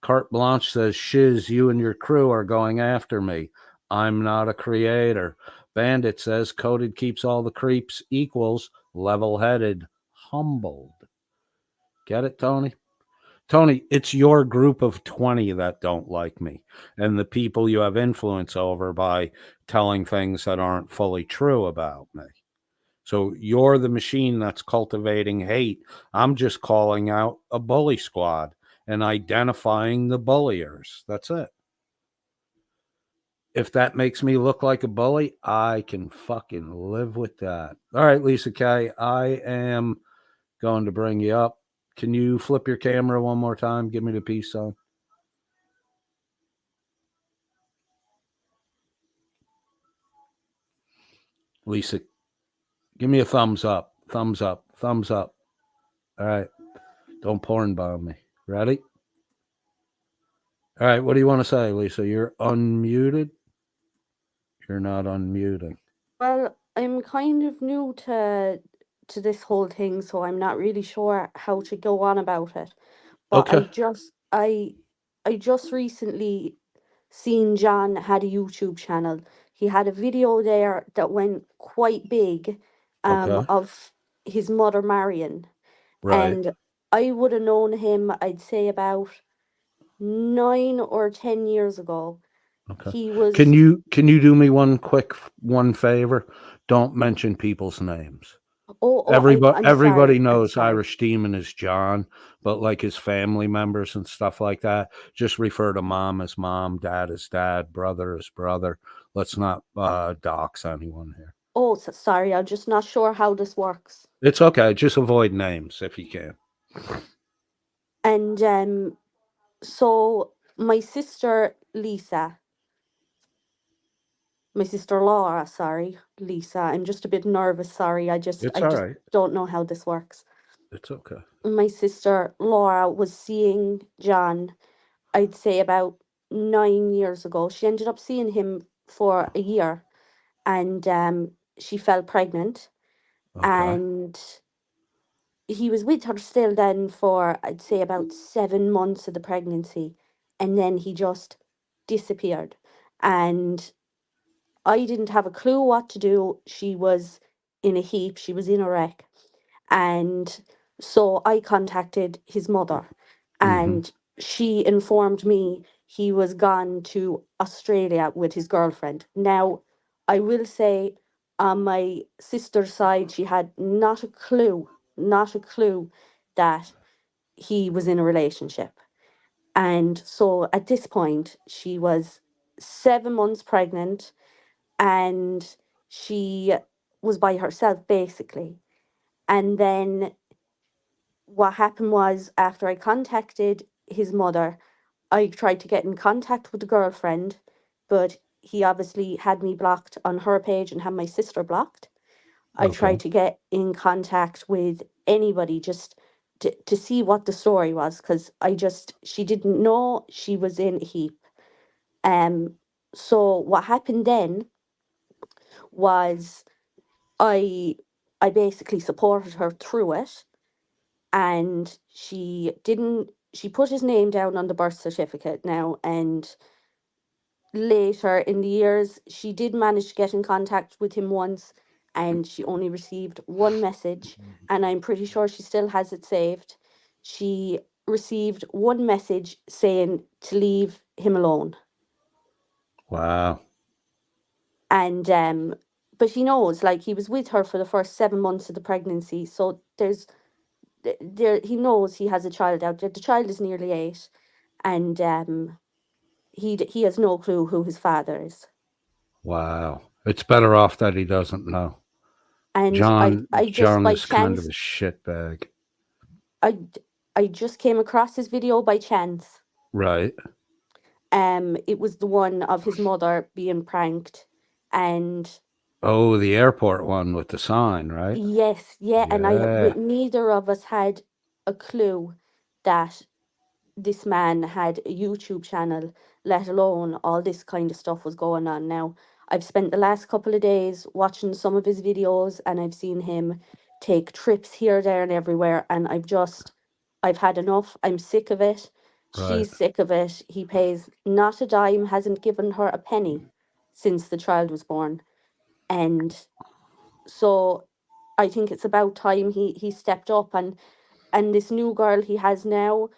S2: Carte Blanche says, Shizz, you and your crew are going after me. I'm not a creator. Bandit says, Coded keeps all the creeps equals, level-headed, humbled. Get it, Tony? Tony, it's your group of 20 that don't like me, and the people you have influence over by telling things that aren't fully true about me. So you're the machine that's cultivating hate. I'm just calling out a bully squad and identifying the bulliers. That's it. If that makes me look like a bully, I can fucking live with that. All right, Lisa K, I am going to bring you up. Can you flip your camera one more time? Give me the peace sign. Lisa, give me a thumbs up. Thumbs up. Thumbs up. All right. Don't porn bomb me. Ready? All right. What do you want to say, Lisa? You're unmuted? You're not unmuting.
S8: Well, I'm kind of new to this whole thing, so I'm not really sure how to go on about it. But
S2: Okay.
S8: I just recently seen John had a YouTube channel. He had a video there that went quite big
S2: Okay.
S8: of his mother Marion.
S2: Right.
S8: And I would have known him, I'd say about 9 or 10 years ago.
S2: Okay.
S8: He was
S2: Can you do me one favor? Don't mention people's names. Everybody,
S8: I'm sorry.
S2: everybody
S8: I'm
S2: knows
S8: sorry.
S2: Irish Demon is John, but like his family members and stuff like that, just refer to mom as mom, dad as dad, brother as brother. Let's not dox anyone here.
S8: Oh, sorry. I'm just not sure how this works.
S2: It's okay. Just avoid names if you can.
S8: And so my sister Laura, sorry, Lisa. I'm just a bit nervous. Sorry, I just
S2: It's all right.
S8: don't know how this works.
S2: It's okay.
S8: My sister Laura was seeing John, I'd say about 9 years ago. She ended up seeing him for a year, and she fell pregnant,
S2: Okay.
S8: and he was with her still then for, I'd say, about 7 months of the pregnancy, and then he just disappeared. And I didn't have a clue what to do. She was in a heap, she was in a wreck. And so I contacted his mother, and she informed me he was gone to Australia with his girlfriend. Now, I will say, on my sister's side, she had not a clue that he was in a relationship. And so at this point, she was 7 months pregnant, and she was by herself basically. And then what happened was, after I contacted his mother, I tried to get in contact with the girlfriend, but he obviously had me blocked on her page and had my sister blocked. I tried to get in contact with anybody just to see what the story was, because she didn't know, she was in a heap. Um, so what happened then was, I I basically supported her through it, and she put his name down on the birth certificate now, and later in the years she did manage to get in contact with him once, and she only received one message, and I'm pretty sure she still has it saved. She received one message saying to leave him alone.
S2: Wow.
S8: And but he knows, like, he was with her for the first 7 months of the pregnancy, so there he knows he has a child out there. The child is nearly 8, and he has no clue who his father is.
S2: Wow. It's better off that he doesn't know.
S8: And I just
S2: John
S8: by
S2: is kind of
S8: chance
S2: a shitbag.
S8: I I just came across his video by chance.
S2: Right.
S8: It was the one of his mother being pranked, and
S2: Oh, the airport one with the sign, right?
S8: yes, yeah, and
S2: Yeah.
S8: neither of us had a clue that this man had a YouTube channel, let alone all this kind of stuff was going on. Now, I've spent the last couple of days watching some of his videos, and I've seen him take trips here, there, and everywhere, and I've had enough. I'm sick of it.
S2: Right.
S8: She's sick of it. He pays not a dime, hasn't given her a penny since the child was born. And so I think it's about time he stepped up. And this new girl he has now,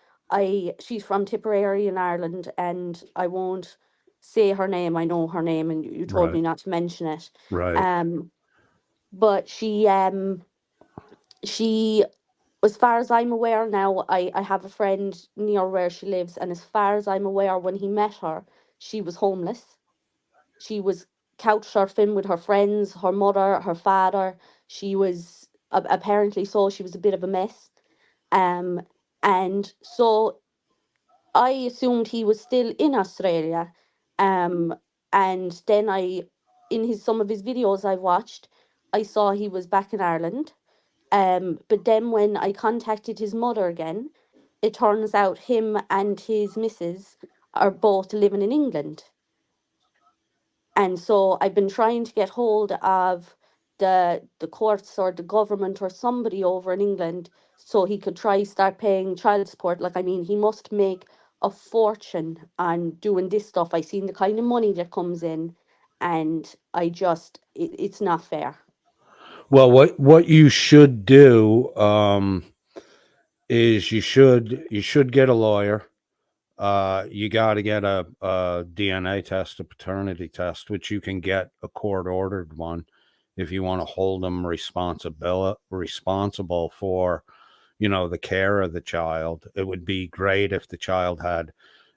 S8: she's from Tipperary in Ireland, and I won't say her name. I know her name, and you told me
S2: Right.
S8: not to mention it.
S2: Right.
S8: But she, as far as I'm aware now, I have a friend near where she lives, and as far as I'm aware, when he met her, she was homeless. She was couch surfing with her friends, her mother, her father. She was apparently, so she was a bit of a mess. Um, and so I assumed he was still in Australia. Um, and then in some of his videos I've watched, I saw he was back in Ireland. But then when I contacted his mother again, it turns out him and his missus are both living in England. And so I've been trying to get hold of the courts or the government or somebody over in England, so he could try start paying child support. Like, I mean, he must make a fortune on doing this stuff. I seen the kind of money that comes in, and it's not fair.
S2: Well, what you should do is you should get a lawyer. You got to get a DNA test, a paternity test, which you can get a court ordered one, if you want to hold them responsible for, the care of the child. It would be great if the child had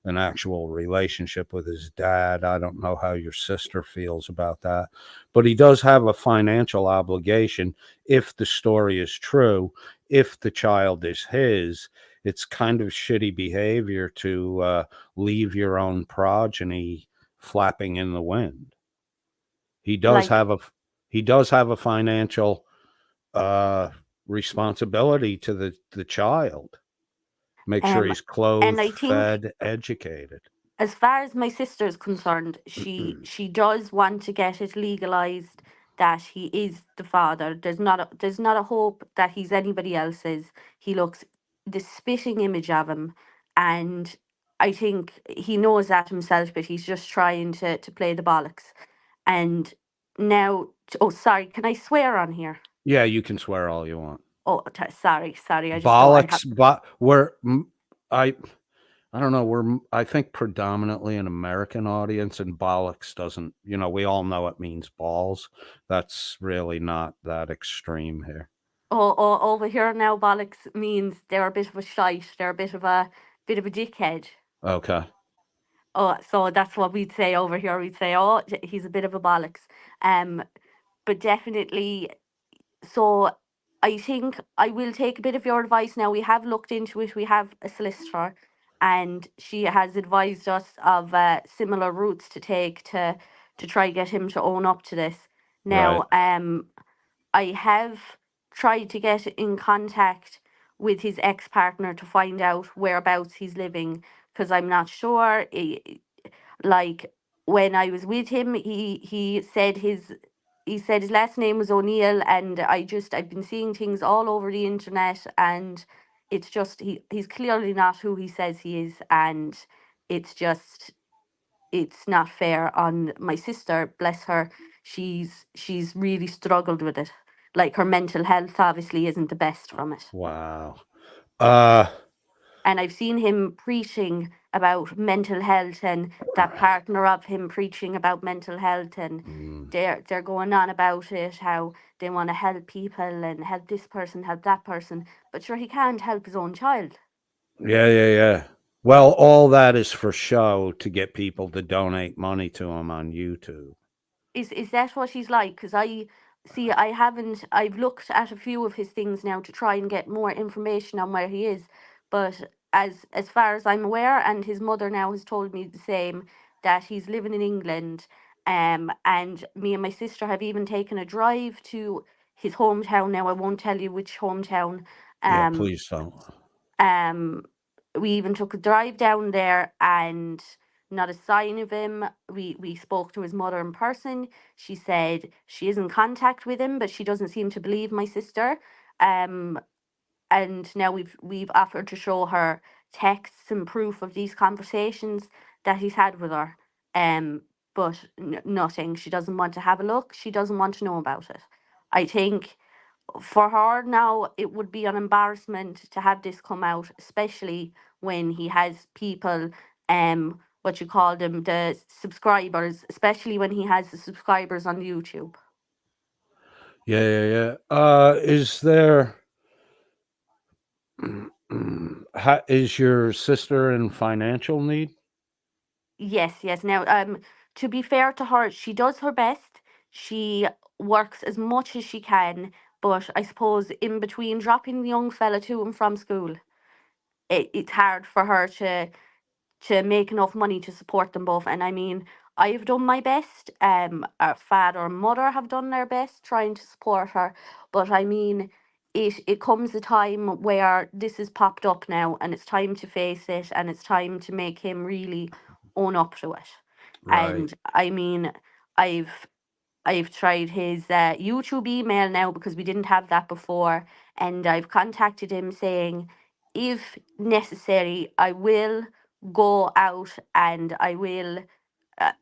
S2: an actual relationship with his dad. I don't know how your sister feels about that, but he does have a financial obligation if the story is true. If the child is his, it's kind of shitty behavior to leave your own progeny flapping in the wind. He does
S8: Like,
S2: have a he does have a financial uh responsibility to the child. Make sure
S8: um,
S2: he's
S8: and
S2: clothed,
S8: I think,
S2: fed, educated.
S8: as far as my sister is concerned, she does want to get it legalized that he is the father. There's not a hope that he's anybody else's. He looks the spitting image of him, and I think he knows that himself, but he's just trying to play the bollocks. And now, oh, sorry, can I swear on here?
S2: Yeah, you can swear all you want.
S8: Oh, sorry. I just thought I
S2: Bollocks,
S8: have.
S2: but I don't know. I think predominantly an American audience, and bollocks doesn't. We all know it means balls. That's really not that extreme here.
S8: Oh, over here now, bollocks means they're a bit of a shite. They're a bit of a dickhead.
S2: Okay.
S8: Oh, so that's what we'd say over here. We'd say, oh, he's a bit of a bollocks. Um, but definitely. So I think I will take a bit of your advice now. We have looked into it. We have a solicitor, and she has advised us of similar routes to take to try get him to own up to this.
S2: Right.
S8: Now, I have tried to get in contact with his ex partner to find out whereabouts he's living because I'm not sure. Like when I was with him, he said his last name was O'Neill, and I've been seeing things all over the internet, and it's just he's clearly not who he says he is, and it's just it's not fair on my sister. Bless her, she's really struggled with it. Like her mental health obviously isn't the best from it.
S2: Wow. Uh.
S8: And I've seen him preaching about mental health and that partner of him preaching about mental health, and they're going on about it, how they want to help people and help this person, help that person, but sure he can't help his own child.
S2: Yeah. Well, all that is for show to get people to donate money to him on YouTube.
S8: Is that what he's like? Because I've looked at a few of his things now to try and get more information on where he is, but as far as I'm aware, and his mother now has told me the same, that he's living in England. And me and my sister have even taken a drive to his hometown. Now I won't tell you which hometown.
S2: Yeah,
S8: um
S2: please don't.
S8: um, we even took a drive down there, and not a sign of him. We spoke to his mother in person. She said she is in contact with him, but she doesn't seem to believe my sister. Um, and now we've offered to show her texts and proof of these conversations that he's had with her. But nothing. She doesn't want to have a look. She doesn't want to know about it. I think for her now, it would be an embarrassment to have this come out, especially when he has people, what you call them, the subscribers, especially when he has the subscribers on YouTube.
S2: Yeah. Is there is your sister in financial need?
S8: Yes. Now, to be fair to her, she does her best. She works as much as she can, but I suppose in between dropping the young fella to and from school, it's hard for her to make enough money to support them both. And I mean, I've done my best. Our father and mother have done their best trying to support her. But I mean, it comes a time where this has popped up now, and it's time to face it, and it's time to make him really own up to it.
S2: Right.
S8: And I mean, I've I've tried his YouTube email now because we didn't have that before, and I've contacted him saying, if necessary, I will go out and I will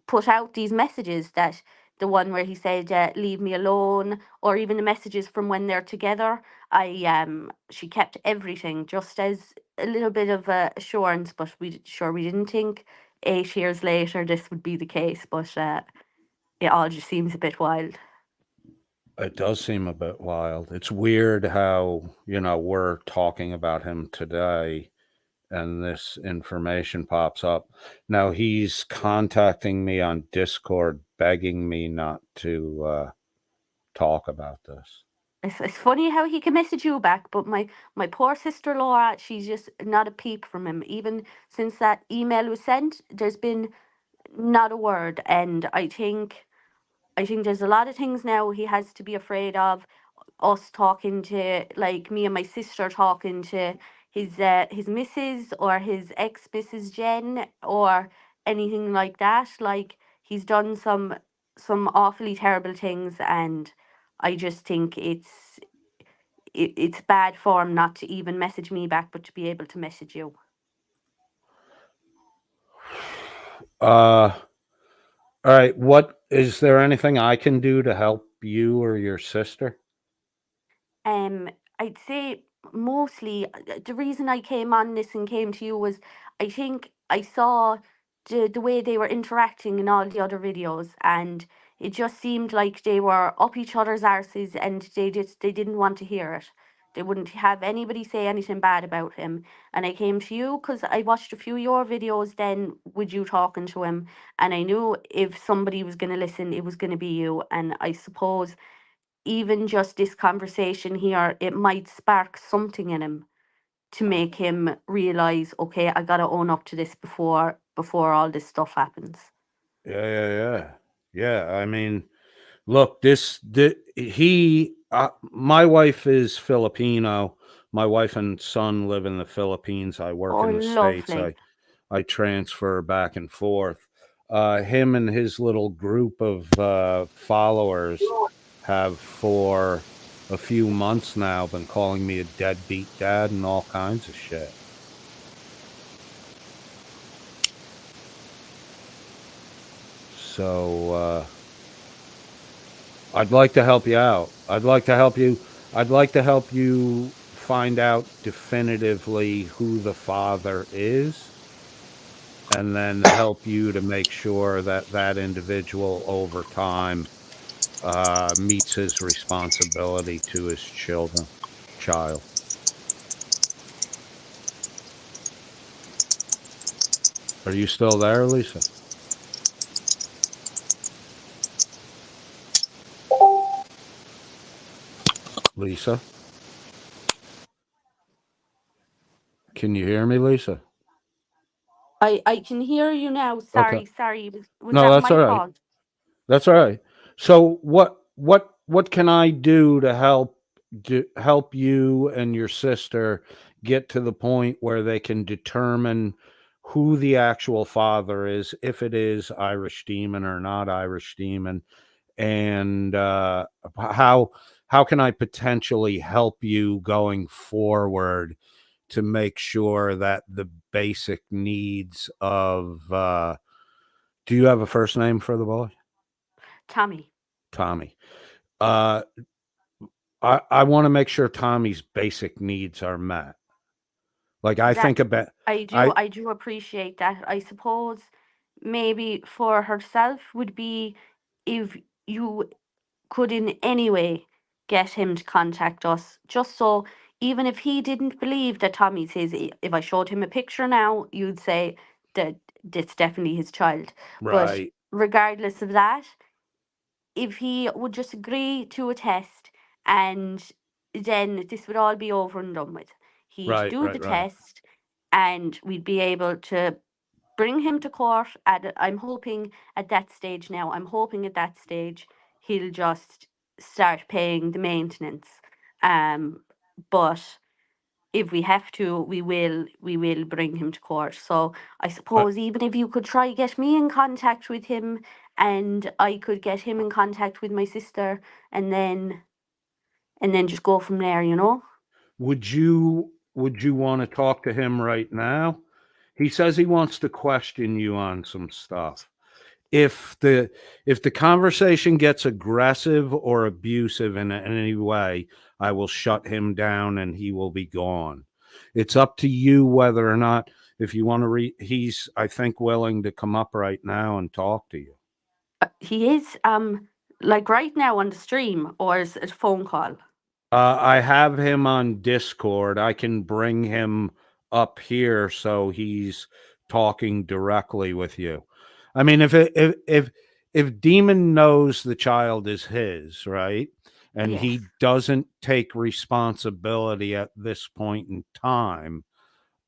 S8: put out these messages, that the one where he said, "Leave me alone," or even the messages from when they're together. She kept everything just as a little bit of assurance, but we didn't think 8 years later this would be the case, but it all just seems a bit wild.
S2: It does seem a bit wild. It's weird how, we're talking about him today and this information pops up. Now he's contacting me on Discord, begging me not to talk about this.
S8: It's funny how he can message you back, but my poor sister Laura, she's just not a peep from him. Even since that email was sent, there's been not a word, and I think there's a lot of things now he has to be afraid of. Us talking to, like, me and my sister talking to his missus or his ex Mrs. Jen or anything like that. Like, he's done some awfully terrible things, and I just think it's bad form not to even message me back, but to be able to message you.
S2: All right. What is there anything I can do to help you or your sister?
S8: I'd say mostly the reason I came on this and came to you was I think I saw the way they were interacting in all the other videos, and it just seemed like they were up each other's arses, and they didn't want to hear it. They wouldn't have anybody say anything bad about him. And I came to you because I watched a few of your videos then with you talking to him, and I knew if somebody was going to listen, it was going to be you. And I suppose even just this conversation here, it might spark something in him to make him realize, okay, I gotta own up to this before all this stuff happens.
S2: Yeah. I mean, look, my wife is Filipino. My wife and son live in the Philippines. I work
S8: Oh,
S2: in the States.
S8: lovely.
S2: I transfer back and forth. Him and his little group of followers have for a few months now been calling me a deadbeat dad and all kinds of shit. So I'd like to help you out. I'd like to help you find out definitively who the father is, and then help you to make sure that that individual over time meets his responsibility to his child. Are you still there, Lisa? Lisa? Can you hear me, Lisa?
S8: I can hear you now.
S2: Okay.
S8: Sorry. Was
S2: No,
S8: that
S2: that's
S8: my
S2: all right.
S8: fault?
S2: That's all right. So what can I do to help you and your sister get to the point where they can determine who the actual father is, if it is Irish Demon or not Irish Demon, and how can I potentially help you going forward to make sure that the basic needs of do you have a first name for the boy?
S8: Tommy.
S2: Tommy. Uh, I want to make sure Tommy's basic needs are met. Like I
S8: That
S2: think about
S8: I do appreciate that. I suppose maybe for herself would be if you could in any way get him to contact us, just so even if he didn't believe that Tommy's his, if I showed him a picture now, you'd say that it's definitely his child. But
S2: right,
S8: regardless of that, if he would just agree to a test, and then this would all be over and done with. He'd do the
S2: right.
S8: test, and we'd be able to bring him to court I'm hoping at that stage now, I'm hoping at that stage he'll just start paying the maintenance. But if we have to, we will bring him to court. So I
S2: I,
S8: suppose even if you could try get me in contact with him, and I could get him in contact with my sister, and then just go from there, you know?
S2: would you want to talk to him right now? He says he wants to question you on some stuff. If the conversation gets aggressive or abusive in any way, I will shut him down and he will be gone. It's up to you whether or not, if you want to he's, I think, willing to come up right now and talk to you.
S8: He is Like right now on the stream, or is it a phone call?
S2: I have him on Discord. I can bring him up here so he's talking directly with you. I mean, if Demon knows the child is his, right, and
S8: Yes.
S2: he doesn't take responsibility at this point in time,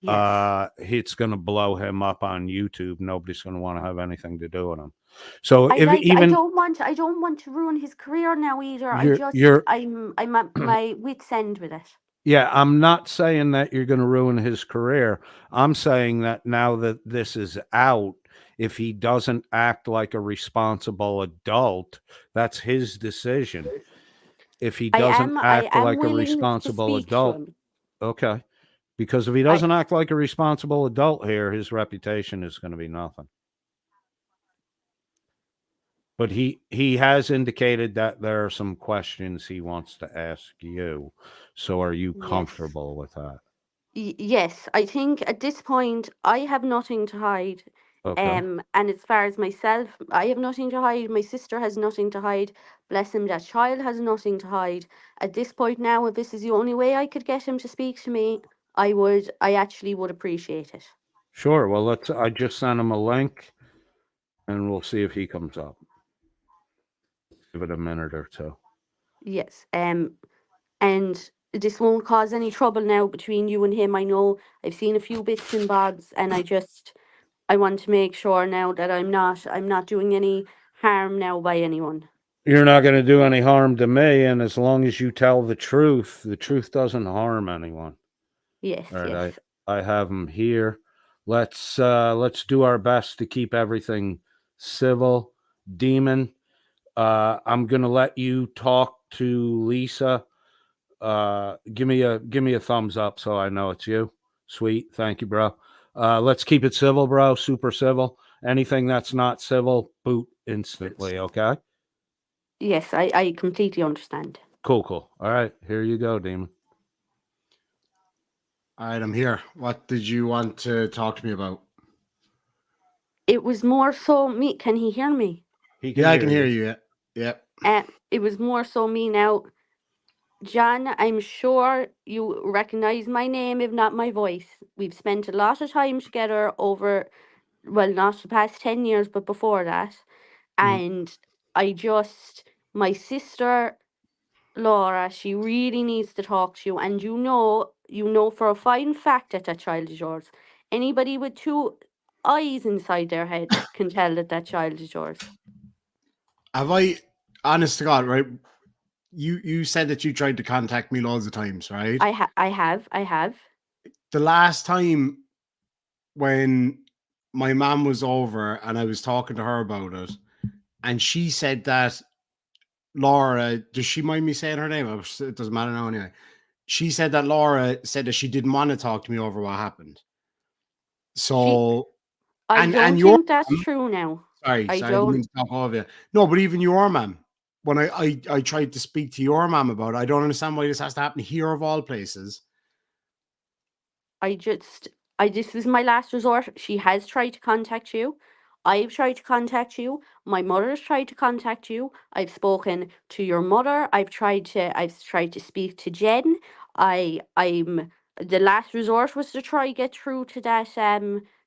S8: Yes.
S2: it's going to blow him up on YouTube. Nobody's going to want to have anything to do with him. So
S8: I
S2: if
S8: like.
S2: even
S8: I don't want to ruin his career now either.
S2: you're
S8: I'm at my wit's end with it.
S2: yeah, I'm not saying that you're going to ruin his career. I'm saying that now that this is out, if he doesn't act like a responsible adult, that's his decision. If he doesn't
S8: I
S2: act
S8: am
S2: like a
S8: willing to
S2: responsible
S8: speak to
S2: adult,
S8: him.
S2: okay. Because if he doesn't act like a responsible adult here, his reputation is going to be nothing. But he has indicated that there are some questions he wants to ask you. So are you
S8: Yes.
S2: comfortable with that?
S8: Yes, I think at this point I have nothing to hide.
S2: Okay.
S8: And as far as myself, I have nothing to hide. My sister has nothing to hide. Bless him, that child has nothing to hide. At this point now, if this is the only way I could get him to speak to me, I actually would appreciate it.
S2: Sure. Well, I just sent him a link and we'll see if he comes up. Give it a minute or two.
S8: Yes. And this won't cause any trouble now between you and him. I know I've seen a few bits and bobs, and I want to make sure now that I'm not doing any harm now by anyone.
S2: You're not going to do any harm to me, and as long as you tell the truth doesn't harm anyone.
S8: Yes,
S2: All right,
S8: yes.
S2: I have him here. Let's do our best to keep everything civil. Demon, I'm gonna let you talk to Lisa. Give me a thumbs up so I know it's you. Sweet, thank you, bro. Let's keep it civil, bro. Super civil. Anything that's not civil, boot instantly. Okay.
S8: Yes, I completely understand.
S2: Cool. All right, here you go, Demon.
S4: All right, I'm here. What did you want to talk to me about?
S8: It was more so me. Can he hear me?
S4: Yeah, I can hear you. Yeah.
S8: It was more so me now. John, I'm sure you recognize my name, if not my voice. We've spent a lot of time together over, well, not the past 10 years, but before that. And my sister, Laura, she really needs to talk to you. And you know for a fine fact that child is yours. Anybody with two eyes inside their head can tell that child is yours.
S4: Have I, honest to God, right? You said that you tried to contact me loads of times, right?
S8: I have.
S4: The last time when my mom was over and I was talking to her about it, and she said that Laura, does she mind me saying her name? It doesn't matter now anyway. She said that Laura said that she didn't want to talk to me over what happened. So
S8: I don't think that's true now.
S4: Sorry, I didn't mean to talk over you. No, but even your mom, when I tried to speak to your mom about it, I don't understand why this has to happen here of all places.
S8: This is my last resort. She has tried to contact you. I've tried to contact you. My mother's tried to contact you. I've spoken to your mother. I've tried to speak to Jen. I'm the last resort was to try get through to that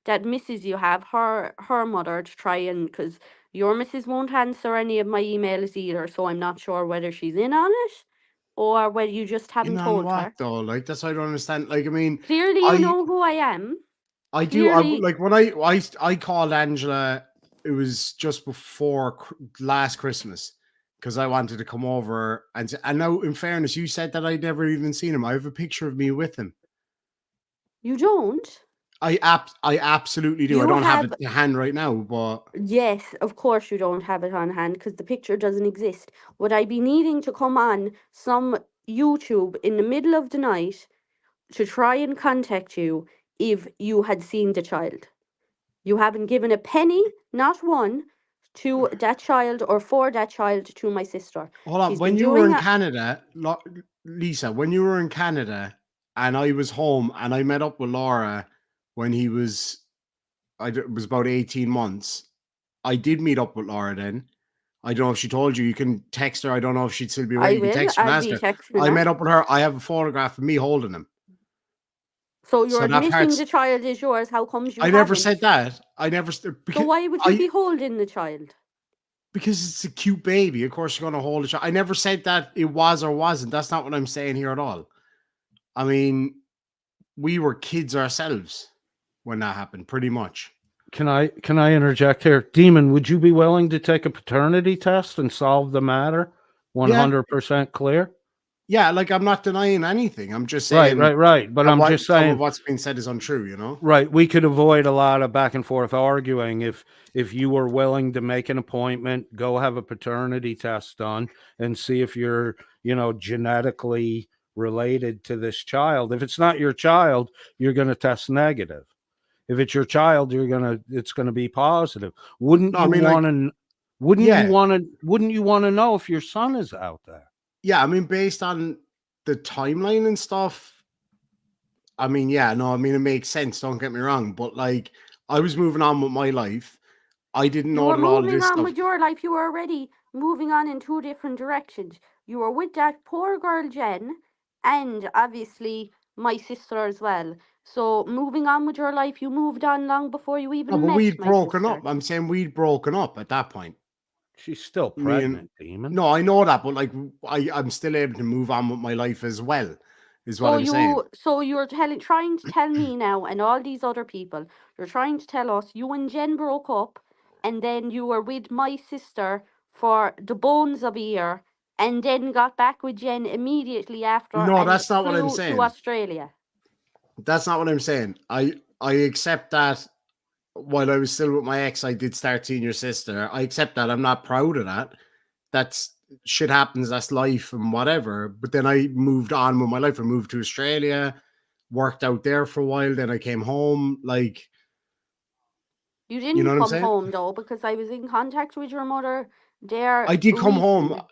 S8: Mrs. you have, her mother, to try, and because your Mrs. won't answer any of my emails either, so I'm not sure whether she's in on it or whether you just haven't told her.
S4: Though, like, that's what I don't understand. Like, I mean,
S8: clearly you know who I am.
S4: I do. Like when I called Angela, it was just before last Christmas because I wanted to come over, and now, in fairness, you said that I'd never even seen him. I have a picture of me with him.
S8: You don't?
S4: I absolutely do. I don't have it to hand right now, but
S8: yes, of course you don't have it on hand because the picture doesn't exist. Would I be needing to come on some YouTube in the middle of the night to try and contact you if you had seen the child? You haven't given a penny, not one, to that child or for that child to my sister.
S4: Hold on. When you were in Canada, Lisa, when you were in Canada and I was home and I met up with Laura when it was about 18 months. I did meet up with Laura then. I don't know if she told you. You can text her. I don't know if she'd still be awake.
S8: I
S4: You can
S8: will.
S4: text her and
S8: I'll
S4: ask
S8: be
S4: her.
S8: texting
S4: I
S8: her.
S4: met up with her. I have a photograph of me holding him.
S8: So you're
S4: So that
S8: admitting
S4: part's-
S8: the child is yours. How comes you
S4: I
S8: haven't?
S4: never said that. I never.
S8: So
S4: Because
S8: why would you be holding the child?
S4: because it's a cute baby. Of course, you're going to hold a child. I never said that it was or wasn't. That's not what I'm saying here at all. I mean, we were kids ourselves when that happened, pretty much.
S2: Can I interject here? Demon, would you be willing to take a paternity test and solve the matter 100% clear?
S4: Yeah, like I'm not denying anything. I'm just saying
S2: Right. But I'm just
S4: some
S2: saying
S4: of what's been said is untrue, you know?
S2: Right. We could avoid a lot of back and forth arguing if you were willing to make an appointment, go have a paternity test done and see if you're, genetically related to this child. If it's not your child, you're going to test negative. If it's your child, it's going to be positive. Wouldn't
S4: No,
S2: you
S4: I mean,
S2: want
S4: like,
S2: to wouldn't
S4: yeah.
S2: you want to know if your son is out there?
S4: Yeah, I mean, based on the timeline and stuff, I mean, yeah, no, I mean, it makes sense. Don't get me wrong. But like, I was moving on with my life. I didn't
S8: You
S4: know
S8: were
S4: that all of
S8: moving
S4: this
S8: on
S4: stuff.
S8: with your life. You were already moving on in two different directions. You were with that poor girl, Jen, and obviously my sister as well. So moving on with your life, you moved on long before you
S4: No,
S8: even
S4: but
S8: met
S4: we'd
S8: my
S4: broken
S8: sister.
S4: up. I'm saying we'd broken up at that point.
S2: She's still
S4: Me and-
S2: pregnant, Demon.
S4: No, I know that, but like, I'm still able to move on with my life as well, is what I'm saying.
S8: So you're trying to tell me now, and all these other people, you're trying to tell us you and Jen broke up, and then you were with my sister for the bones of a year, and then got back with Jen immediately after,
S4: No,
S8: and
S4: that's not what I'm
S8: flew to
S4: saying.
S8: Australia.
S4: That's not what I'm saying. I accept that while I was still with my ex, I did start seeing your sister. I accept that. I'm not proud of that. That's shit happens. That's life and whatever. But then I moved on with my life. I moved to Australia, worked out there for a while. Then I came home. Like,
S8: You didn't
S4: know what I'm
S8: come
S4: saying?
S8: home though, because I was in contact with your mother there.
S4: I did come home.
S8: recently.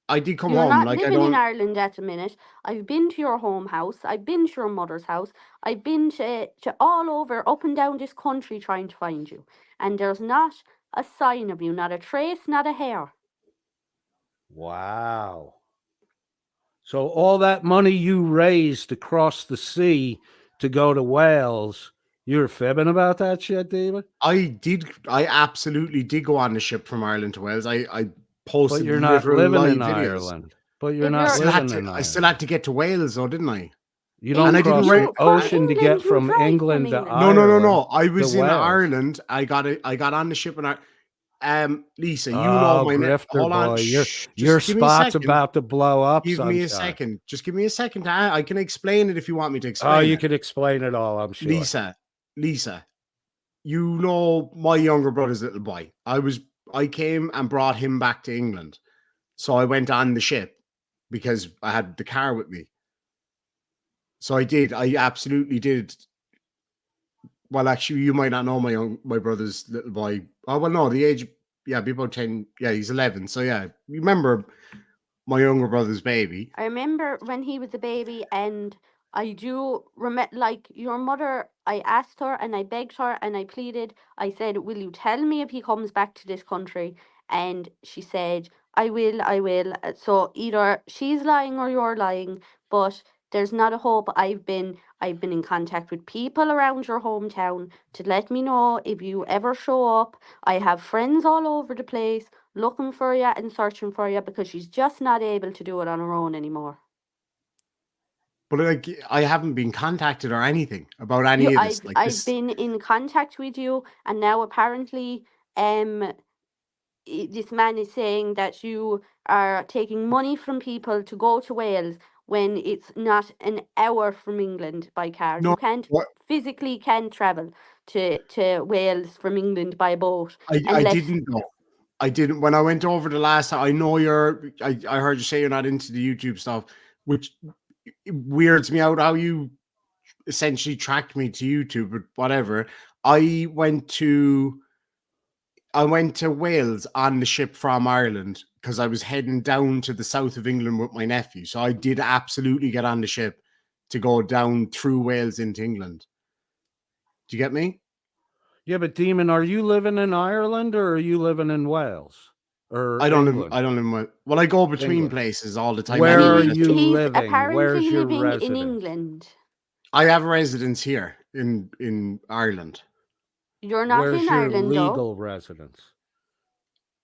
S4: I did come
S8: You're
S4: home.
S8: not
S4: Like, I
S8: living in
S4: don't.
S8: Ireland at the minute. I've been to your home house. I've been to your mother's house. I've been to all over, up and down this country trying to find you. And there's not a sign of you, not a trace, not a hair.
S2: Wow. So all that money you raised to cross the sea to go to Wales, you're fibbing about that shit, David?
S4: I absolutely did go on the ship from Ireland to Wales. I posted
S2: But you're not
S4: literal
S2: living
S4: live
S2: in
S4: videos.
S2: Ireland. But you're
S8: If
S2: not
S8: you're-
S2: living in Ireland.
S4: I still had to get to Wales, though, didn't I?
S2: You don't
S4: And I
S2: cross
S4: didn't
S2: the ocean to
S8: England,
S2: get
S8: you
S2: from
S8: drive from
S2: England to
S8: England.
S2: Ireland.
S4: No. I was
S2: to
S4: in
S2: Wales.
S4: Ireland. I got on the ship and Lisa, you know my
S2: grifter
S4: hold on.
S2: boy.
S4: Shh,
S2: Your
S4: just give me a
S2: spot's
S4: second.
S2: about to blow up.
S4: Give me a
S2: sunshine.
S4: second. Just give me a second. I can explain it if you want me to explain.
S2: Oh, you
S4: it.
S2: could explain it all, I'm sure.
S4: Lisa, you know my younger brother's little boy. I came and brought him back to England. So I went on the ship because I had the car with me. So I did. I absolutely did. Well, actually, you might not know my brother's little boy. Oh, well, no, the age, yeah, be about 10. Yeah, he's 11. So, yeah, you remember my younger brother's baby.
S8: I remember when he was a baby, and I do remember, like, your mother, I asked her and I begged her and I pleaded. I said, will you tell me if he comes back to this country? And she said, I will, I will. So either she's lying or you're lying, but there's not a hope. I've been in contact with people around your hometown to let me know if you ever show up. I have friends all over the place looking for you and searching for you, because she's just not able to do it on her own anymore.
S4: But like, I haven't been contacted or anything about any of this.
S8: I've been in contact with you, and now apparently this man is saying that you are taking money from people to go to Wales when it's not an hour from England by car.
S4: No,
S8: you can't physically travel to Wales from England by boat.
S4: I didn't know. I didn't. When I went over the last time, I know I heard you say you're not into the YouTube stuff, which weirds me out how you essentially tracked me to YouTube, but whatever. I went to Wales on the ship from Ireland because I was heading down to the south of England with my nephew. So I did absolutely get on the ship to go down through Wales into England. Do you get me?
S2: Yeah, but Demon, are you living in Ireland or are you living in Wales? or
S4: I don't live.
S2: England?
S4: I don't live. Well, I go between
S1: England.
S4: places all the time.
S2: Where are
S4: anyway.
S2: you
S8: He's
S2: living?
S8: apparently
S2: Where's your
S8: living in
S2: residence?
S8: England.
S4: I have a residence here in Ireland.
S8: You're not
S2: Where's
S8: in
S2: your
S8: Ireland, though.
S2: legal residence?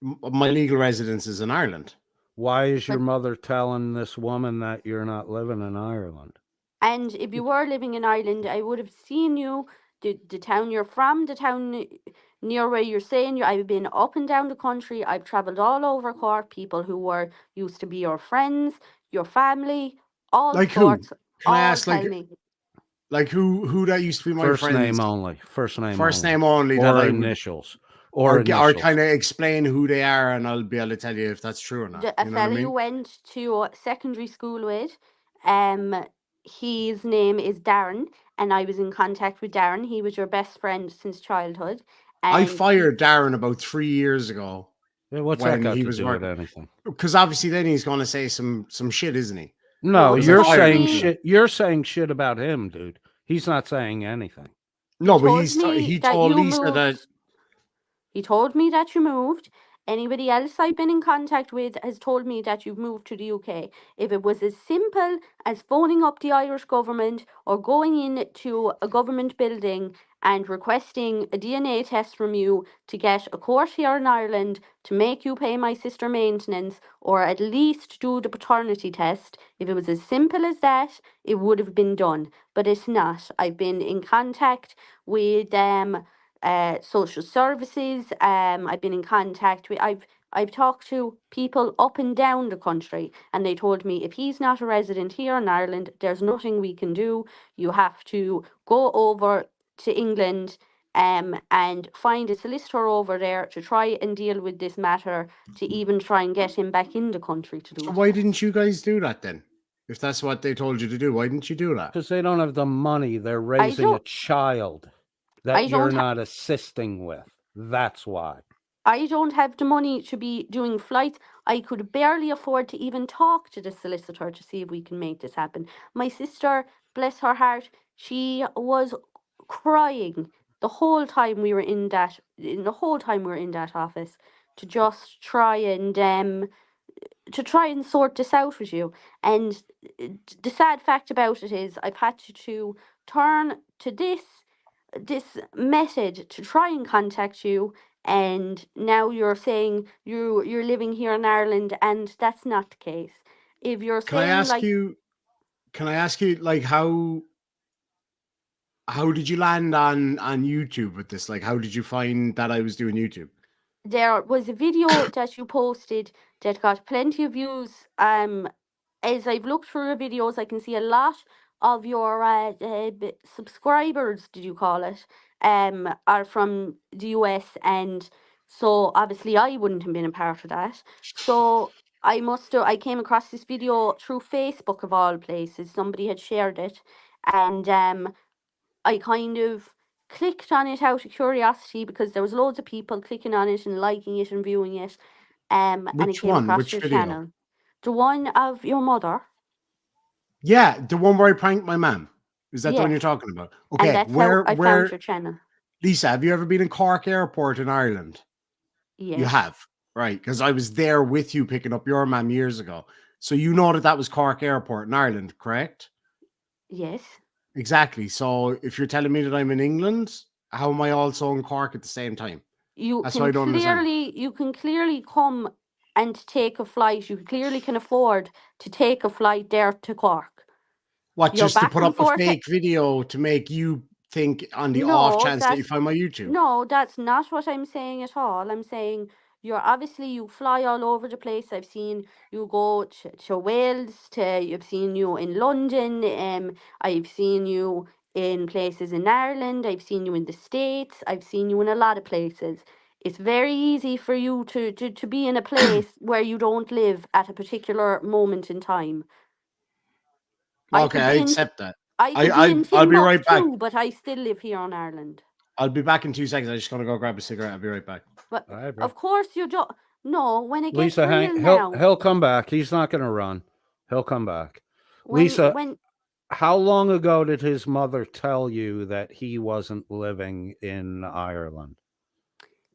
S4: My legal residence is in Ireland.
S2: Why is your
S8: But-
S2: mother telling this woman that you're not living in Ireland?
S8: And if you were living in Ireland, I would have seen you, the town you're from, the town near where you're saying I've been up and down the country. I've travelled all over Cork, people who were used to be your friends, your family, all
S4: Like who?
S8: sorts.
S4: Can I
S8: All
S4: ask,
S8: tell me.
S4: like who that used to be my
S2: First
S4: friends?
S2: name only. First name
S4: First
S2: only.
S4: name only.
S2: Or
S4: That I would,
S2: initials. Or
S4: or
S2: initials.
S4: kind of explain who they are, and I'll be able to tell you if that's true or not.
S8: A
S4: You know what I
S8: fella you
S4: mean?
S8: went to secondary school with, his name is Darren, and I was in contact with Darren. He was your best friend since childhood.
S4: I
S8: And
S4: fired Darren about 3 years ago
S2: Yeah, what's that
S4: when
S2: got
S4: he
S2: to
S4: was
S2: do with
S4: working.
S2: anything?
S4: Because obviously then he's going to say some shit, isn't he?
S2: No,
S8: No, he
S2: you're
S8: told
S2: saying
S8: me-
S2: shit. You're saying shit about him, dude. He's not saying anything.
S4: No, but
S8: told
S4: he
S8: me that
S4: told
S8: you
S4: Lisa
S8: moved.
S4: that
S8: He told me that you moved. Anybody else I've been in contact with has told me that you've moved to the UK. If it was as simple as phoning up the Irish government or going into a government building and requesting a DNA test from you to get a court here in Ireland to make you pay my sister maintenance or at least do the paternity test, if it was as simple as that, it would have been done. But it's not. I've been in contact with social services. I've been in contact with. I've talked to people up and down the country, and they told me if he's not a resident here in Ireland, there's nothing we can do. You have to go over to England and find a solicitor over there to try and deal with this matter, to even try and get him back in the country to do.
S4: why didn't you guys do that then? If that's what they told you to do, why didn't you do that?
S2: Because they don't have the money. They're raising a
S8: don't-
S2: child that
S8: I
S2: you're
S8: don't ha-
S2: not assisting with. That's why.
S8: I don't have the money to be doing flights. I could barely afford to even talk to the solicitor to see if we can make this happen. My sister, bless her heart, she was crying the whole time we were in that office to just try and sort this out with you. And the sad fact about it is I've had to turn to this method to try and contact you, and now you're saying you're living here in Ireland, and that's not the case. If you're
S4: Can I
S8: saying
S4: ask
S8: like
S4: you? Can I ask you like how did you land on YouTube with this? Like, how did you find that I was doing YouTube?
S8: there was a video that you posted that got plenty of views, as I've looked through your videos, I can see a lot of your subscribers, did you call it, are from the US, and so obviously I wouldn't have been a part of that. So I came across this video through Facebook of all places. Somebody had shared it, and I kind of clicked on it out of curiosity because there was loads of people clicking on it and liking it and viewing it, and I
S4: Which
S8: came
S4: one?
S8: across
S4: Which
S8: your
S4: video?
S8: channel. The one of your mother.
S4: Yeah, the one where I pranked my mom. Is that the one you're
S8: Yes.
S4: talking about?
S8: And
S4: Okay,
S8: that's
S4: where
S8: how I found your channel.
S4: Lisa, have you ever been in Cork Airport in Ireland?
S8: Yes.
S4: You have, right? Because I was there with you picking up your mom years ago. So you know that was Cork Airport in Ireland, correct?
S8: Yes.
S4: Exactly. So if you're telling me that I'm in England, how am I also in Cork at the same time?
S8: You
S4: That's what I
S8: can
S4: don't understand.
S8: clearly come and take a flight. You clearly can afford to take a flight there to Cork.
S4: What,
S8: You're
S4: just to
S8: back
S4: put
S8: and
S4: up a
S8: forth.
S4: fake video to make you think on the
S8: No,
S4: off chance that you find my YouTube?
S8: No, that's not what I'm saying at all. I'm saying you fly all over the place. I've seen you go to Wales, I've seen you in London, I've seen you in places in Ireland, I've seen you in the States, I've seen you in a lot of places. It's very easy for you to be in a place where you don't live at a particular moment in time.
S4: Okay, I accept that.
S8: I could be in
S4: I'll be right back.
S8: Timbuktu, but I still live here in Ireland.
S4: I'll be back in 2 seconds. I just gotta go grab a cigarette. I'll be right back.
S8: But
S2: All right, bro.
S8: of course you don't. No, when it gets
S2: Lisa,
S8: real now.
S2: he'll come back. He's not going to run. He'll come back.
S8: When,
S2: Lisa,
S8: when
S2: how long ago did his mother tell you that he wasn't living in Ireland?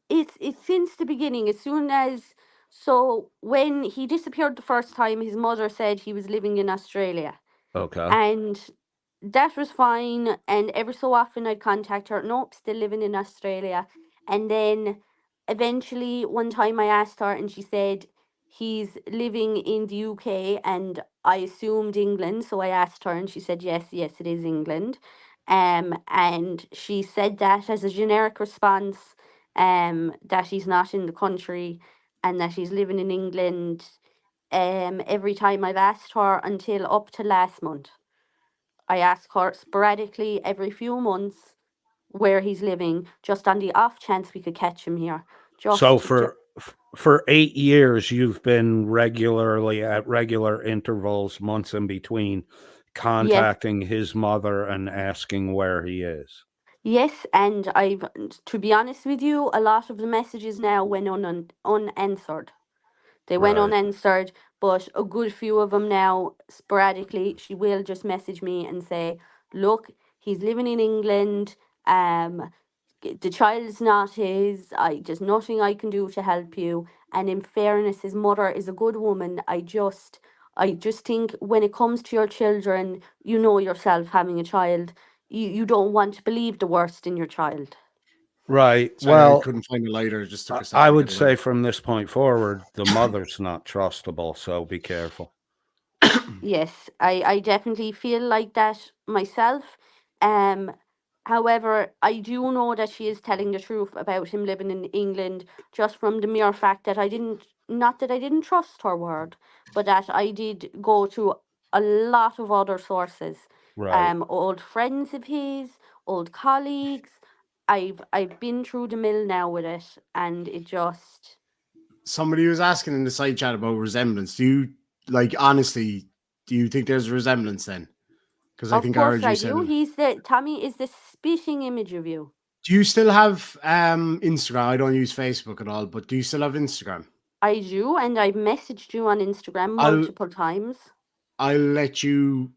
S8: it's since the beginning. As soon as So when he disappeared the first time, his mother said he was living in Australia.
S2: Okay.
S8: And that was fine. And every so often I'd contact her, nope, still living in Australia. And then eventually one time I asked her and she said he's living in the UK, and I assumed England. So I asked her and she said, yes, it is England. And she said that as a generic response, that he's not in the country and that he's living in England. Every time I've asked her until up to last month. I ask her sporadically every few months where he's living, just on the off chance we could catch him here.
S2: So for 8 years, you've been regularly at regular intervals, months in between, contacting his mother and asking where he is.
S8: Yes, and to be honest with you, a lot of the messages now went unanswered. They went
S2: Right.
S8: unanswered, but a good few of them now, sporadically, she will just message me and say, look, he's living in England. The child's not his. There's nothing I can do to help you. And in fairness, his mother is a good woman. I just think when it comes to your children, you know yourself having a child, you don't want to believe the worst in your child.
S2: Right.
S4: Sorry, I
S2: Well,
S4: couldn't find a lighter. It just took a second.
S2: I
S4: to
S2: would
S4: get
S2: say
S4: away.
S2: from this point forward, the mother's not trustable, so be careful.
S8: Yes, I definitely feel like that myself. However, I do know that she is telling the truth about him living in England, just from the mere fact that not that I didn't trust her word, but that I did go to a lot of other sources.
S2: Right.
S8: Old friends of his, old colleagues. I've been through the mill now with it, and it just.
S4: Somebody was asking in the side chat about resemblance. Do you, like, honestly, do you think there's a resemblance then? Because I
S8: Of
S4: think I
S8: course
S4: heard you
S8: I
S4: said
S8: do.
S4: it.
S8: Tommy is the spitting image of you.
S4: Do you still have Instagram? I don't use Facebook at all, but do you still have Instagram?
S8: I do, and I've messaged you on Instagram
S4: I'll-
S8: multiple times.
S4: I'll let you.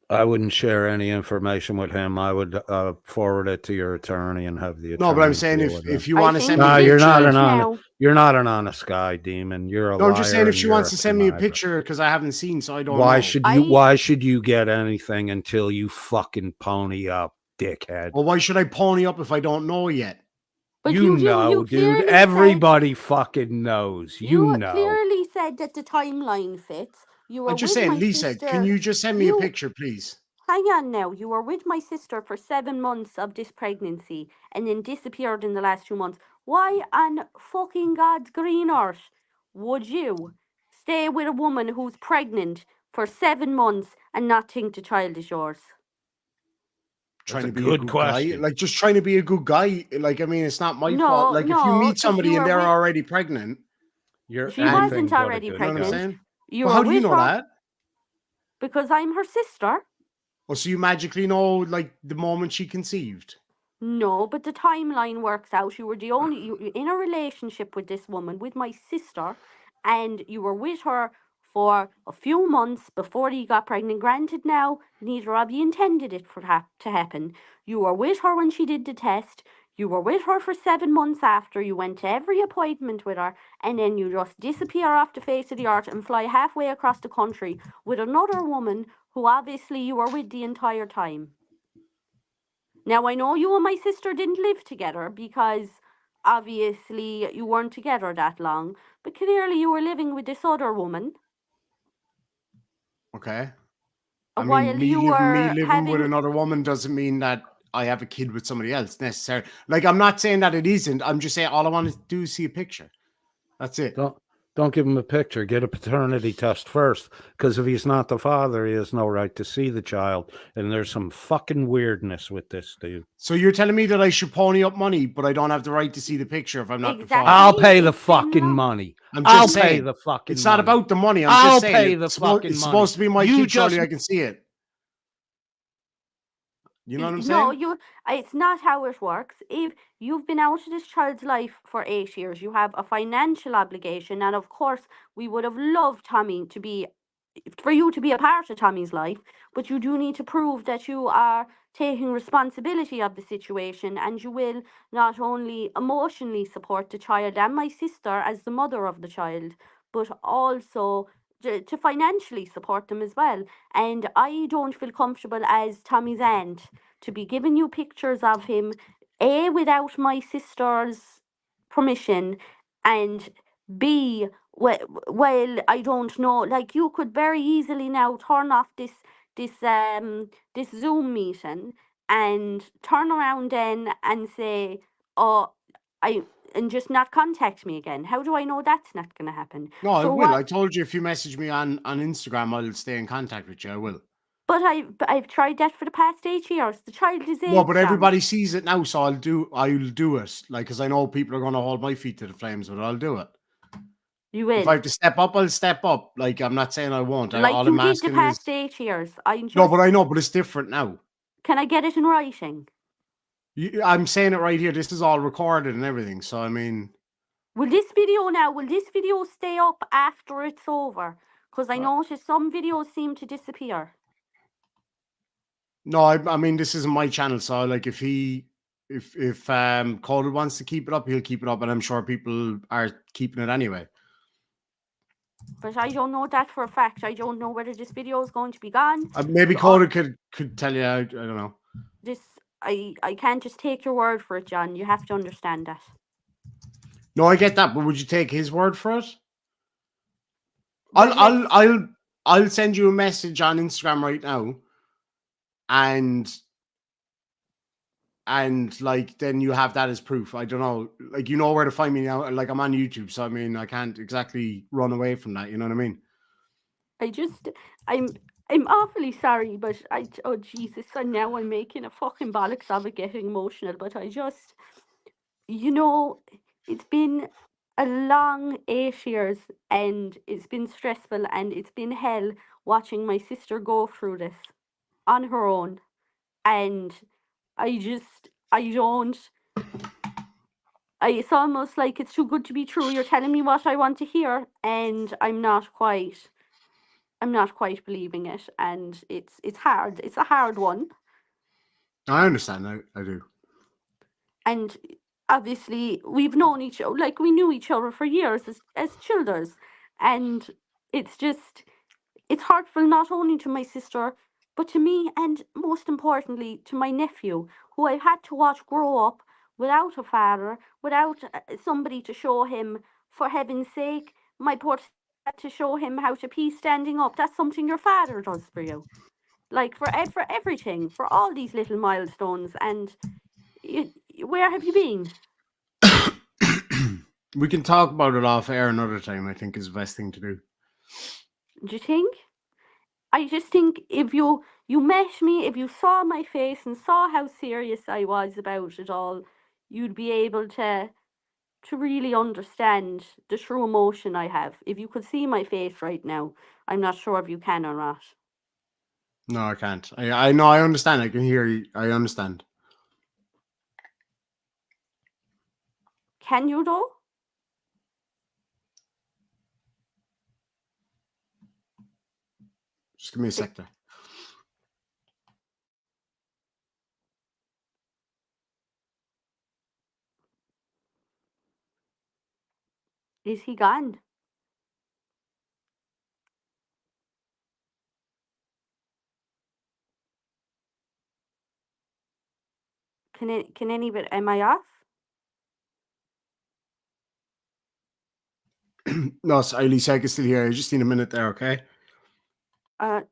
S2: I wouldn't share any information with him. I would forward it to your attorney and have the attorney.
S4: No, but I'm saying
S2: deal with
S4: if
S2: him.
S4: you
S8: I
S4: want to
S8: think
S4: send me
S2: No,
S4: a
S2: you're
S4: picture,
S2: not an
S8: now.
S2: honest. You're not an honest guy, Demon. You're a
S4: No,
S2: liar.
S4: I'm just saying if she
S2: and
S4: wants
S2: you're
S4: to send me a
S2: conniver.
S4: picture because I haven't seen, so I don't
S2: Why
S4: know.
S2: should you? Why should you get anything until you fucking pony up, dickhead?
S4: Well, why should I pony up if I don't know yet?
S8: But
S2: you
S8: do.
S2: know,
S8: You
S2: dude.
S8: clearly
S2: Everybody fucking knows.
S8: You
S2: know.
S8: clearly said that the timeline fits. You were
S4: I'm just
S8: with
S4: saying,
S8: my
S4: Lisa,
S8: sister.
S4: can you just send me a picture, please?
S8: Hang on now. You were with my sister for 7 months of this pregnancy and then disappeared in the last 2 months. Why on fucking God's green earth would you stay with a woman who's pregnant for 7 months and not think the child is yours?
S4: Trying to be a good guy, like just trying to be a good guy. Like, I mean, it's not my fault. Like, if you meet somebody and they're already pregnant,
S8: she wasn't already pregnant.
S4: You know what I'm saying?
S8: You
S4: well,
S8: were
S4: how do you
S8: with
S4: know
S8: her
S4: that?
S8: because I'm her sister.
S4: Oh, so you magically know, like, the moment she conceived?
S8: No, but the timeline works out. You were you in a relationship with this woman, with my sister, and you were with her for a few months before you got pregnant. Granted, now neither of you intended it to happen. You were with her when she did the test. You were with her for 7 months after. You went to every appointment with her, and then you just disappear off the face of the earth and fly halfway across the country with another woman who obviously you were with the entire time. Now, I know you and my sister didn't live together because obviously you weren't together that long, but clearly you were living with this other woman.
S4: Okay. I mean, me living
S8: having
S4: with another woman doesn't mean that I have a kid with somebody else necessarily. Like, I'm not saying that it isn't. I'm just saying all I want to do is see a picture. That's it.
S2: Don't give him a picture. Get a paternity test first, because if he's not the father, he has no right to see the child. And there's some fucking weirdness with this dude.
S4: So you're telling me that I should pony up money, but I don't have the right to see the picture if I'm not the father?
S2: I'll pay the fucking money.
S4: I'll
S2: pay the fucking
S4: It's
S2: money.
S4: not about the money. I'm
S2: I'll
S4: just saying
S2: pay the fucking
S4: it's
S2: money.
S4: supposed to be my
S2: You
S4: kid. Surely
S2: just-
S4: I can see it. You know what I'm saying?
S8: No, it's not how it works. If you've been out of this child's life for 8 years, you have a financial obligation, and of course, we would have loved Tommy to be for you to be a part of Tommy's life, but you do need to prove that you are taking responsibility of the situation, and you will not only emotionally support the child and my sister as the mother of the child, but also to financially support them as well. And I don't feel comfortable as Tommy's aunt to be giving you pictures of him, A, without my sister's permission, and B, well, I don't know. Like, you could very easily now turn off this this Zoom meeting and turn around then and say, "Oh, and just not contact me again." How do I know that's not going to happen?
S4: No, I
S8: So
S4: will.
S8: what?
S4: I told you if you message me on Instagram, I'll stay in contact with you. I will.
S8: But I've tried that for the past 8 years. The child is 8.
S4: No, but
S8: John.
S4: everybody sees it now, so I'll do it. Like, because I know people are going to hold my feet to the flames, but I'll do it.
S8: You will.
S4: If I have to step up, I'll step up. Like, I'm not saying I won't.
S8: Like
S4: all
S8: you
S4: I'm
S8: did the
S4: asking
S8: past
S4: is
S8: 8 years. I just,
S4: no, but I know, but it's different now.
S8: can I get it in writing?
S4: I'm saying it right here. This is all recorded and everything. So I mean,
S8: Will this video stay up after it's over? Because I noticed some videos seem to disappear.
S4: no, I mean, this isn't my channel. So like, if Cody wants to keep it up, he'll keep it up, and I'm sure people are keeping it anyway.
S8: But I don't know that for a fact. I don't know whether this video is going to be gone.
S4: Maybe Cody could tell you. I don't know.
S8: I can't just take your word for it, John. You have to understand that.
S4: No, I get that, but would you take his word for it? I'll send you a message on Instagram right now, and like then you have that as proof. I don't know, like, you know where to find me now. Like, I'm on YouTube, so I mean, I can't exactly run away from that. You know what I mean?
S8: I'm awfully sorry, but oh Jesus, and now I'm making a fucking bollocks of it, getting emotional. But I just, it's been a long 8 years, and it's been stressful, and it's been hell watching my sister go through this on her own, and it's almost like it's too good to be true. You're telling me what I want to hear, and I'm not quite believing it, and it's hard. It's a hard one.
S4: I understand. I do.
S8: And obviously, we've known each other, like, we knew each other for years as children, and it's hurtful not only to my sister, but to me, and most importantly to my nephew, who I've had to watch grow up without a father, without somebody to show him. For heaven's sake, my poor had to show him how to pee standing up. That's something your father does for you. Like, for everything, for all these little milestones. And where have you been?
S4: We can talk about it off air another time. I think is the best thing to do.
S8: Do you think? I just think if you met me, if you saw my face and saw how serious I was about it all, you'd be able to really understand the true emotion I have. If you could see my face right now, I'm not sure if you can or not.
S4: No, I can't. I know. I understand. I can hear you. I understand.
S8: Can you though?
S4: Just give me a sec there.
S8: Is he gone? Can anybody? Am I off?
S4: No, sorry, Lisa, I can still hear you. Just need a minute there, okay?
S8: Can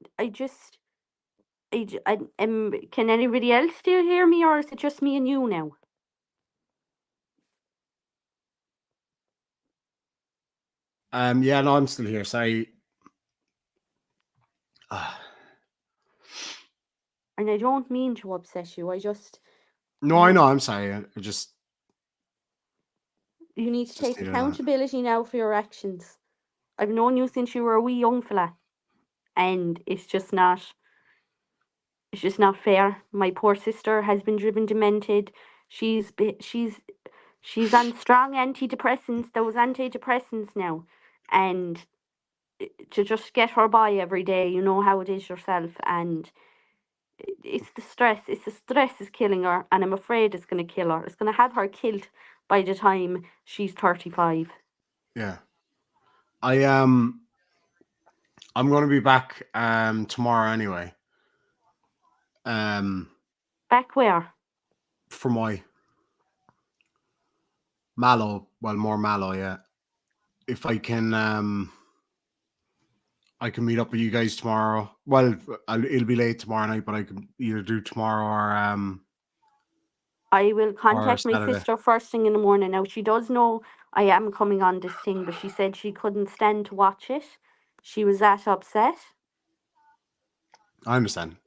S8: anybody else still hear me, or is it just me and you now?
S4: Yeah, no, I'm still here. Sorry.
S8: And I don't mean to upset you.
S4: No, I know. I'm sorry. I just.
S8: You need to take accountability now for your actions. I've known you since you were a wee young fella, and it's just not fair. My poor sister has been driven demented. She's on strong antidepressants, those antidepressants now, and to just get her by every day. You know how it is yourself, and it's the stress. It's the stress is killing her, and I'm afraid it's going to kill her. It's going to have her killed by the time she's 35.
S4: Yeah. I'm going to be back tomorrow anyway.
S8: Back where?
S4: For my Mallow, well, more Mallow, yeah. If I can meet up with you guys tomorrow. Well, it'll be late tomorrow night, but I can either do tomorrow or
S8: I will contact my
S4: Saturday.
S8: sister first thing in the morning. Now, she does know I am coming on this thing, but she said she couldn't stand to watch it. She was that upset.
S4: I understand.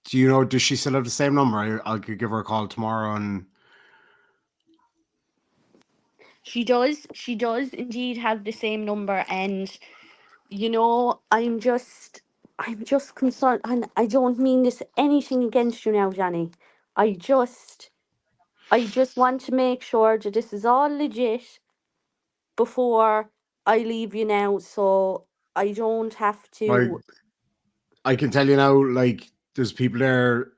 S4: Do you know, does she still have the same number? I could give her a call tomorrow and...
S8: She does indeed have the same number, and you know, I'm just concerned, and I don't mean this anything against you now, Johnny. I just want to make sure that this is all legit before I leave you now, so I don't have to.
S4: I can tell you now, like, there's people there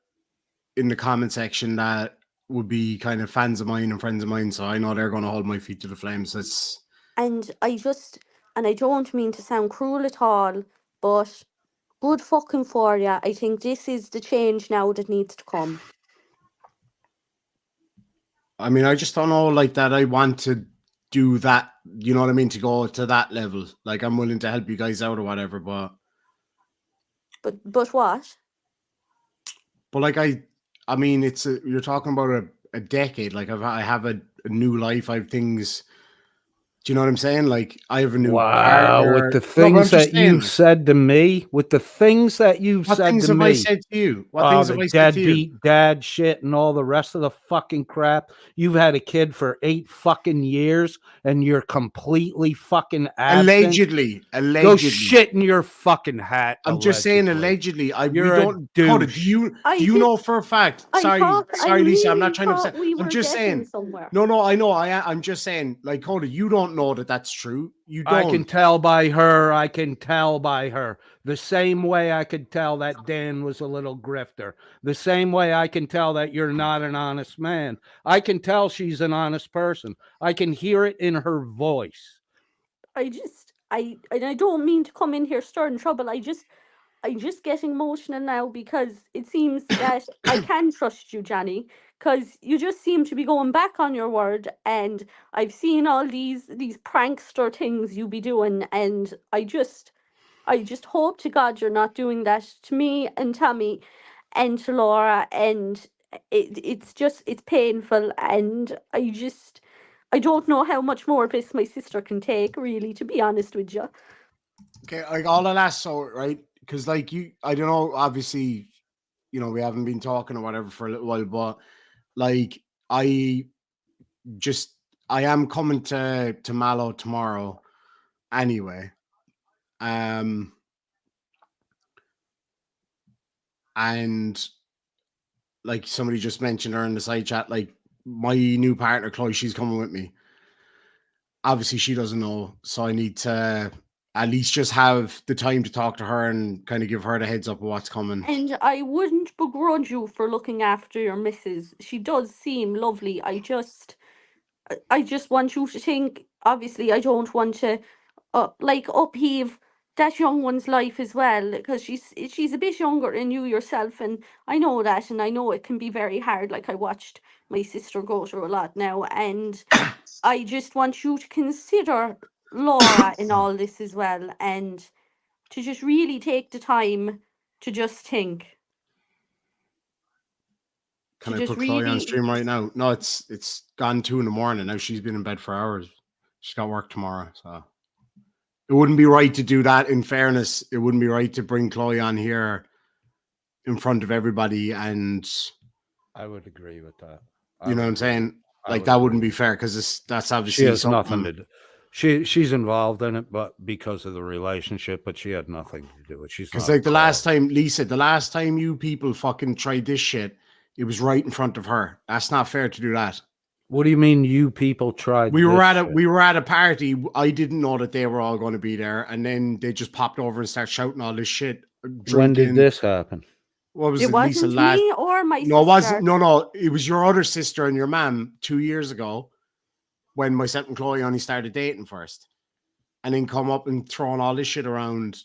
S4: in the comment section that would be kind of fans of mine and friends of mine, so I know they're going to hold my feet to the flames.
S8: And I don't mean to sound cruel at all, but good fucking for ya. I think this is the change now that needs to come.
S4: I mean, I just don't know, like, that I want to do that, you know what I mean, to go to that level. Like, I'm willing to help you guys out or whatever, but
S8: what?
S4: But like, I mean, you're talking about a decade. Like, I have a new life. I have things. Do you know what I'm saying? Like, I have a new partner.
S2: With the things that you've said to me,
S4: what things have I said to you? What things have I said to you?
S2: Deadbeat dad shit and all the rest of the fucking crap. You've had a kid for 8 fucking years and you're completely fucking absent.
S4: Allegedly.
S2: Go shit in your fucking hat.
S4: I'm just saying allegedly.
S2: You're a douche.
S4: Coda, do you know for a fact? Sorry, Lisa. I'm not trying to upset. I'm just saying.
S8: Somewhere.
S4: No, I know. I'm just saying. Like, Coda, you don't know that that's true. You don't.
S2: I can tell by her. The same way I could tell that Dan was a little grifter. The same way I can tell that you're not an honest man. I can tell she's an honest person. I can hear it in her voice.
S8: I don't mean to come in here stirring trouble. I'm just getting emotional now because it seems that I can trust you, Johnny, because you just seem to be going back on your word, and I've seen all these prankster things you be doing, and I just hope to God you're not doing that to me and Tommy and to Laura, and it's painful, and I don't know how much more of this my sister can take, really, to be honest with you.
S4: Okay, like, all I'll ask, so, right? Because, like, I don't know, obviously, you know, we haven't been talking or whatever for a little while, but, like, I am coming to Mallow tomorrow anyway. And like somebody just mentioned her in the side chat, like, my new partner, Chloe, she's coming with me. Obviously, she doesn't know, so I need to at least just have the time to talk to her and kind of give her the heads up of what's coming.
S8: And I wouldn't begrudge you for looking after your missus. She does seem lovely. I just want you to think, obviously, I don't want to upheave that young one's life as well, because she's a bit younger than you yourself, and I know that, and I know it can be very hard. Like, I watched my sister go through a lot now, and I just want you to consider Laura in all this as well, and to just really take the time to just think.
S4: Can I put Chloe on stream right now? No, it's gone 2 a.m. now. She's been in bed for hours. She's got work tomorrow, so it wouldn't be right to do that. In fairness, it wouldn't be right to bring Chloe on here in front of everybody, and
S2: I would agree with that.
S4: You know what I'm saying? Like, that wouldn't be fair, because that's obviously
S2: she has nothing to do. She's involved in it, but because of the relationship, but she had nothing to do with it. She's
S4: because, like, the last time, Lisa, you people fucking tried this shit, it was right in front of her. That's not fair to do that.
S2: What do you mean you people tried
S4: We were
S2: this
S4: at a
S2: shit?
S4: we were at a party. I didn't know that they were all going to be there, and then they just popped over and started shouting all this shit. Drinking.
S2: When did this happen?
S4: What was
S8: It
S4: it, Lisa?
S8: wasn't
S4: Last?
S8: me or my
S4: No, it wasn't.
S8: sister.
S4: No. It was your other sister and your mum 2 years ago, when myself and Chloe only started dating first, and then come up and throwing all this shit around,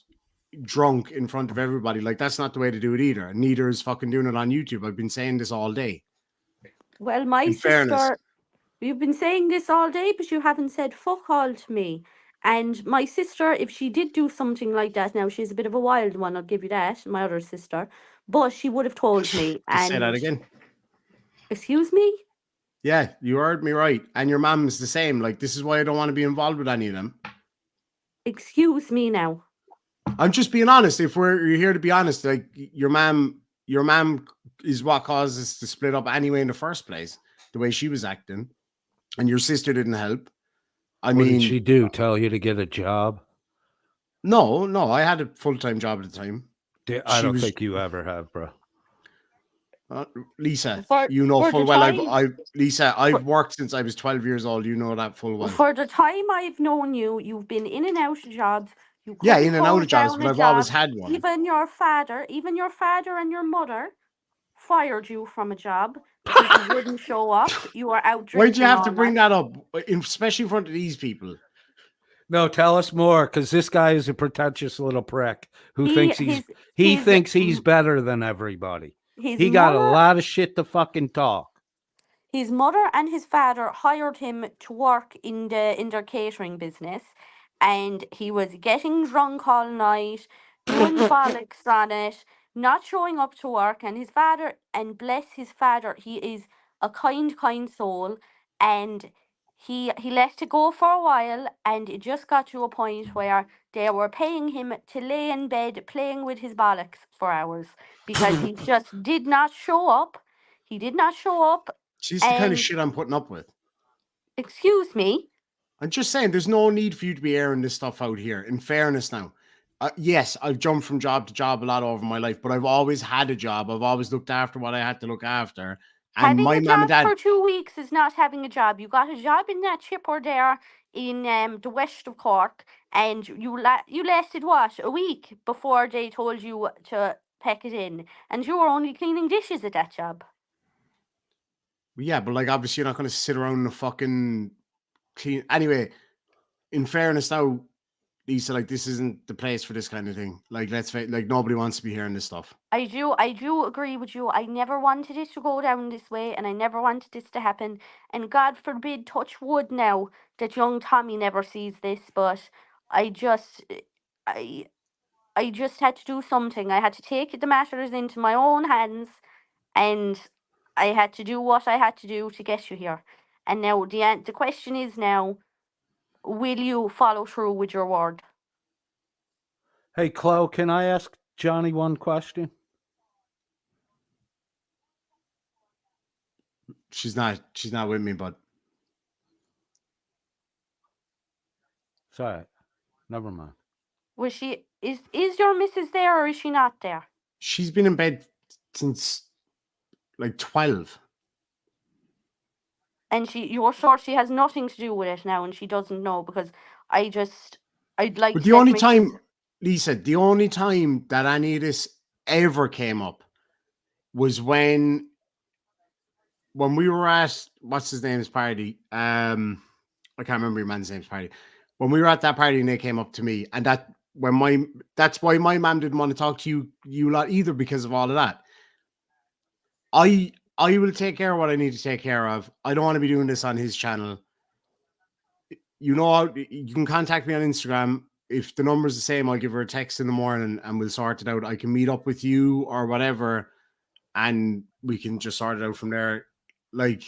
S4: drunk in front of everybody. Like, that's not the way to do it either. Neither is fucking doing it on YouTube. I've been saying this all day.
S8: Well, my
S4: In
S8: sister,
S4: fairness.
S8: you've been saying this all day, but you haven't said fuck all to me. And my sister, if she did do something like that, now she's a bit of a wild one, I'll give you that, my other sister, but she would have told me.
S4: Just say
S8: And
S4: that again.
S8: excuse me?
S4: Yeah, you heard me right. And your mum is the same. Like, this is why I don't want to be involved with any of them.
S8: Excuse me now.
S4: I'm just being honest. If you're here to be honest, like, your mum is what caused us to split up anyway in the first place, the way she was acting. And your sister didn't help. I
S2: What
S4: mean,
S2: did she do? Tell you to get a job?
S4: no, I had a full-time job at the time.
S2: I
S4: She
S2: don't
S4: was-
S2: think you ever have, bro.
S4: Lisa,
S8: For-
S4: you know
S8: for
S4: full
S8: the
S4: well.
S8: time-
S4: Lisa, I've worked since I was 12 years old. You know that full well.
S8: For the time I've known you, you've been in and out of jobs. You
S4: Yeah,
S8: couldn't
S4: in and out
S8: hold
S4: of jobs,
S8: down
S4: but
S8: a
S4: I've always
S8: job.
S4: had one.
S8: Even your father and your mother fired you from a job because you wouldn't show up. You were out drinking.
S4: Why'd you have to
S8: all
S4: bring
S8: night.
S4: that up, especially in front of these people?
S2: No, tell us more, because this guy is a pretentious little prick who
S8: He-
S2: thinks
S8: his-
S2: he
S8: his-
S2: thinks he's better than everybody.
S8: His
S2: He got a
S8: mother-
S2: lot of shit to fucking talk.
S8: His mother and his father hired him to work in their catering business, and he was getting drunk all night, doing bollocks on it, not showing up to work. And his father, and bless his father, he is a kind soul, and he let it go for a while, and it just got to a point where they were paying him to lay in bed playing with his bollocks for hours because he just did not show up. He did not show up.
S4: She's the kind of
S8: And-
S4: shit I'm putting up with.
S8: Excuse me.
S4: I'm just saying, there's no need for you to be airing this stuff out here. In fairness, now, yes, I've jumped from job to job a lot over my life, but I've always had a job. I've always looked after what I had to look after. And
S8: Having
S4: my
S8: a
S4: mum and
S8: job
S4: dad,
S8: for 2 weeks is not having a job. You got a job in that chipper there in the west of Cork, and you lasted what, a week before they told you to pack it in, and you were only cleaning dishes at that job.
S4: yeah, but like, obviously, you're not going to sit around and fucking clean. Anyway, in fairness, now, Lisa, like, this isn't the place for this kind of thing. Like, nobody wants to be hearing this stuff.
S8: I do agree with you. I never wanted it to go down this way, and I never wanted this to happen. And God forbid, touch wood now, that young Tommy never sees this. But I just had to do something. I had to take the matters into my own hands, and I had to do what I had to do to get you here. And now the question is now, will you follow through with your word?
S2: Hey, Chloe, can I ask Johnny one question?
S4: She's not with me, but
S2: Sorry, never mind.
S8: Was is your missus there, or is she not there?
S4: she's been in bed since like 12.
S8: And you're sure she has nothing to do with it now, and she doesn't know, because I'd like.
S4: But
S8: to
S4: the
S8: let
S4: only
S8: Mrs.
S4: time, Lisa, the only time that any of this ever came up was when we were at what's his name's party. I can't remember your man's name's party. When we were at that party and they came up to me, and that's why my mom didn't want to talk to you lot either, because of all of that. I will take care of what I need to take care of. I don't want to be doing this on his channel. You know, you can contact me on Instagram. If the number's the same, I'll give her a text in the morning and we'll sort it out. I can meet up with you or whatever, and we can just sort it out from there. Like,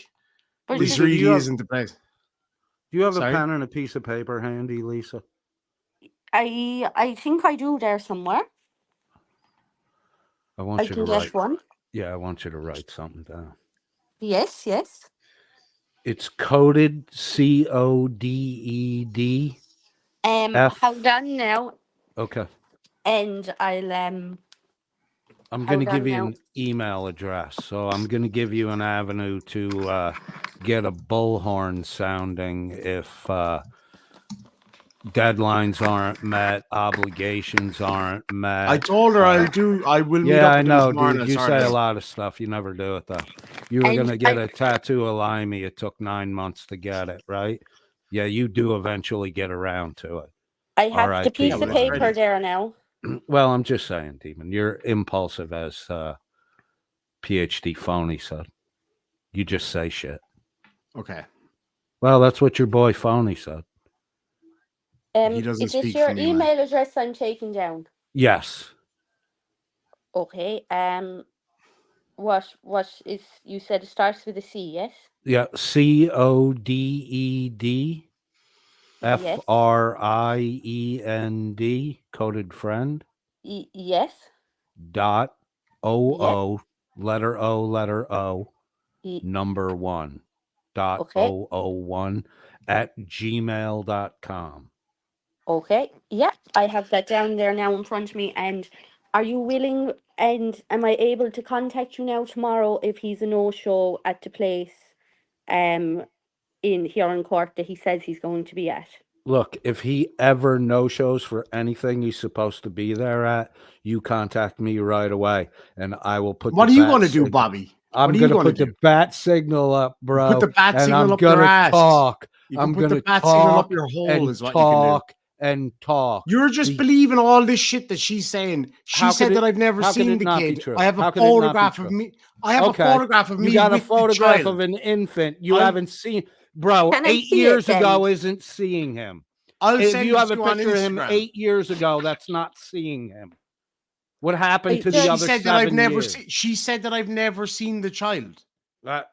S8: But
S4: this
S2: Lisa, do you
S4: really
S2: have-
S4: isn't the place.
S2: Do you have
S4: Sorry?
S2: a pen and a piece of paper handy, Lisa?
S8: I think I do there somewhere.
S2: I want
S8: I
S2: you
S8: can
S2: to
S8: get
S2: write.
S8: one.
S2: Yeah, I want you to write something down.
S8: Yes.
S2: It's coded CODED.
S8: Hold on now,
S2: Okay.
S8: and I'll
S2: I'm going to
S8: Hold
S2: give
S8: on
S2: you
S8: now.
S2: an email address. So I'm going to give you an avenue to get a bullhorn sounding if deadlines aren't met, obligations aren't met.
S4: I told her I will meet
S2: Yeah,
S4: up
S2: I
S4: with them
S2: know,
S4: tomorrow.
S2: dude.
S4: And
S2: You
S4: I
S2: say a
S4: started.
S2: lot of stuff. You never do it though. You were
S8: And
S2: gonna get a tattoo of Limey. It took 9 months to get it, right? Yeah, you do eventually get around to it.
S8: I have the
S2: R.I.P.,
S8: piece of
S4: when it's
S8: paper
S4: ready.
S8: there now.
S2: Well, I'm just saying, Demon. You're impulsive as PhD phony, so you just say shit.
S4: Okay.
S2: Well, that's what your boy phony said.
S4: He doesn't
S8: Is this
S4: speak
S8: your
S4: for me, man.
S8: email address I'm taking down?
S2: Yes.
S8: Okay. What is, you said it starts with a C, yes?
S2: Yeah. CODED
S8: Yes.
S2: FRIEND coded friend
S8: Yes.
S2: dot OO
S8: Yes.
S2: letter O
S8: Y-
S2: number 1 dot
S8: Okay.
S2: 001 at gmail.com.
S8: Okay. Yeah, I have that down there now in front of me. And are you willing, and am I able to contact you now tomorrow if he's a no-show at the place in here in court that he says he's going to be at?
S2: Look, if he ever no shows for anything he's supposed to be there at, you contact me right away, and I will put.
S4: What
S2: the
S4: are you
S2: bat
S4: going to do,
S2: signal-
S4: Bobby?
S2: I'm
S4: What are you
S2: gonna
S4: gonna
S2: put the
S4: do?
S2: bat signal up, bro.
S4: Put the bat
S2: and
S4: signal
S2: I'm
S4: up your
S2: gonna
S4: ass.
S2: talk.
S4: You can
S2: I'm
S4: put the
S2: gonna
S4: bat signal up
S2: talk
S4: your hole
S2: and
S4: is what you can do.
S2: talk and talk.
S4: You're just believing all this shit that she's saying. She
S2: How
S4: said
S2: could
S4: that
S2: it-
S4: I've never
S2: how could
S4: seen
S2: it
S4: the
S2: not be
S4: kid.
S2: true?
S4: I have
S2: How
S4: a
S2: could it not be
S4: photograph of
S2: true?
S4: me. I have
S2: Okay.
S4: a photograph of me
S2: You got a
S4: with the
S2: photograph
S4: child.
S2: of an infant. You
S4: I'll-
S2: haven't seen, bro.
S8: Can I
S2: 8
S8: see it
S2: years
S8: then?
S2: ago isn't seeing him.
S4: I'll
S2: If
S4: send
S2: you
S4: it
S2: have
S4: to
S2: a
S4: you on
S2: picture of him
S4: Instagram.
S2: 8 years ago, that's not seeing him. What happened to the
S8: She
S2: other
S4: said
S2: 7
S4: that I've never
S2: years?
S4: seen. She said that I've never seen the child.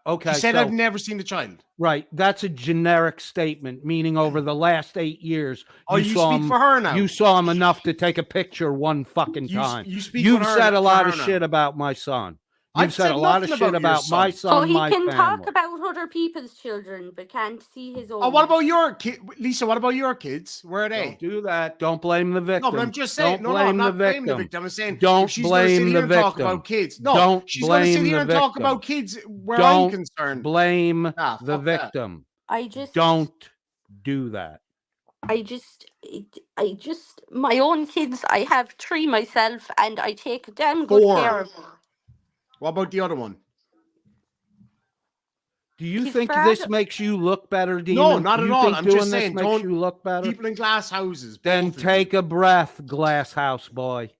S2: Okay,
S4: She said
S2: so,
S4: I've never seen the child.
S2: right, that's a generic statement, meaning over the last 8 years,
S4: Oh, you
S2: saw
S4: speak
S2: him.
S4: for her now.
S2: You saw him enough to take a picture one fucking time.
S4: You speak
S2: You've
S4: for her,
S2: said a lot
S4: for
S2: of
S4: her
S2: shit
S4: now.
S2: about my son.
S4: I've
S2: You've said
S4: said
S2: a lot of
S4: nothing
S2: shit
S4: about your
S2: about my
S4: son.
S2: son,
S8: So he
S2: my
S8: can talk
S2: family.
S8: about other people's children, but can't see his own.
S4: Oh, what about your kid, Lisa? What about your kids? Where are they?
S2: Don't do that. Don't blame the victim.
S4: No, but I'm just saying.
S2: Don't
S4: No, I'm
S2: blame
S4: not
S2: the
S4: blaming the
S2: victim.
S4: victim. I'm saying
S2: Don't
S4: if she's going to sit
S2: blame
S4: here
S2: the
S4: and talk
S2: victim.
S4: about kids, no,
S2: Don't
S4: she's going to sit
S2: blame
S4: here
S2: the
S4: and talk
S2: victim.
S4: about kids where
S2: Don't
S4: I'm concerned.
S2: blame
S4: Nah,
S2: the
S4: fuck that.
S2: victim.
S8: I just
S2: Don't do that.
S8: my own kids, I have 3 myself, and I take damn good
S4: 4.
S8: care of them.
S4: What about the other one?
S2: Do you
S8: His
S2: think
S8: father-
S2: this makes you look better, Demon?
S4: No, not
S2: Do
S4: at
S2: you
S4: all.
S2: think
S4: I'm
S2: doing
S4: just saying,
S2: this makes
S4: don't
S2: you look better?
S4: people in glass houses.
S2: Then
S4: both of
S2: take
S4: you.
S2: a breath, glass house boy.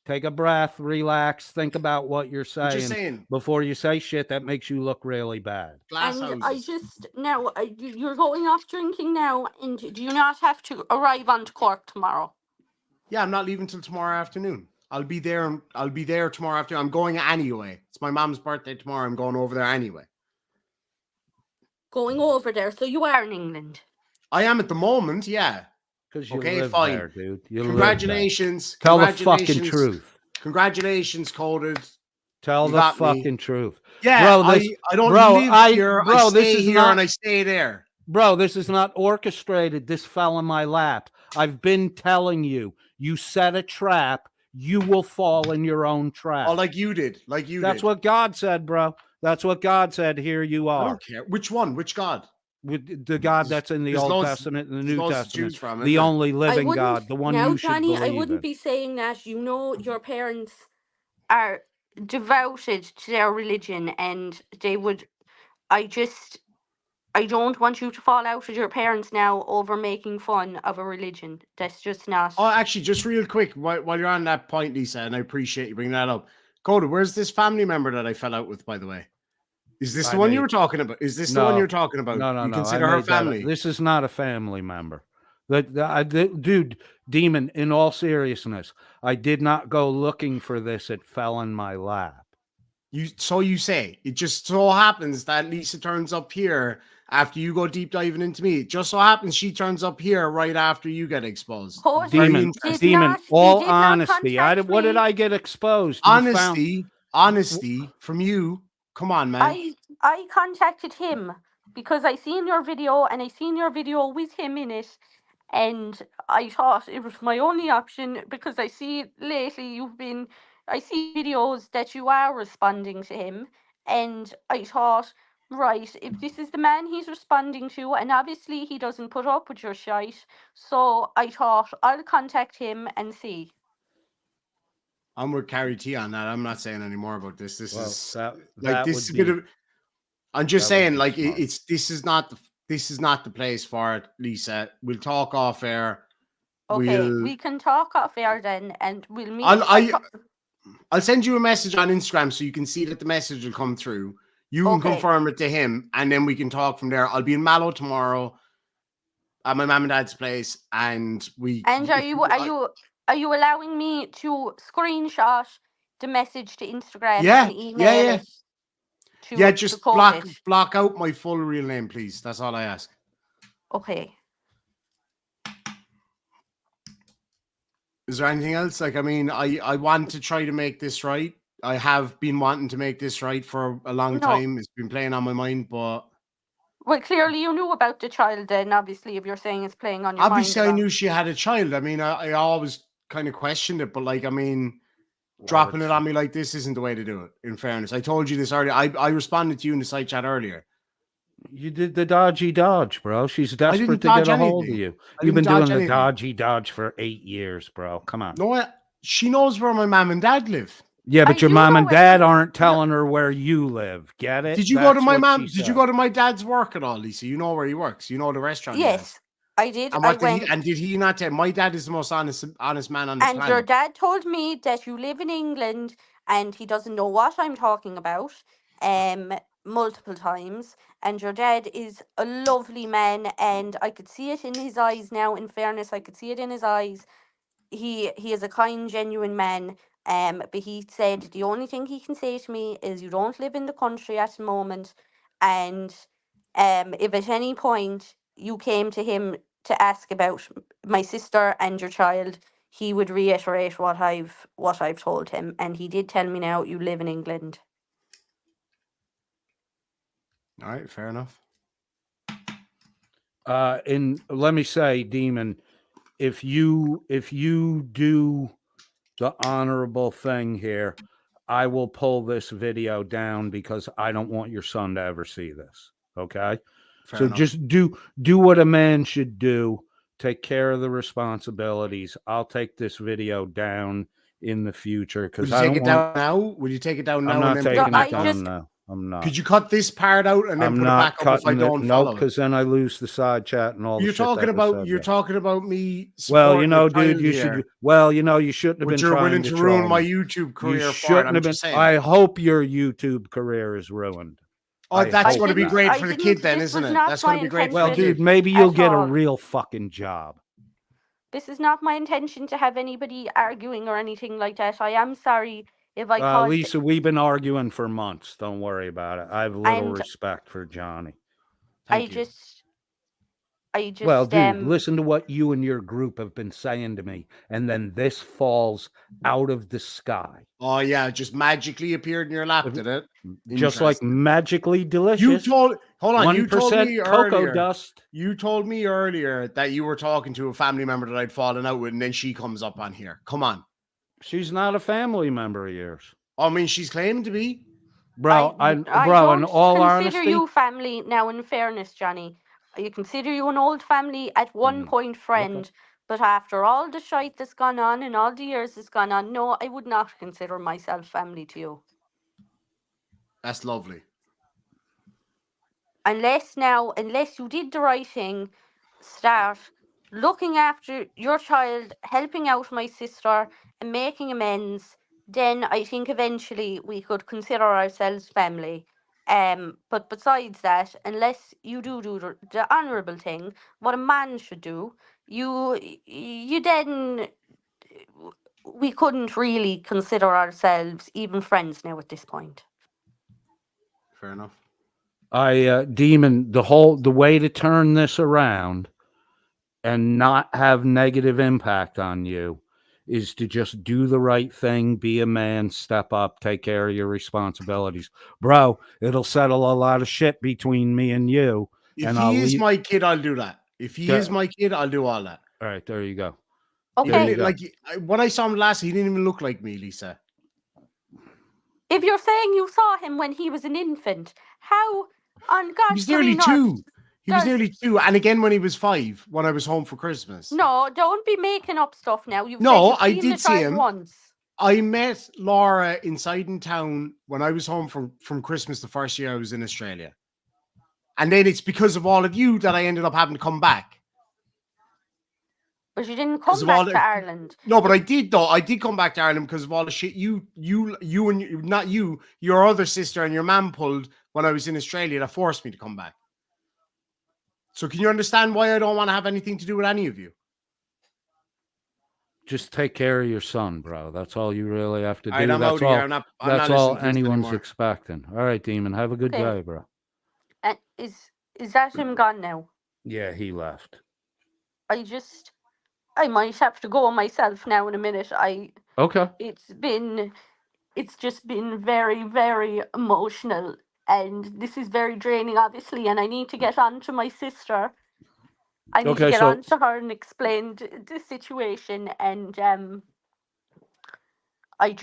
S2: Take a breath, relax, think about what you're
S4: I'm just
S2: saying
S4: saying,
S2: before you say shit that makes you look really bad.
S4: glass
S8: And
S4: houses.
S8: you're going off drinking now, and do you not have to arrive on to Cork tomorrow?
S4: Yeah, I'm not leaving till tomorrow afternoon. I'll be there. I'll be there tomorrow afternoon. I'm going anyway. It's my mom's birthday tomorrow. I'm going over there anyway.
S8: Going over there, so you are in England.
S4: I am at the moment. Yeah.
S2: Because you
S4: Okay,
S2: live
S4: fine.
S2: there, dude. You
S4: Congratulations.
S2: live there. Tell the fucking
S4: Congratulations.
S2: truth.
S4: Congratulations, Coded.
S2: Tell
S4: You
S2: the
S4: got me.
S2: fucking truth.
S4: Yeah,
S2: Bro, this-
S4: I don't
S2: bro,
S4: live here.
S2: bro,
S4: I
S2: this
S4: stay
S2: is
S4: here
S2: not-
S4: and I stay there.
S2: Bro, this is not orchestrated. This fell in my lap. I've been telling you, you set a trap, you will fall in your own trap.
S4: Oh, like you did. Like you
S2: That's
S4: did.
S2: what God said, bro. That's what God said. Here you
S4: I
S2: are.
S4: don't care. Which one? Which God?
S2: With the God that's in the
S4: There's
S2: Old
S4: loads-
S2: Testament and the
S4: there's
S2: New
S4: loads to
S2: Testament.
S4: choose from,
S2: The
S4: isn't there?
S2: only living God, the one
S8: now,
S2: you should
S8: Johnny,
S2: believe
S8: I wouldn't
S2: in.
S8: be saying that. You know, your parents are devoted to their religion, and they would. I don't want you to fall out with your parents now over making fun of a religion. That's just not.
S4: Oh, actually, just real quick, while you're on that point, Lisa, and I appreciate you bringing that up. Coda, where's this family member that I fell out with, by the way? Is this the one you were talking about? Is this the one
S2: No.
S4: you're talking about?
S2: No.
S4: You
S2: I
S4: consider her
S2: made that up.
S4: family?
S2: This is not a family member. Dude, Demon, in all seriousness, I did not go looking for this. It fell in my lap.
S4: So you say. It just so happens that Lisa turns up here after you go deep diving into me. It just so happens she turns up here right after you get exposed.
S8: Oh,
S4: Very
S2: Demon,
S4: interesting.
S2: Demon,
S8: he
S2: all
S8: did not
S2: honesty.
S8: contact
S2: What did
S8: me.
S2: I get exposed? You found-
S4: Honesty from you. Come on, man.
S8: I contacted him because I seen your video, and I seen your video with him in it, and I thought it was my only option because I see lately I see videos that you are responding to him, and I thought Right, if this is the man he's responding to, and obviously he doesn't put up with your shite, so I thought I'll contact him and see.
S4: I'm with Carrie T on that. I'm not saying any more about this. This
S2: Well,
S4: is
S2: that
S4: this
S2: would
S4: is a
S2: be
S4: bit of. I'm just
S2: that would
S4: saying,
S2: be
S4: like
S2: smart.
S4: it's this is not the place for it, Lisa. We'll talk off air.
S8: Okay, we can talk off air then, and we'll meet.
S4: I'll send you a message on Instagram so you can see that the message will come through. You can
S8: Okay.
S4: confirm it to him, and then we can talk from there. I'll be in Mallow tomorrow at my mum and dad's place, and we.
S8: And are you allowing me to screenshot the message to Instagram and email it to
S4: Yeah, just
S8: the COVID?
S4: block out my full real name, please. That's all I ask.
S8: Okay.
S4: Is there anything else? Like, I mean, I want to try to make this right. I have been wanting to make this right for a long time. It's been playing on my mind, but
S8: well, clearly you knew about the child then, obviously, if you're saying it's playing on your
S4: obviously
S8: mind.
S4: I knew she had a child. I mean, I always kind of questioned it, but like, I mean, dropping it on me like this isn't the way to do it, in fairness. I told you this earlier. I responded to you in the side chat earlier.
S2: You did the dodgy dodge, bro. She's desperate to get a hold of you. You've been doing the dodgy dodge for 8 years, bro. Come on.
S4: No, she knows where my mom and dad live.
S2: Yeah, but your mom and dad aren't telling her where you live. Get it?
S4: Did you go to my mom? Did you go to my dad's work at all, Lisa? You know where he works. You know the restaurant.
S8: Yes, I did.
S4: And did he not tell? My dad is the most honest man on the planet.
S8: And your dad told me that you live in England, and he doesn't know what I'm talking about. Multiple times, and your dad is a lovely man, and I could see it in his eyes now. In fairness, I could see it in his eyes. He is a kind, genuine man. But he said the only thing he can say to me is you don't live in the country at the moment, and if at any point you came to him to ask about my sister and your child, he would reiterate what I've told him, and he did tell me now you live in England.
S4: All right, fair enough.
S2: Let me say, Demon, if you do the honorable thing here, I will pull this video down because I don't want your son to ever see this. Okay?
S4: Fair
S2: so
S4: enough.
S2: Just do what a man should do. Take care of the responsibilities. I'll take this video down in the future because I don't
S4: take it down now. Would you take it down now?
S2: I'm not
S4: and
S2: taking it down now. I'm not.
S4: Could you cut this part out and then put it back up if I don't follow?
S2: Because then I lose the side chat and all.
S4: You're talking about me.
S2: Well, dude, you should. Well, you shouldn't have been
S4: you're
S2: trying
S4: willing
S2: to
S4: ruin my YouTube career.
S2: You shouldn't have been. I hope your YouTube career is ruined.
S4: Oh, that's going to be great for the kid, then, isn't it? That's going to be great.
S2: Well, dude, maybe you'll get a real fucking job.
S8: This is not my intention to have anybody arguing or anything like that. I am sorry if I caused...
S2: Lisa, we've been arguing for months. Don't worry about it. I have little respect for Johnny.
S8: I just...
S2: Well, dude, listen to what you and your group have been saying to me, and then this falls out of the sky.
S4: Oh, yeah, just magically appeared in your lap, did it?
S2: Just like magically delicious.
S4: Hold on, you told me
S2: cocoa
S4: earlier,
S2: dust.
S4: You told me earlier that you were talking to a family member that I'd fallen out with, and then she comes up on here. Come on.
S2: She's not a family member of yours.
S4: I mean, she's claiming to be.
S2: Bro, in all honesty...
S8: consider you family now, in fairness, Johnny. You consider you an old family at one point friend, okay. But after all the shite that's gone on and all the years that's gone on, no, I would not consider myself family to you.
S4: That's lovely.
S8: Unless you did the right thing, start looking after your child, helping out my sister and making amends, then I think eventually we could consider ourselves family. But besides that, unless you do the honourable thing, what a man should do, you then, we couldn't really consider ourselves even friends now at this point.
S4: Fair enough.
S2: Demon, the way to turn this around and not have negative impact on you is to just do the right thing, be a man, step up, take care of your responsibilities. Bro, it'll settle a lot of shit between me and you.
S4: If he is my kid, I'll do that. If he is my kid, I'll do all that.
S2: All right, there you go.
S8: Okay.
S4: Like when I saw him last, he didn't even look like me, Lisa.
S8: If you're saying you saw him when he was an infant, how On
S4: He
S8: God's
S4: was nearly
S8: green earth.
S4: 2. He was
S8: There's-
S4: nearly 2. And again when he was 5, when I was home for Christmas.
S8: No, don't be making up stuff now. You've
S4: No,
S8: said you've
S4: I
S8: seen
S4: did
S8: the
S4: see
S8: child
S4: him.
S8: once.
S4: I met Laura inside in town when I was home from Christmas the first year I was in Australia. And then it's because of all of you that I ended up having to come back.
S8: But you didn't
S4: 'Cause
S8: come
S4: of all
S8: back
S4: the-
S8: to Ireland.
S4: No, but I did though. I did come back to Ireland because of all the shit you and not you, your other sister and your mum pulled when I was in Australia that forced me to come back. So can you understand why I don't want to have anything to do with any of you?
S2: Just take care of your son, bro. That's all you really have to do.
S4: All right, I'm
S2: that's
S4: out of
S2: all.
S4: here. I'm not
S2: That's all
S4: listening to this
S2: anyone's
S4: anymore.
S2: expecting. All right, Demon. Have a good
S8: Okay.
S2: day, bro.
S8: And is that him gone now?
S2: Yeah, he left.
S8: I might have to go myself now in a minute.
S2: Okay.
S8: It's just been very, very emotional, and this is very draining, obviously, and I need to get on to my sister. I need to
S2: Okay,
S8: get
S2: so-
S8: on to her and explain the situation, and I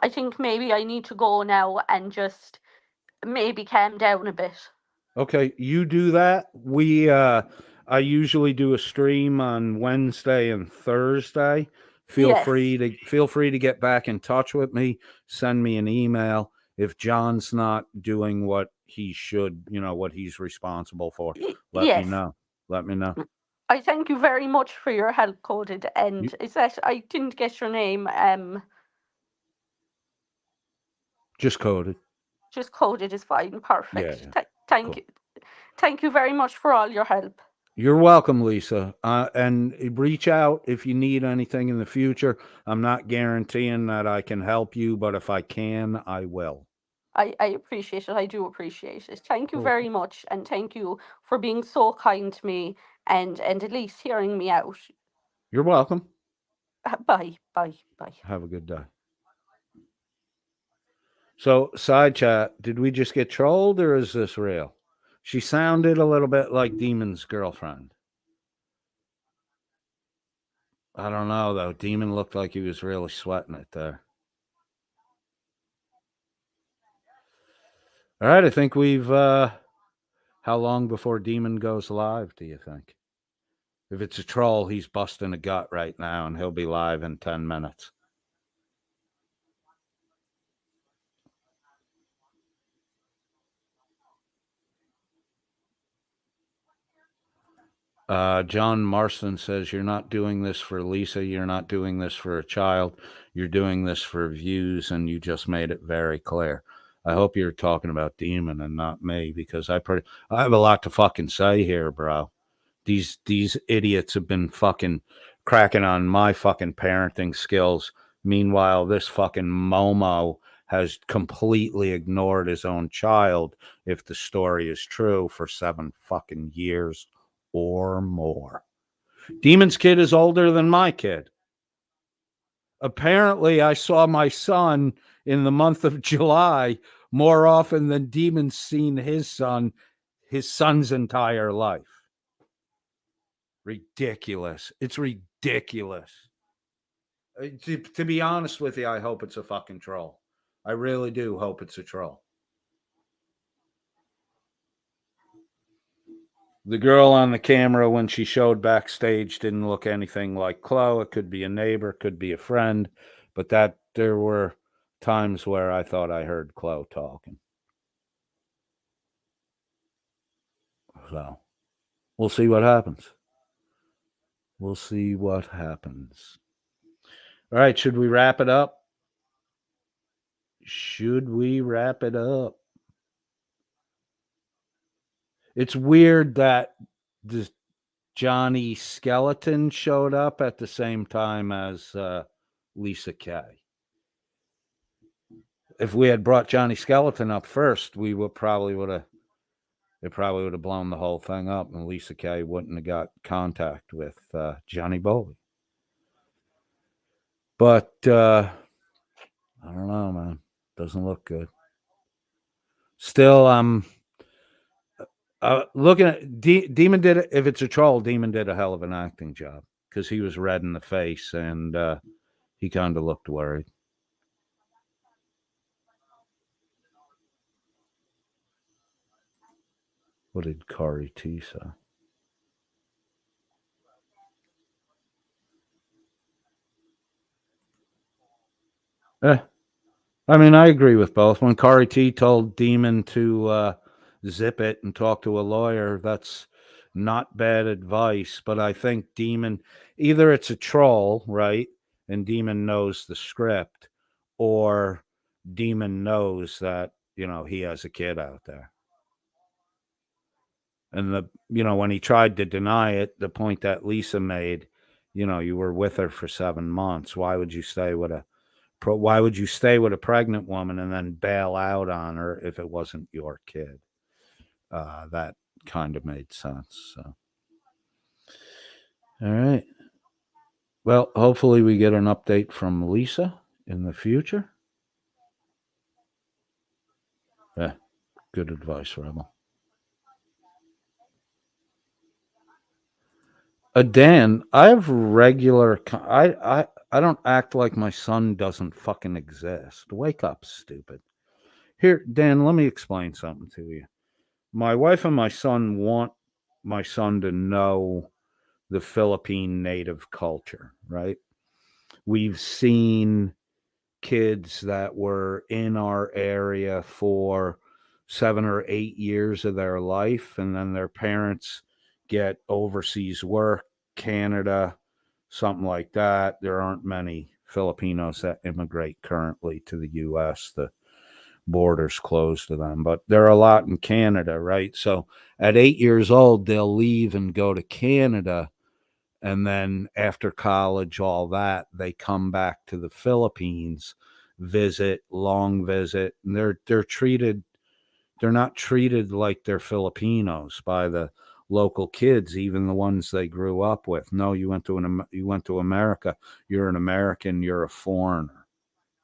S8: think maybe I need to go now and just maybe calm down a bit.
S2: Okay, you do that. I usually do a stream on Wednesday and Thursday. Feel
S8: Yes.
S2: free to get back in touch with me. Send me an email if John's not doing what he should, what he's responsible for. Let
S8: Yes.
S2: me know. Let me know.
S8: I thank you very much for your help, Coded. And is that I didn't get your name.
S2: Just Coded.
S8: Just Coded is fine. Perfect.
S2: Yeah.
S8: Thank
S2: Cool.
S8: you. Thank you very much for all your help.
S2: You're welcome, Lisa. And reach out if you need anything in the future. I'm not guaranteeing that I can help you, but if I can, I will.
S8: I appreciate it. I do appreciate it. Thank you
S2: Cool.
S8: very much, and thank you for being so kind to me and at least hearing me out.
S2: You're welcome.
S8: Bye.
S2: Have a good day. So, side chat, did we just get trolled or is this real? She sounded a little bit like Demon's girlfriend. I don't know, though. Demon looked like he was really sweating it there. All right, I think we've... how long before Demon goes live, do you think? If it's a troll, he's busting a gut right now, and he'll be live in 10 minutes. John Marston says, you're not doing this for Lisa. You're not doing this for a child. You're doing this for views, and you just made it very clear. I hope you're talking about Demon and not me, because I have a lot to fucking say here, bro. These idiots have been fucking cracking on my fucking parenting skills. Meanwhile, this fucking Momo has completely ignored his own child, if the story is true, for 7 fucking years or more. Demon's kid is older than my kid. Apparently, I saw my son in the month of July more often than Demon's seen his son's entire life. Ridiculous. It's ridiculous. To be honest with you, I hope it's a fucking troll. I really do hope it's a troll. The girl on the camera when she showed backstage didn't look anything like Chloe. It could be a neighbor, could be a friend, but there were times where I thought I heard Chloe talking. So we'll see what happens. We'll see what happens. All right, should we wrap it up? Should we wrap it up? It's weird that this Johnny Skeleton showed up at the same time as Lisa Kay. If we had brought Johnny Skeleton up first, we would probably would have blown the whole thing up, and Lisa Kay wouldn't have got contact with Johnny Bowie. But I don't know, man. Doesn't look good. Still, I'm looking at Demon did it. If it's a troll, Demon did a hell of an acting job, because he was red in the face and he kind of looked worried. What did Kari T say? I mean, I agree with both. When Kari T told Demon to zip it and talk to a lawyer, that's not bad advice. But I think Demon, either it's a troll, right? And Demon knows the script, or Demon knows that, he has a kid out there. And when he tried to deny it, the point that Lisa made, you were with her for 7 months. Why would you stay with a pregnant woman and then bail out on her if it wasn't your kid? That kind of made sense. So, all right. Well, hopefully we get an update from Lisa in the future. Yeah, good advice, Rebel. Dan, I have regular. I don't act like my son doesn't fucking exist. Wake up, stupid. Here, Dan, let me explain something to you. My wife and my son want my son to know the Philippine native culture, right? We've seen kids that were in our area for 7 or 8 years of their life, and then their parents get overseas work, Canada, something like that. There aren't many Filipinos that immigrate currently to the U.S. The border's closed to them, but there are a lot in Canada, right? So at 8 years old, they'll leave and go to Canada. And then after college, all that, they come back to the Philippines, long visit, and they're not treated like they're Filipinos by the local kids, even the ones they grew up with. No, you went to America. You're an American. You're a foreigner,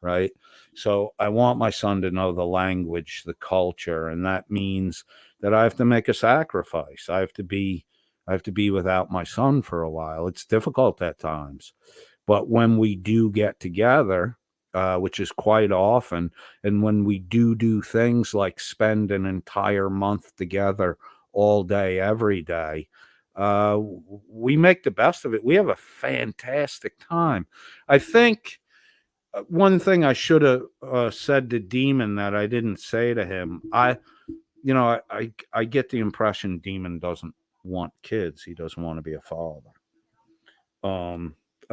S2: right? So I want my son to know the language, the culture, and that means that I have to make a sacrifice. I have to be without my son for a while. It's difficult at times, but when we do get together, which is quite often, and when we do things like spend an entire month together all day, every day, we make the best of it. We have a fantastic time. I think one thing I should have said to Demon that I didn't say to him, I get the impression Demon doesn't want kids. He doesn't want to be a father. I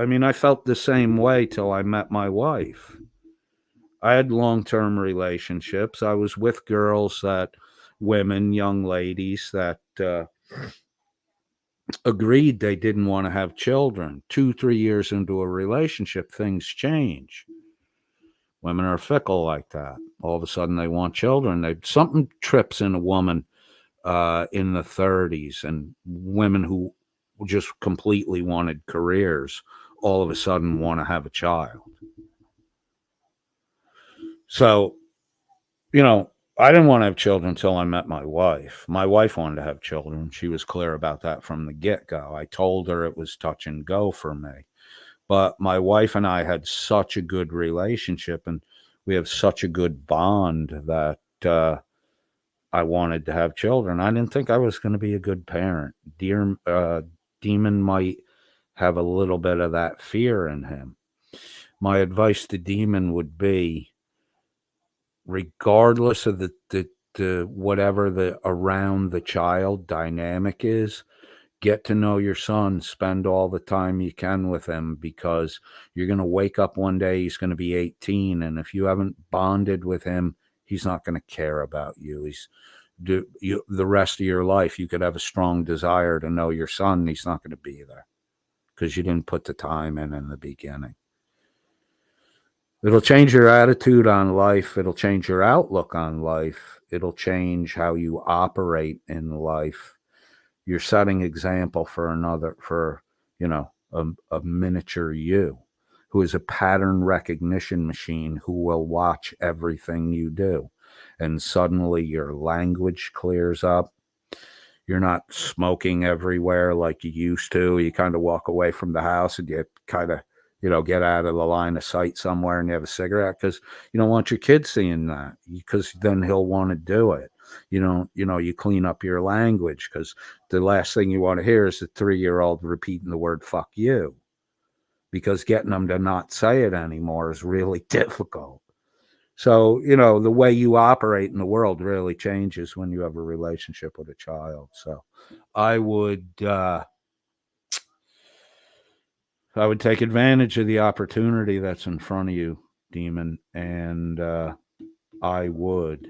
S2: mean, I felt the same way till I met my wife. I had long-term relationships. I was with young ladies that agreed they didn't want to have children. 2-3 years into a relationship, things change. Women are fickle like that. All of a sudden they want children. Something trips in a woman in the 30s, and women who just completely wanted careers all of a sudden want to have a child. So, I didn't want to have children until I met my wife. My wife wanted to have children. She was clear about that from the get-go. I told her it was touch and go for me. But my wife and I had such a good relationship, and we have such a good bond that I wanted to have children. I didn't think I was going to be a good parent. Demon might have a little bit of that fear in him. My advice to Demon would be, regardless of the whatever the around the child dynamic is, get to know your son, spend all the time you can with him, because you're going to wake up one day, he's going to be 18, and if you haven't bonded with him, he's not going to care about you. The rest of your life, you could have a strong desire to know your son, he's not going to be there because you didn't put the time in the beginning. It'll change your attitude on life. It'll change your outlook on life. It'll change how you operate in life. You're setting example for a miniature you, who is a pattern recognition machine, who will watch everything you do. And suddenly your language clears up. You're not smoking everywhere like you used to. You kind of walk away from the house and you kind of, get out of the line of sight somewhere and you have a cigarette, because you don't want your kid seeing that, because then he'll want to do it. you clean up your language, because the last thing you want to hear is a 3-year-old repeating the word fuck you, because getting them to not say it anymore is really difficult. So, the way you operate in the world really changes when you have a relationship with a child. So I would take advantage of the opportunity that's in front of you, Demon, and I would,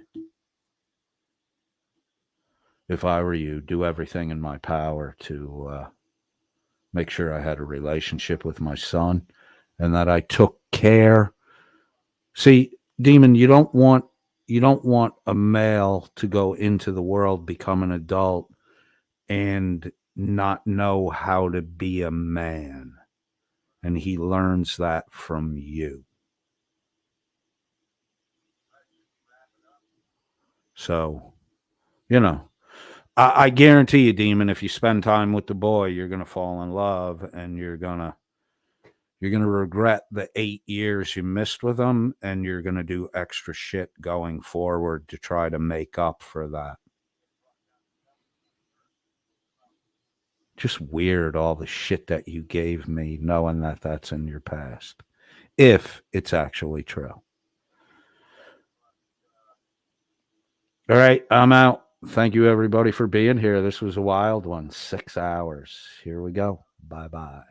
S2: if I were you, do everything in my power to make sure I had a relationship with my son and that I took care. See, Demon, you don't want a male to go into the world, become an adult, and not know how to be a man. And he learns that from you. So, I guarantee you, Demon, if you spend time with the boy, you're going to fall in love, and you're going to regret the 8 years you missed with him, and you're going to do extra shit going forward to try to make up for that. Just weird, all the shit that you gave me, knowing that that's in your past, if it's actually true. All right, I'm out. Thank you, everybody, for being here. This was a wild one. 6 hours. Here we go. Bye-bye.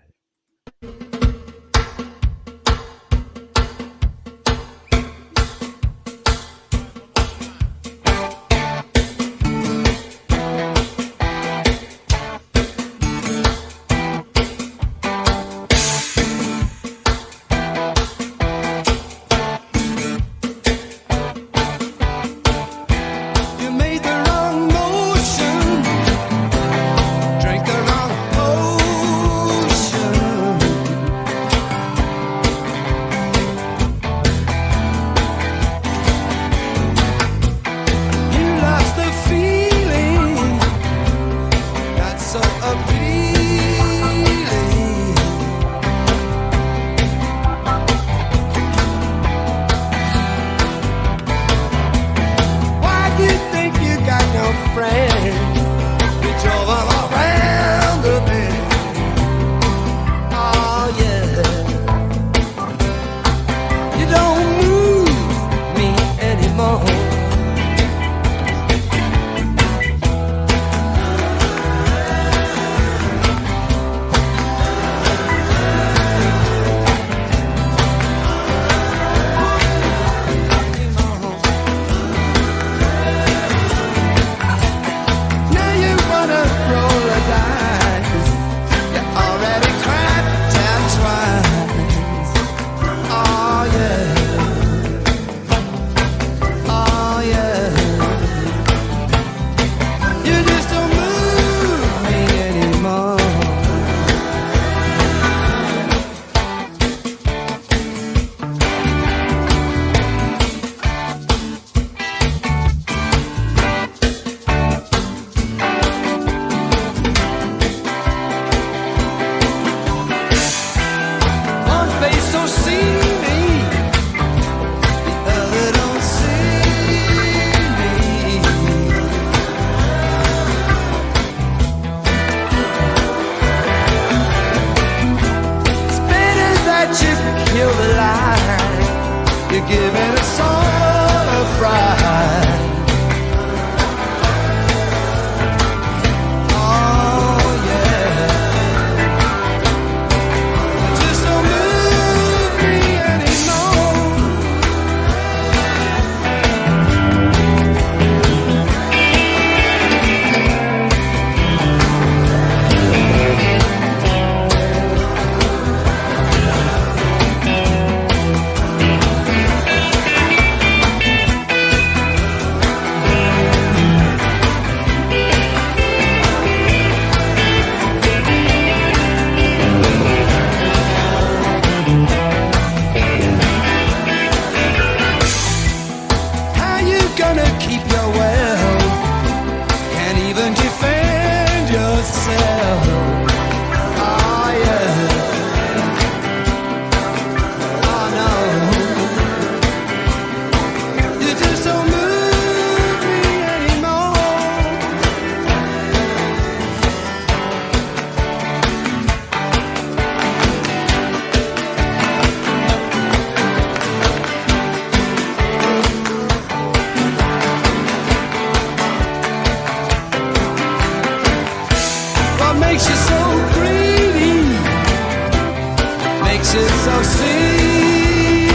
S7: makes it so sweet.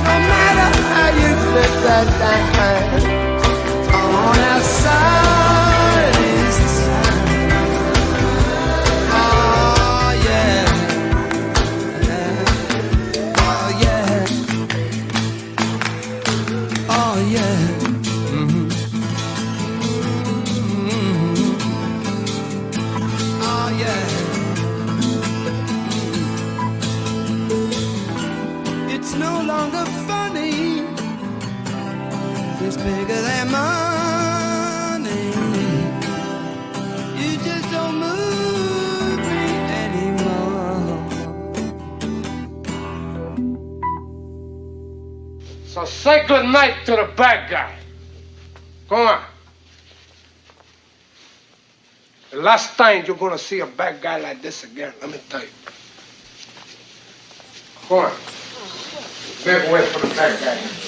S7: No matter how you flip that dime, on our side is the sun. Oh yeah, oh yeah, oh yeah. Oh yeah. It's no longer funny. It's bigger than money. You just don't move me anymore.
S1: So say good night to the bad guy. Come on. The last time you're gonna see a bad guy like this again, let me tell you. Come on. Make way for the bad guy.